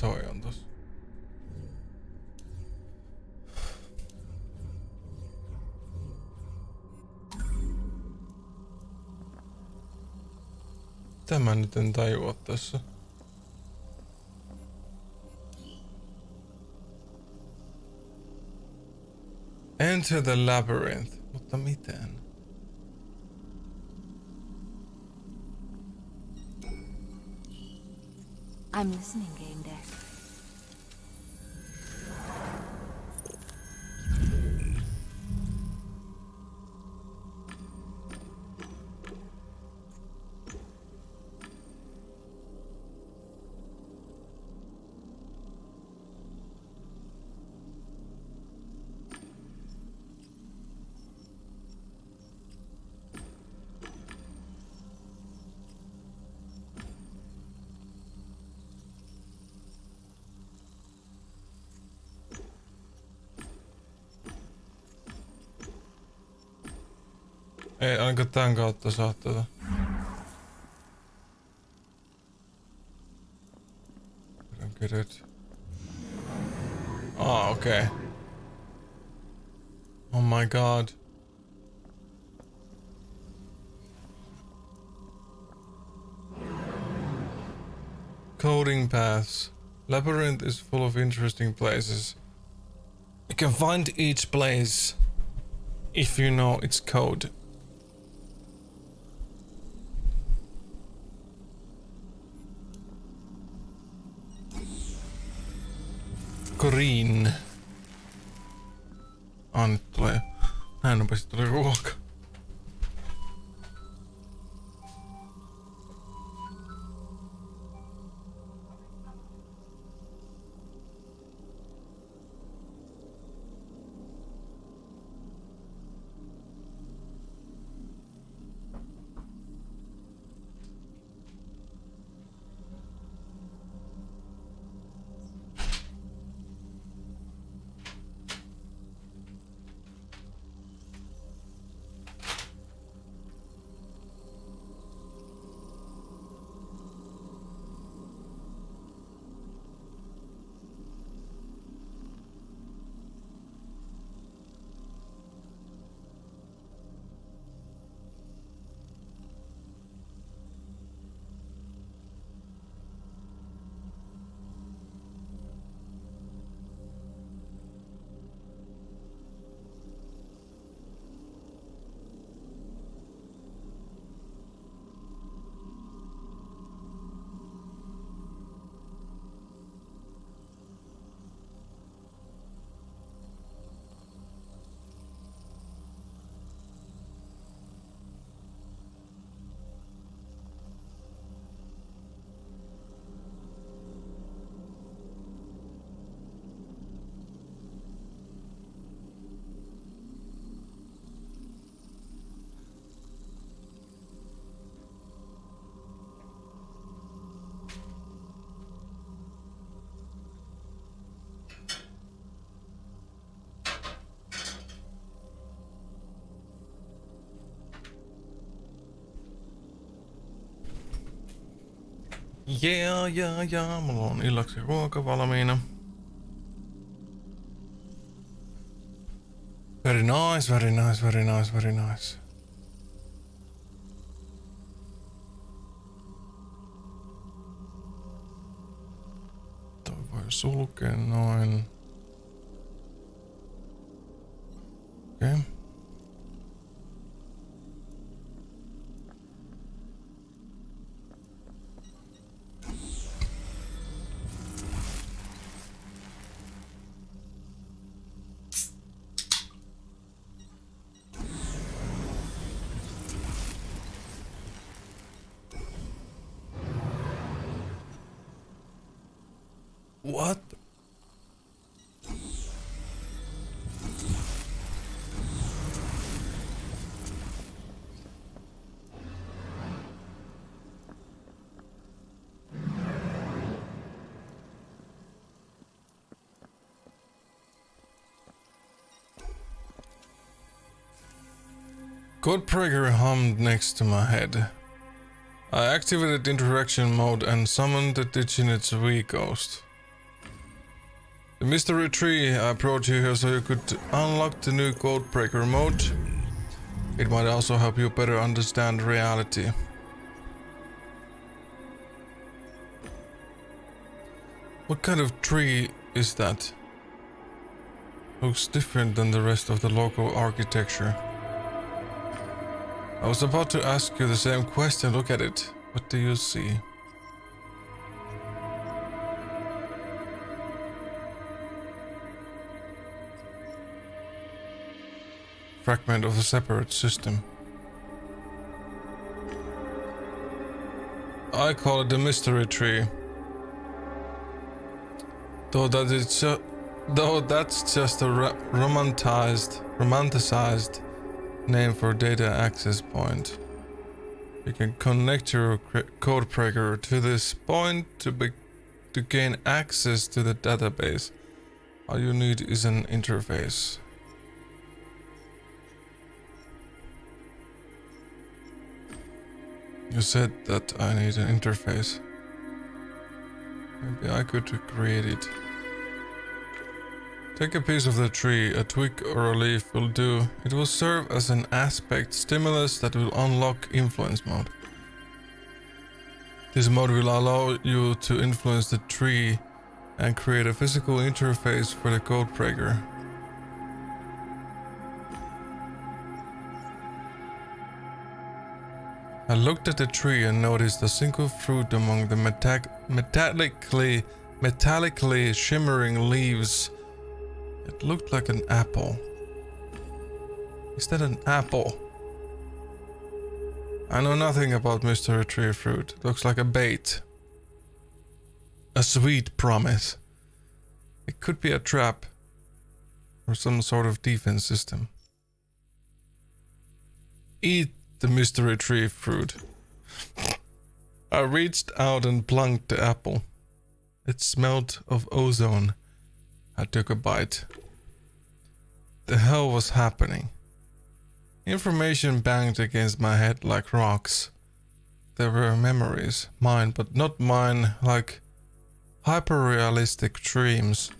[SPEAKER 1] Toi on tossa. Mitä mä nyt en tajua tässä? Enter the labyrinth. Mutta miten?
[SPEAKER 7] I'm listening, Game Deck.
[SPEAKER 1] Ei ainakaan tän kautta saa tätä. I don't get it. Okay. Oh my god. Coding paths. Labyrinth is full of interesting places. You can find each place if you know its code. Green. Nyt tulee. Näin nopeasti tulee ruoka. Mulla on illaksi ruoka valmiina. Very nice, very nice, very nice, very nice. Toi voi sulkea noin. Okei. Okay. What? Codebreaker hummed next to my head. I activated interaction mode and summoned the Diginit's V-Ghost. The mystery tree I brought you here so you could unlock the new Codebreaker mode. It might also help you better understand reality. What kind of tree is that? Looks different than the rest of the local architecture. I was about to ask you the same question. Look at it. What do you see? Fragment of a separate system. I call it the mystery tree. Though that's just a romanticized name for data access point. You can connect your codebreaker to this point to gain access to the database. All you need is an interface. You said that I need an interface. Maybe I could create it. Take a piece of the tree, a twig or a leaf will do. It will serve as an aspect stimulus that will unlock influence mode. This mode will allow you to influence the tree and create a physical interface for the codebreaker. I looked at the tree and noticed a single fruit among the metallically shimmering leaves. It looked like an apple. Is that an apple? I know nothing about mystery tree fruit. It looks like a bait. A sweet promise. It could be a trap or some sort of defense system. Eat the mystery tree fruit. I reached out and plunked the apple. It smelled of ozone. I took a bite. The hell was happening? Information banged against my head like rocks. There were memories, mine but not mine, like hyper-realistic dreams.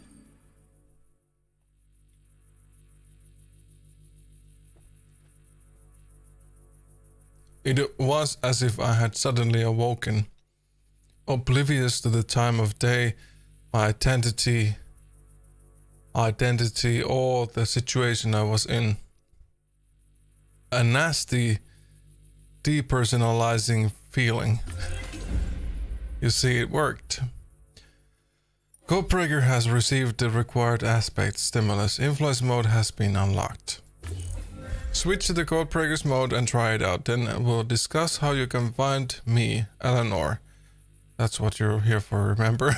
[SPEAKER 1] It was as if I had suddenly awoken, oblivious to the time of day, my identity or the situation I was in. A nasty, depersonalizing feeling. You see, it worked. Codebreaker has received the required aspect stimulus. Influence mode has been unlocked. Switch to the Codebreaker's mode and try it out. Then we'll discuss how you can find me, Eleanor. That's what you're here for, remember?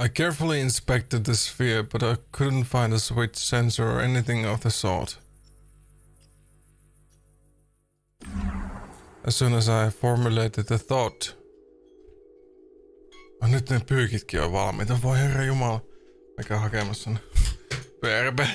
[SPEAKER 1] I carefully inspected the sphere, but I couldn't find a switch sensor or anything of the sort. As soon as I formulated the thought, Nyt ne pyykitkin on valmiita. Voi herra jumala. Mikä hakemassa ne? Perbe.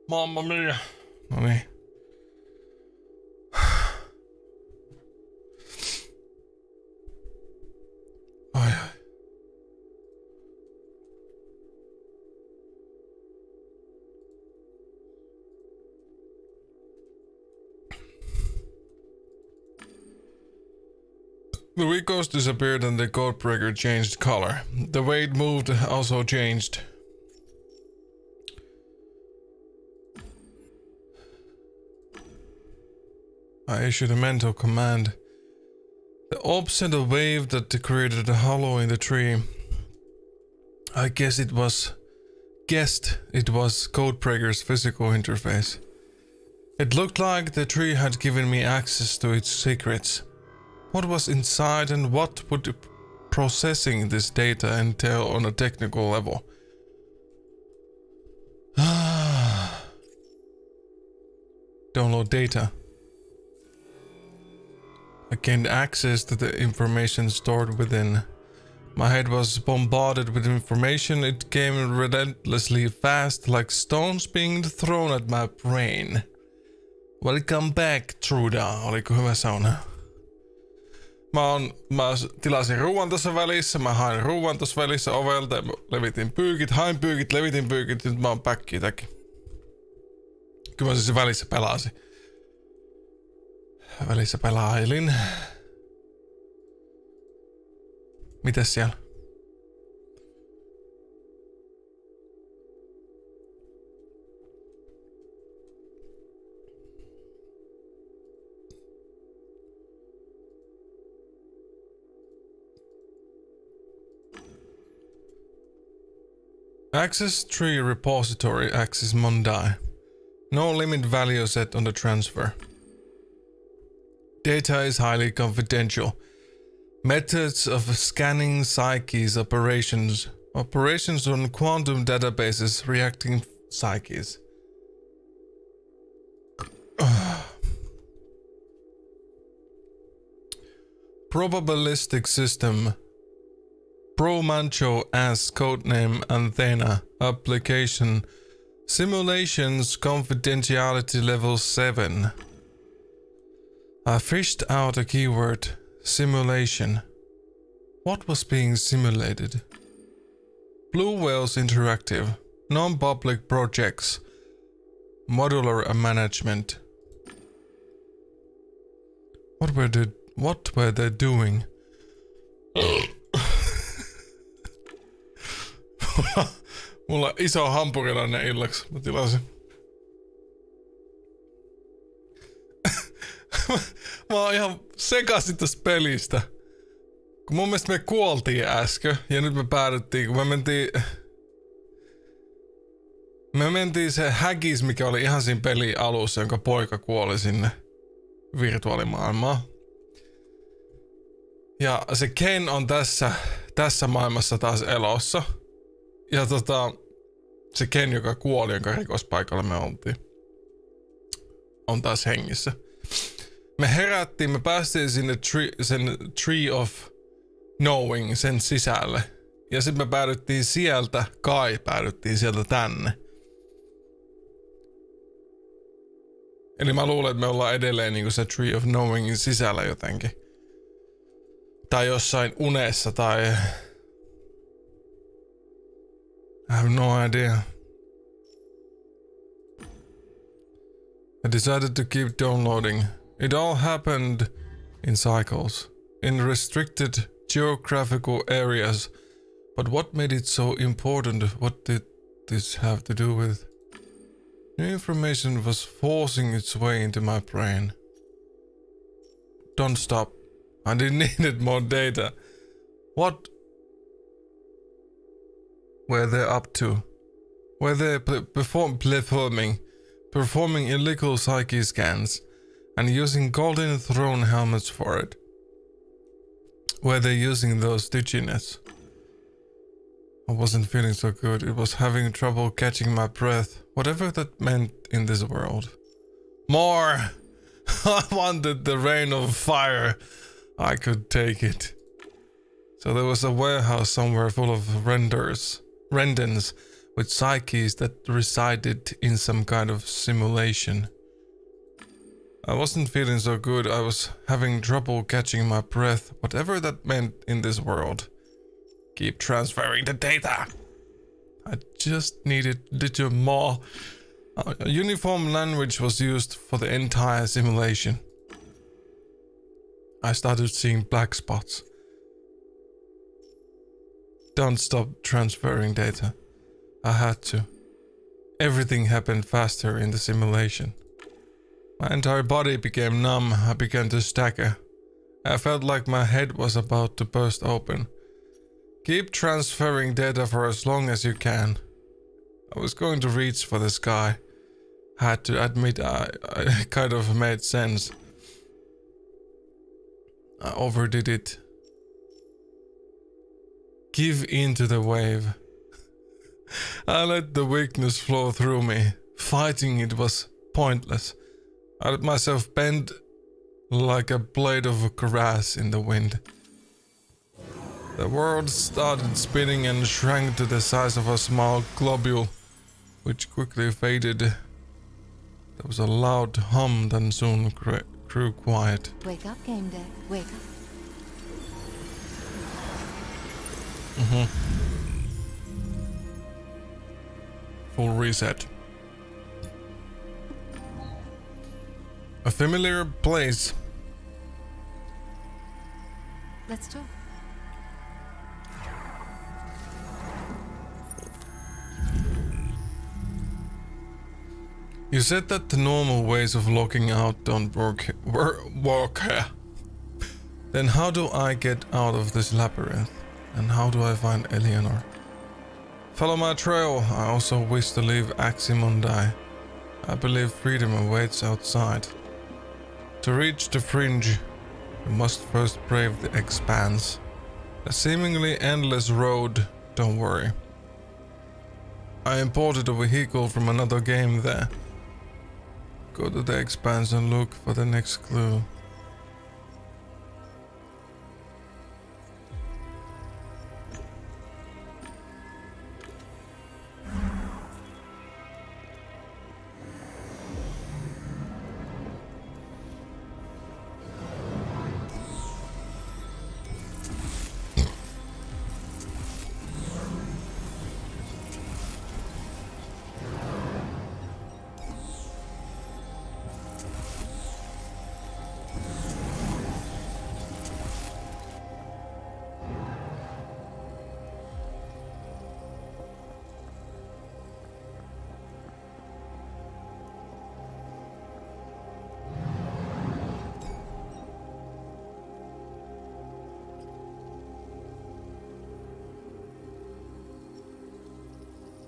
[SPEAKER 1] Mamma mia. No niin. Ai ai. The Ricos disappeared and the codebreaker changed color. The way it moved also changed. I issued a mental command. The orb sent a wave that created a hollow in the tree. I guessed it was Codebreaker's physical interface. It looked like the tree had given me access to its secrets. What was inside and what would processing this data entail on a technical level? Download data. I gained access to the information stored within. My head was bombarded with information. It came relentlessly fast, like stones being thrown at my brain. Welcome back, Truda. Oliko hyvä sauna? Mä tilasin ruuan tuossa välissä, mä hain ruuan tuossa välissä ovelta, levitin pyykit, hain pyykit, levitin pyykit, nyt mä oon päkkiä täkin. Kyllä mä siis välissä pelasin. Välissä pelailin. Mitäs siellä? Access tree repository access Mondai. No limit value set on the transfer. Data is highly confidential. Methods of scanning psyches operations on quantum databases reacting psyches. Probabilistic system. Pro Mancho as codename Antenna. Application. Simulations confidentiality level 7. I fished out a keyword. Simulation. What was being simulated? Blue Whales Interactive. Non-public projects. Modular management. What were they doing? Mulla on iso hampurilainen illaksi. Mä tilasin. Mä oon ihan sekaisin tästä pelistä. Kun mun mielestä me kuoltiin äsken ja nyt me päädyttiin, kun me mentiin se häkis, mikä oli ihan siinä pelin alussa, jonka poika kuoli sinne virtuaalimaailmaan. Ja se Ken on tässä maailmassa taas elossa. Ja se Ken, joka kuoli, jonka rikospaikalla me oltiin, on taas hengissä. Me herättiin, me päästiin sinne sen Tree of Knowing, sen sisälle. Ja sitten me päädyttiin sieltä sieltä tänne. Eli mä luulen, että me ollaan edelleen niinku se Tree of Knowingin sisällä jotenkin. Tai jossain unessa tai... I have no idea. I decided to keep downloading. It all happened in cycles, in restricted geographical areas. But what made it so important? What did this have to do with? New information was forcing its way into my brain. Don't stop. I needed more data. What were they up to? Were they performing illegal psyche scans and using golden throne helmets for it? Were they using those diginets? I wasn't feeling so good. It was having trouble catching my breath, whatever that meant in this world. More! I wanted the rain of fire. I could take it. So there was a warehouse somewhere full of rendons with psyches that resided in some kind of simulation. I wasn't feeling so good. I was having trouble catching my breath, whatever that meant in this world. Keep transferring the data. I just needed little more. A uniform language was used for the entire simulation. I started seeing black spots. Don't stop transferring data. I had to. Everything happened faster in the simulation. My entire body became numb. I began to stagger. I felt like my head was about to burst open. Keep transferring data for as long as you can. I was going to reach for the sky. I had to admit I kind of made sense. I overdid it. Give in to the wave. I let the weakness flow through me. Fighting it was pointless. I let myself bend like a blade of grass in the wind. The world started spinning and shrank to the size of a small globule, which quickly faded. There was a loud hum, then soon grew quiet.
[SPEAKER 11] Wake up, game day. Wake up.
[SPEAKER 1] Full reset. A familiar place.
[SPEAKER 11] Let's talk.
[SPEAKER 1] You said that the normal ways of logging out don't work here. Then how do I get out of this labyrinth? And how do I find Eleanor? Follow my trail. I also wish to leave Aximundi. I believe freedom awaits outside. To reach the fringe, you must first brave the expanse. A seemingly endless road, don't worry. I imported a vehicle from another game there. Go to the expanse and look for the next clue.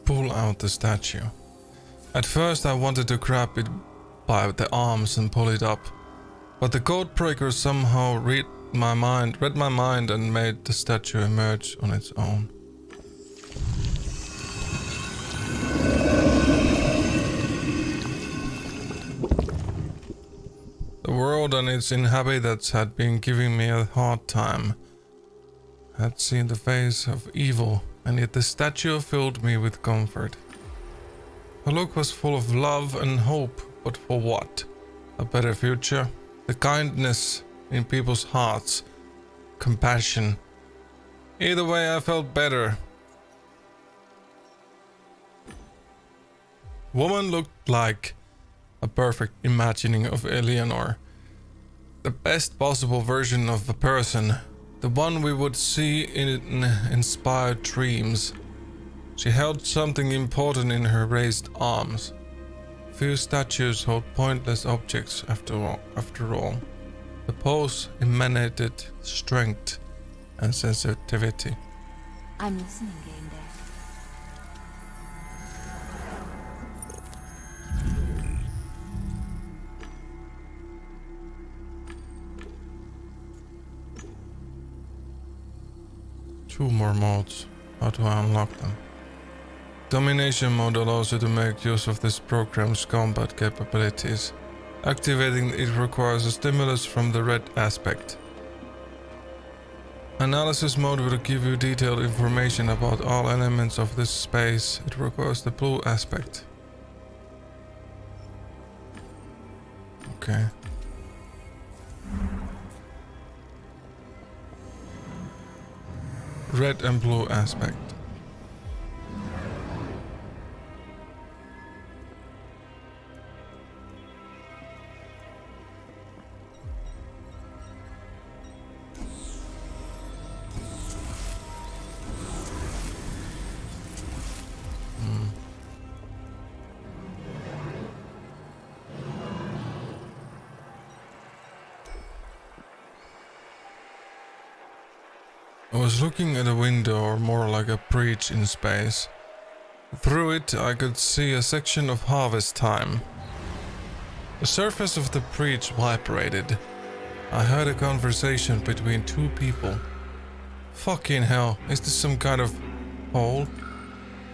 [SPEAKER 1] Pull out the statue. At first I wanted to grab it by the arms and pull it up, but the codebreaker somehow read my mind and made the statue emerge on its own. The world and its inhabitants had been giving me a hard time. I had seen the face of evil, and yet the statue filled me with comfort. Her look was full of love and hope, but for what? A better future? The kindness in people's hearts? Compassion? Either way, I felt better. Woman looked like a perfect imagining of Eleanor. The best possible version of a person. The one we would see in inspired dreams. She held something important in her raised arms. Few statues hold pointless objects after all. The pose emanated strength and sensitivity.
[SPEAKER 11] I'm listening, game day.
[SPEAKER 1] Two more modes. How do I unlock them? Domination mode allows you to make use of this program's combat capabilities. Activating it requires a stimulus from the red aspect. Analysis mode will give you detailed information about all elements of this space. It requires the blue aspect. Okay. red and blue aspect. I was looking at a window, or more like a breach in space. Through it I could see a section of harvest time. The surface of the breach vibrated. I heard a conversation between two people. Fucking hell, is this some kind of hole?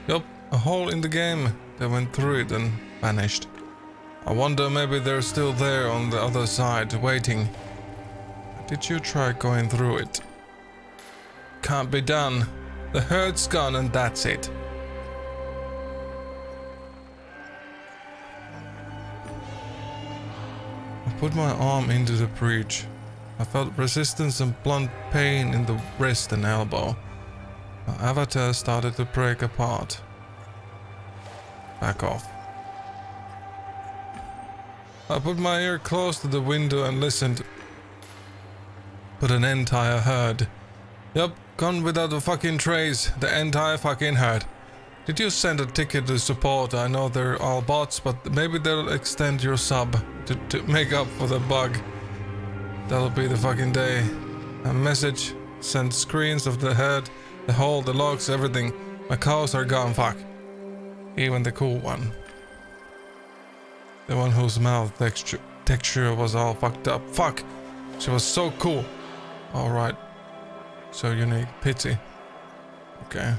[SPEAKER 1] Yup, a hole in the game. They went through it and vanished. I wonder maybe they're still there on the other side, waiting. Did you try going through it? Can't be done. The herd's gone and that's it. I put my arm into the breach. I felt resistance and blunt pain in the wrist and elbow. My avatar started to break apart. Back off. I put my ear close to the window and listened. But an entire herd. Yup, gone without a fucking trace. The entire fucking herd. Did you send a ticket to support? I know they're all bots, but maybe they'll extend your sub to make up for the bug. That'll be the fucking day. A message. Send screens of the herd, the hole, the logs, everything. My cows are gone, fuck. Even the cool one. The one whose mouth texture was all fucked up. Fuck! She was so cool. Alright. So unique. Pity. Okay.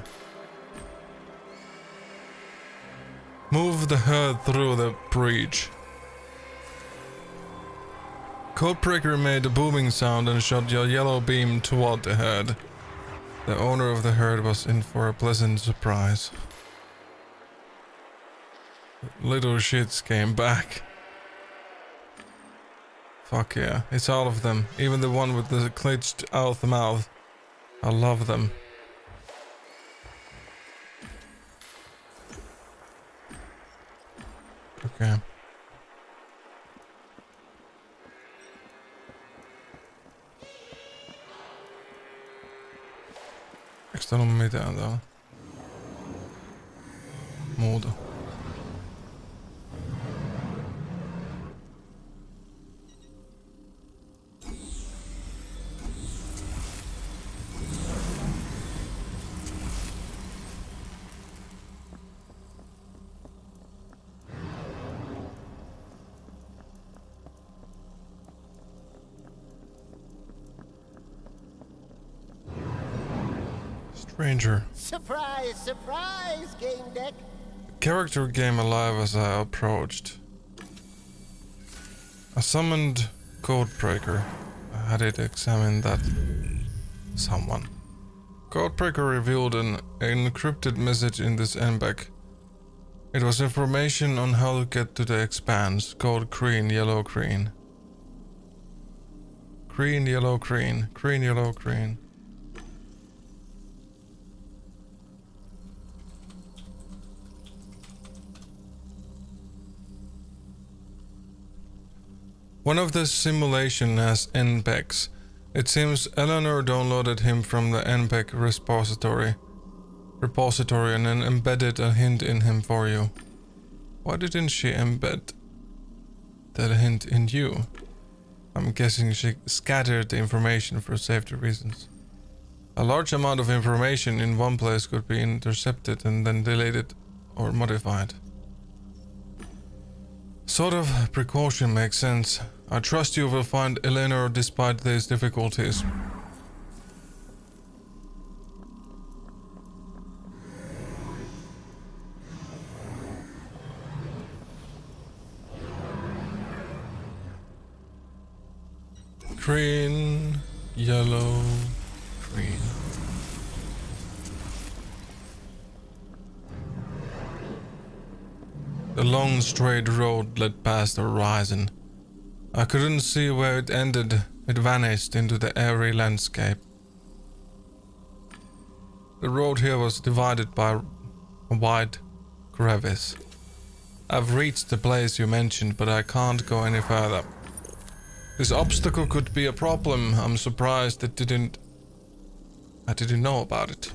[SPEAKER 1] Move the herd through the breach. Codebreaker made a booming sound and shot your yellow beam toward the herd. The owner of the herd was in for a pleasant surprise. Little shits came back. Fuck yeah, it's all of them. Even the one with the glitched out mouth. I love them. Okay. Eikö täällä ole mitään täällä? Muuta. Stranger.
[SPEAKER 3] Surprise, surprise, game deck.
[SPEAKER 1] Character came alive as I approached. I summoned Codebreaker. I had it examine that someone. Codebreaker revealed an encrypted message in this MBEC. It was information on how to get to the expanse, called green, yellow, green. Green, yellow, green. Green, yellow, green. One of the simulation has NPEGs. It seems Eleanor downloaded him from the NPEG repository and then embedded a hint in him for you. Why didn't she embed that hint in you? I'm guessing she scattered the information for safety reasons. A large amount of information in one place could be intercepted and then deleted or modified. Sort of precaution makes sense. I trust you will find Eleanor despite these difficulties. Green, yellow, green. The long straight road led past the horizon. I couldn't see where it ended. It vanished into the airy landscape. The road here was divided by a wide crevice. I've reached the place you mentioned, but I can't go any further. This obstacle could be a problem. I'm surprised I didn't know about it.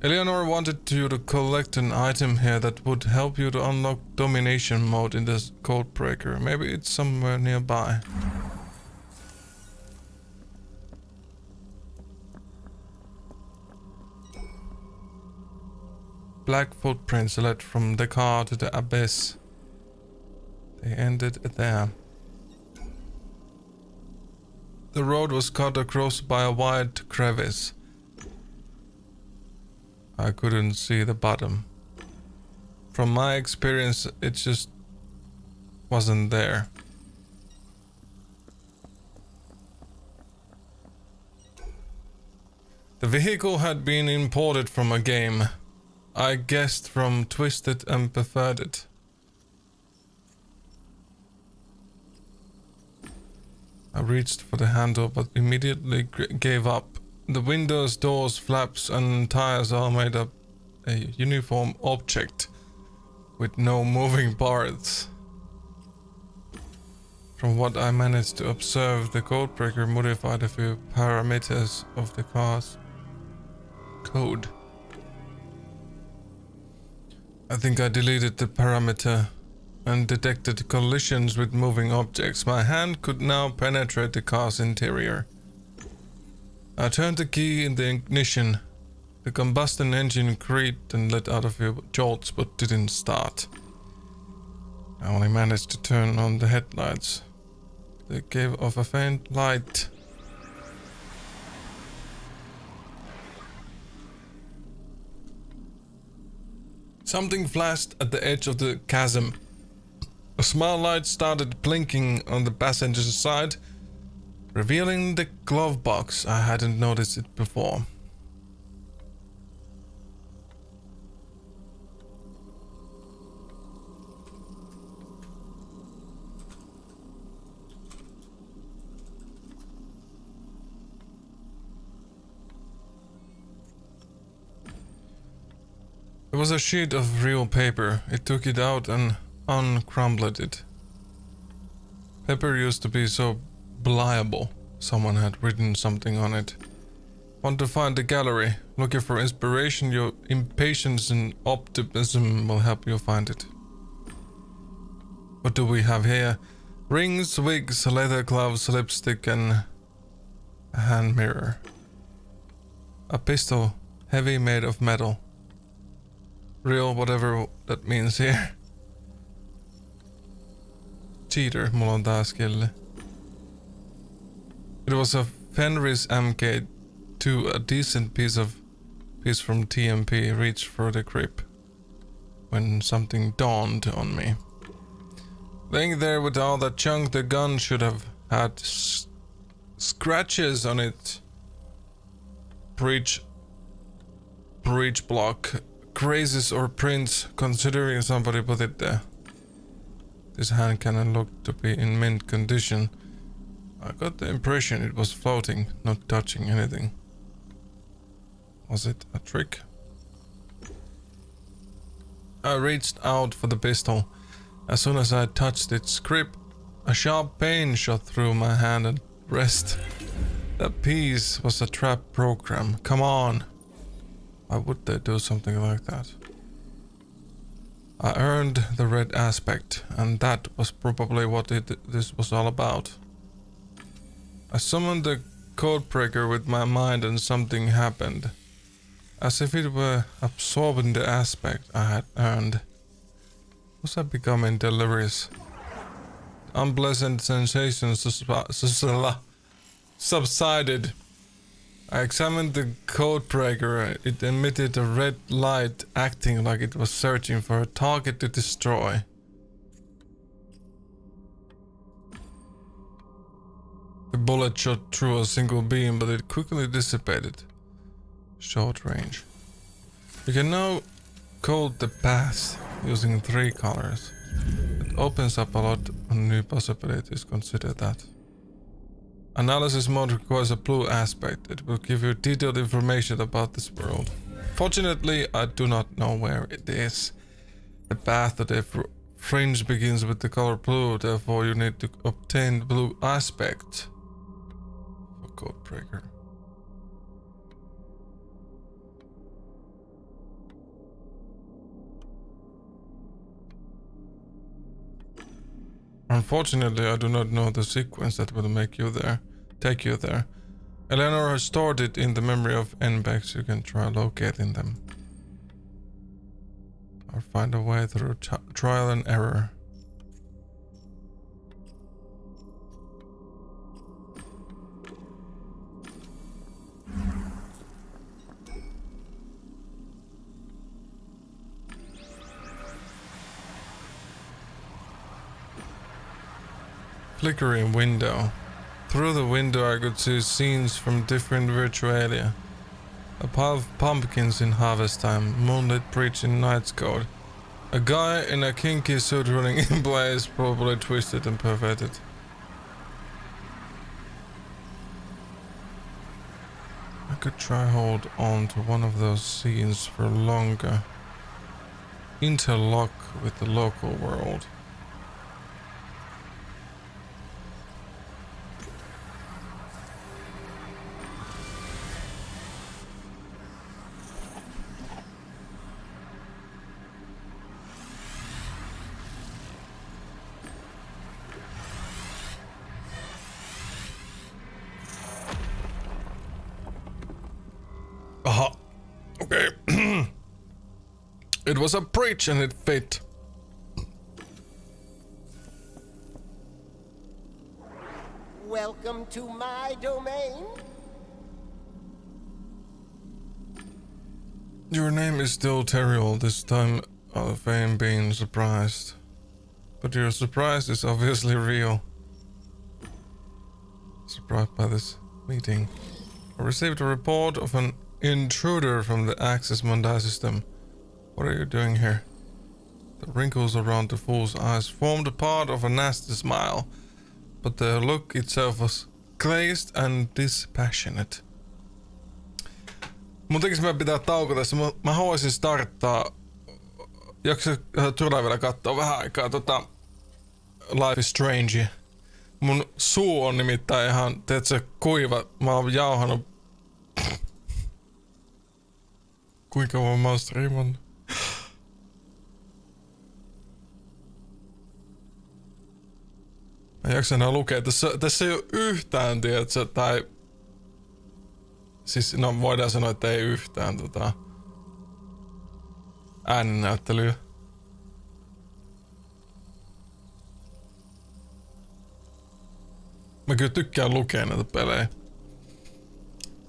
[SPEAKER 1] Eleanor wanted you to collect an item here that would help you to unlock domination mode in this codebreaker. Maybe it's somewhere nearby. Black footprints led from the car to the abyss. They ended there. The road was cut across by a wide crevice. I couldn't see the bottom. From my experience, it just wasn't there. The vehicle had been imported from a game. I guessed from Twisted and preferred it. I reached for the handle but immediately gave up. The windows, doors, flaps and tires all made up a uniform object with no moving parts. From what I managed to observe, the codebreaker modified a few parameters of the car's code. I think I deleted the parameter and detected collisions with moving objects. My hand could now penetrate the car's interior. I turned the key in the ignition. The combustion engine creaked and let out a few jolts but didn't start. I only managed to turn on the headlights. They gave off a faint light. Something flashed at the edge of the chasm. A small light started blinking on the passenger's side, revealing the glove box. I hadn't noticed it before. It was a sheet of real paper. It took it out and uncrumpled it. Paper used to be so pliable. Someone had written something on it. Want to find the gallery? Looking for inspiration? Your impatience and optimism will help you find it. What do we have here? Rings, wigs, leather gloves, lipstick and a hand mirror. A pistol, heavy, made of metal. Real, whatever that means here. Cheater, mulla on taas kille. It was a Fenris MK2, a decent piece from TMP. Reached for the grip when something dawned on me. Laying there with all that junk, the gun should have had scratches on it. Breech block. Grazes or prints, considering somebody put it there. This hand cannon looked to be in mint condition. I got the impression it was floating, not touching anything. Was it a trick? I reached out for the pistol. As soon as I touched its grip, a sharp pain shot through my hand and wrist. That piece was a trap program. Come on! Why would they do something like that? I earned the red aspect, and that was probably what this was all about. I summoned the codebreaker with my mind and something happened. As if it were absorbing the aspect I had earned. Was I becoming delirious? Unpleasant sensations subsided. I examined the codebreaker. It emitted a red light, acting like it was searching for a target to destroy. The bullet shot through a single beam, but it quickly dissipated. Short range. You can now code the path using 3 colors. It opens up a lot of new possibilities. Consider that. Analysis mode requires a blue aspect. It will give you detailed information about this world. Fortunately, I do not know where it is. The path to the fringe begins with the color blue, therefore you need to obtain the blue aspect. For Codebreaker. Unfortunately, I do not know the sequence that will take you there. Eleanor has stored it in the memory of NBEX. You can try locating them. Or find a way through trial and error. Flickering window. Through the window I could see scenes from different virtualia. A pile of pumpkins in harvest time, moonlit bridge in night's code. A guy in a kinky suit running in place, probably twisted and perverted. I could try hold on to one of those scenes for longer. Interlock with the local world. Aha. Okay. It was a breach and it fit.
[SPEAKER 3] Welcome to my domain.
[SPEAKER 1] Your name is still Terriel, this time of fame being surprised. But your surprise is obviously real. Surprised by this meeting. I received a report of an intruder from the Access Mundi system. What are you doing here? The wrinkles around the fool's eyes formed a part of a nasty smile, but the look itself was glazed and dispassionate. Mun tekis meidän pitää tauko tässä. Mä haluaisin starttaa. Jaksa Turla vielä kattoo vähän aikaa Life is Strange. Mun suu on nimittäin ihan, teetkö, kuiva. Mä oon jauhanut. Kuinka kauan mä oon striimannut? Mä en jaksa enää lukea. Tässä ei oo yhtään, tiedätkö, tai... Siis, no voidaan sanoa, että ei yhtään ääninäyttelyä. Mä kyllä tykkään lukea näitä pelejä.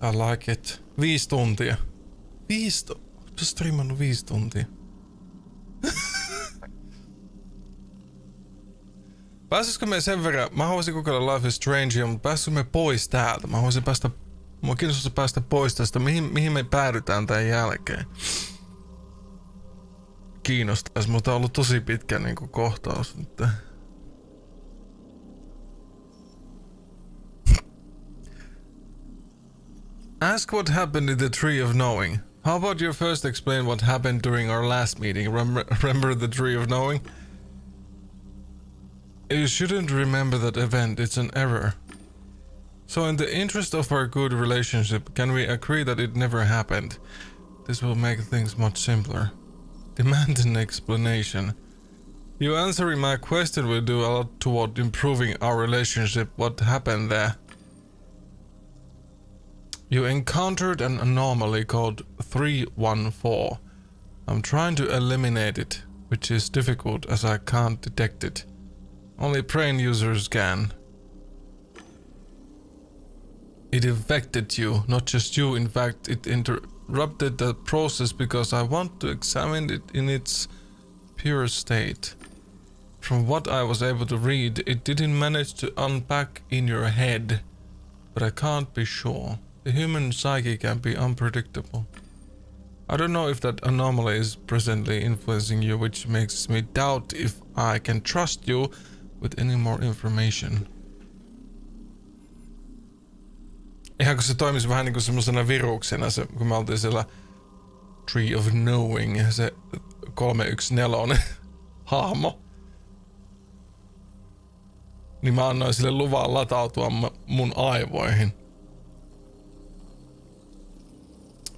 [SPEAKER 1] I like it. 5 tuntia. 5 tuntia? Ootko striimannut 5 tuntia? Pääsisikö me sen verran? Mä haluaisin kokeilla Life is Strange, mutta pääsisikö me pois täältä? Mä haluaisin päästä... Mua kiinnostaisi päästä pois tästä. Mihin me päädytään tämän jälkeen? Kiinnostaisi, mutta on ollut tosi pitkä niinku kohtaus nyt. Ask what happened in the Tree of Knowing. How about you first explain what happened during our last meeting? Remember the Tree of Knowing? You shouldn't remember that event, it's an error. So in the interest of our good relationship, can we agree that it never happened? This will make things much simpler. Demand an explanation. You answering my question will do a lot toward improving our relationship. What happened there? You encountered an anomaly called 314. I'm trying to eliminate it, which is difficult as I can't detect it. Only brain users can. It affected you, not just you. In fact, it interrupted the process because I want to examine it in its pure state. From what I was able to read, it didn't manage to unpack in your head, but I can't be sure. The human psyche can be unpredictable. I don't know if that anomaly is presently influencing you, which makes me doubt if I can trust you with any more information. Ihan kun se toimisi vähän niinku semmosena viruksena, se, kun me oltiin siellä Tree of Knowing, se 314 hahmo. Niin mä annoin sille luvan latautua mun aivoihin.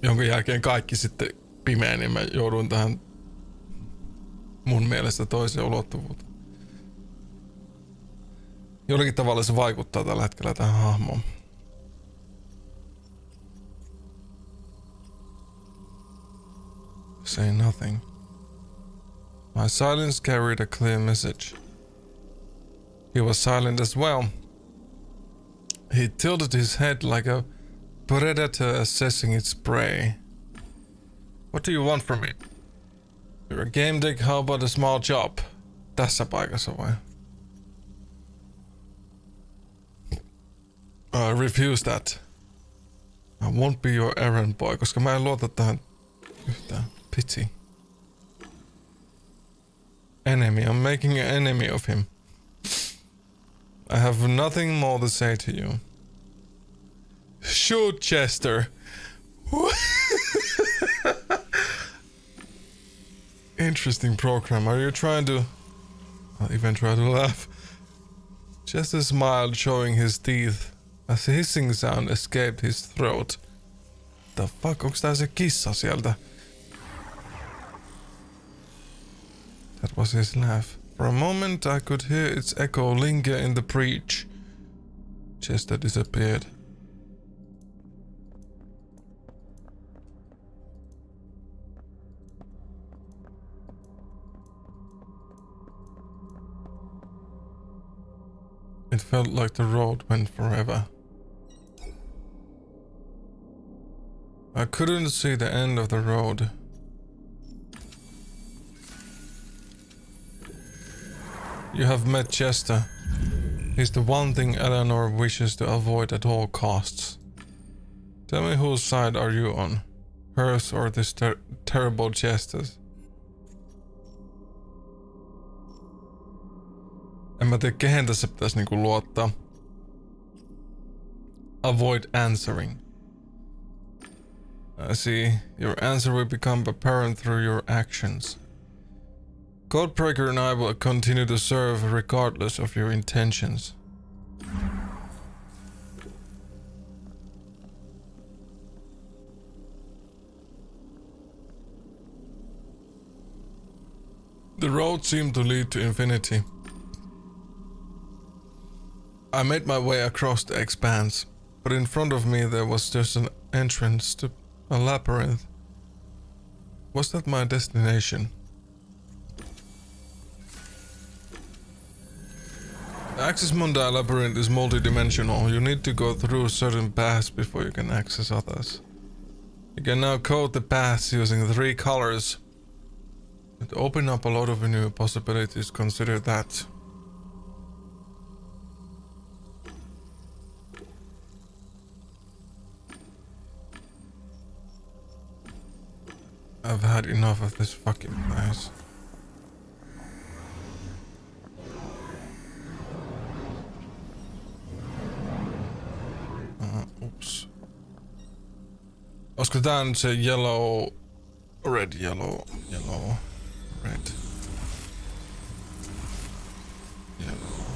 [SPEAKER 1] Jonka jälkeen kaikki sitten pimeä, niin mä jouduin tähän mun mielestä toiseen ulottuvuuteen. Jollakin tavalla se vaikuttaa tällä hetkellä tähän hahmoon. Say nothing. My silence carried a clear message. He was silent as well. He tilted his head like a predator assessing its prey. What do you want from me? You're a game dick, how about a small job? Tässä paikassa vai? I refuse that. I won't be your errand boy, koska mä en luota tähän yhtään. Pity. Enemy, I'm making an enemy of him. I have nothing more to say to you. Shoot, Chester! Interesting program. Are you trying to... I'll even try to laugh. Chester smiled, showing his teeth as a hissing sound escaped his throat. The fuck? Onks tää se kissa sieltä? That was his laugh. For a moment I could hear its echo linger in the breach. Chester disappeared. It felt like the road went forever. I couldn't see the end of the road. You have met Chester. He's the one thing Eleanor wishes to avoid at all costs. Tell me whose side are you on? Hers or this terrible Chester's? En mä tiedä, kehen tässä pitäisi niinku luottaa. Avoid answering. I see. Your answer will become apparent through your actions. Codebreaker and I will continue to serve regardless of your intentions. The road seemed to lead to infinity. I made my way across the expanse, but in front of me there was just an entrance to a labyrinth. Was that my destination? The Axis Mundi labyrinth is multidimensional. You need to go through certain paths before you can access others. You can now code the paths using 3 colors. It opened up a lot of new possibilities, consider that. I've had enough of this fucking place. Oops. Olisiko tää nyt se yellow... Red, yellow, yellow, red. Yellow.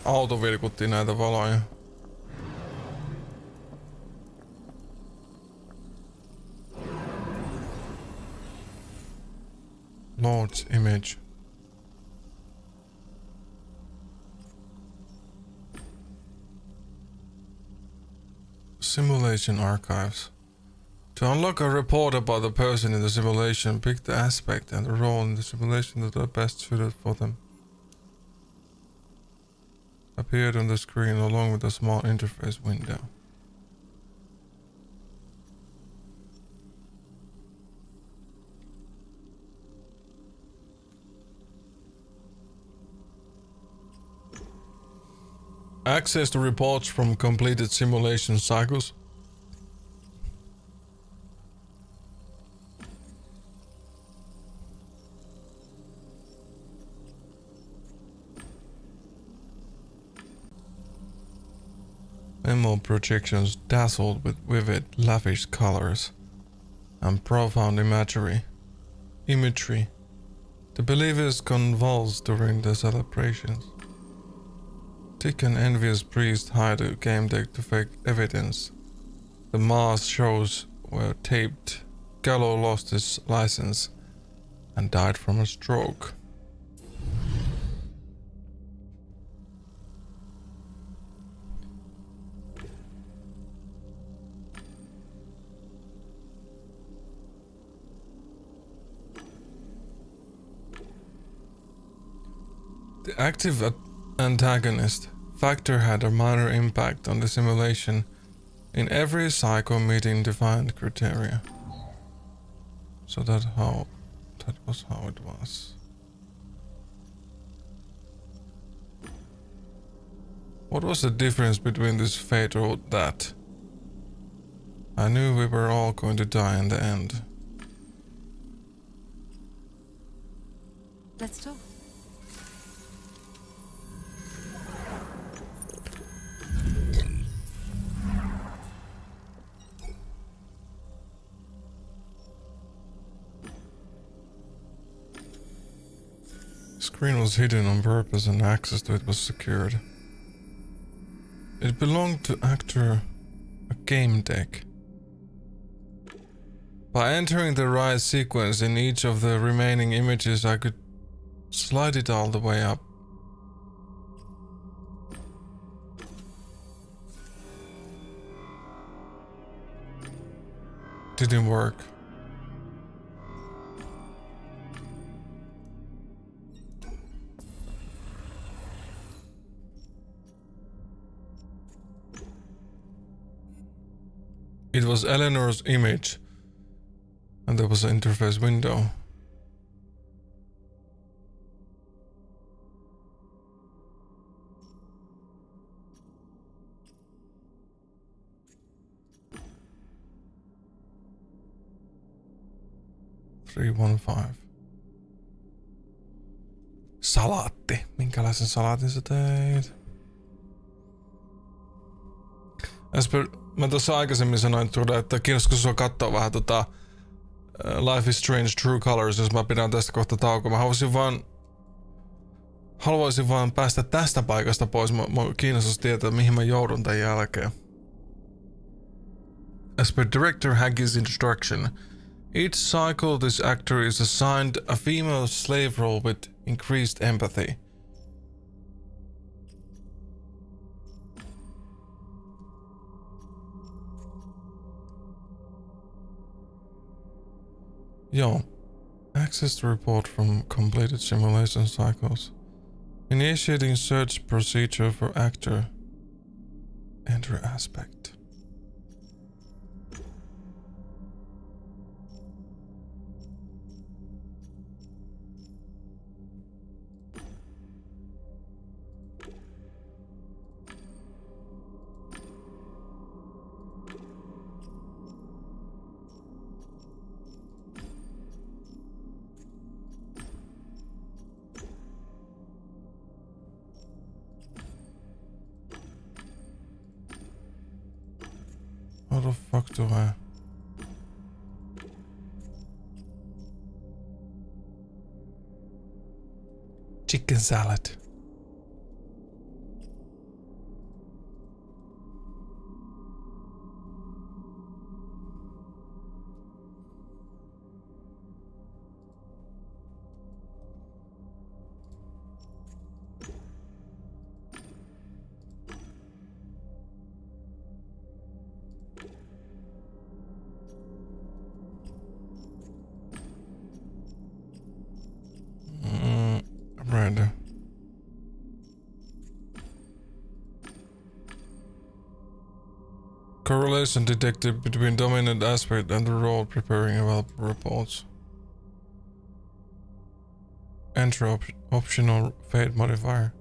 [SPEAKER 1] Auto vilkutti näitä valoja. Lord's image. Simulation archives. To unlock a report about the person in the simulation, pick the aspect and the role in the simulation that are best suited for them. Appeared on the screen along with a small interface window. Access to reports from completed simulation cycles. Memo projections dazzled with vivid, lavish colors and profound imagery. The believers convulsed during the celebrations. Dick and envious priest hired a game deck to fake evidence. The mass shows were taped. Gallo lost his license and died from a stroke. The active antagonist factor had a minor impact on the simulation in every cycle meeting defined criteria. So that was how it was. What was the difference between this fate or that? I knew we were all going to die in the end.
[SPEAKER 7] Let's talk.
[SPEAKER 1] The screen was hidden on purpose and access to it was secured. It belonged to Actor, a game deck. By entering the right sequence in each of the remaining images, I could slide it all the way up. Didn't work. It was Eleanor's image, and there was an interface window. Salaatti. Minkälaisen salaatin sä teit? Mä tuossa aikaisemmin sanoin Trude, että kiinnostaisiko sua katsoa vähän Life is Strange True Colors, jos mä pidän tästä kohta taukoa. Mä haluaisin vaan päästä tästä paikasta pois. Mä kiinnostaisi tietää, mihin mä joudun tämän jälkeen. As per director Haggis' instruction, each cycle this actor is assigned a female slave role with increased empathy. Yo, access the report from completed simulation cycles. Initiating search procedure for actor. Enter aspect. How the fuck do I... Chicken salad. Red. Correlation detected between dominant aspect and the role preparing available reports. Enter optional fate modifier.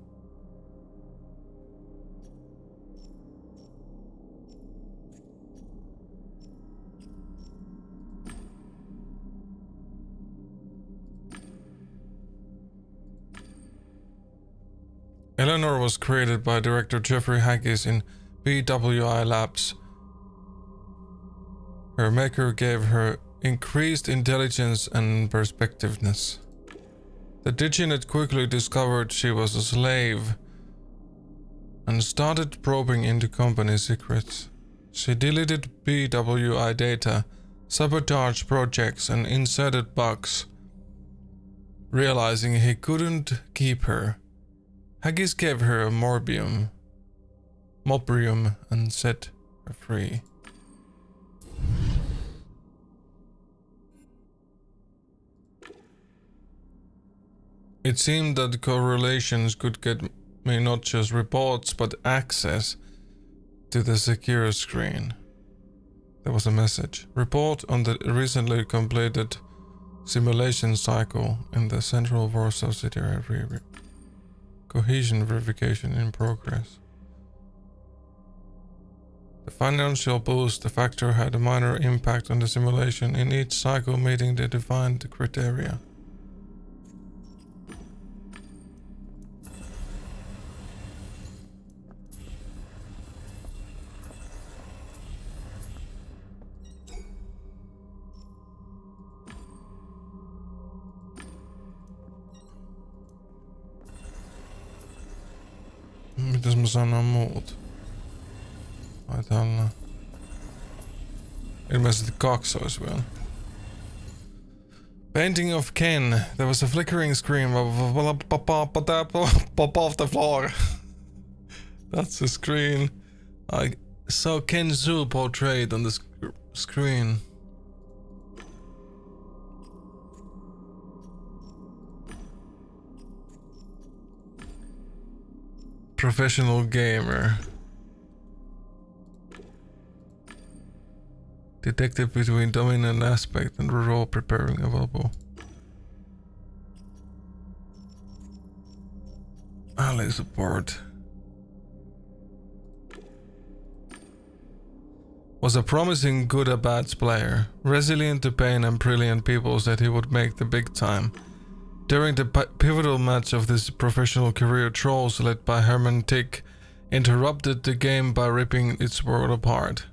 [SPEAKER 1] Eleanor was created by director Jeffrey Haggis in BWI Labs. Her maker gave her increased intelligence and perspectiveness. The Diginet quickly discovered she was a slave and started probing into company secrets. She deleted BWI data, sabotaged projects, and inserted bugs. Realizing he couldn't keep her, Haggis gave her a mobrium and set her free. It seemed that correlations could get me not just reports but access to the secure screen. There was a message. Report on the recently completed simulation cycle in the central Warsaw city area. Cohesion verification in progress. The financial boost the factor had a minor impact on the simulation in each cycle meeting the defined criteria. Mitäs mä sanon muut? Ai tällä. Ilmeisesti kaksois vielä. Painting of Ken. There was a flickering scream pop off the floor. That's the screen. I saw Ken Zhu portrayed on the screen. Professional gamer. Detective between dominant aspect and role preparing available. Ally support. Was a promising good at bats player. Resilient to pain and brilliant people said he would make the big time. During the pivotal match of this professional career, trolls led by Herman Tick interrupted the game by ripping its world apart.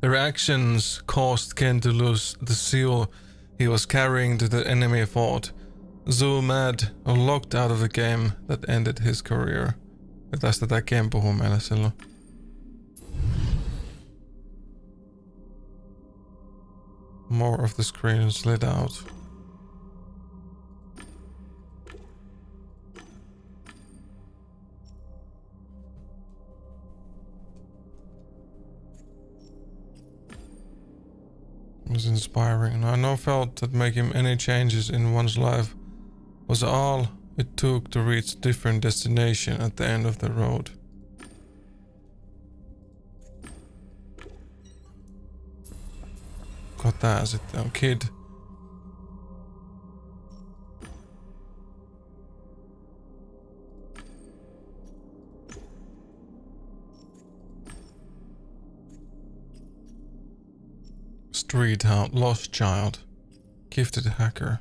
[SPEAKER 1] Their actions caused Ken to lose the seal he was carrying to the enemy fort. Zhu mad and locked out of the game that ended his career. Ja tästä tää Ken puhuu meille silloin. More of the screen slid out. Was inspiring. I now felt that making any changes in one's life was all it took to reach a different destination at the end of the road. Got tää sitten on Kid. Street Hound, Lost Child, Gifted Hacker.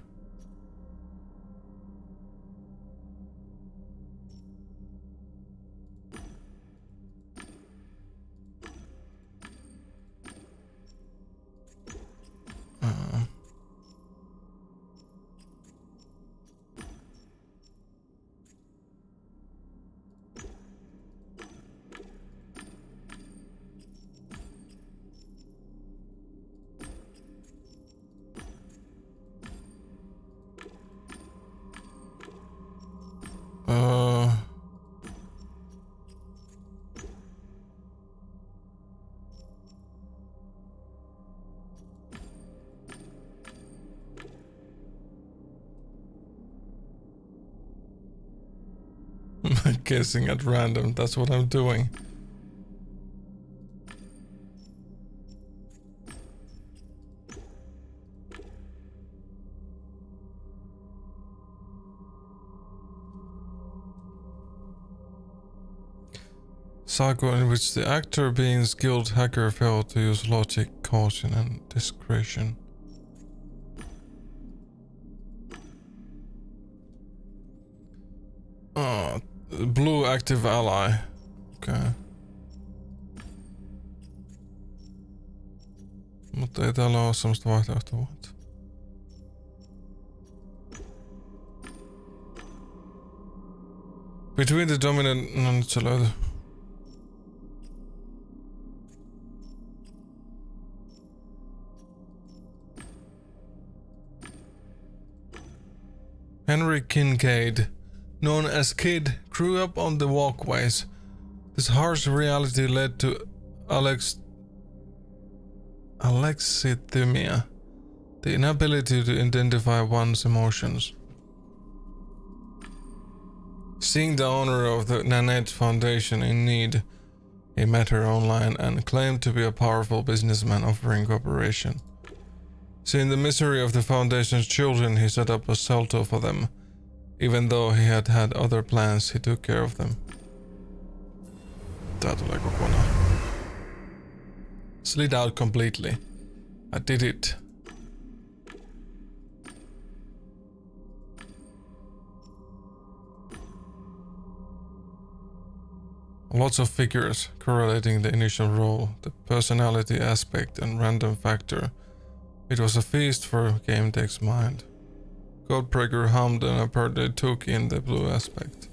[SPEAKER 1] Guessing at random, that's what I'm doing. Cycle in which the actor being skilled hacker failed to use logic, caution and discretion. Blue active ally. Okay. Mutta ei täällä ole semmoista vaihtoehtoa. Between the dominant... No nyt se löytyy. Henry Kincaid, known as Kid, grew up on the walkways. This harsh reality led to alexithymia, the inability to identify one's emotions. Seeing the owner of the Nanette Foundation in need, he met her online and claimed to be a powerful businessman offering cooperation. Seeing the misery of the Foundation's children, he set up a shelter for them. Even though he had had other plans, he took care of them. Tää tulee kokonaan. Slid out completely. I did it. Lots of figures correlating the initial role, the personality aspect and random factor. It was a feast for Game Tech's mind. Codebreaker hummed and apparently took in the blue aspect.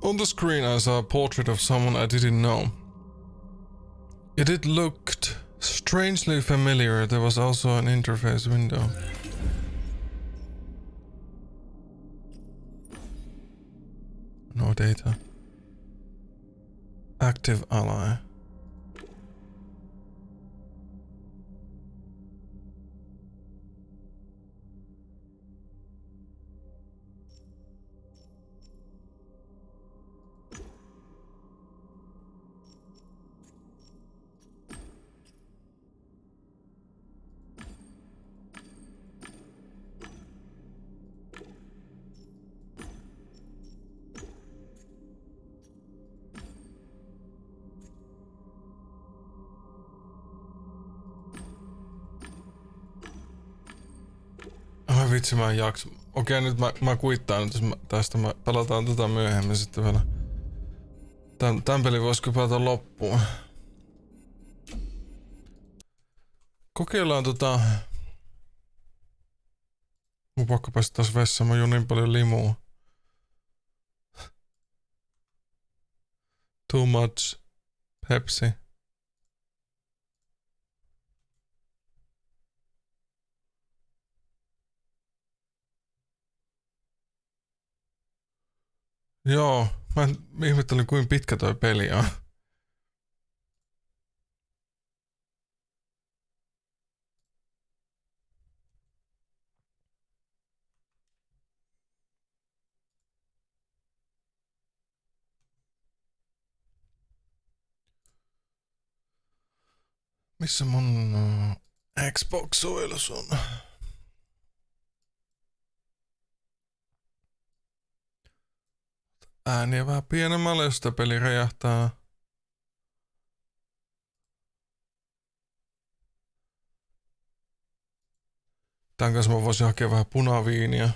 [SPEAKER 1] On the screen I saw a portrait of someone I didn't know. It looked strangely familiar. There was also an interface window. No data. Active ally. Ai vitsi, mä en jaksa. Okei, nyt mä kuittaan tästä. Mä pelataan tätä myöhemmin sitten vielä. Tän pelin voisiko pelata loppuun. Kokeillaan mun pakko päästä taas vessaan, mä juon niin paljon limua. Too much Pepsi. Joo, mä ihmettelin kuinka pitkä toi peli on. Missä mun Xbox-soilus on? Ääniä vähän pienemmälle, jos sitä peli räjähtää. Tän kanssa mä voisin hakea vähän punaviiniä.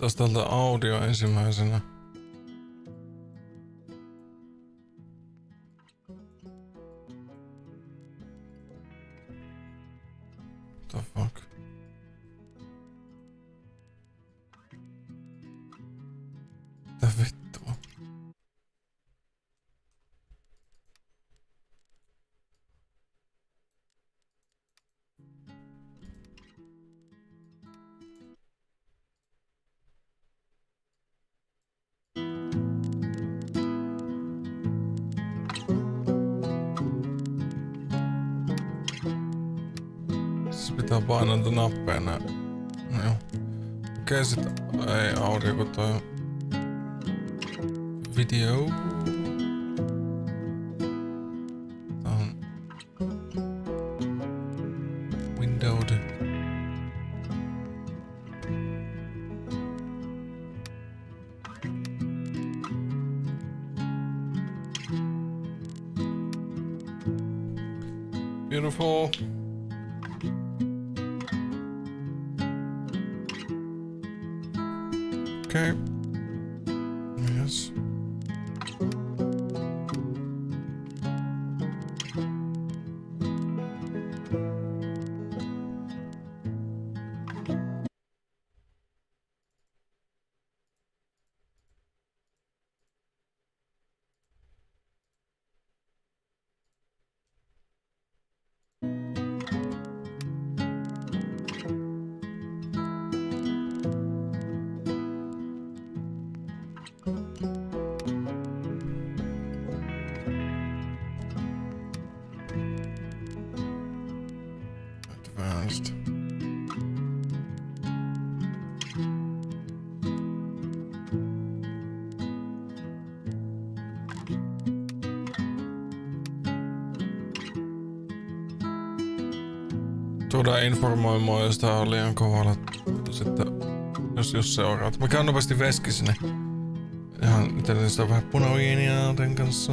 [SPEAKER 1] Taas tältä audio ensimmäisenä. What the fuck? Mitä vittua? Pitää painaa näitä nappeja nää. No joo. Okei, sit ei audio, kun toi on video. Tää on windowed. Beautiful. Okay. Yes. Advanced. Tuodaan informoimaan, jos tää on liian kovalla. Sitten, jos seuraat. Mä käyn nopeasti veski sinne. Ihan itselleen sitä vähän punaviiniä tän kanssa.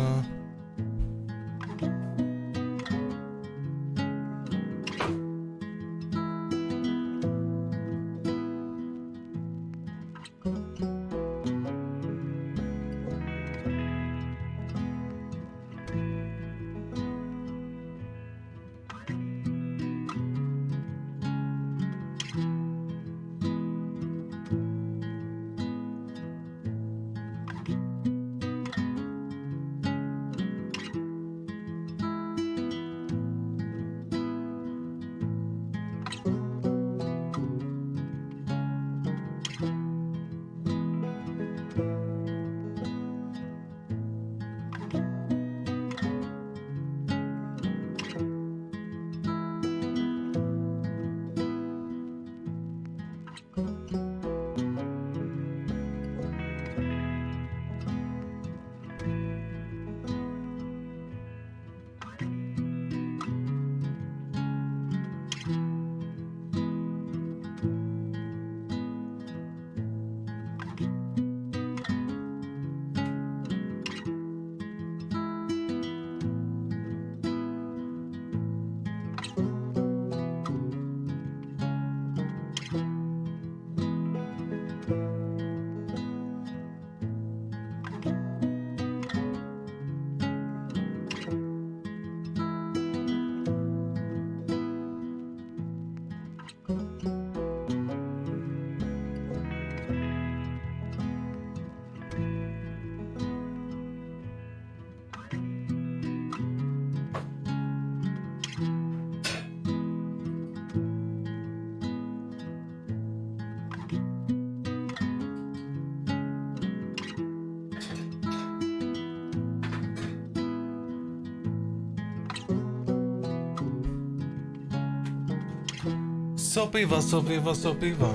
[SPEAKER 1] Sopiva, sopiva, sopiva.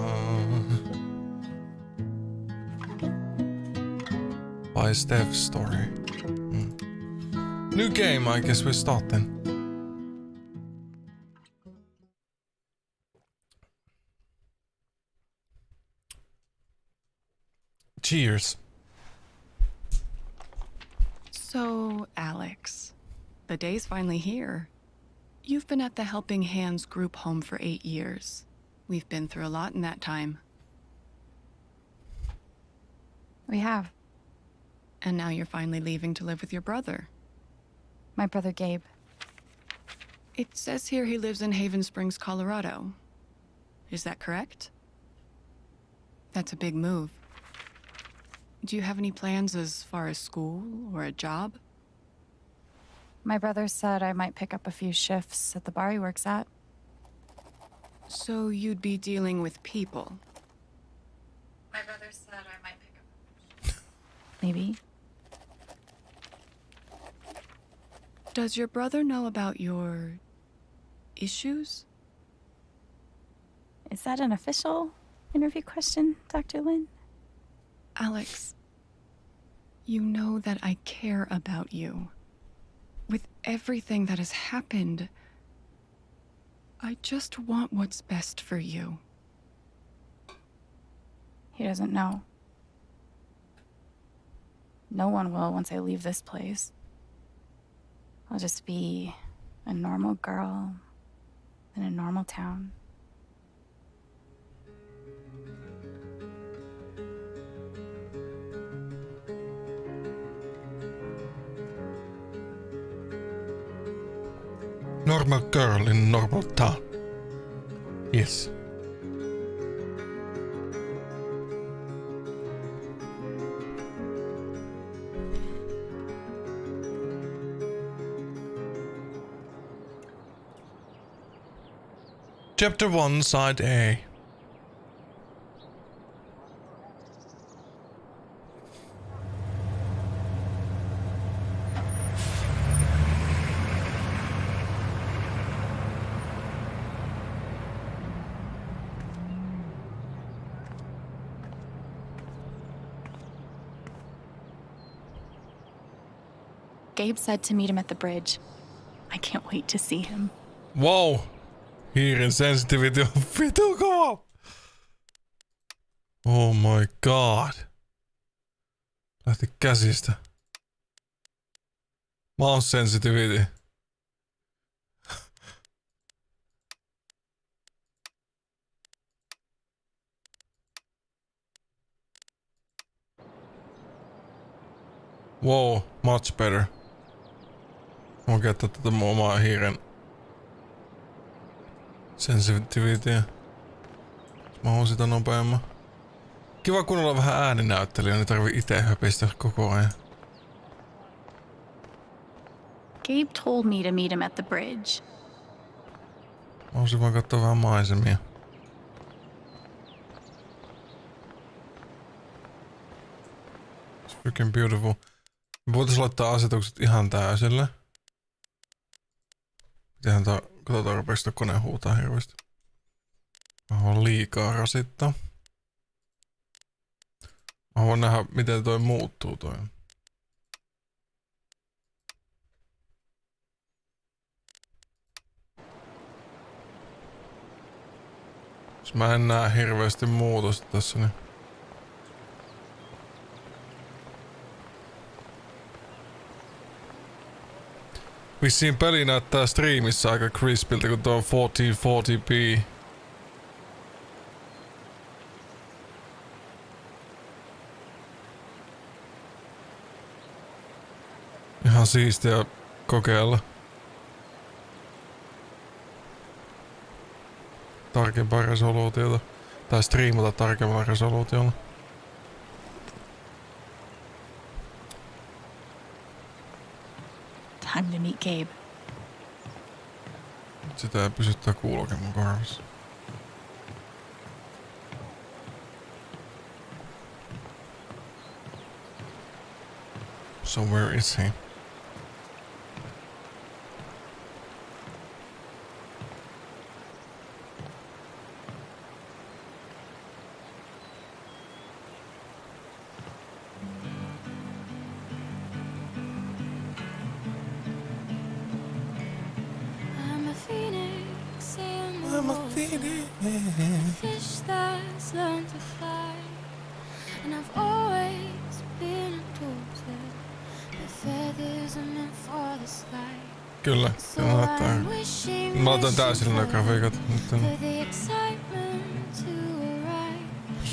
[SPEAKER 1] By Steph's story. New game, I guess we start then. Cheers.
[SPEAKER 12] So, Alex, the day's finally here. You've been at the Helping Hands group home for 8 years. We've been through a lot in that time.
[SPEAKER 13] We have.
[SPEAKER 12] And now you're finally leaving to live with your brother.
[SPEAKER 13] My brother Gabe.
[SPEAKER 12] It says here he lives in Haven Springs, Colorado. Is that correct? That's a big move. Do you have any plans as far as school or a job?
[SPEAKER 13] My brother said I might pick up a few shifts at the bar he works at.
[SPEAKER 12] So you'd be dealing with people?
[SPEAKER 13] My brother said I might pick up... Maybe.
[SPEAKER 12] Does your brother know about your... issues?
[SPEAKER 13] Is that an official interview question, Dr. Lin?
[SPEAKER 12] Alex, you know that I care about you. With everything that has happened, I just want what's best for you.
[SPEAKER 13] He doesn't know. No one will once I leave this place. I'll just be a normal girl in a normal town.
[SPEAKER 1] Normal girl in normal town. Yes. Chapter 1, Side A.
[SPEAKER 13] Gabe said to meet him at the bridge. I can't wait to see him.
[SPEAKER 1] Wow! Hiiren sensitivity on vitu kova! Oh my god. Lähti käsistä. Mouse sensitivity. Wow, much better. Mä käyttää tätä mun omaa hiiren sensitivityä. Mä oon sitä nopeamman. Kiva kun olla vähän ääninäyttelijä, niin tarvii itse höpistä koko ajan.
[SPEAKER 13] Gabe told me to meet him at the bridge.
[SPEAKER 1] Mä oon vaan katsoa vähän maisemia. It's freaking beautiful. Me voitais laittaa asetukset ihan täysille. Mitenhän katsotaan rupeeks sitä kone huutaa hirveesti. Mä haluan liikaa rasittaa. Mä haluan nähdä miten toi muuttuu toi. Jos mä en näe hirveesti muutosta tässä niin. Vissiin peli näyttää striimissä aika crispiltä kun tuo 1440p. Ihan siistiä kokeilla. Tarkempaa resoluutiota. Tai striimata tarkemmalla resoluutiolla.
[SPEAKER 13] Time to meet Gabe.
[SPEAKER 1] Sitä ei pysyttää kuuloke mun korvassa. So where is he?
[SPEAKER 14] Fish that's learned to fly, and I've always been a daughter, but feathers are meant for the sky.
[SPEAKER 1] Kyllä, kyllä näyttää. Mä otan täysillä nämä grafiikat nyt.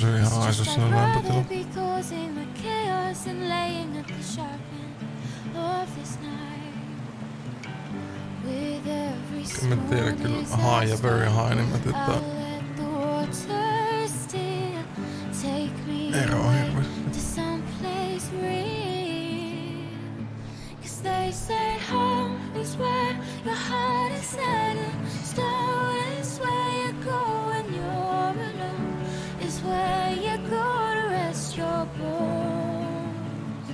[SPEAKER 1] Se on ihan haisu sinun lämpötila.
[SPEAKER 14] be causing the chaos and laying at the sharp end of this night. With every
[SPEAKER 1] Mä tiedän kyllä high ja very high, niin mä tiedän, että ero on hirveästi.
[SPEAKER 14] They say home is where your heart is set in stone. Is where you go when you're alone. Is where you go to rest your bones.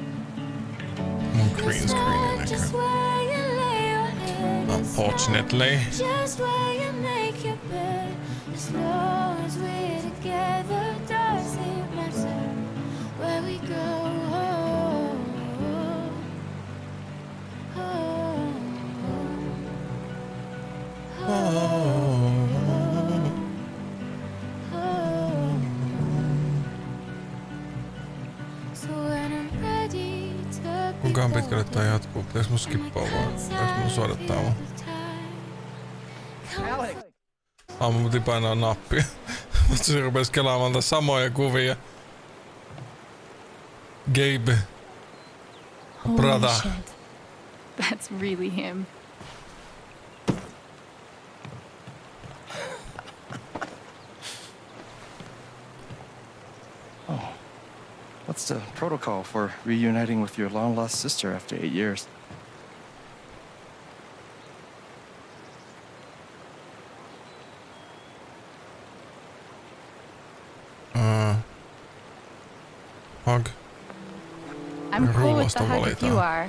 [SPEAKER 1] Mun green screen
[SPEAKER 14] Just where you lay your head.
[SPEAKER 1] Unfortunately.
[SPEAKER 14] Just where you make your bed. As long as we're together, does it matter where we go?
[SPEAKER 1] Kuinkahan pitkälle tää jatkuu? Pitäis mun skippaa vaan? Pitäis mun suodattaa vaan? Mun piti painaa nappia. Mutta se rupes kelaamaan taas samoja kuvia. Gabe. Brother.
[SPEAKER 13] Holy shit. That's really him.
[SPEAKER 15] What's the protocol for reuniting with your long-lost sister after 8 years?
[SPEAKER 1] Hug.
[SPEAKER 13] I'm cool with the hug if you are.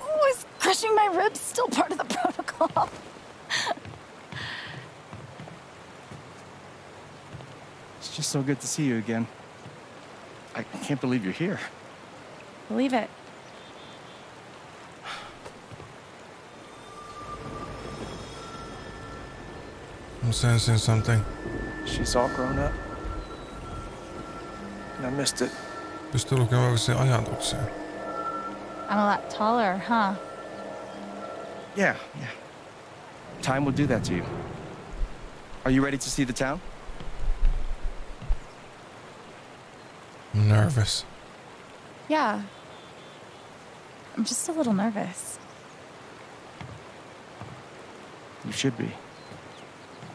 [SPEAKER 13] Oh, is crushing my ribs still part of the protocol?
[SPEAKER 15] It's just so good to see you again. I can't believe you're here.
[SPEAKER 13] Believe it.
[SPEAKER 1] I'm sensing something.
[SPEAKER 15] She's all grown up. And I missed it.
[SPEAKER 1] Pystyy lukemaan sen ajatuksia.
[SPEAKER 13] I'm a lot taller, huh?
[SPEAKER 15] Yeah. Time will do that to you. Are you ready to see the town?
[SPEAKER 1] I'm nervous.
[SPEAKER 13] Yeah. I'm just a little nervous.
[SPEAKER 15] You should be.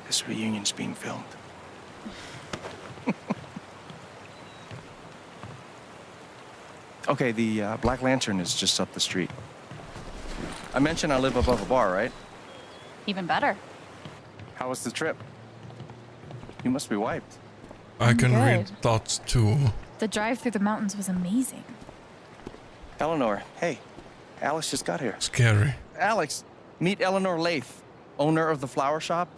[SPEAKER 15] This reunion's being filmed. Okay, the Black Lantern is just up the street. I mentioned I live above a bar, right?
[SPEAKER 13] Even better.
[SPEAKER 15] How was the trip? You must be wiped.
[SPEAKER 1] I can
[SPEAKER 13] Good.
[SPEAKER 1] read thoughts too.
[SPEAKER 13] The drive through the mountains was amazing.
[SPEAKER 15] Eleanor, hey. Alex just got here.
[SPEAKER 1] Scary.
[SPEAKER 15] Alex, meet Eleanor Lath, owner of the flower shop,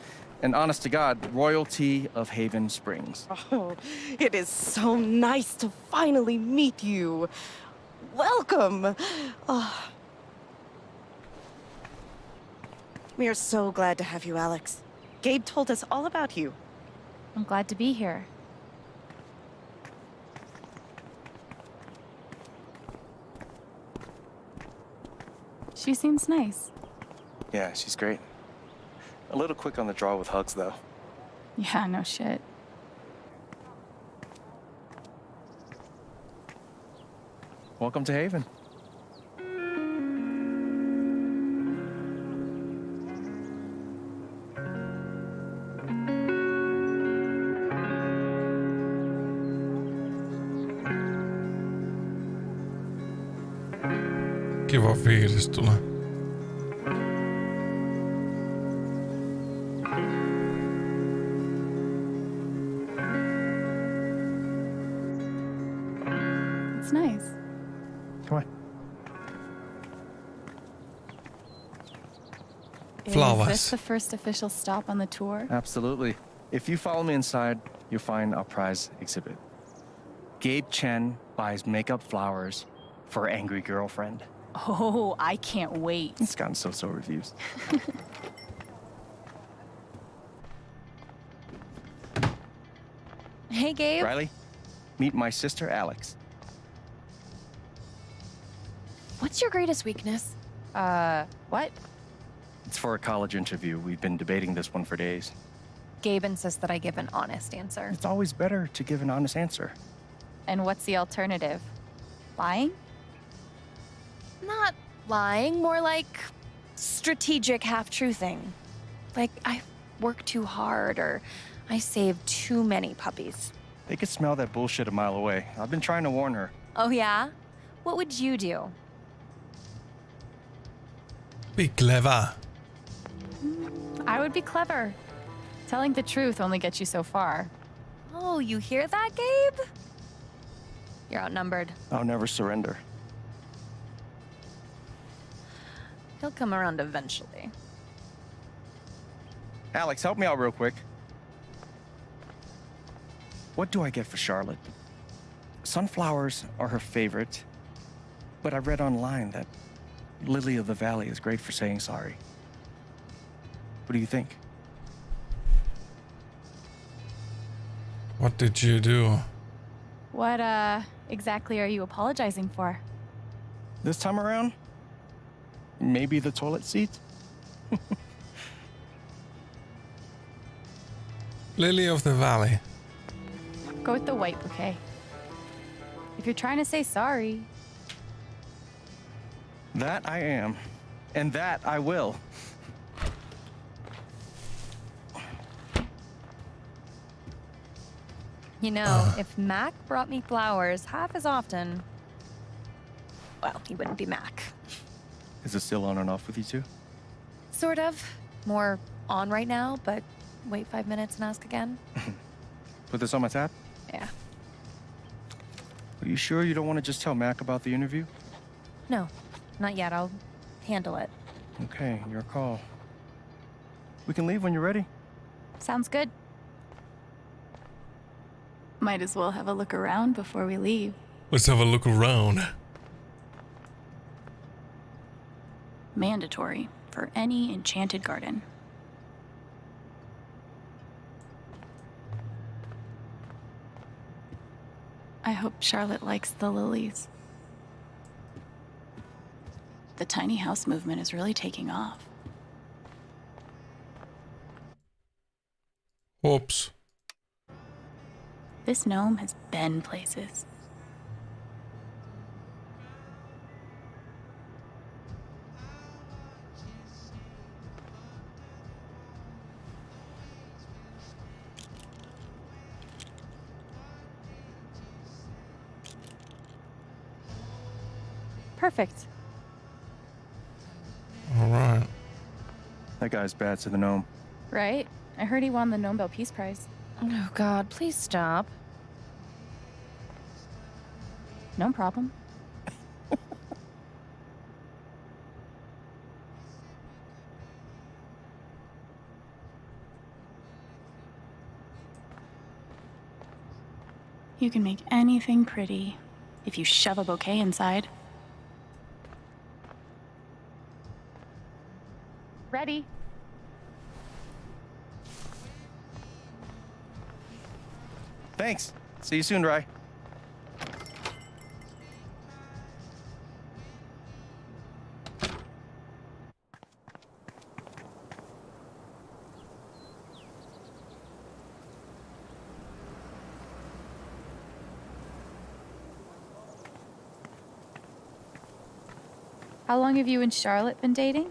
[SPEAKER 15] and honest to God, royalty of Haven Springs.
[SPEAKER 16] Oh, it is so nice to finally meet you. Welcome. Oh. We are so glad to have you, Alex. Gabe told us all about you.
[SPEAKER 13] I'm glad to be here. She seems nice.
[SPEAKER 15] Yeah, she's great. A little quick on the draw with hugs, though.
[SPEAKER 13] Yeah, no shit.
[SPEAKER 15] Welcome to Haven.
[SPEAKER 1] Kiva fiilis tulee.
[SPEAKER 13] It's nice.
[SPEAKER 15] Come on.
[SPEAKER 1] Flowers.
[SPEAKER 13] Is this the first official stop on the tour?
[SPEAKER 15] Absolutely. If you follow me inside, you'll find our prize exhibit. Gabe Chen buys makeup flowers for angry girlfriend.
[SPEAKER 13] Oh, I can't wait.
[SPEAKER 15] It's gotten so-so reviews.
[SPEAKER 13] Hey, Gabe.
[SPEAKER 15] Riley, meet my sister, Alex.
[SPEAKER 17] What's your greatest weakness?
[SPEAKER 13] What?
[SPEAKER 15] It's for a college interview. We've been debating this one for days.
[SPEAKER 17] Gabe insists that I give an honest answer.
[SPEAKER 15] It's always better to give an honest answer.
[SPEAKER 13] And what's the alternative? Lying?
[SPEAKER 17] Not lying, more like strategic half-truthing. Like, I work too hard or I save too many puppies.
[SPEAKER 15] They could smell that bullshit a mile away. I've been trying to warn her.
[SPEAKER 17] Oh yeah? What would you do?
[SPEAKER 1] Be clever.
[SPEAKER 13] I would be clever. Telling the truth only gets you so far.
[SPEAKER 17] Oh, you hear that, Gabe? You're outnumbered.
[SPEAKER 15] I'll never surrender.
[SPEAKER 17] He'll come around eventually.
[SPEAKER 15] Alex, help me out real quick. What do I get for Charlotte? Sunflowers are her favorite, but I read online that Lily of the Valley is great for saying sorry. What do you think?
[SPEAKER 1] What did you do?
[SPEAKER 13] What, exactly are you apologizing for?
[SPEAKER 15] This time around? Maybe the toilet seat?
[SPEAKER 1] Lily of the Valley.
[SPEAKER 13] Go with the white bouquet. If you're trying to say sorry.
[SPEAKER 15] That I am. And that I will.
[SPEAKER 17] You know, if Mac brought me flowers half as often, well, he wouldn't be Mac.
[SPEAKER 15] Is it still on and off with you two?
[SPEAKER 17] Sort of. More on right now, but wait 5 minutes and ask again.
[SPEAKER 15] Put this on my tab?
[SPEAKER 17] Yeah.
[SPEAKER 15] Are you sure you don't want to just tell Mac about the interview?
[SPEAKER 17] No, not yet. I'll handle it.
[SPEAKER 15] Okay, your call. We can leave when you're ready.
[SPEAKER 13] Sounds good. Might as well have a look around before we leave.
[SPEAKER 1] Let's have a look around.
[SPEAKER 13] Mandatory for any enchanted garden. I hope Charlotte likes the lilies. The tiny house movement is really taking off.
[SPEAKER 1] Whoops.
[SPEAKER 13] This gnome has been places. Perfect.
[SPEAKER 1] All right.
[SPEAKER 15] That guy's bad to the gnome.
[SPEAKER 13] Right? I heard he won the Nobel Peace Prize.
[SPEAKER 17] Oh, God, please stop.
[SPEAKER 13] No problem. You can make anything pretty if you shove a bouquet inside. Ready?
[SPEAKER 15] Thanks. See you soon, Rye.
[SPEAKER 13] How long have you and Charlotte been dating?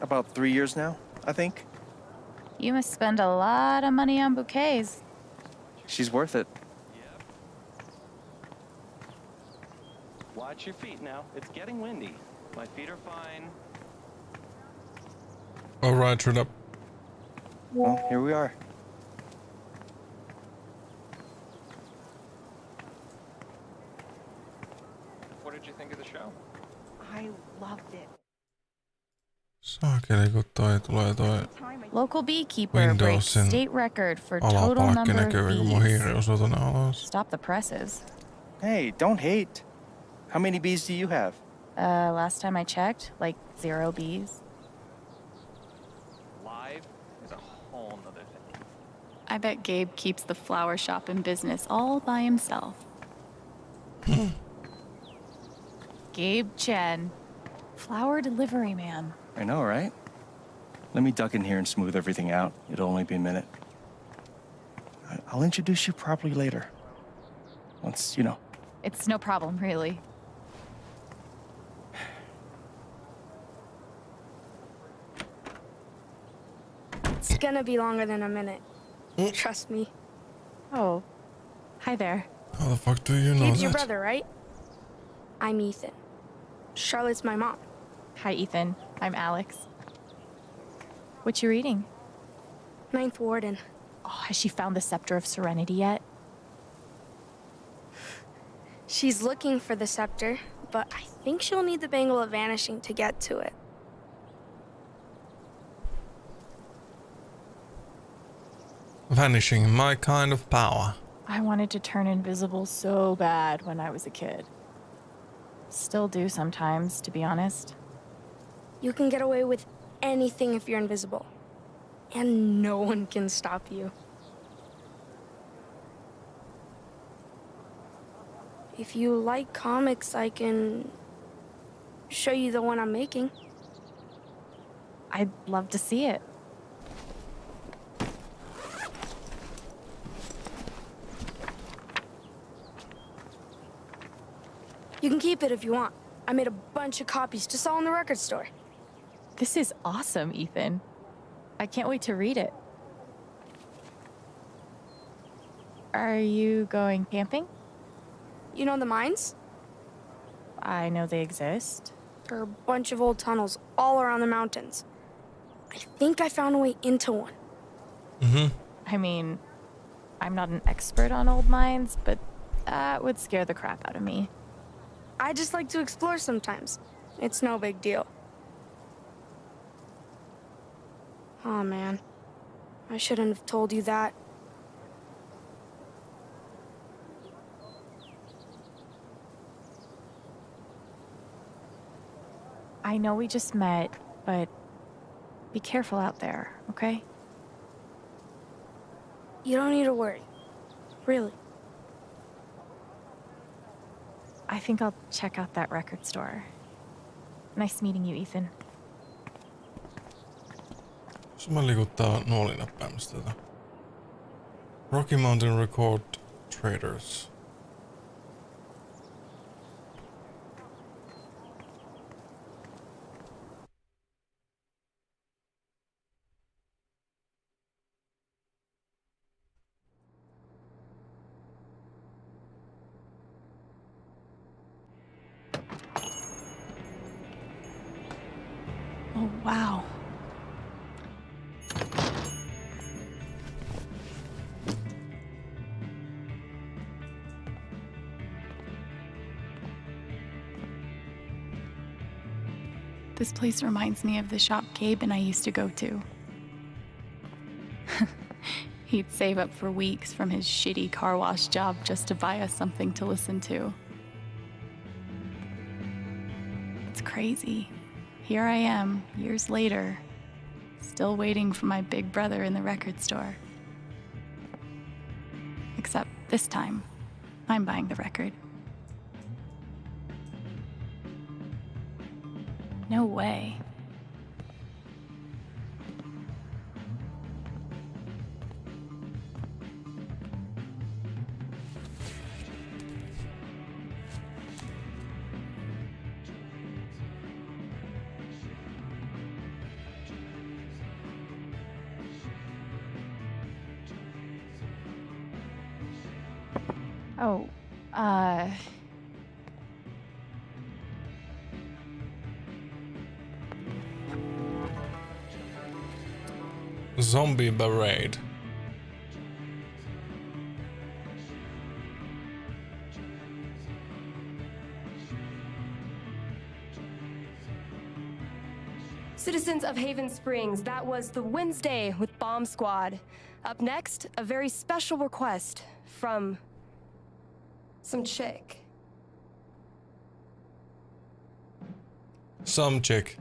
[SPEAKER 15] About 3 years now, I think.
[SPEAKER 13] You must spend a lot of money on bouquets.
[SPEAKER 15] She's worth it.
[SPEAKER 18] Watch your feet now. It's getting windy. My feet are fine.
[SPEAKER 1] All right, turn up.
[SPEAKER 15] Well, here we are.
[SPEAKER 18] What did you think of the show?
[SPEAKER 6] I loved it.
[SPEAKER 1] Saakeli, kun tulee toi
[SPEAKER 13] Local beekeeper breaks
[SPEAKER 1] Windowsin
[SPEAKER 13] state record for total
[SPEAKER 1] alapalkki
[SPEAKER 13] number of
[SPEAKER 1] näkyy, kun mun hiiri
[SPEAKER 13] bees.
[SPEAKER 1] osuu tonne alas.
[SPEAKER 13] Stop the presses.
[SPEAKER 15] Hey, don't hate. How many bees do you have?
[SPEAKER 13] Last time I checked, like 0 bees.
[SPEAKER 18] Live is a whole nother thing.
[SPEAKER 13] I bet Gabe keeps the flower shop in business all by himself. Gabe Chen, flower delivery man.
[SPEAKER 15] I know, right? Let me duck in here and smooth everything out. It'll only be a minute. I'll introduce you properly later. Once, you know.
[SPEAKER 13] It's no problem, really.
[SPEAKER 19] It's gonna be longer than a minute. Trust me.
[SPEAKER 13] Oh, hi there.
[SPEAKER 1] How the fuck do you know
[SPEAKER 19] Gabe's
[SPEAKER 1] that?
[SPEAKER 19] your brother, right? I'm Ethan. Charlotte's my mom.
[SPEAKER 13] Hi, Ethan. I'm Alex. What you reading?
[SPEAKER 19] Ninth Warden.
[SPEAKER 13] Oh, has she found the Scepter of Serenity yet?
[SPEAKER 19] She's looking for the scepter, but I think she'll need the Bangle of Vanishing to get to it.
[SPEAKER 1] Vanishing, my kind of power.
[SPEAKER 13] I wanted to turn invisible so bad when I was a kid. Still do sometimes, to be honest.
[SPEAKER 19] You can get away with anything if you're invisible. And no one can stop you. If you like comics, I can show you the one I'm making.
[SPEAKER 13] I'd love to see it.
[SPEAKER 19] You can keep it if you want. I made a bunch of copies to sell in the record store.
[SPEAKER 13] This is awesome, Ethan. I can't wait to read it. Are you going camping?
[SPEAKER 19] You know the mines?
[SPEAKER 13] I know they exist.
[SPEAKER 19] There are a bunch of old tunnels all around the mountains. I think I found a way into one.
[SPEAKER 13] I mean, I'm not an expert on old mines, but that would scare the crap out of me.
[SPEAKER 19] I just like to explore sometimes. It's no big deal. Oh man, I shouldn't have told you that.
[SPEAKER 13] I know we just met, but be careful out there, okay?
[SPEAKER 19] You don't need to worry. Really.
[SPEAKER 13] I think I'll check out that record store. Nice meeting you, Ethan.
[SPEAKER 1] Jos mä liikuttaa nuolinäppäimistä tätä. Rocky Mountain Record Traders.
[SPEAKER 13] Oh, wow.
[SPEAKER 12] This place reminds me of the shop Gabe and I used to go to. He'd save up for weeks from his shitty car wash job just to buy us something to listen to. It's crazy. Here I am, years later, still waiting for my big brother in the record store. Except this time, I'm buying the record. No way.
[SPEAKER 13] Oh,
[SPEAKER 1] Zombie Parade.
[SPEAKER 20] Citizens of Haven Springs, that was the Wednesday with Bomb Squad. Up next, a very special request from some chick.
[SPEAKER 1] Some chick.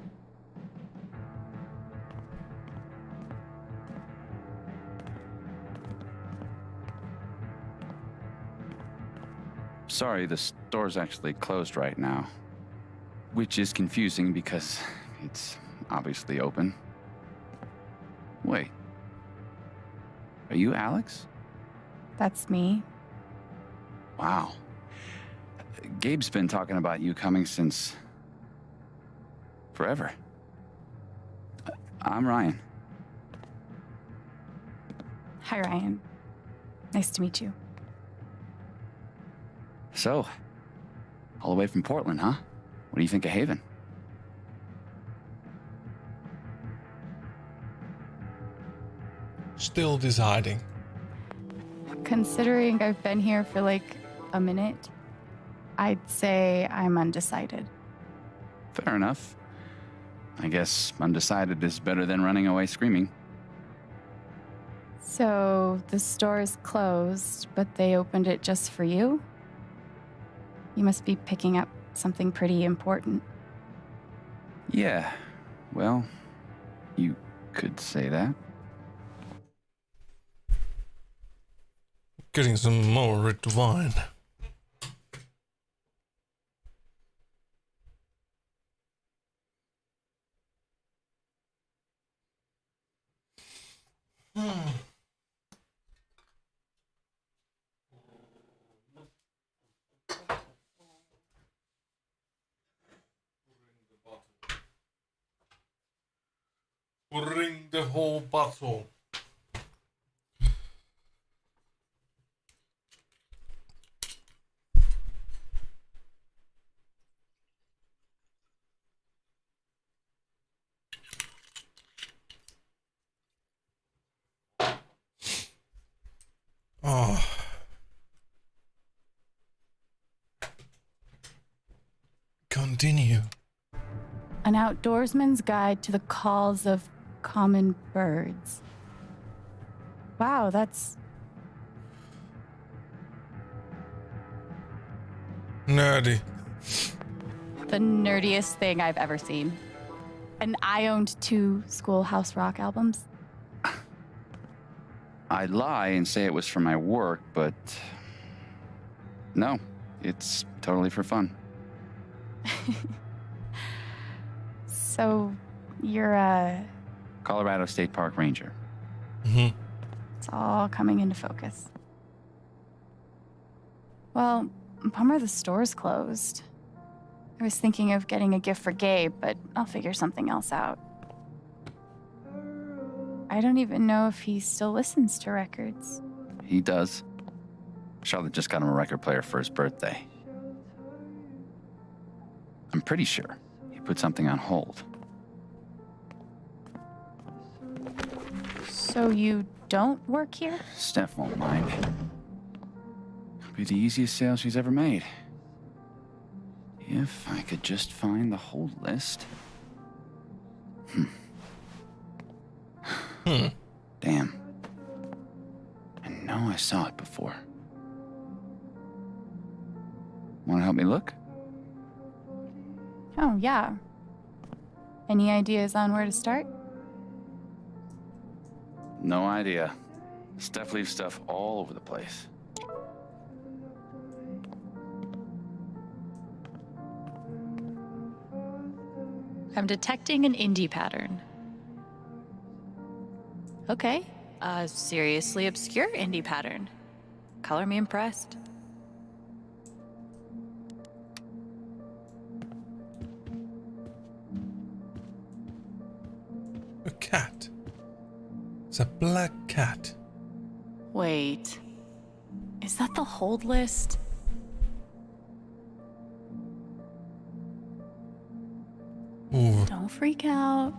[SPEAKER 21] Sorry, the store's actually closed right now. Which is confusing because it's obviously open. Are you Alex?
[SPEAKER 13] That's me.
[SPEAKER 21] Wow. Gabe's been talking about you coming since forever. I'm Ryan.
[SPEAKER 13] Hi, Ryan. Nice to meet you.
[SPEAKER 21] So, all the way from Portland, huh? What do you think of Haven?
[SPEAKER 1] Still deciding.
[SPEAKER 13] Considering I've been here for like a minute, I'd say I'm undecided.
[SPEAKER 21] Fair enough. I guess undecided is better than running away screaming.
[SPEAKER 13] So the store is closed, but they opened it just for you? You must be picking up something pretty important.
[SPEAKER 21] Yeah, well, you could say that.
[SPEAKER 1] Getting some more red wine. Bring the whole bottle. Oh. Continue.
[SPEAKER 13] An outdoorsman's guide to the calls of common birds. Wow, that's
[SPEAKER 1] nerdy.
[SPEAKER 13] The nerdiest thing I've ever seen. And I owned 2 Schoolhouse Rock albums.
[SPEAKER 21] I'd lie and say it was for my work, but no, it's totally for fun.
[SPEAKER 13] So, you're a...
[SPEAKER 21] Colorado State Park Ranger.
[SPEAKER 1] Mm-hmm.
[SPEAKER 13] It's all coming into focus. Well, bummer the store's closed. I was thinking of getting a gift for Gabe, but I'll figure something else out. I don't even know if he still listens to records.
[SPEAKER 21] He does. Charlotte just got him a record player for his birthday. I'm pretty sure he put something on hold.
[SPEAKER 13] So you don't work here?
[SPEAKER 21] Steph won't mind. It'll be the easiest sale she's ever made. If I could just find the whole list. Damn. I know I saw it before. Want to help me look?
[SPEAKER 13] Oh, yeah. Any ideas on where to start?
[SPEAKER 21] No idea. Steph leaves stuff all over the place.
[SPEAKER 5] I'm detecting an indie pattern. Okay, a seriously obscure indie pattern. Color me impressed.
[SPEAKER 1] A cat. It's a black cat.
[SPEAKER 5] Wait, is that the hold list?
[SPEAKER 1] Ooh.
[SPEAKER 5] Don't freak out.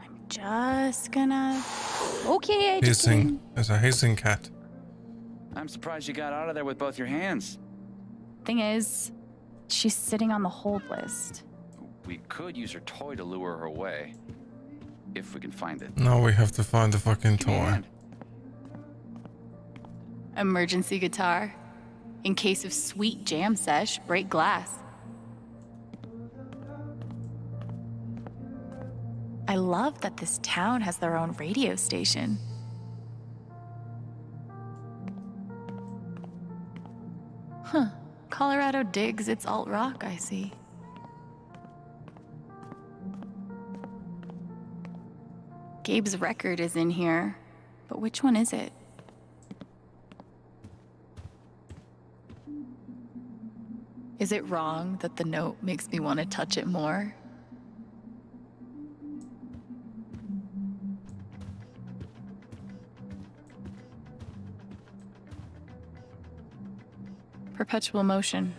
[SPEAKER 5] I'm just gonna... Okay, I just...
[SPEAKER 1] Hissing. There's a hissing cat.
[SPEAKER 21] I'm surprised you got out of there with both your hands.
[SPEAKER 13] Thing is, she's sitting on the hold list.
[SPEAKER 21] We could use her toy to lure her away. If we can find it.
[SPEAKER 1] Now we have to find the fucking toy.
[SPEAKER 5] Emergency guitar. In case of sweet jam sesh, break glass. I love that this town has their own radio station. Huh. Colorado digs its alt rock, I see. Gabe's record is in here, but which one is it? Is it wrong that the note makes me want to touch it more? Perpetual motion.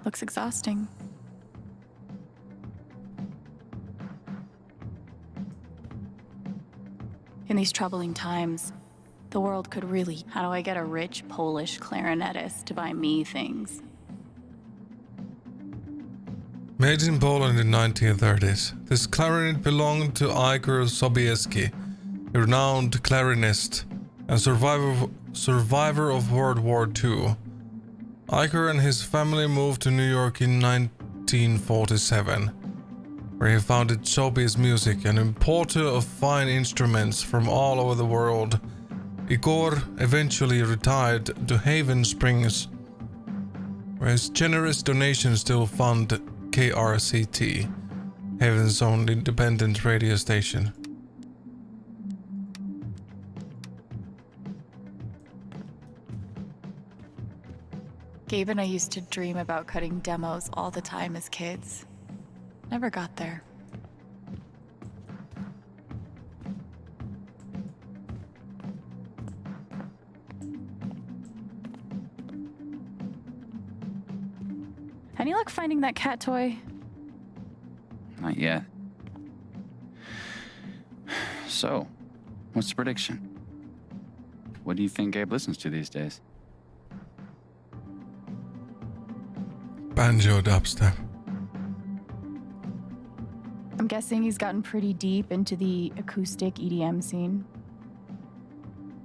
[SPEAKER 5] Looks exhausting. In these troubling times, the world could really... How do I get a rich Polish clarinetist to buy me things?
[SPEAKER 1] Made in Poland in 1930s, this clarinet belonged to Igor Sobieski, a renowned clarinist and survivor of World War II. Igor and his family moved to New York in 1947, where he founded Sobe's Music, an importer of fine instruments from all over the world. Igor eventually retired to Haven Springs, where his generous donations still fund KRCT, Haven's own independent radio station.
[SPEAKER 5] Gabe and I used to dream about cutting demos all the time as kids. Never got there. Any luck finding that cat toy?
[SPEAKER 21] Not yet. So, what's the prediction? What do you think Gabe listens to these days?
[SPEAKER 1] Banjo dubstep.
[SPEAKER 5] I'm guessing he's gotten pretty deep into the acoustic EDM scene.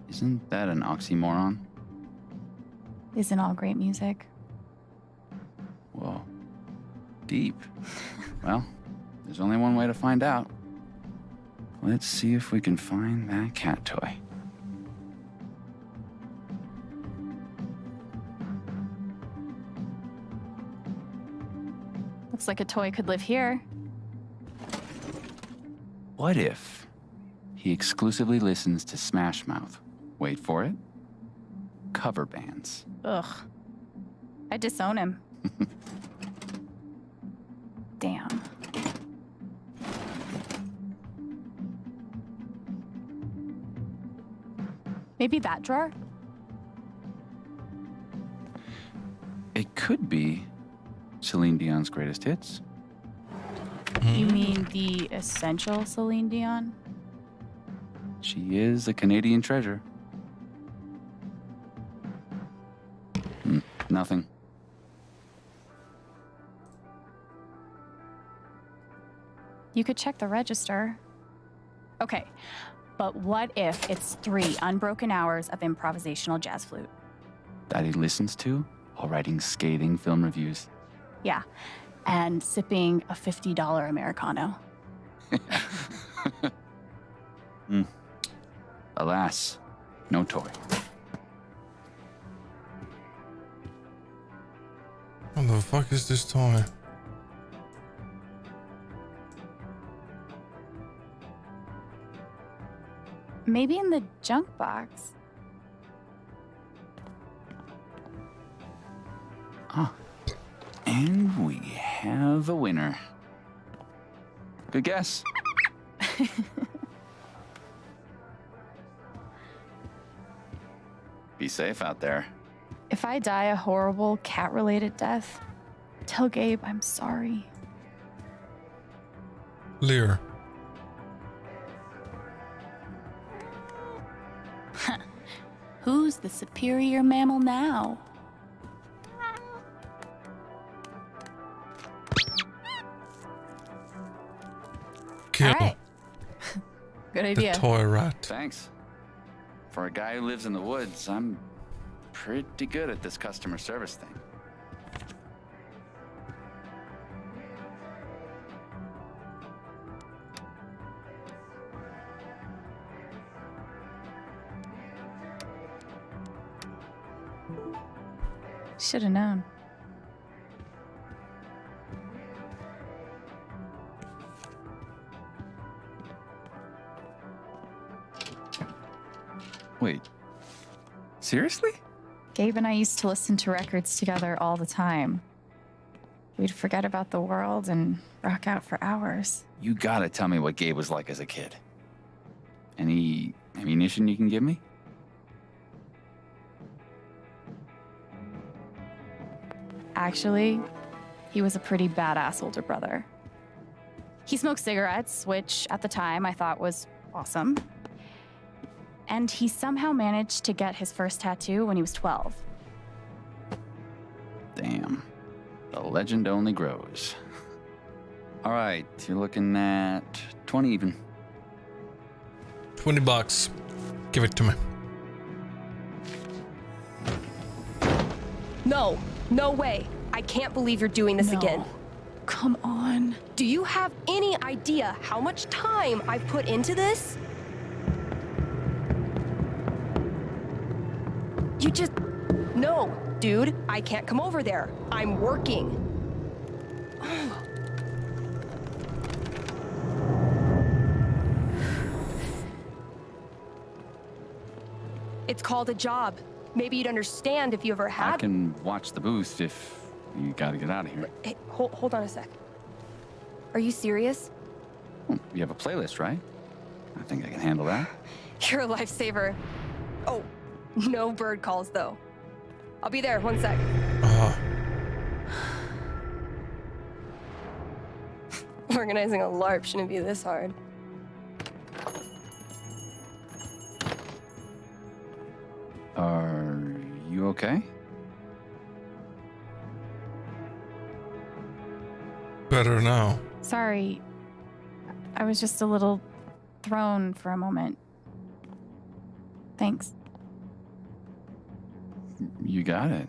[SPEAKER 21] Isn't that an oxymoron?
[SPEAKER 5] Isn't all great music?
[SPEAKER 21] Whoa. Deep. Well, there's only one way to find out. Let's see if we can find that cat toy.
[SPEAKER 5] Looks like a toy could live here.
[SPEAKER 21] What if he exclusively listens to Smash Mouth? Wait for it. Cover bands.
[SPEAKER 5] Ugh. I'd disown him. Damn. Maybe that drawer?
[SPEAKER 21] It could be Celine Dion's greatest hits.
[SPEAKER 5] You mean the essential Celine Dion?
[SPEAKER 21] She is a Canadian treasure. Nothing.
[SPEAKER 5] You could check the register. Okay, but what if it's 3 unbroken hours of improvisational jazz flute?
[SPEAKER 21] That he listens to while writing scathing film reviews.
[SPEAKER 5] Yeah, and sipping a $50 Americano.
[SPEAKER 21] Alas, no toy.
[SPEAKER 1] What the fuck is this toy?
[SPEAKER 5] Maybe in the junk box.
[SPEAKER 21] Ah, and we have a winner. Good guess. Be safe out there.
[SPEAKER 5] If I die a horrible cat-related death, tell Gabe I'm sorry.
[SPEAKER 1] Lear.
[SPEAKER 5] Who's the superior mammal now?
[SPEAKER 1] Kill.
[SPEAKER 5] All right. Good idea.
[SPEAKER 1] The toy rat.
[SPEAKER 21] Thanks. For a guy who lives in the woods, I'm pretty good at this customer service thing.
[SPEAKER 5] Should have known.
[SPEAKER 21] Wait. Seriously?
[SPEAKER 5] Gabe and I used to listen to records together all the time.
[SPEAKER 13] We'd forget about the world and rock out for hours.
[SPEAKER 21] You gotta tell me what Gabe was like as a kid. Any ammunition you can give me?
[SPEAKER 13] Actually, he was a pretty badass older brother. He smoked cigarettes, which at the time I thought was awesome. And he somehow managed to get his first tattoo when he was 12.
[SPEAKER 21] Damn. The legend only grows. All right, you're looking at 20 even.
[SPEAKER 1] $20. Give it to me.
[SPEAKER 20] No, no way. I can't believe you're doing this again.
[SPEAKER 13] Come on.
[SPEAKER 20] Do you have any idea how much time I've put into this? You just... No, dude, I can't come over there. I'm working. It's called a job. Maybe you'd understand if you ever had...
[SPEAKER 21] I can watch the booth if you gotta get out of here.
[SPEAKER 20] Hey, hold on a sec. Are you serious?
[SPEAKER 21] Well, you have a playlist, right? I think I can handle that.
[SPEAKER 20] You're a lifesaver. Oh, no bird calls, though. I'll be there, 1 sec. Organizing a LARP shouldn't be this hard.
[SPEAKER 21] Are you okay?
[SPEAKER 1] Better now.
[SPEAKER 13] Sorry. I was just a little thrown for a moment. Thanks.
[SPEAKER 21] You got it.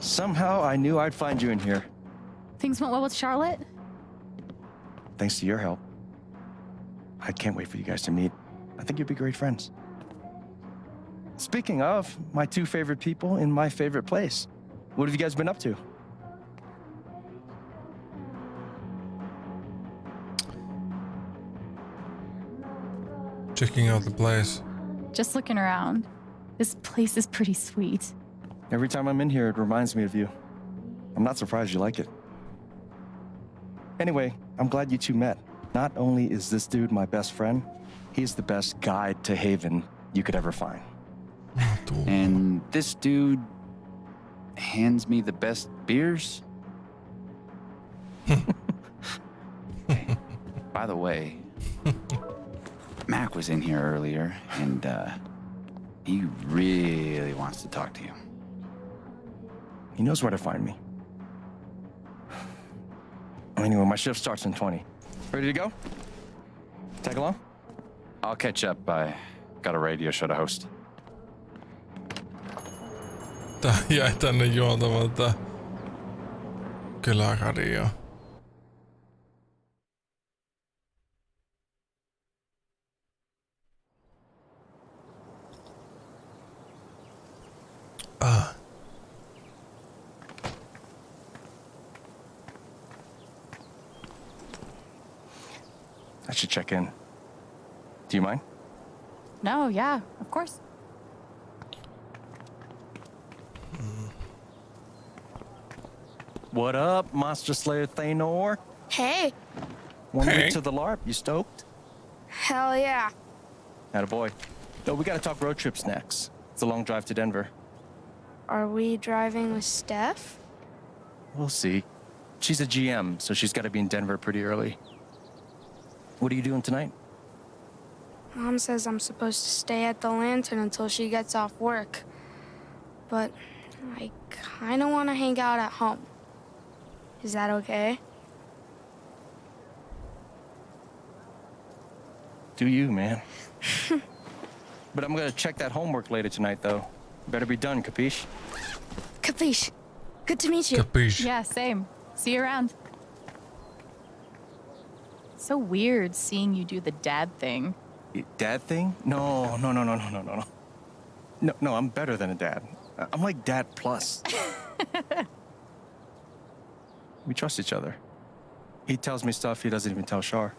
[SPEAKER 15] Somehow I knew I'd find you in here.
[SPEAKER 13] Things went well with Charlotte?
[SPEAKER 15] Thanks to your help. I can't wait for you guys to meet. I think you'd be great friends. Speaking of, my two favorite people in my favorite place. What have you guys been up to?
[SPEAKER 1] Checking out the place.
[SPEAKER 13] Just looking around. This place is pretty sweet.
[SPEAKER 15] Every time I'm in here, it reminds me of you. I'm not surprised you like it. Anyway, I'm glad you two met. Not only is this dude my best friend, he's the best guide to Haven you could ever find.
[SPEAKER 21] And this dude hands me the best beers? Hey, by the way, Mac was in here earlier, and he really wants to talk to you.
[SPEAKER 15] He knows where to find me. Anyway, my shift starts in 20. Ready to go? Tag along?
[SPEAKER 21] I'll catch up. I got a radio show to host.
[SPEAKER 1] Tää jäi tänne juontamaan tää kyläradio.
[SPEAKER 15] I should check in. Do you mind?
[SPEAKER 13] No, yeah, of course.
[SPEAKER 15] What up, Monster Slayer Thanor?
[SPEAKER 19] Hey.
[SPEAKER 15] 1 week to the LARP, you stoked?
[SPEAKER 19] Hell yeah.
[SPEAKER 15] Attaboy. Yo, we gotta talk road trips next. It's a long drive to Denver.
[SPEAKER 19] Are we driving with Steph?
[SPEAKER 15] We'll see. She's a GM, so she's gotta be in Denver pretty early. What are you doing tonight?
[SPEAKER 19] Mom says I'm supposed to stay at the Lantern until she gets off work. But I kinda wanna hang out at home. Is that okay?
[SPEAKER 15] Do you, man? But I'm gonna check that homework later tonight, though. Better be done, capiche?
[SPEAKER 19] Capiche. Good to meet you.
[SPEAKER 1] Capiche.
[SPEAKER 13] Yeah, same. See you around. So weird seeing you do the dad thing.
[SPEAKER 15] Dad thing? No. No, I'm better than a dad. I'm like dad plus. We trust each other. He tells me stuff he doesn't even tell Shar.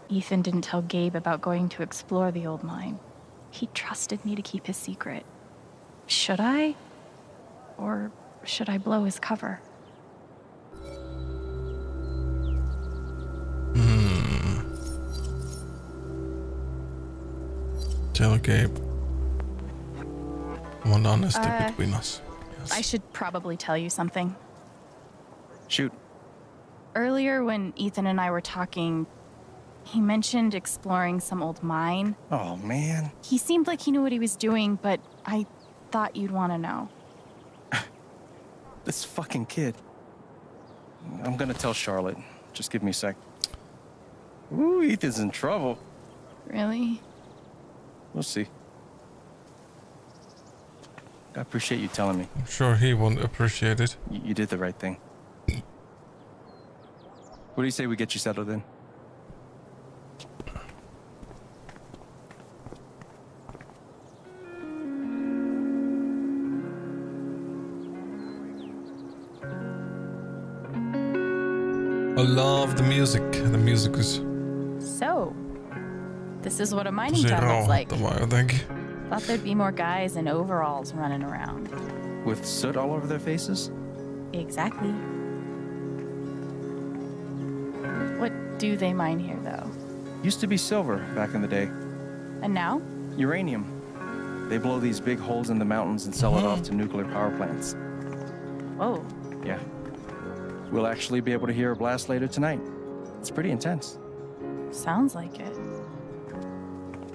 [SPEAKER 13] Ethan didn't tell Gabe about going to explore the old mine.
[SPEAKER 5] He trusted me to keep his secret. Should I? Or should I blow his cover?
[SPEAKER 1] Tell Gabe. I want honesty between us. Yes.
[SPEAKER 5] I should probably tell you something.
[SPEAKER 15] Shoot.
[SPEAKER 5] Earlier, when Ethan and I were talking, he mentioned exploring some old mine.
[SPEAKER 15] Oh, man.
[SPEAKER 5] He seemed like he knew what he was doing, but I thought you'd want to know.
[SPEAKER 15] This fucking kid. I'm gonna tell Charlotte. Just give me a sec. Ooh, Ethan's in trouble.
[SPEAKER 5] Really?
[SPEAKER 15] We'll see. I appreciate you telling me.
[SPEAKER 1] I'm sure he won't appreciate it.
[SPEAKER 15] You did the right thing. What do you say we get you settled in?
[SPEAKER 1] I love the music. The music is
[SPEAKER 5] So, this is what a mining town looks like.
[SPEAKER 1] I think.
[SPEAKER 5] Thought there'd be more guys in overalls running around.
[SPEAKER 15] With soot all over their faces?
[SPEAKER 5] Exactly. What do they mine here, though?
[SPEAKER 15] Used to be silver back in the day.
[SPEAKER 5] And now?
[SPEAKER 15] Uranium. They blow these big holes in the mountains and sell it off to nuclear power plants.
[SPEAKER 5] Whoa.
[SPEAKER 15] Yeah. We'll actually be able to hear a blast later tonight. It's pretty intense.
[SPEAKER 5] Sounds like it.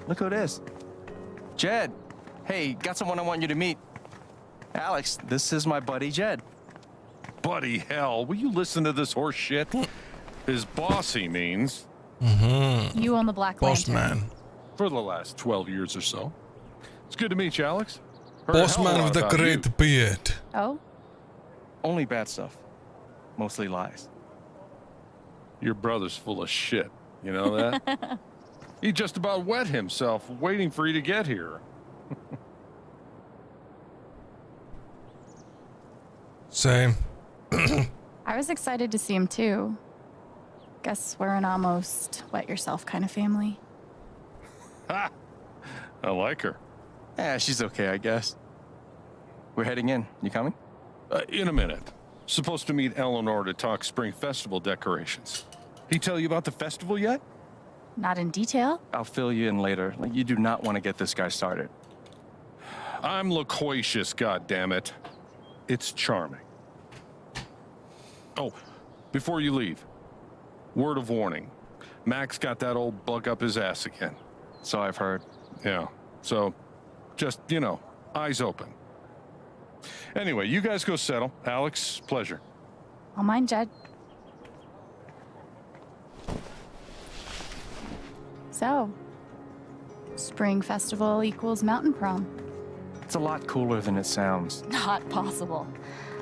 [SPEAKER 15] Look who it is. Jed. Hey, got someone I want you to meet. Alex, this is my buddy Jed.
[SPEAKER 4] Buddy hell, will you listen to this horse shit? His boss, he means.
[SPEAKER 5] You own the Black
[SPEAKER 1] Boss
[SPEAKER 5] Lantern.
[SPEAKER 1] man.
[SPEAKER 4] For the last 12 years or so. It's good to meet you, Alex. Heard
[SPEAKER 1] Boss
[SPEAKER 4] a hell of a
[SPEAKER 1] man
[SPEAKER 4] lot
[SPEAKER 1] with a
[SPEAKER 4] about
[SPEAKER 1] great
[SPEAKER 4] you.
[SPEAKER 1] beard.
[SPEAKER 5] Oh?
[SPEAKER 15] Only bad stuff. Mostly lies.
[SPEAKER 4] Your brother's full of shit. You know that? He just about wet himself waiting for you to get here.
[SPEAKER 1] Same.
[SPEAKER 5] I was excited to see him, too. Guess we're an almost wet yourself kind of family.
[SPEAKER 4] Ha! I like her.
[SPEAKER 15] Yeah, she's okay, I guess. We're heading in. You coming?
[SPEAKER 4] In a minute. Supposed to meet Eleanor to talk Spring Festival decorations. He tell you about the festival yet?
[SPEAKER 5] Not in detail.
[SPEAKER 15] I'll fill you in later. Like, you do not want to get this guy started.
[SPEAKER 4] I'm loquacious, goddammit. It's charming. Oh, before you leave, word of warning. Max got that old bug up his ass again.
[SPEAKER 15] So I've heard.
[SPEAKER 4] Yeah, so just, you know, eyes open. Anyway, you guys go settle. Alex, pleasure.
[SPEAKER 5] All mine, Jed. So, Spring Festival equals Mountain Prom.
[SPEAKER 15] It's a lot cooler than it sounds.
[SPEAKER 5] Not possible.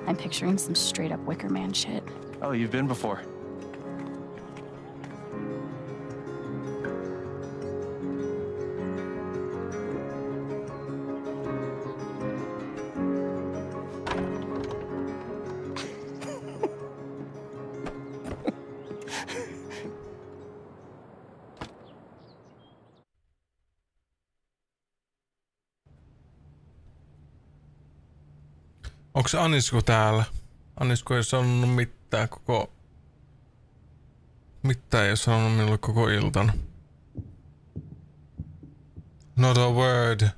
[SPEAKER 5] I'm picturing some straight up Wicker Man shit.
[SPEAKER 15] Oh, you've been before.
[SPEAKER 1] Onks Anisko täällä? Anisko ei sanonut mitään koko... Mitään ei sanonut minulle koko iltana. Not a word.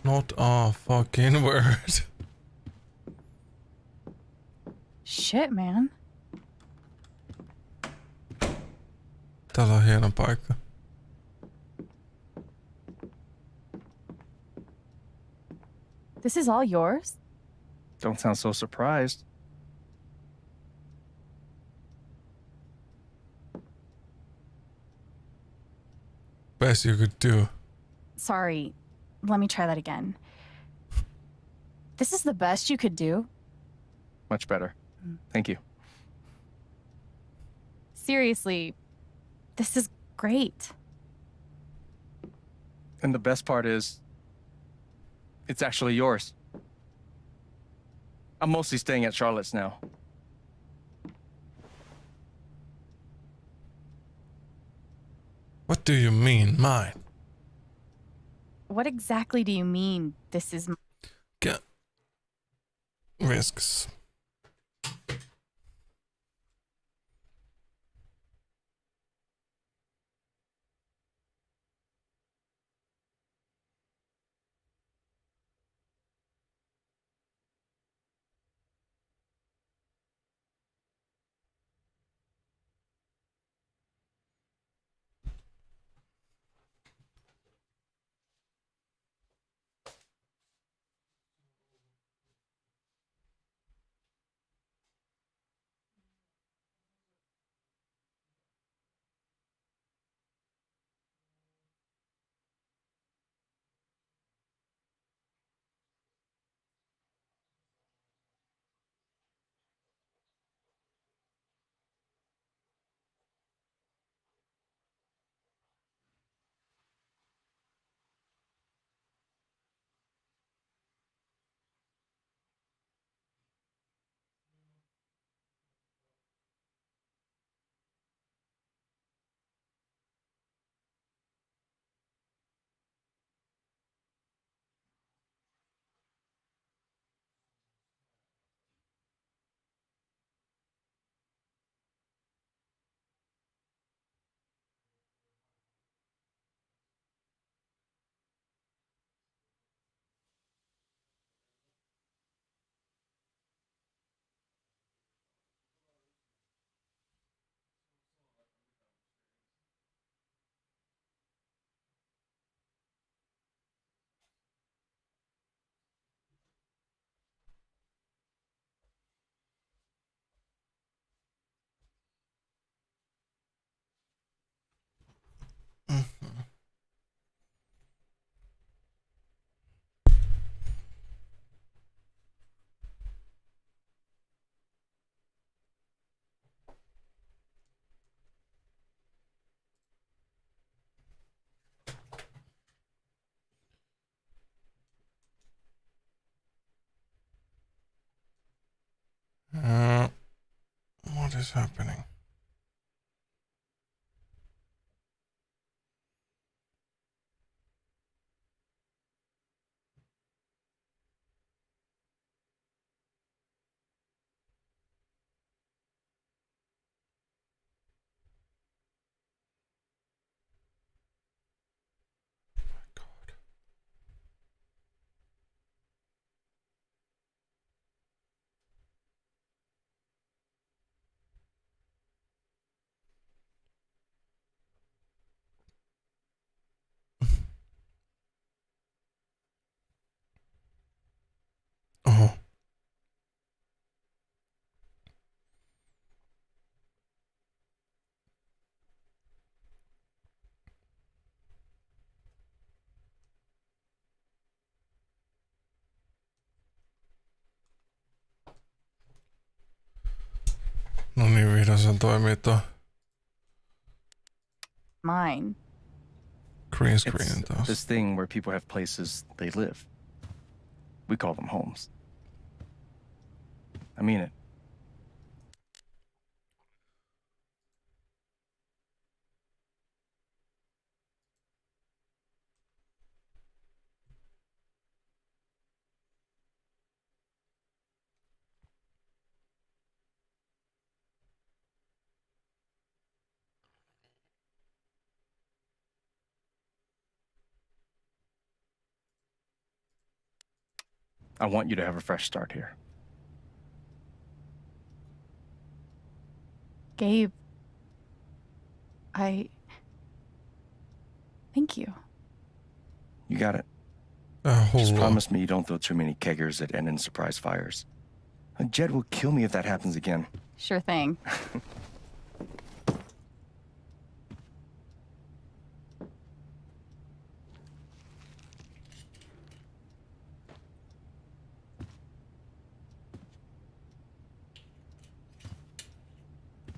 [SPEAKER 1] Not a fucking word.
[SPEAKER 5] Shit, man.
[SPEAKER 1] Täällä on hieno paikka.
[SPEAKER 5] This is all yours?
[SPEAKER 15] Don't sound so surprised.
[SPEAKER 1] Best you could do.
[SPEAKER 5] Sorry. Let me try that again. This is the best you could do?
[SPEAKER 15] Much better. Thank you.
[SPEAKER 5] Seriously, this is great.
[SPEAKER 15] And the best part is, it's actually yours. I'm mostly staying at Charlotte's now.
[SPEAKER 1] What do you mean, mine?
[SPEAKER 13] What exactly do you mean this is...
[SPEAKER 1] Get risks. What is happening? Oh. No niin, vihdoin sen toimii tuo
[SPEAKER 13] Mine.
[SPEAKER 1] green screen
[SPEAKER 15] It's
[SPEAKER 1] taas.
[SPEAKER 15] this thing where people have places they live. We call them homes. I mean it. I want you to have a fresh start here.
[SPEAKER 13] Gabe. Thank you.
[SPEAKER 15] You got it.
[SPEAKER 1] Hold
[SPEAKER 15] Just
[SPEAKER 1] on.
[SPEAKER 15] promise me you don't throw too many keggers that end in surprise fires. Jed will kill me if that happens again.
[SPEAKER 13] Sure thing.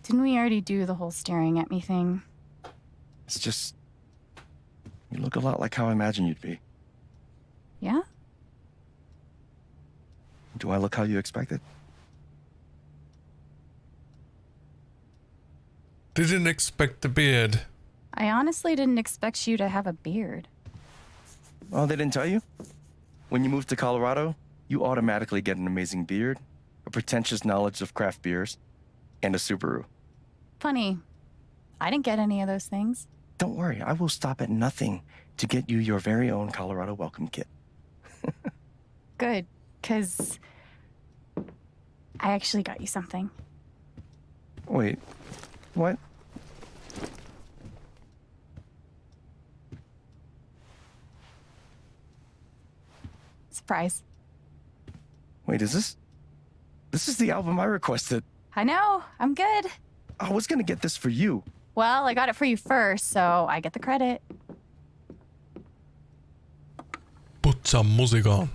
[SPEAKER 13] Didn't we already do the whole staring at me thing?
[SPEAKER 15] It's just... You look a lot like how I imagined you'd be.
[SPEAKER 13] Yeah?
[SPEAKER 15] Do I look how you expected?
[SPEAKER 1] Didn't expect the beard.
[SPEAKER 13] I honestly didn't expect you to have a beard.
[SPEAKER 15] Oh, they didn't tell you? When you move to Colorado, you automatically get an amazing beard, a pretentious knowledge of craft beers, and a Subaru.
[SPEAKER 5] Funny. I didn't get any of those things.
[SPEAKER 15] Don't worry, I will stop at nothing to get you your very own Colorado welcome kit.
[SPEAKER 5] Good, because I actually got you something.
[SPEAKER 15] Wait, what?
[SPEAKER 5] Surprise.
[SPEAKER 15] Wait, is this is the album I requested.
[SPEAKER 5] I know, I'm good.
[SPEAKER 15] I was gonna get this for you.
[SPEAKER 5] Well, I got it for you first, so I get the credit.
[SPEAKER 1] Put some music on.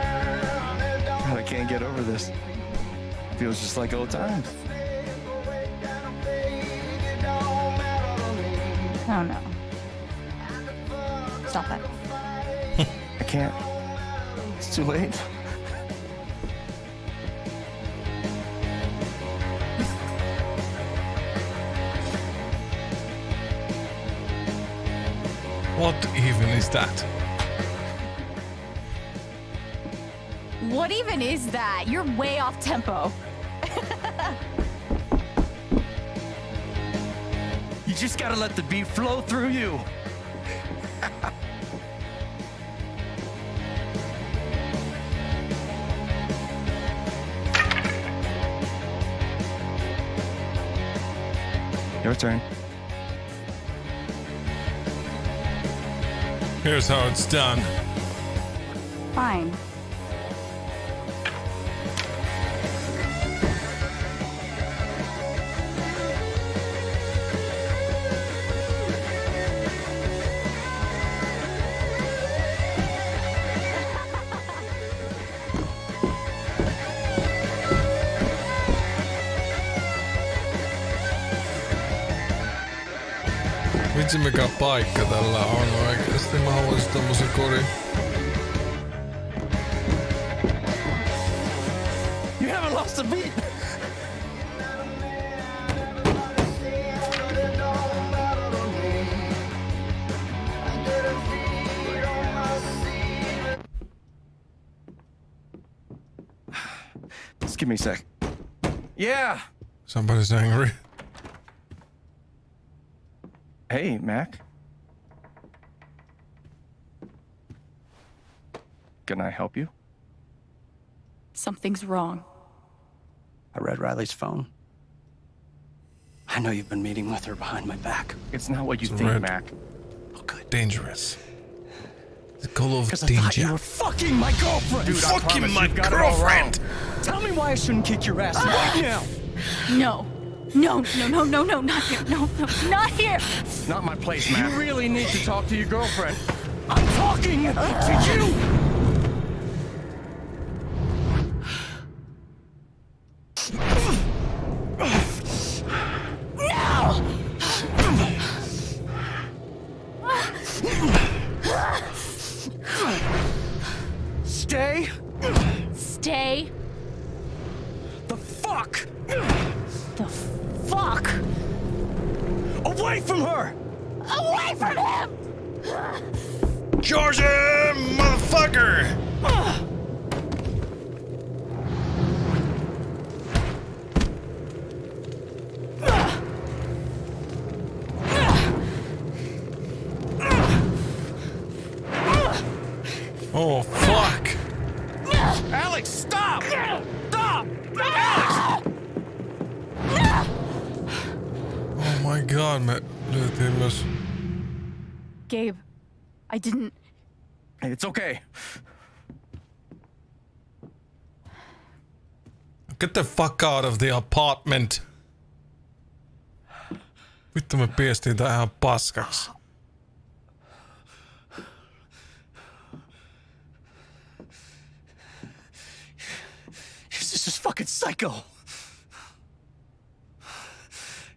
[SPEAKER 15] God, I can't get over this. Feels just like old times.
[SPEAKER 5] Oh no. Stop that.
[SPEAKER 15] I can't. It's too late.
[SPEAKER 1] What even is that?
[SPEAKER 5] What even is that? You're way off tempo.
[SPEAKER 15] You just gotta let the beat flow through you. Your turn.
[SPEAKER 1] Here's how it's done.
[SPEAKER 5] Fine.
[SPEAKER 1] Vitsi mikä paikka tällä on oikeesti. Mä haluaisin tommosen korin.
[SPEAKER 15] You haven't lost a beat. Just give me a sec. Yeah.
[SPEAKER 1] Somebody's angry.
[SPEAKER 15] Hey, Mac. Can I help you?
[SPEAKER 5] Something's wrong.
[SPEAKER 10] I read Riley's phone. I know you've been meeting with her behind my back.
[SPEAKER 15] It's not what you
[SPEAKER 1] It's
[SPEAKER 15] think,
[SPEAKER 1] red.
[SPEAKER 15] Mac.
[SPEAKER 10] Oh, good.
[SPEAKER 1] Dangerous. The call of
[SPEAKER 10] Because I thought you
[SPEAKER 1] danger.
[SPEAKER 10] were fucking my girlfriend.
[SPEAKER 15] Dude, I
[SPEAKER 1] Fucking
[SPEAKER 15] promise
[SPEAKER 1] my
[SPEAKER 15] you've got it all
[SPEAKER 1] girlfriend.
[SPEAKER 15] wrong.
[SPEAKER 10] Tell me why I shouldn't kick your ass right now.
[SPEAKER 5] No. No, not here. No, not here.
[SPEAKER 15] Not my place, Mac.
[SPEAKER 10] You really need to talk to your girlfriend. I'm talking to you. Stay.
[SPEAKER 5] Stay.
[SPEAKER 10] The fuck
[SPEAKER 5] The fuck
[SPEAKER 10] away from her.
[SPEAKER 5] away from him!
[SPEAKER 1] Georgia, motherfucker! Oh, fuck!
[SPEAKER 10] Alex, stop! Stop! Alex!
[SPEAKER 1] Oh my god, me lyötiin myös.
[SPEAKER 5] Gabe, I didn't.
[SPEAKER 15] Hey, it's okay.
[SPEAKER 1] Get the fuck out of the apartment. Vittu me piestiin tää ihan paskaksi.
[SPEAKER 15] fucking psycho.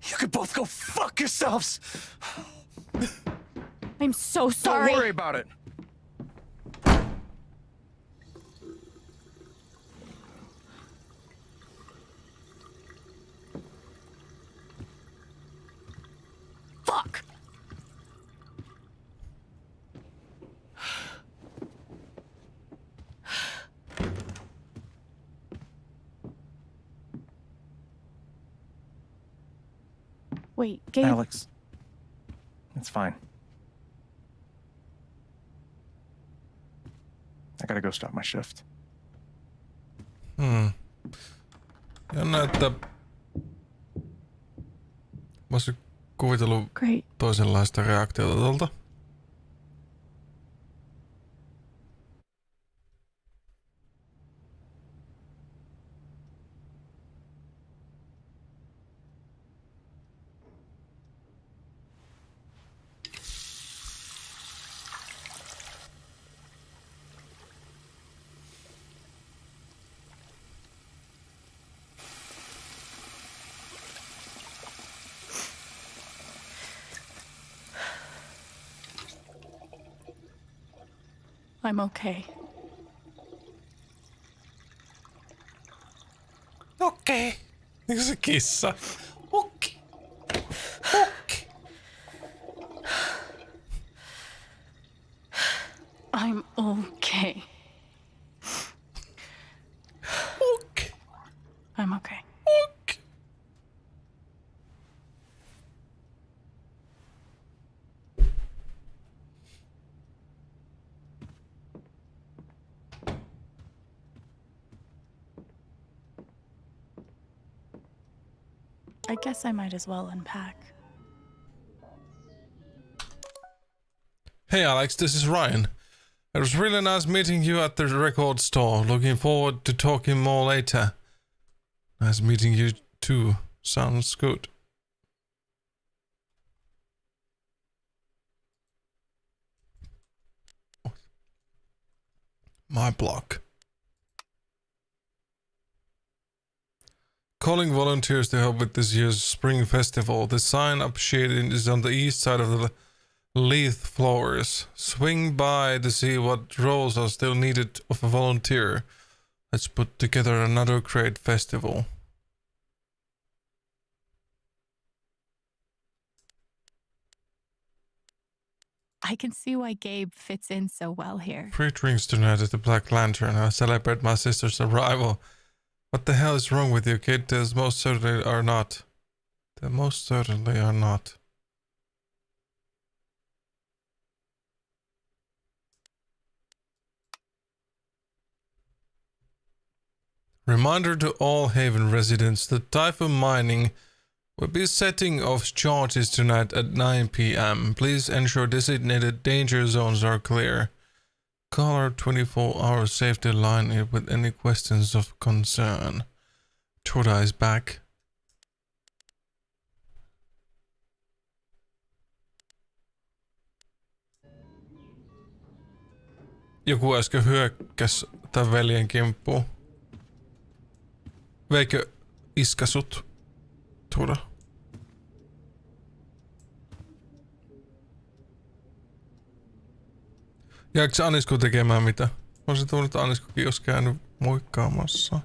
[SPEAKER 15] You could both go fuck yourselves.
[SPEAKER 5] I'm so sorry.
[SPEAKER 4] Don't worry about it.
[SPEAKER 15] Fuck.
[SPEAKER 5] Wait, Gabe.
[SPEAKER 15] Alex, it's fine. I gotta go start my shift.
[SPEAKER 1] Jännä, että mä olisin kuvitellut toisenlaista reaktiota tuolta.
[SPEAKER 5] I'm okay.
[SPEAKER 1] Okei. Niin kuin se kissa. Okei. Okei.
[SPEAKER 5] I'm okay.
[SPEAKER 1] Okay.
[SPEAKER 5] I'm okay.
[SPEAKER 1] Okay.
[SPEAKER 5] I guess I might as well unpack.
[SPEAKER 1] Hey Alex, this is Ryan. It was really nice meeting you at the record store. Looking forward to talking more later. Nice meeting you too. Sounds good. My block. Calling volunteers to help with this year's spring festival. The sign-up sheet is on the east side of the Leith floors. Swing by to see what roles are still needed of a volunteer. Let's put together another great festival.
[SPEAKER 5] I can see why Gabe fits in so well here.
[SPEAKER 1] Free drinks tonight at the Black Lantern. I celebrate my sister's arrival. What the hell is wrong with you, kid? There's most certainly are not. There most certainly are not. Reminder to all Haven residents that Typhoon Mining will be setting off charges tonight at 9 p.m. Please ensure designated danger zones are clear. Call our 24-hour safety line with any questions of concern. Troda is back. Joku äsken hyökkäs tämän veljen kimppuun. Veikö iskä sut? Troda. Jääkö se Anisko tekemään mitä? On se tullut, että Aniskokin olisi käynyt moikkaamassa.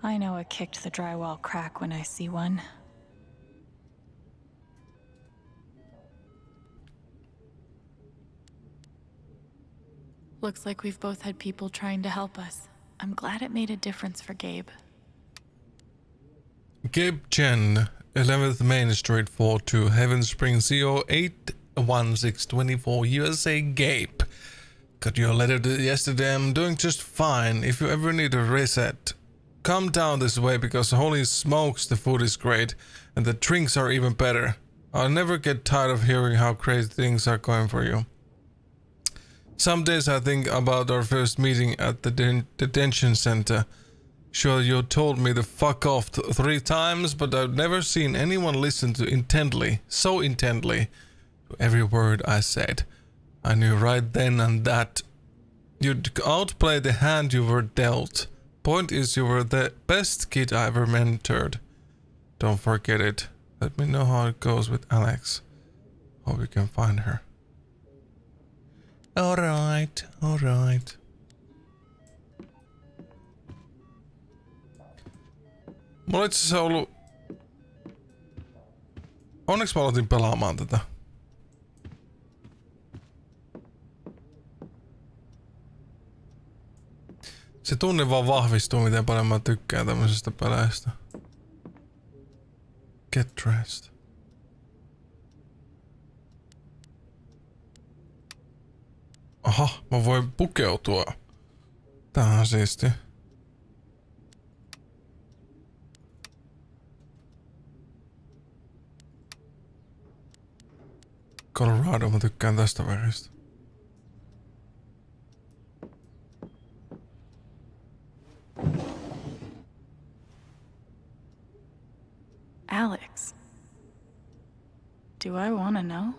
[SPEAKER 5] I know it kicked the drywall crack when I see one. Looks like we've both had people trying to help us. I'm glad it made a difference for Gabe.
[SPEAKER 1] Gabe Chen, 11th Main Street 42, Heaven Springs, CO 81624, USA. Gabe. Got your letter yesterday. I'm doing just fine. If you ever need a reset, come down this way because holy smokes, the food is great and the drinks are even better. I'll never get tired of hearing how great things are going for you. Some days I think about our first meeting at the detention center. Sure, you told me to fuck off 3 times, but I've never seen anyone listen to so intently, to every word I said. I knew right then and that You'd outplay the hand you were dealt. Point is, you were the best kid I ever mentored. Don't forget it. Let me know how it goes with Alex. Hope we can find her. Alright, alright. Mulla on itse asiassa ollut... Onneksi mä aloitin pelaamaan tätä. Se tunne vaan vahvistuu, miten paljon mä tykkään tämmöisestä peleistä. Get dressed. Aha, mä voin pukeutua. Tää on siisti. Colorado, mä tykkään tästä väristä.
[SPEAKER 13] Alex. Do I want to know?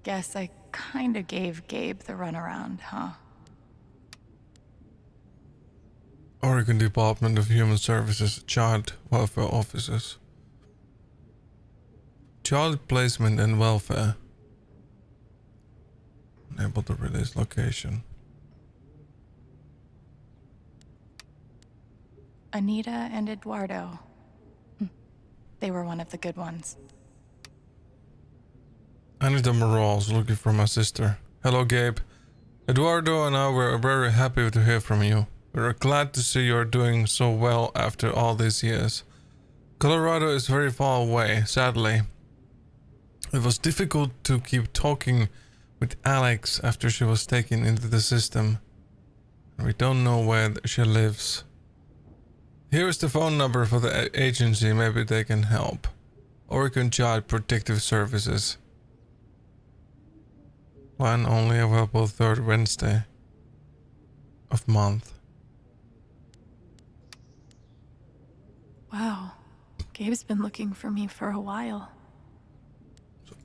[SPEAKER 13] Guess I kind of gave Gabe the runaround, huh?
[SPEAKER 1] Oregon Department of Human Services Child Welfare Officers. Child Placement and Welfare. Unable to release location.
[SPEAKER 13] Anita and Eduardo. They were one of the good ones.
[SPEAKER 1] Anita Morales looking for my sister. Hello, Gabe. Eduardo and I were very happy to hear from you. We're glad to see you're doing so well after all these years. Colorado is very far away, sadly. It was difficult to keep talking with Alex after she was taken into the system. We don't know where she lives. Here is the phone number for the agency, maybe they can help. Oregon Child Protective Services. Line only available third Wednesday of month.
[SPEAKER 13] Wow. Gabe's been looking for me for a while.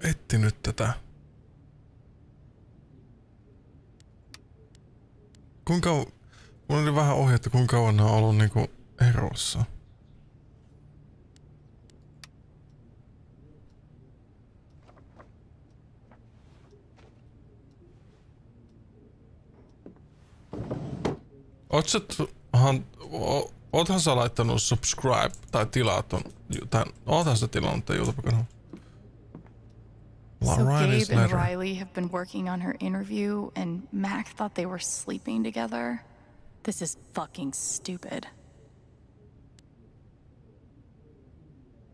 [SPEAKER 1] Etsinyt tätä. Kuinka... Mulla oli vähän ohjetta, kuinka kauan ne on ollut niinku erossa. Oothan sä laittanut subscribe tai tilaa ton, oothan sä tilannut tän YouTube-kanavun?
[SPEAKER 13] So Gabe and Riley have been working on her interview and Mac thought they were sleeping together. This is fucking stupid.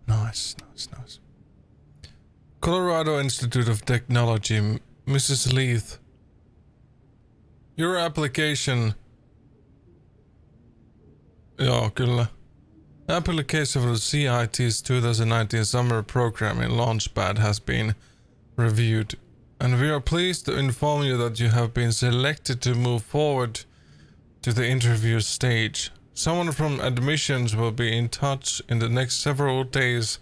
[SPEAKER 1] Nice. Colorado Institute of Technology, Mrs. Leith. Your application... Joo, kyllä. Application for the CIT's 2019 summer program in Launchpad has been reviewed, and we are pleased to inform you that you have been selected to move forward to the interview stage. Someone from admissions will be in touch in the next several days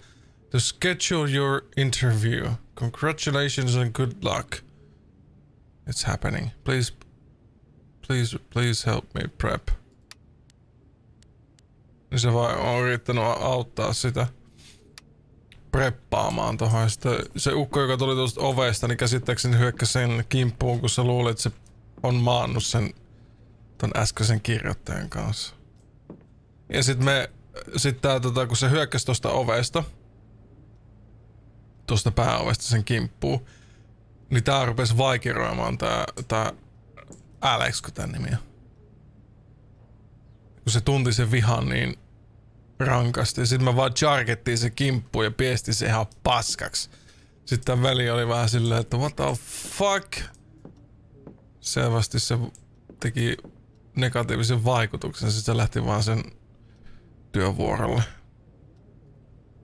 [SPEAKER 1] to schedule your interview. Congratulations and good luck. It's happening. Please help me prep. Se vaan on yrittänyt auttaa sitä preppaamaan tohon. Sitten se ukko, joka tuli tuosta ovesta, niin käsittääkseni hyökkäsi sen kimppuun, kun se luuli, että se on maannut sen ton äskeisen kirjoittajan kanssa. Ja sit tää kun se hyökkäsi tosta ovesta, tosta pääovesta sen kimppuun, niin tää rupesi vaikeroimaan tää Alex, kun tän nimi on. Kun se tunti sen vihan niin rankasti. Ja sit mä vaan chargettiin se kimppuun ja piestin se ihan paskaksi. Sitten tän veli oli vähän silleen, että what the fuck? Selvästi se teki negatiivisen vaikutuksen. Sitten se lähti vaan sen työvuorolle.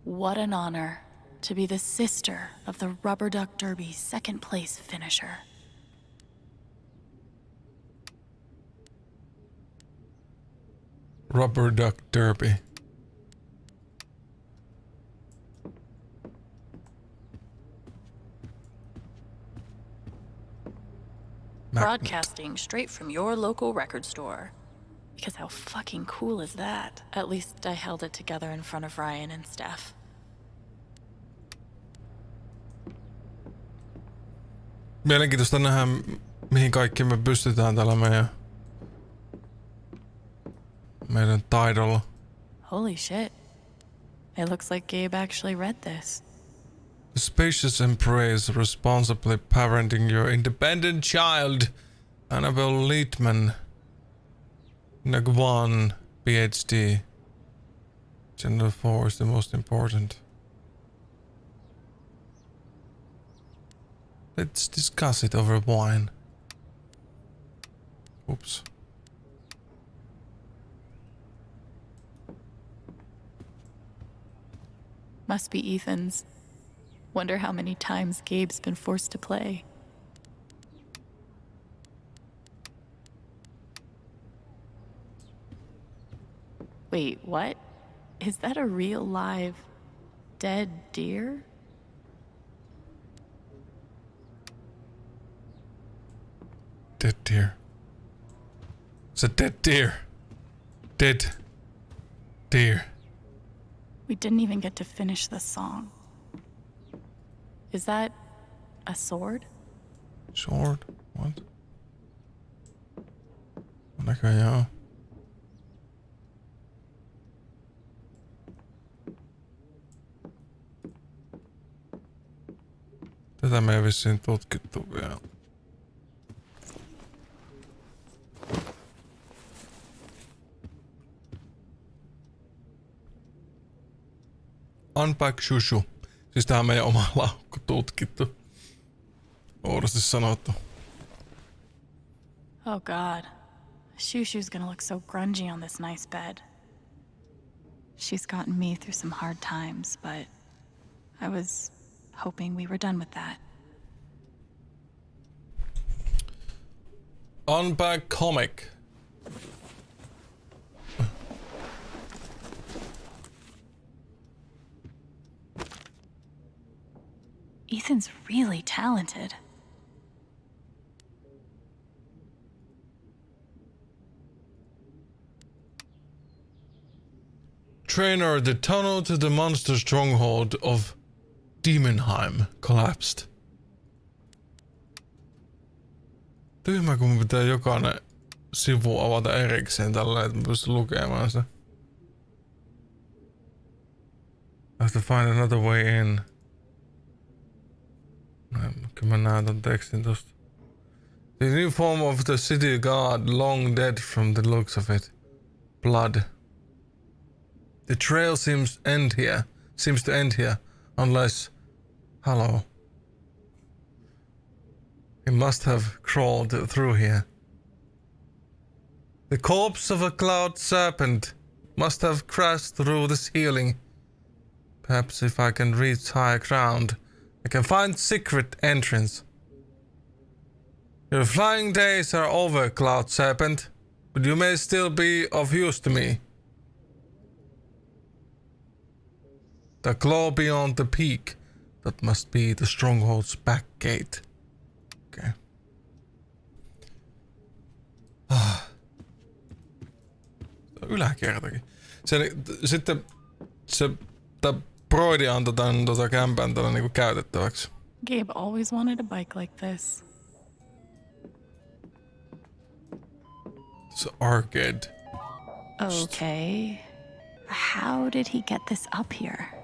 [SPEAKER 13] What an honor to be the sister of the Rubber Duck Derby second place finisher.
[SPEAKER 1] Rubber Duck Derby.
[SPEAKER 2] Broadcasting straight from your local record store. Because how fucking cool is that? At least I held it together in front of Ryan and Steph.
[SPEAKER 1] Mielenkiintoista nähdä, mihin kaikki me pystytään tällä meidän taidolla.
[SPEAKER 2] Holy shit. It looks like Gabe actually read this.
[SPEAKER 1] The spacious embrace responsibly parenting your independent child, Annabelle Lietman, Nagwan, PhD. Gender 4 is the most important. Let's discuss it over wine. Oops.
[SPEAKER 2] Must be Ethan's. Wonder how many times Gabe's been forced to play. Wait, what? Is that a real live dead deer?
[SPEAKER 1] Dead deer. It's a dead deer. Dead deer.
[SPEAKER 2] We didn't even get to finish the song. Is that a sword?
[SPEAKER 1] Sword? What? Näköjään. Tätä me ei vissiin tutkittu vielä. Unpack Shushu. Siis tää on meidän oma laukku tutkittu. Oudosti sanottu.
[SPEAKER 2] Oh god. Shushu's gonna look so grungy on this nice bed. She's gotten me through some hard times, but I was hoping we were done with that.
[SPEAKER 1] Unpack comic.
[SPEAKER 2] Ethan's really talented.
[SPEAKER 1] Trainer, the tunnel to the monster stronghold of Demonheim collapsed. Tyhmä, kun pitää jokainen sivu avata erikseen tällä, että mä pystyn lukemaan sitä. I have to find another way in. Kyllä mä näen ton tekstin tosta. The new form of the city god, long dead from the looks of it. Blood. The trail seems to end here, unless... Hello. He must have crawled through here. The corpse of a cloud serpent must have crashed through this ceiling. Perhaps if I can reach higher ground, I can find secret entrance. Your flying days are over, Cloud Serpent, but you may still be of use to me. The claw beyond the peak, that must be the stronghold's back gate. Okay. Yläkertakin. Sitten se Broidi antoi tän kämpän tällä niinku käytettäväksi.
[SPEAKER 2] Gabe always wanted a bike like this.
[SPEAKER 1] It's arcade.
[SPEAKER 2] Okay. How did he get this up here?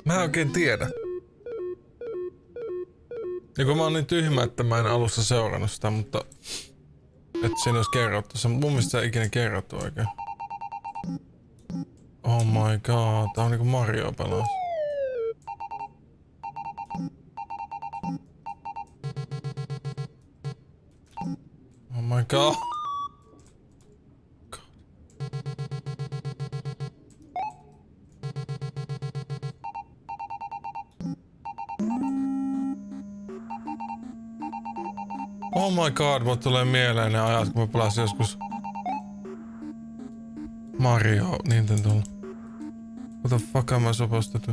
[SPEAKER 1] Mä en oikein tiedä. Ja kun mä oon niin tyhmä, että mä en alussa seurannut sitä, mutta... Et siinä olisi kerrottu se, mutta mun mielestä se ei ikinä kerrottu oikein. Oh my god, tää on niinku Mario pelas. Oh my god. Oh my god, mut tulee mieleen ne ajat, kun mä pelasin joskus Mario Nintendolla. What the fuck am I supposed to do?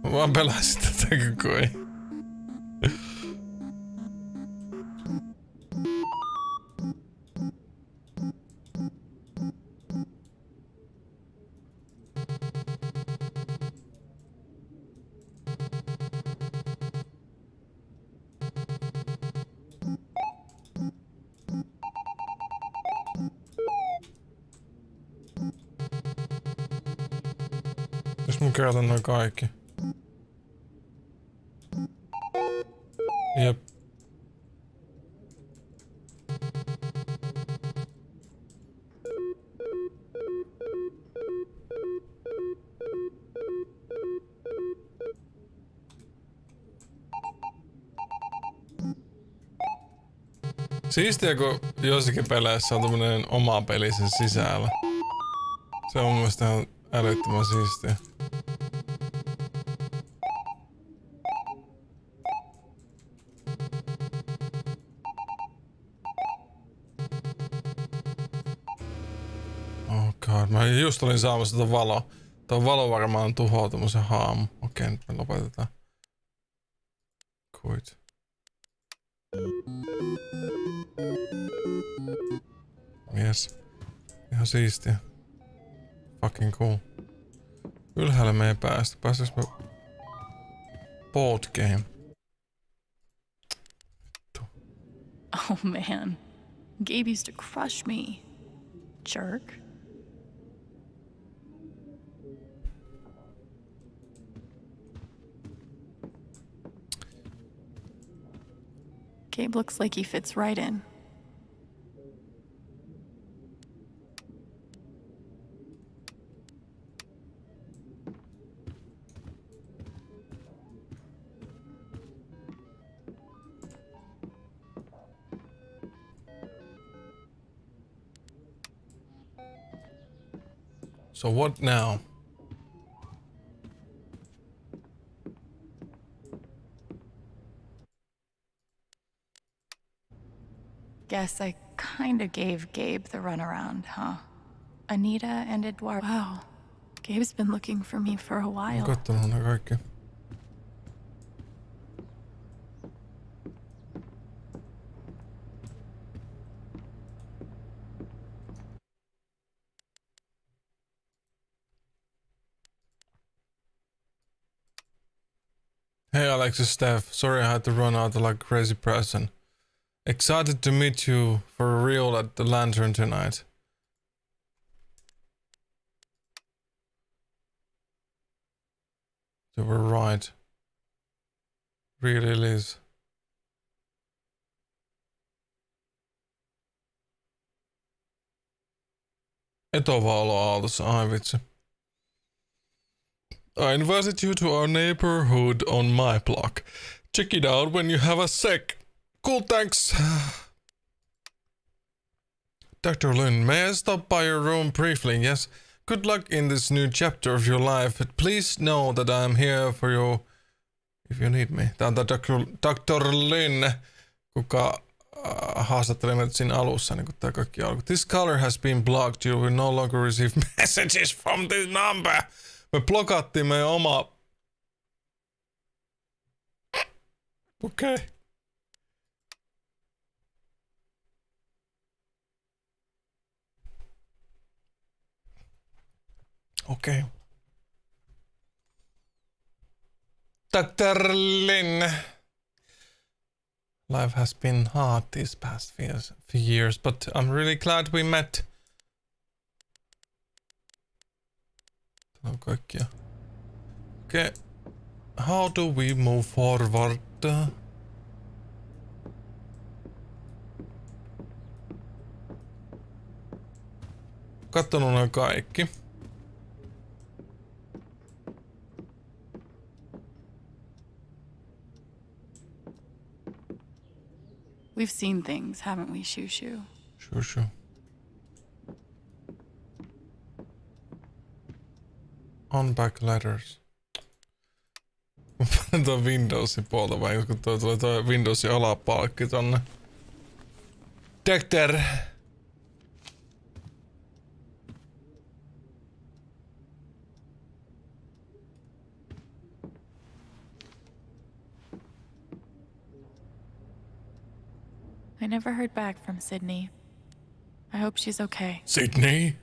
[SPEAKER 1] Mä vaan pelasin tätä koko ajan. Jos mun kertaan noin kaikki. Jep. Siistiä, kun jossakin peleissä on tämmönen oma peli sen sisällä. Se on mun mielestä ihan älyttömän siistiä. Oh god, mä just olin saamassa tota valoa. Tuo valo varmaan tuhoaa tommosen haamu. Okei, nyt me lopetetaan. Quit. Yes. Ihan siistiä. Fucking cool. Ylhäällä me ei päästä. Päästäis me... Board game.
[SPEAKER 2] Oh man. Gabe used to crush me. Jerk. Gabe looks like he fits right in.
[SPEAKER 1] So what now?
[SPEAKER 2] Guess I kinda gave Gabe the runaround, huh? Anita and Eduardo. Wow. Gabe's been looking for me for a while.
[SPEAKER 1] Kattonut ne kaikki. Hey Alexis, Steph, sorry I had to run out like a crazy person. Excited to meet you for real at the Lantern tonight. You were right. Really, Liz. Etovalo-aallossa, ai vitsi. I invited you to our neighborhood on my block. Check it out when you have a sec. Cool, thanks. Dr. Lynn, may I stop by your room briefly? Yes. Good luck in this new chapter of your life. Please know that I'm here for you if you need me. Tää on tää Dr. Lynn, kuka haastatteli meitä siinä alussa, niin kun tää kaikki alkoi. This caller has been blocked. You will no longer receive messages from this number. Me blokattiin meidän oma... Okei. Okay. Okei. Okay. Dr. Lynn. Life has been hard these past few years, but I'm really glad we met. Täällä on kaikkia. Okay. How do we move forward? Kattonut noin kaikki.
[SPEAKER 2] We've seen things, haven't we, Shushu?
[SPEAKER 1] Shushu. Unpack letters. Tuo Windowsin puolta vai kun tulee tuo Windowsin alapalkki tonne. Doctor.
[SPEAKER 2] I never heard back from Sydney. I hope she's okay.
[SPEAKER 1] Sydney?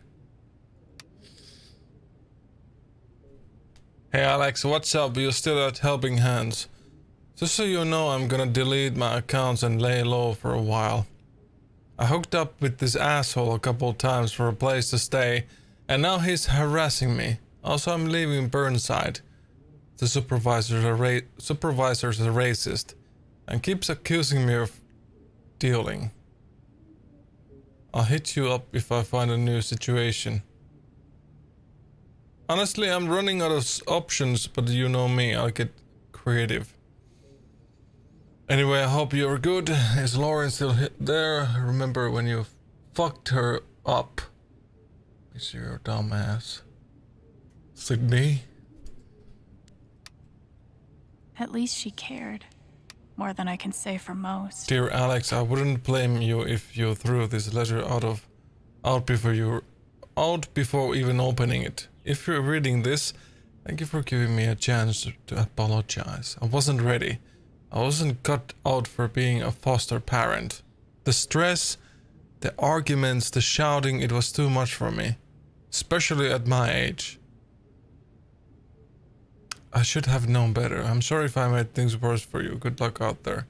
[SPEAKER 1] Hey Alex, what's up? You're still at Helping Hands. Just so you know, I'm gonna delete my accounts and lay low for a while. I hooked up with this asshole a couple times for a place to stay, and now he's harassing me. Also, I'm leaving Burnside. The supervisor's a racist and keeps accusing me of dealing. I'll hit you up if I find a new situation. Honestly, I'm running out of options, but you know me, I'll get creative. Anyway, I hope you're good. Is Lauren still there? Remember when you fucked her up? Is your dumbass. Sydney?
[SPEAKER 2] At least she cared. More than I can say for most.
[SPEAKER 1] Dear Alex, I wouldn't blame you if you threw this letter out before even opening it. If you're reading this, thank you for giving me a chance to apologize. I wasn't ready. I wasn't cut out for being a foster parent. The stress, the arguments, the shouting, it was too much for me. Especially at my age. I should have known better. I'm sorry if I made things worse for you. Good luck out there.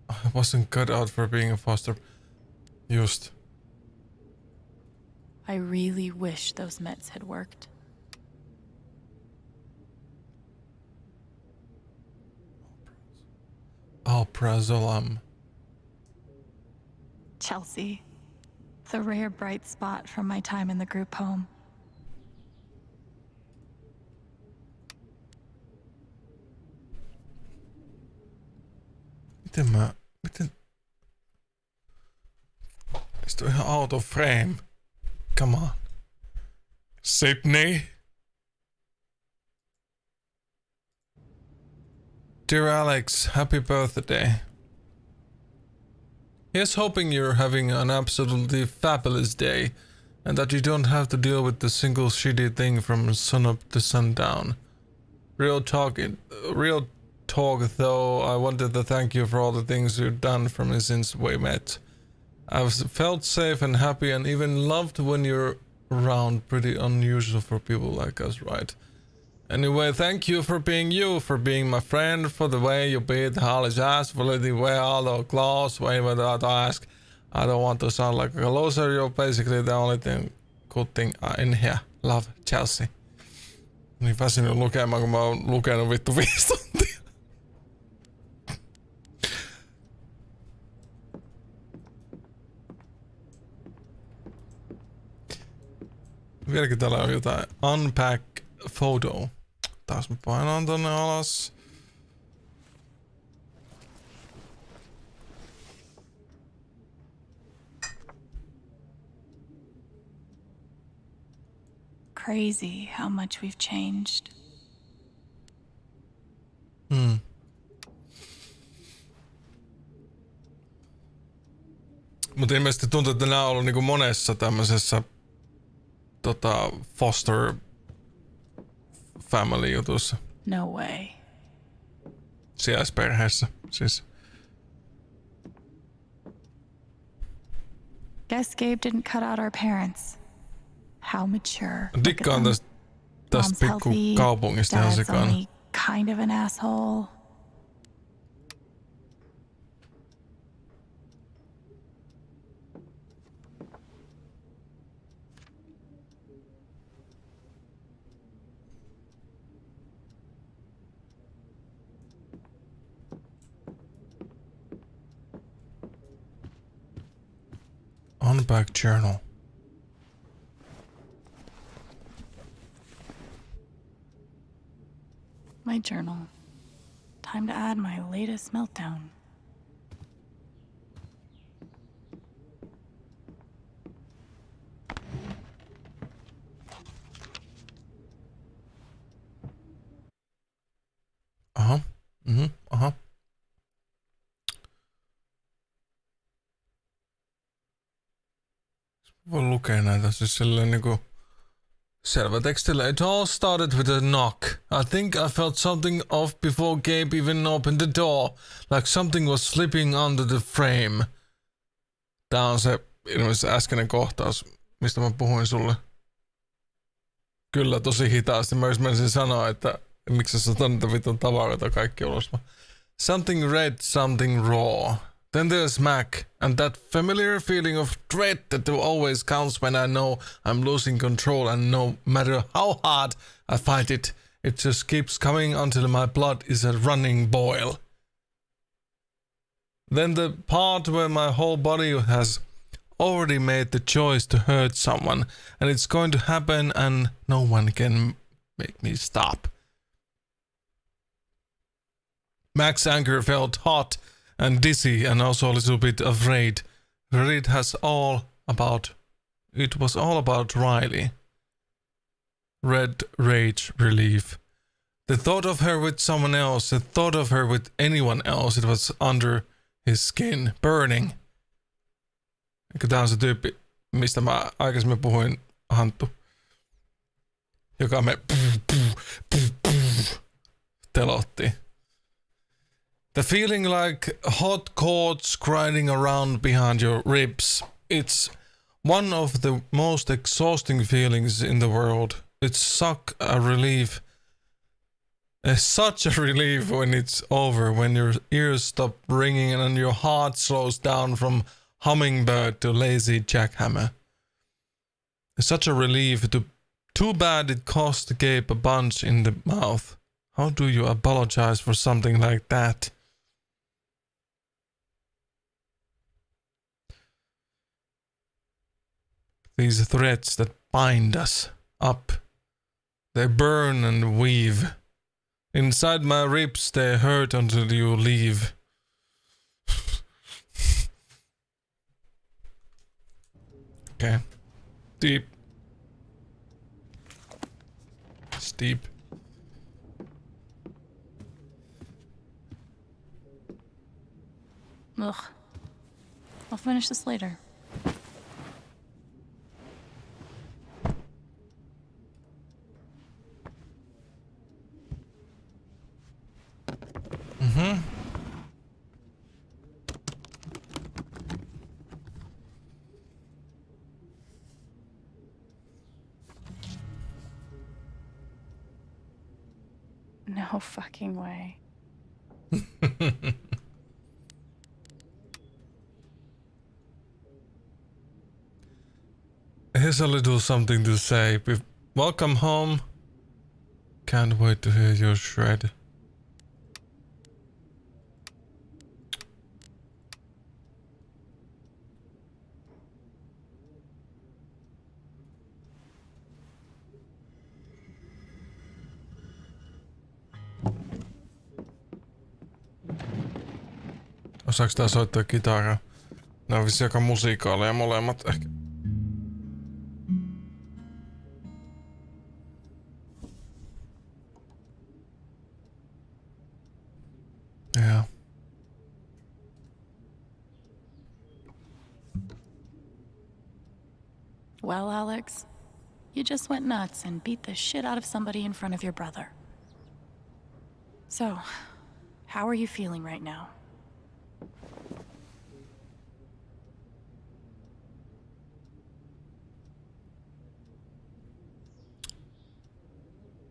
[SPEAKER 1] I wasn't cut out for being a foster... Just.
[SPEAKER 2] I really wish those meds had worked.
[SPEAKER 1] Alprazolam.
[SPEAKER 2] Chelsea. The rare bright spot from my time in the group home.
[SPEAKER 1] Miten... Is toi ihan out of frame? Come on. Sydney? Dear Alex, happy birthday. Here's hoping you're having an absolutely fabulous day and that you don't have to deal with the single shitty thing from sunup to sundown. Real talk though, I wanted to thank you for all the things you've done for me since we met. I've felt safe and happy and even loved when you're around. Pretty unusual for people like us, right? Anyway, thank you, for being my friend, for the way you beat Holly's ass, for letting wear all the claws whenever I ask. I don't want to sound like a loser, you're basically the only good thing in here. Love, Chelsea. Niin väsynyt lukemaan, kun mä oon lukenut vittu 5 tuntia. Vieläkin täällä on jotain unpack photo. Taas mä painan tonne alas.
[SPEAKER 2] Crazy how much we've changed.
[SPEAKER 1] Mutta ilmeisesti tuntuu, että nämä on ollut niinku monessa tämmöisessä foster family jutussa.
[SPEAKER 2] No way.
[SPEAKER 1] Sijaisperheessä siis.
[SPEAKER 2] Guess Gabe didn't cut out our parents. How mature.
[SPEAKER 1] Dikkaan tästä pikku kaupungista ihan sikana.
[SPEAKER 2] Only kind of an asshole.
[SPEAKER 1] Unpack journal.
[SPEAKER 2] My journal. Time to add my latest meltdown.
[SPEAKER 1] Aha. Voi lukea näitä siis silleen niinku selvä tekstillä. It all started with a knock. I think I felt something off before Gabe even opened the door. Like something was slipping under the frame. Tää on se ilmeisesti äskeinen kohtaus, mistä mä puhuin sulle. Kyllä tosi hitaasti. Mä just menisin sanoa, että miksi sä otat niitä vitun tavaroita kaikki ulos. Something red, something raw. Then there's Mac, and that familiar feeling of dread that always comes when I know I'm losing control, and no matter how hard I fight it, it just keeps coming until my blood is a running boil. Then the part where my whole body has already made the choice to hurt someone, and it's going to happen, and no one can make me stop. Mac's anger felt hot and dizzy and also a little bit afraid. It was all about Riley. Red rage relief. The thought of her with someone else, the thought of her with anyone else, it was under his skin, burning. Eikö tää on se tyyppi, mistä mä aikaisemmin puhuin, Hanttu, joka me telotti. The feeling like hot cords grinding around behind your ribs. It's one of the most exhausting feelings in the world. It's such a relief when it's over, when your ears stop ringing and your heart slows down from hummingbird to lazy jackhammer. It's such a relief. Too bad it cost Gabe a punch in the mouth. How do you apologize for something like that? These threads that bind us up, they burn and weave. Inside my ribs they hurt until you leave. Okay. Deep. It's deep.
[SPEAKER 2] Ugh. I'll finish this later.
[SPEAKER 13] No fucking way.
[SPEAKER 1] Here's a little something to say. Welcome home. Can't wait to hear your shred. Osaaks tää soittaa kitaraa? Nää on vissi aika musiikaaleja molemmat ehkä. Yeah.
[SPEAKER 2] Well, Alex, you just went nuts and beat the shit out of somebody in front of your brother. So, how are you feeling right now?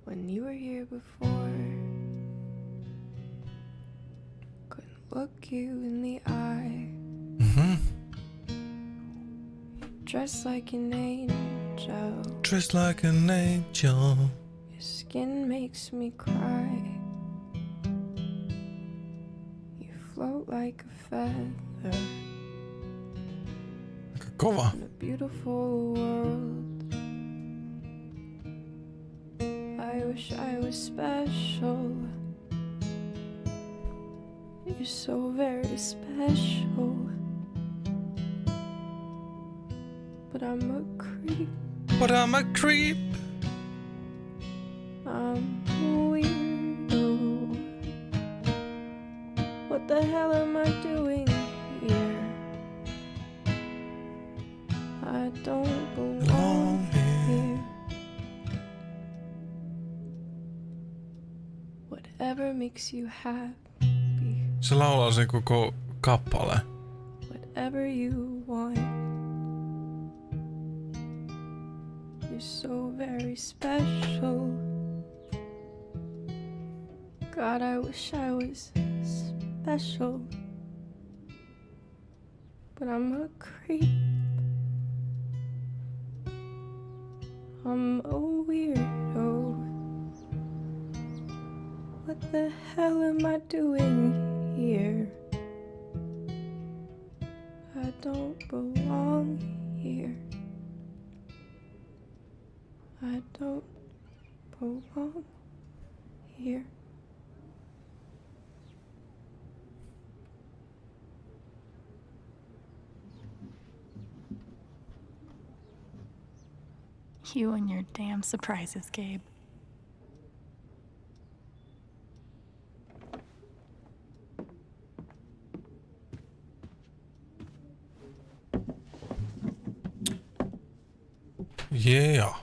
[SPEAKER 9] When you were here before, couldn't look you in the eye. Dressed like an angel.
[SPEAKER 1] Dressed like an angel.
[SPEAKER 9] Your skin makes me cry. You float like a feather.
[SPEAKER 1] Kova.
[SPEAKER 9] In a beautiful world. I wish I was special. You're so very special. But I'm a creep.
[SPEAKER 1] But I'm a creep.
[SPEAKER 9] I'm a weirdo. What the hell am I doing here? I don't belong here. Whatever makes you happy.
[SPEAKER 1] Se laulaa sen koko kappale.
[SPEAKER 9] Whatever you want. You're so very special. God, I wish I was special. But I'm a creep. I'm a weirdo. What the hell am I doing here? I don't belong here. I don't belong here.
[SPEAKER 2] You and your damn surprises, Gabe.
[SPEAKER 1] Yeah.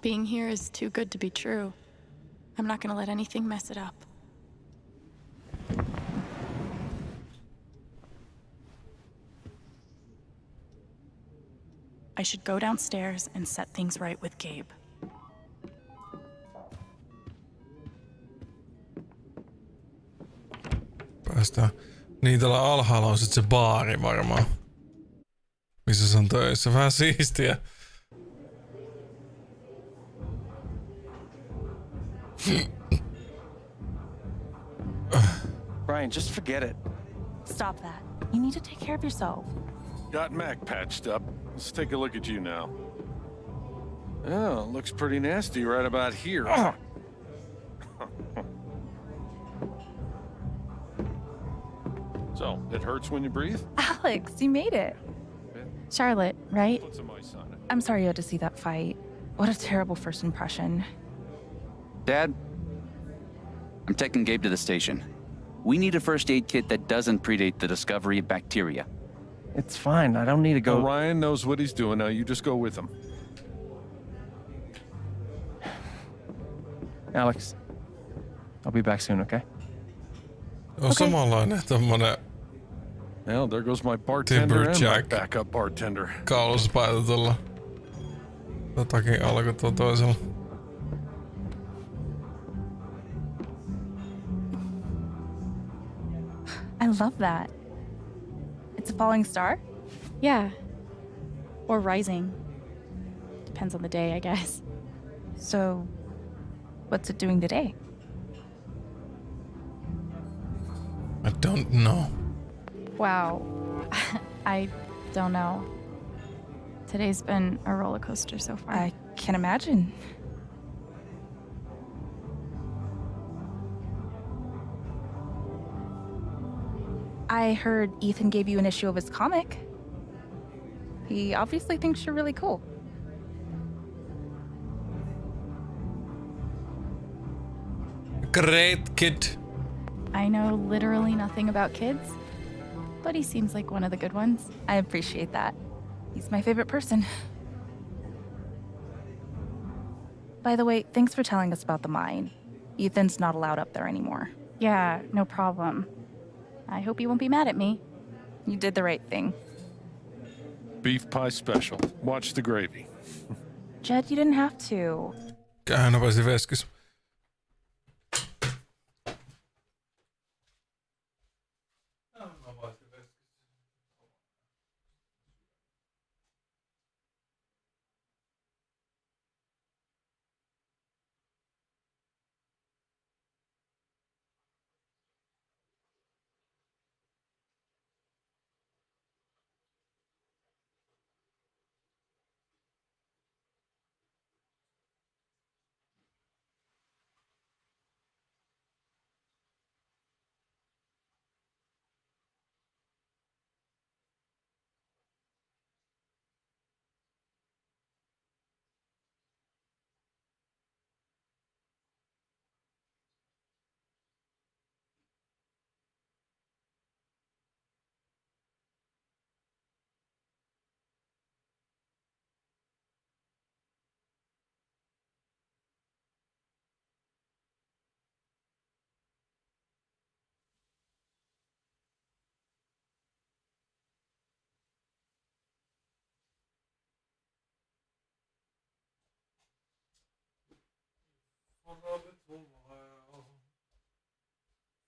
[SPEAKER 2] Being here is too good to be true. I'm not gonna let anything mess it up. I should go downstairs and set things right with Gabe.
[SPEAKER 1] Päästään. Niin täällä alhaalla on sit se baari varmaan. Missä se on töissä. Vähän siistiä.
[SPEAKER 15] Brian, just forget it.
[SPEAKER 16] Stop that. You need to take care of yourself.
[SPEAKER 4] Got Mac patched up. Let's take a look at you now. Oh, looks pretty nasty right about here. So, it hurts when you breathe?
[SPEAKER 16] Alex, you made it. Charlotte, right?
[SPEAKER 4] Put some ice on it.
[SPEAKER 16] I'm sorry you had to see that fight. What a terrible first impression.
[SPEAKER 21] Dad, I'm taking Gabe to the station. We need a first aid kit that doesn't predate the discovery of bacteria.
[SPEAKER 15] It's fine. I don't need to go.
[SPEAKER 4] Ryan knows what he's doing now. You just go with him.
[SPEAKER 15] Alex, I'll be back soon, okay?
[SPEAKER 1] On samanlainen tommonen
[SPEAKER 4] Well, there goes my bartender and my
[SPEAKER 1] Timberjack
[SPEAKER 4] backup bartender.
[SPEAKER 1] kauluspaitetulla. Totakin alkoi tuo toisella.
[SPEAKER 16] I love that. It's a falling star?
[SPEAKER 13] Yeah. Or rising. Depends on the day, I guess.
[SPEAKER 16] So, what's it doing today?
[SPEAKER 1] I don't know.
[SPEAKER 13] Wow. I don't know. Today's been a roller coaster so far.
[SPEAKER 16] I can't imagine. I heard Ethan gave you an issue of his comic. He obviously thinks you're really cool.
[SPEAKER 1] Great kid.
[SPEAKER 13] I know literally nothing about kids, but he seems like one of the good ones.
[SPEAKER 16] I appreciate that. He's my favorite person. By the way, thanks for telling us about the mine. Ethan's not allowed up there anymore.
[SPEAKER 13] Yeah, no problem. I hope you won't be mad at me.
[SPEAKER 16] You did the right thing.
[SPEAKER 4] Beef pie special. Watch the gravy.
[SPEAKER 16] Jed, you didn't have to.
[SPEAKER 1] Käyn nopeasti veskis.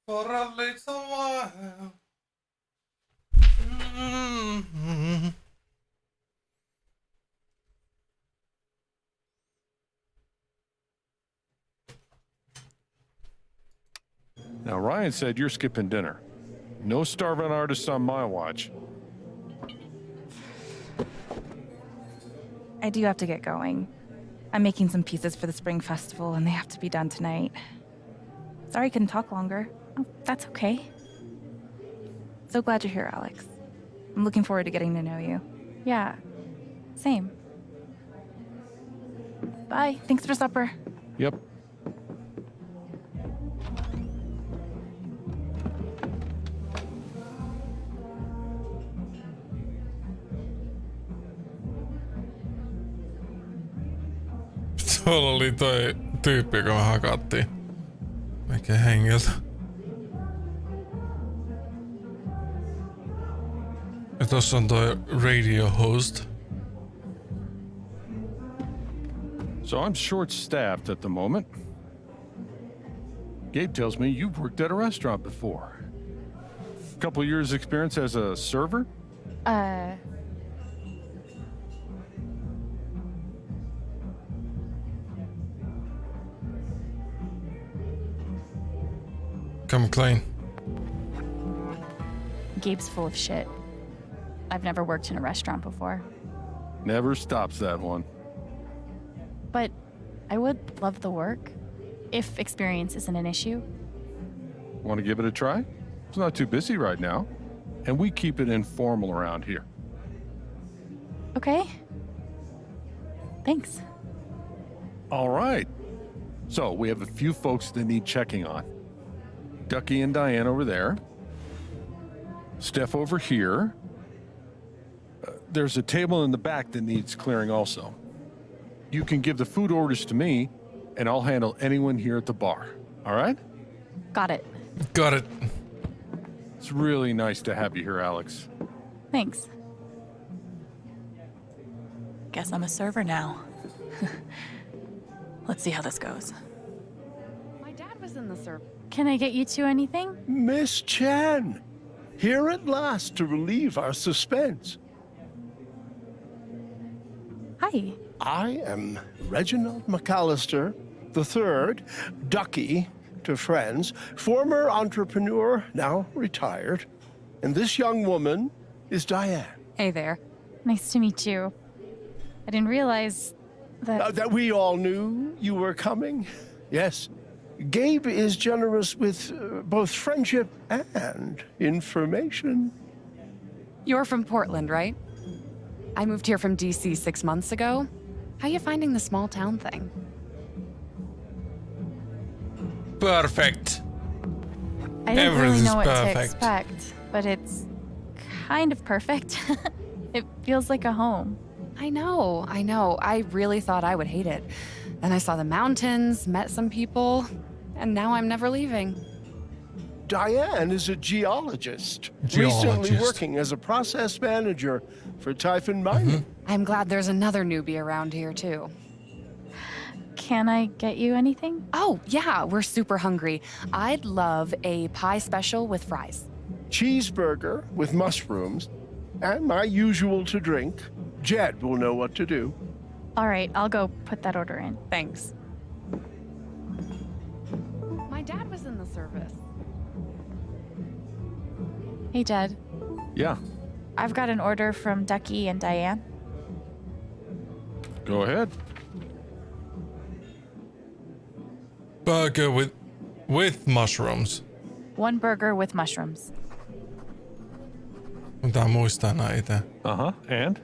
[SPEAKER 1] For a little while.
[SPEAKER 4] Now, Ryan said you're skipping dinner. No starving artists on my watch.
[SPEAKER 13] I do have to get going. I'm making some pieces for the Spring Festival, and they have to be done tonight. Sorry I couldn't talk longer. Oh, that's okay. So glad you're here, Alex. I'm looking forward to getting to know you. Yeah, same. Bye. Thanks for supper.
[SPEAKER 4] Yep.
[SPEAKER 1] Tuolla oli toi tyyppi, joka me hakattiin. Mikä hengiltä. Ja tossa on toi radio host.
[SPEAKER 4] So I'm short-staffed at the moment. Gabe tells me you've worked at a restaurant before. Couple years experience as a server?
[SPEAKER 1] Come clean.
[SPEAKER 5] Gabe's full of shit. I've never worked in a restaurant before.
[SPEAKER 4] Never stops that one.
[SPEAKER 5] But I would love the work, if experience isn't an issue.
[SPEAKER 4] Want to give it a try? It's not too busy right now. And we keep it informal around here.
[SPEAKER 5] Okay. Thanks.
[SPEAKER 4] All right. So we have a few folks that need checking on. Ducky and Diane over there. Steph over here. There's a table in the back that needs clearing also. You can give the food orders to me, and I'll handle anyone here at the bar. All right?
[SPEAKER 5] Got it.
[SPEAKER 1] Got it.
[SPEAKER 4] It's really nice to have you here, Alex.
[SPEAKER 5] Thanks.
[SPEAKER 2] Guess I'm a server now. Let's see how this goes.
[SPEAKER 12] My dad was in the service.
[SPEAKER 5] Can I get you two anything?
[SPEAKER 3] Miss Chan, here at last to relieve our suspense.
[SPEAKER 5] Hi.
[SPEAKER 3] I am Reginald McAllister III, Ducky to friends, former entrepreneur, now retired. And this young woman is Diane.
[SPEAKER 13] Hey there.
[SPEAKER 5] Nice to meet you. I didn't realize that...
[SPEAKER 3] That we all knew you were coming. Yes. Gabe is generous with both friendship and information.
[SPEAKER 12] You're from Portland, right? I moved here from DC 6 months ago. How you finding the small town thing?
[SPEAKER 1] Perfect.
[SPEAKER 5] I didn't really know what to
[SPEAKER 1] perfect.
[SPEAKER 5] expect, but it's kind of perfect. It feels like a home.
[SPEAKER 12] I know. I really thought I would hate it. Then I saw the mountains, met some people, and now I'm never leaving.
[SPEAKER 3] Diane is a geologist. Recently working as a process manager for Typhon Mining.
[SPEAKER 12] I'm glad there's another newbie around here, too.
[SPEAKER 5] Can I get you anything?
[SPEAKER 12] Oh, yeah, we're super hungry. I'd love a pie special with fries.
[SPEAKER 3] Cheeseburger with mushrooms, and my usual to drink. Jed will know what to do.
[SPEAKER 5] All right, I'll go put that order in.
[SPEAKER 12] Thanks. My dad was in the service.
[SPEAKER 5] Hey, Jed.
[SPEAKER 4] Yeah.
[SPEAKER 5] I've got an order from Ducky and Diane.
[SPEAKER 4] Go ahead.
[SPEAKER 1] Burger with mushrooms.
[SPEAKER 5] One burger with mushrooms.
[SPEAKER 1] Pitää muistaa näitä.
[SPEAKER 4] Uh-huh. And?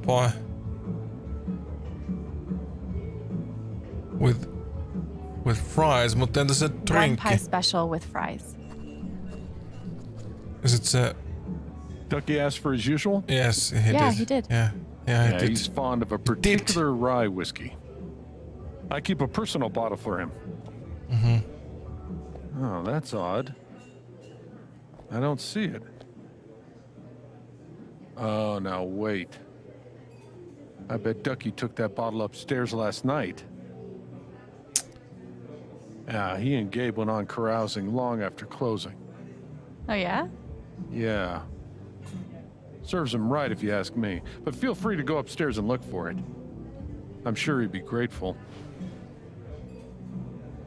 [SPEAKER 1] Boy. With fries, mutta entä se
[SPEAKER 5] One
[SPEAKER 1] drinkki?
[SPEAKER 5] pie special with fries.
[SPEAKER 1] Is it a...
[SPEAKER 4] Ducky asked for his usual?
[SPEAKER 1] Yes, he did.
[SPEAKER 5] Yeah, he did.
[SPEAKER 1] Yeah, he did.
[SPEAKER 4] He's fond of a particular rye whiskey. I keep a personal bottle for him.
[SPEAKER 1] Mm-hmm.
[SPEAKER 4] Oh, that's odd. I don't see it. Oh, now wait. I bet Ducky took that bottle upstairs last night. Yeah, he and Gabe went on carousing long after closing.
[SPEAKER 13] Oh, yeah?
[SPEAKER 4] Yeah. Serves him right if you ask me, but feel free to go upstairs and look for it. I'm sure he'd be grateful.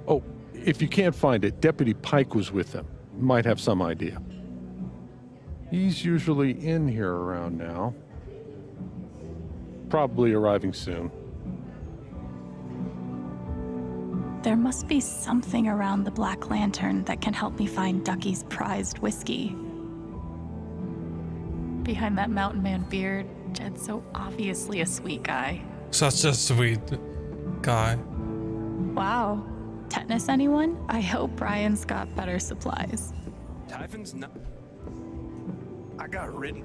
[SPEAKER 4] Oh, if you can't find it, Deputy Pike was with them. Might have some idea. He's usually in here around now. Probably arriving soon.
[SPEAKER 2] There must be something around the Black Lantern that can help me find Ducky's prized whiskey. Behind that mountain man beard, Jed's so obviously a sweet guy.
[SPEAKER 1] Such a sweet guy.
[SPEAKER 2] Wow. Tetanus, anyone? I hope Brian's got better supplies.
[SPEAKER 8] Typhon's not. I got written.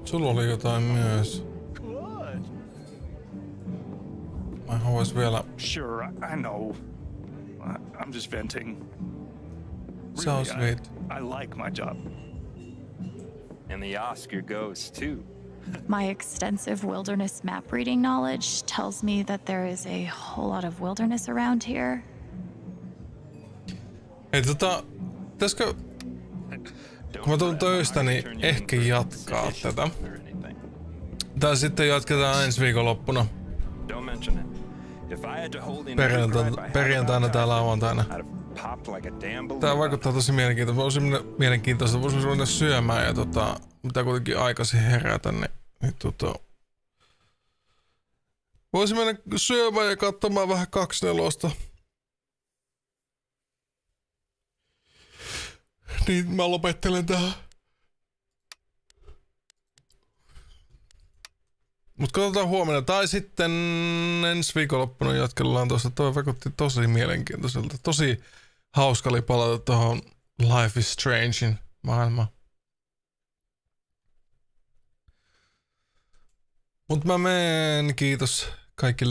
[SPEAKER 1] Sulla oli jotain myös. Mä haluais vielä...
[SPEAKER 8] Sure, I know. I'm just venting.
[SPEAKER 1] So sweet.
[SPEAKER 8] I like my job.
[SPEAKER 18] And the Oscar goes too.
[SPEAKER 2] My extensive wilderness map reading knowledge tells me that there is a whole lot of wilderness around here.
[SPEAKER 1] Hei pitäisikö... Kun mä tulen töistä, niin ehkä jatkaa tätä. Tai sitten jatketaan ensi viikonloppuna. Perjantaina tai lauantaina. Tää vaikuttaa tosi mielenkiintoista. Voisi mennä syömään ja pitää kuitenkin aikaisin herätä, niin voisi mennä syömään ja katsomaan vähän 2/4. Niin mä lopettelen tähän. Mut katsotaan huomenna. Tai sitten ensi viikonloppuna jatkellaan tuosta. Toi vaikutti tosi mielenkiintoiselta. Tosi hauska oli palata tuohon Life is Strangein maailmaan. Mut mä menen. Kiitos kaikille.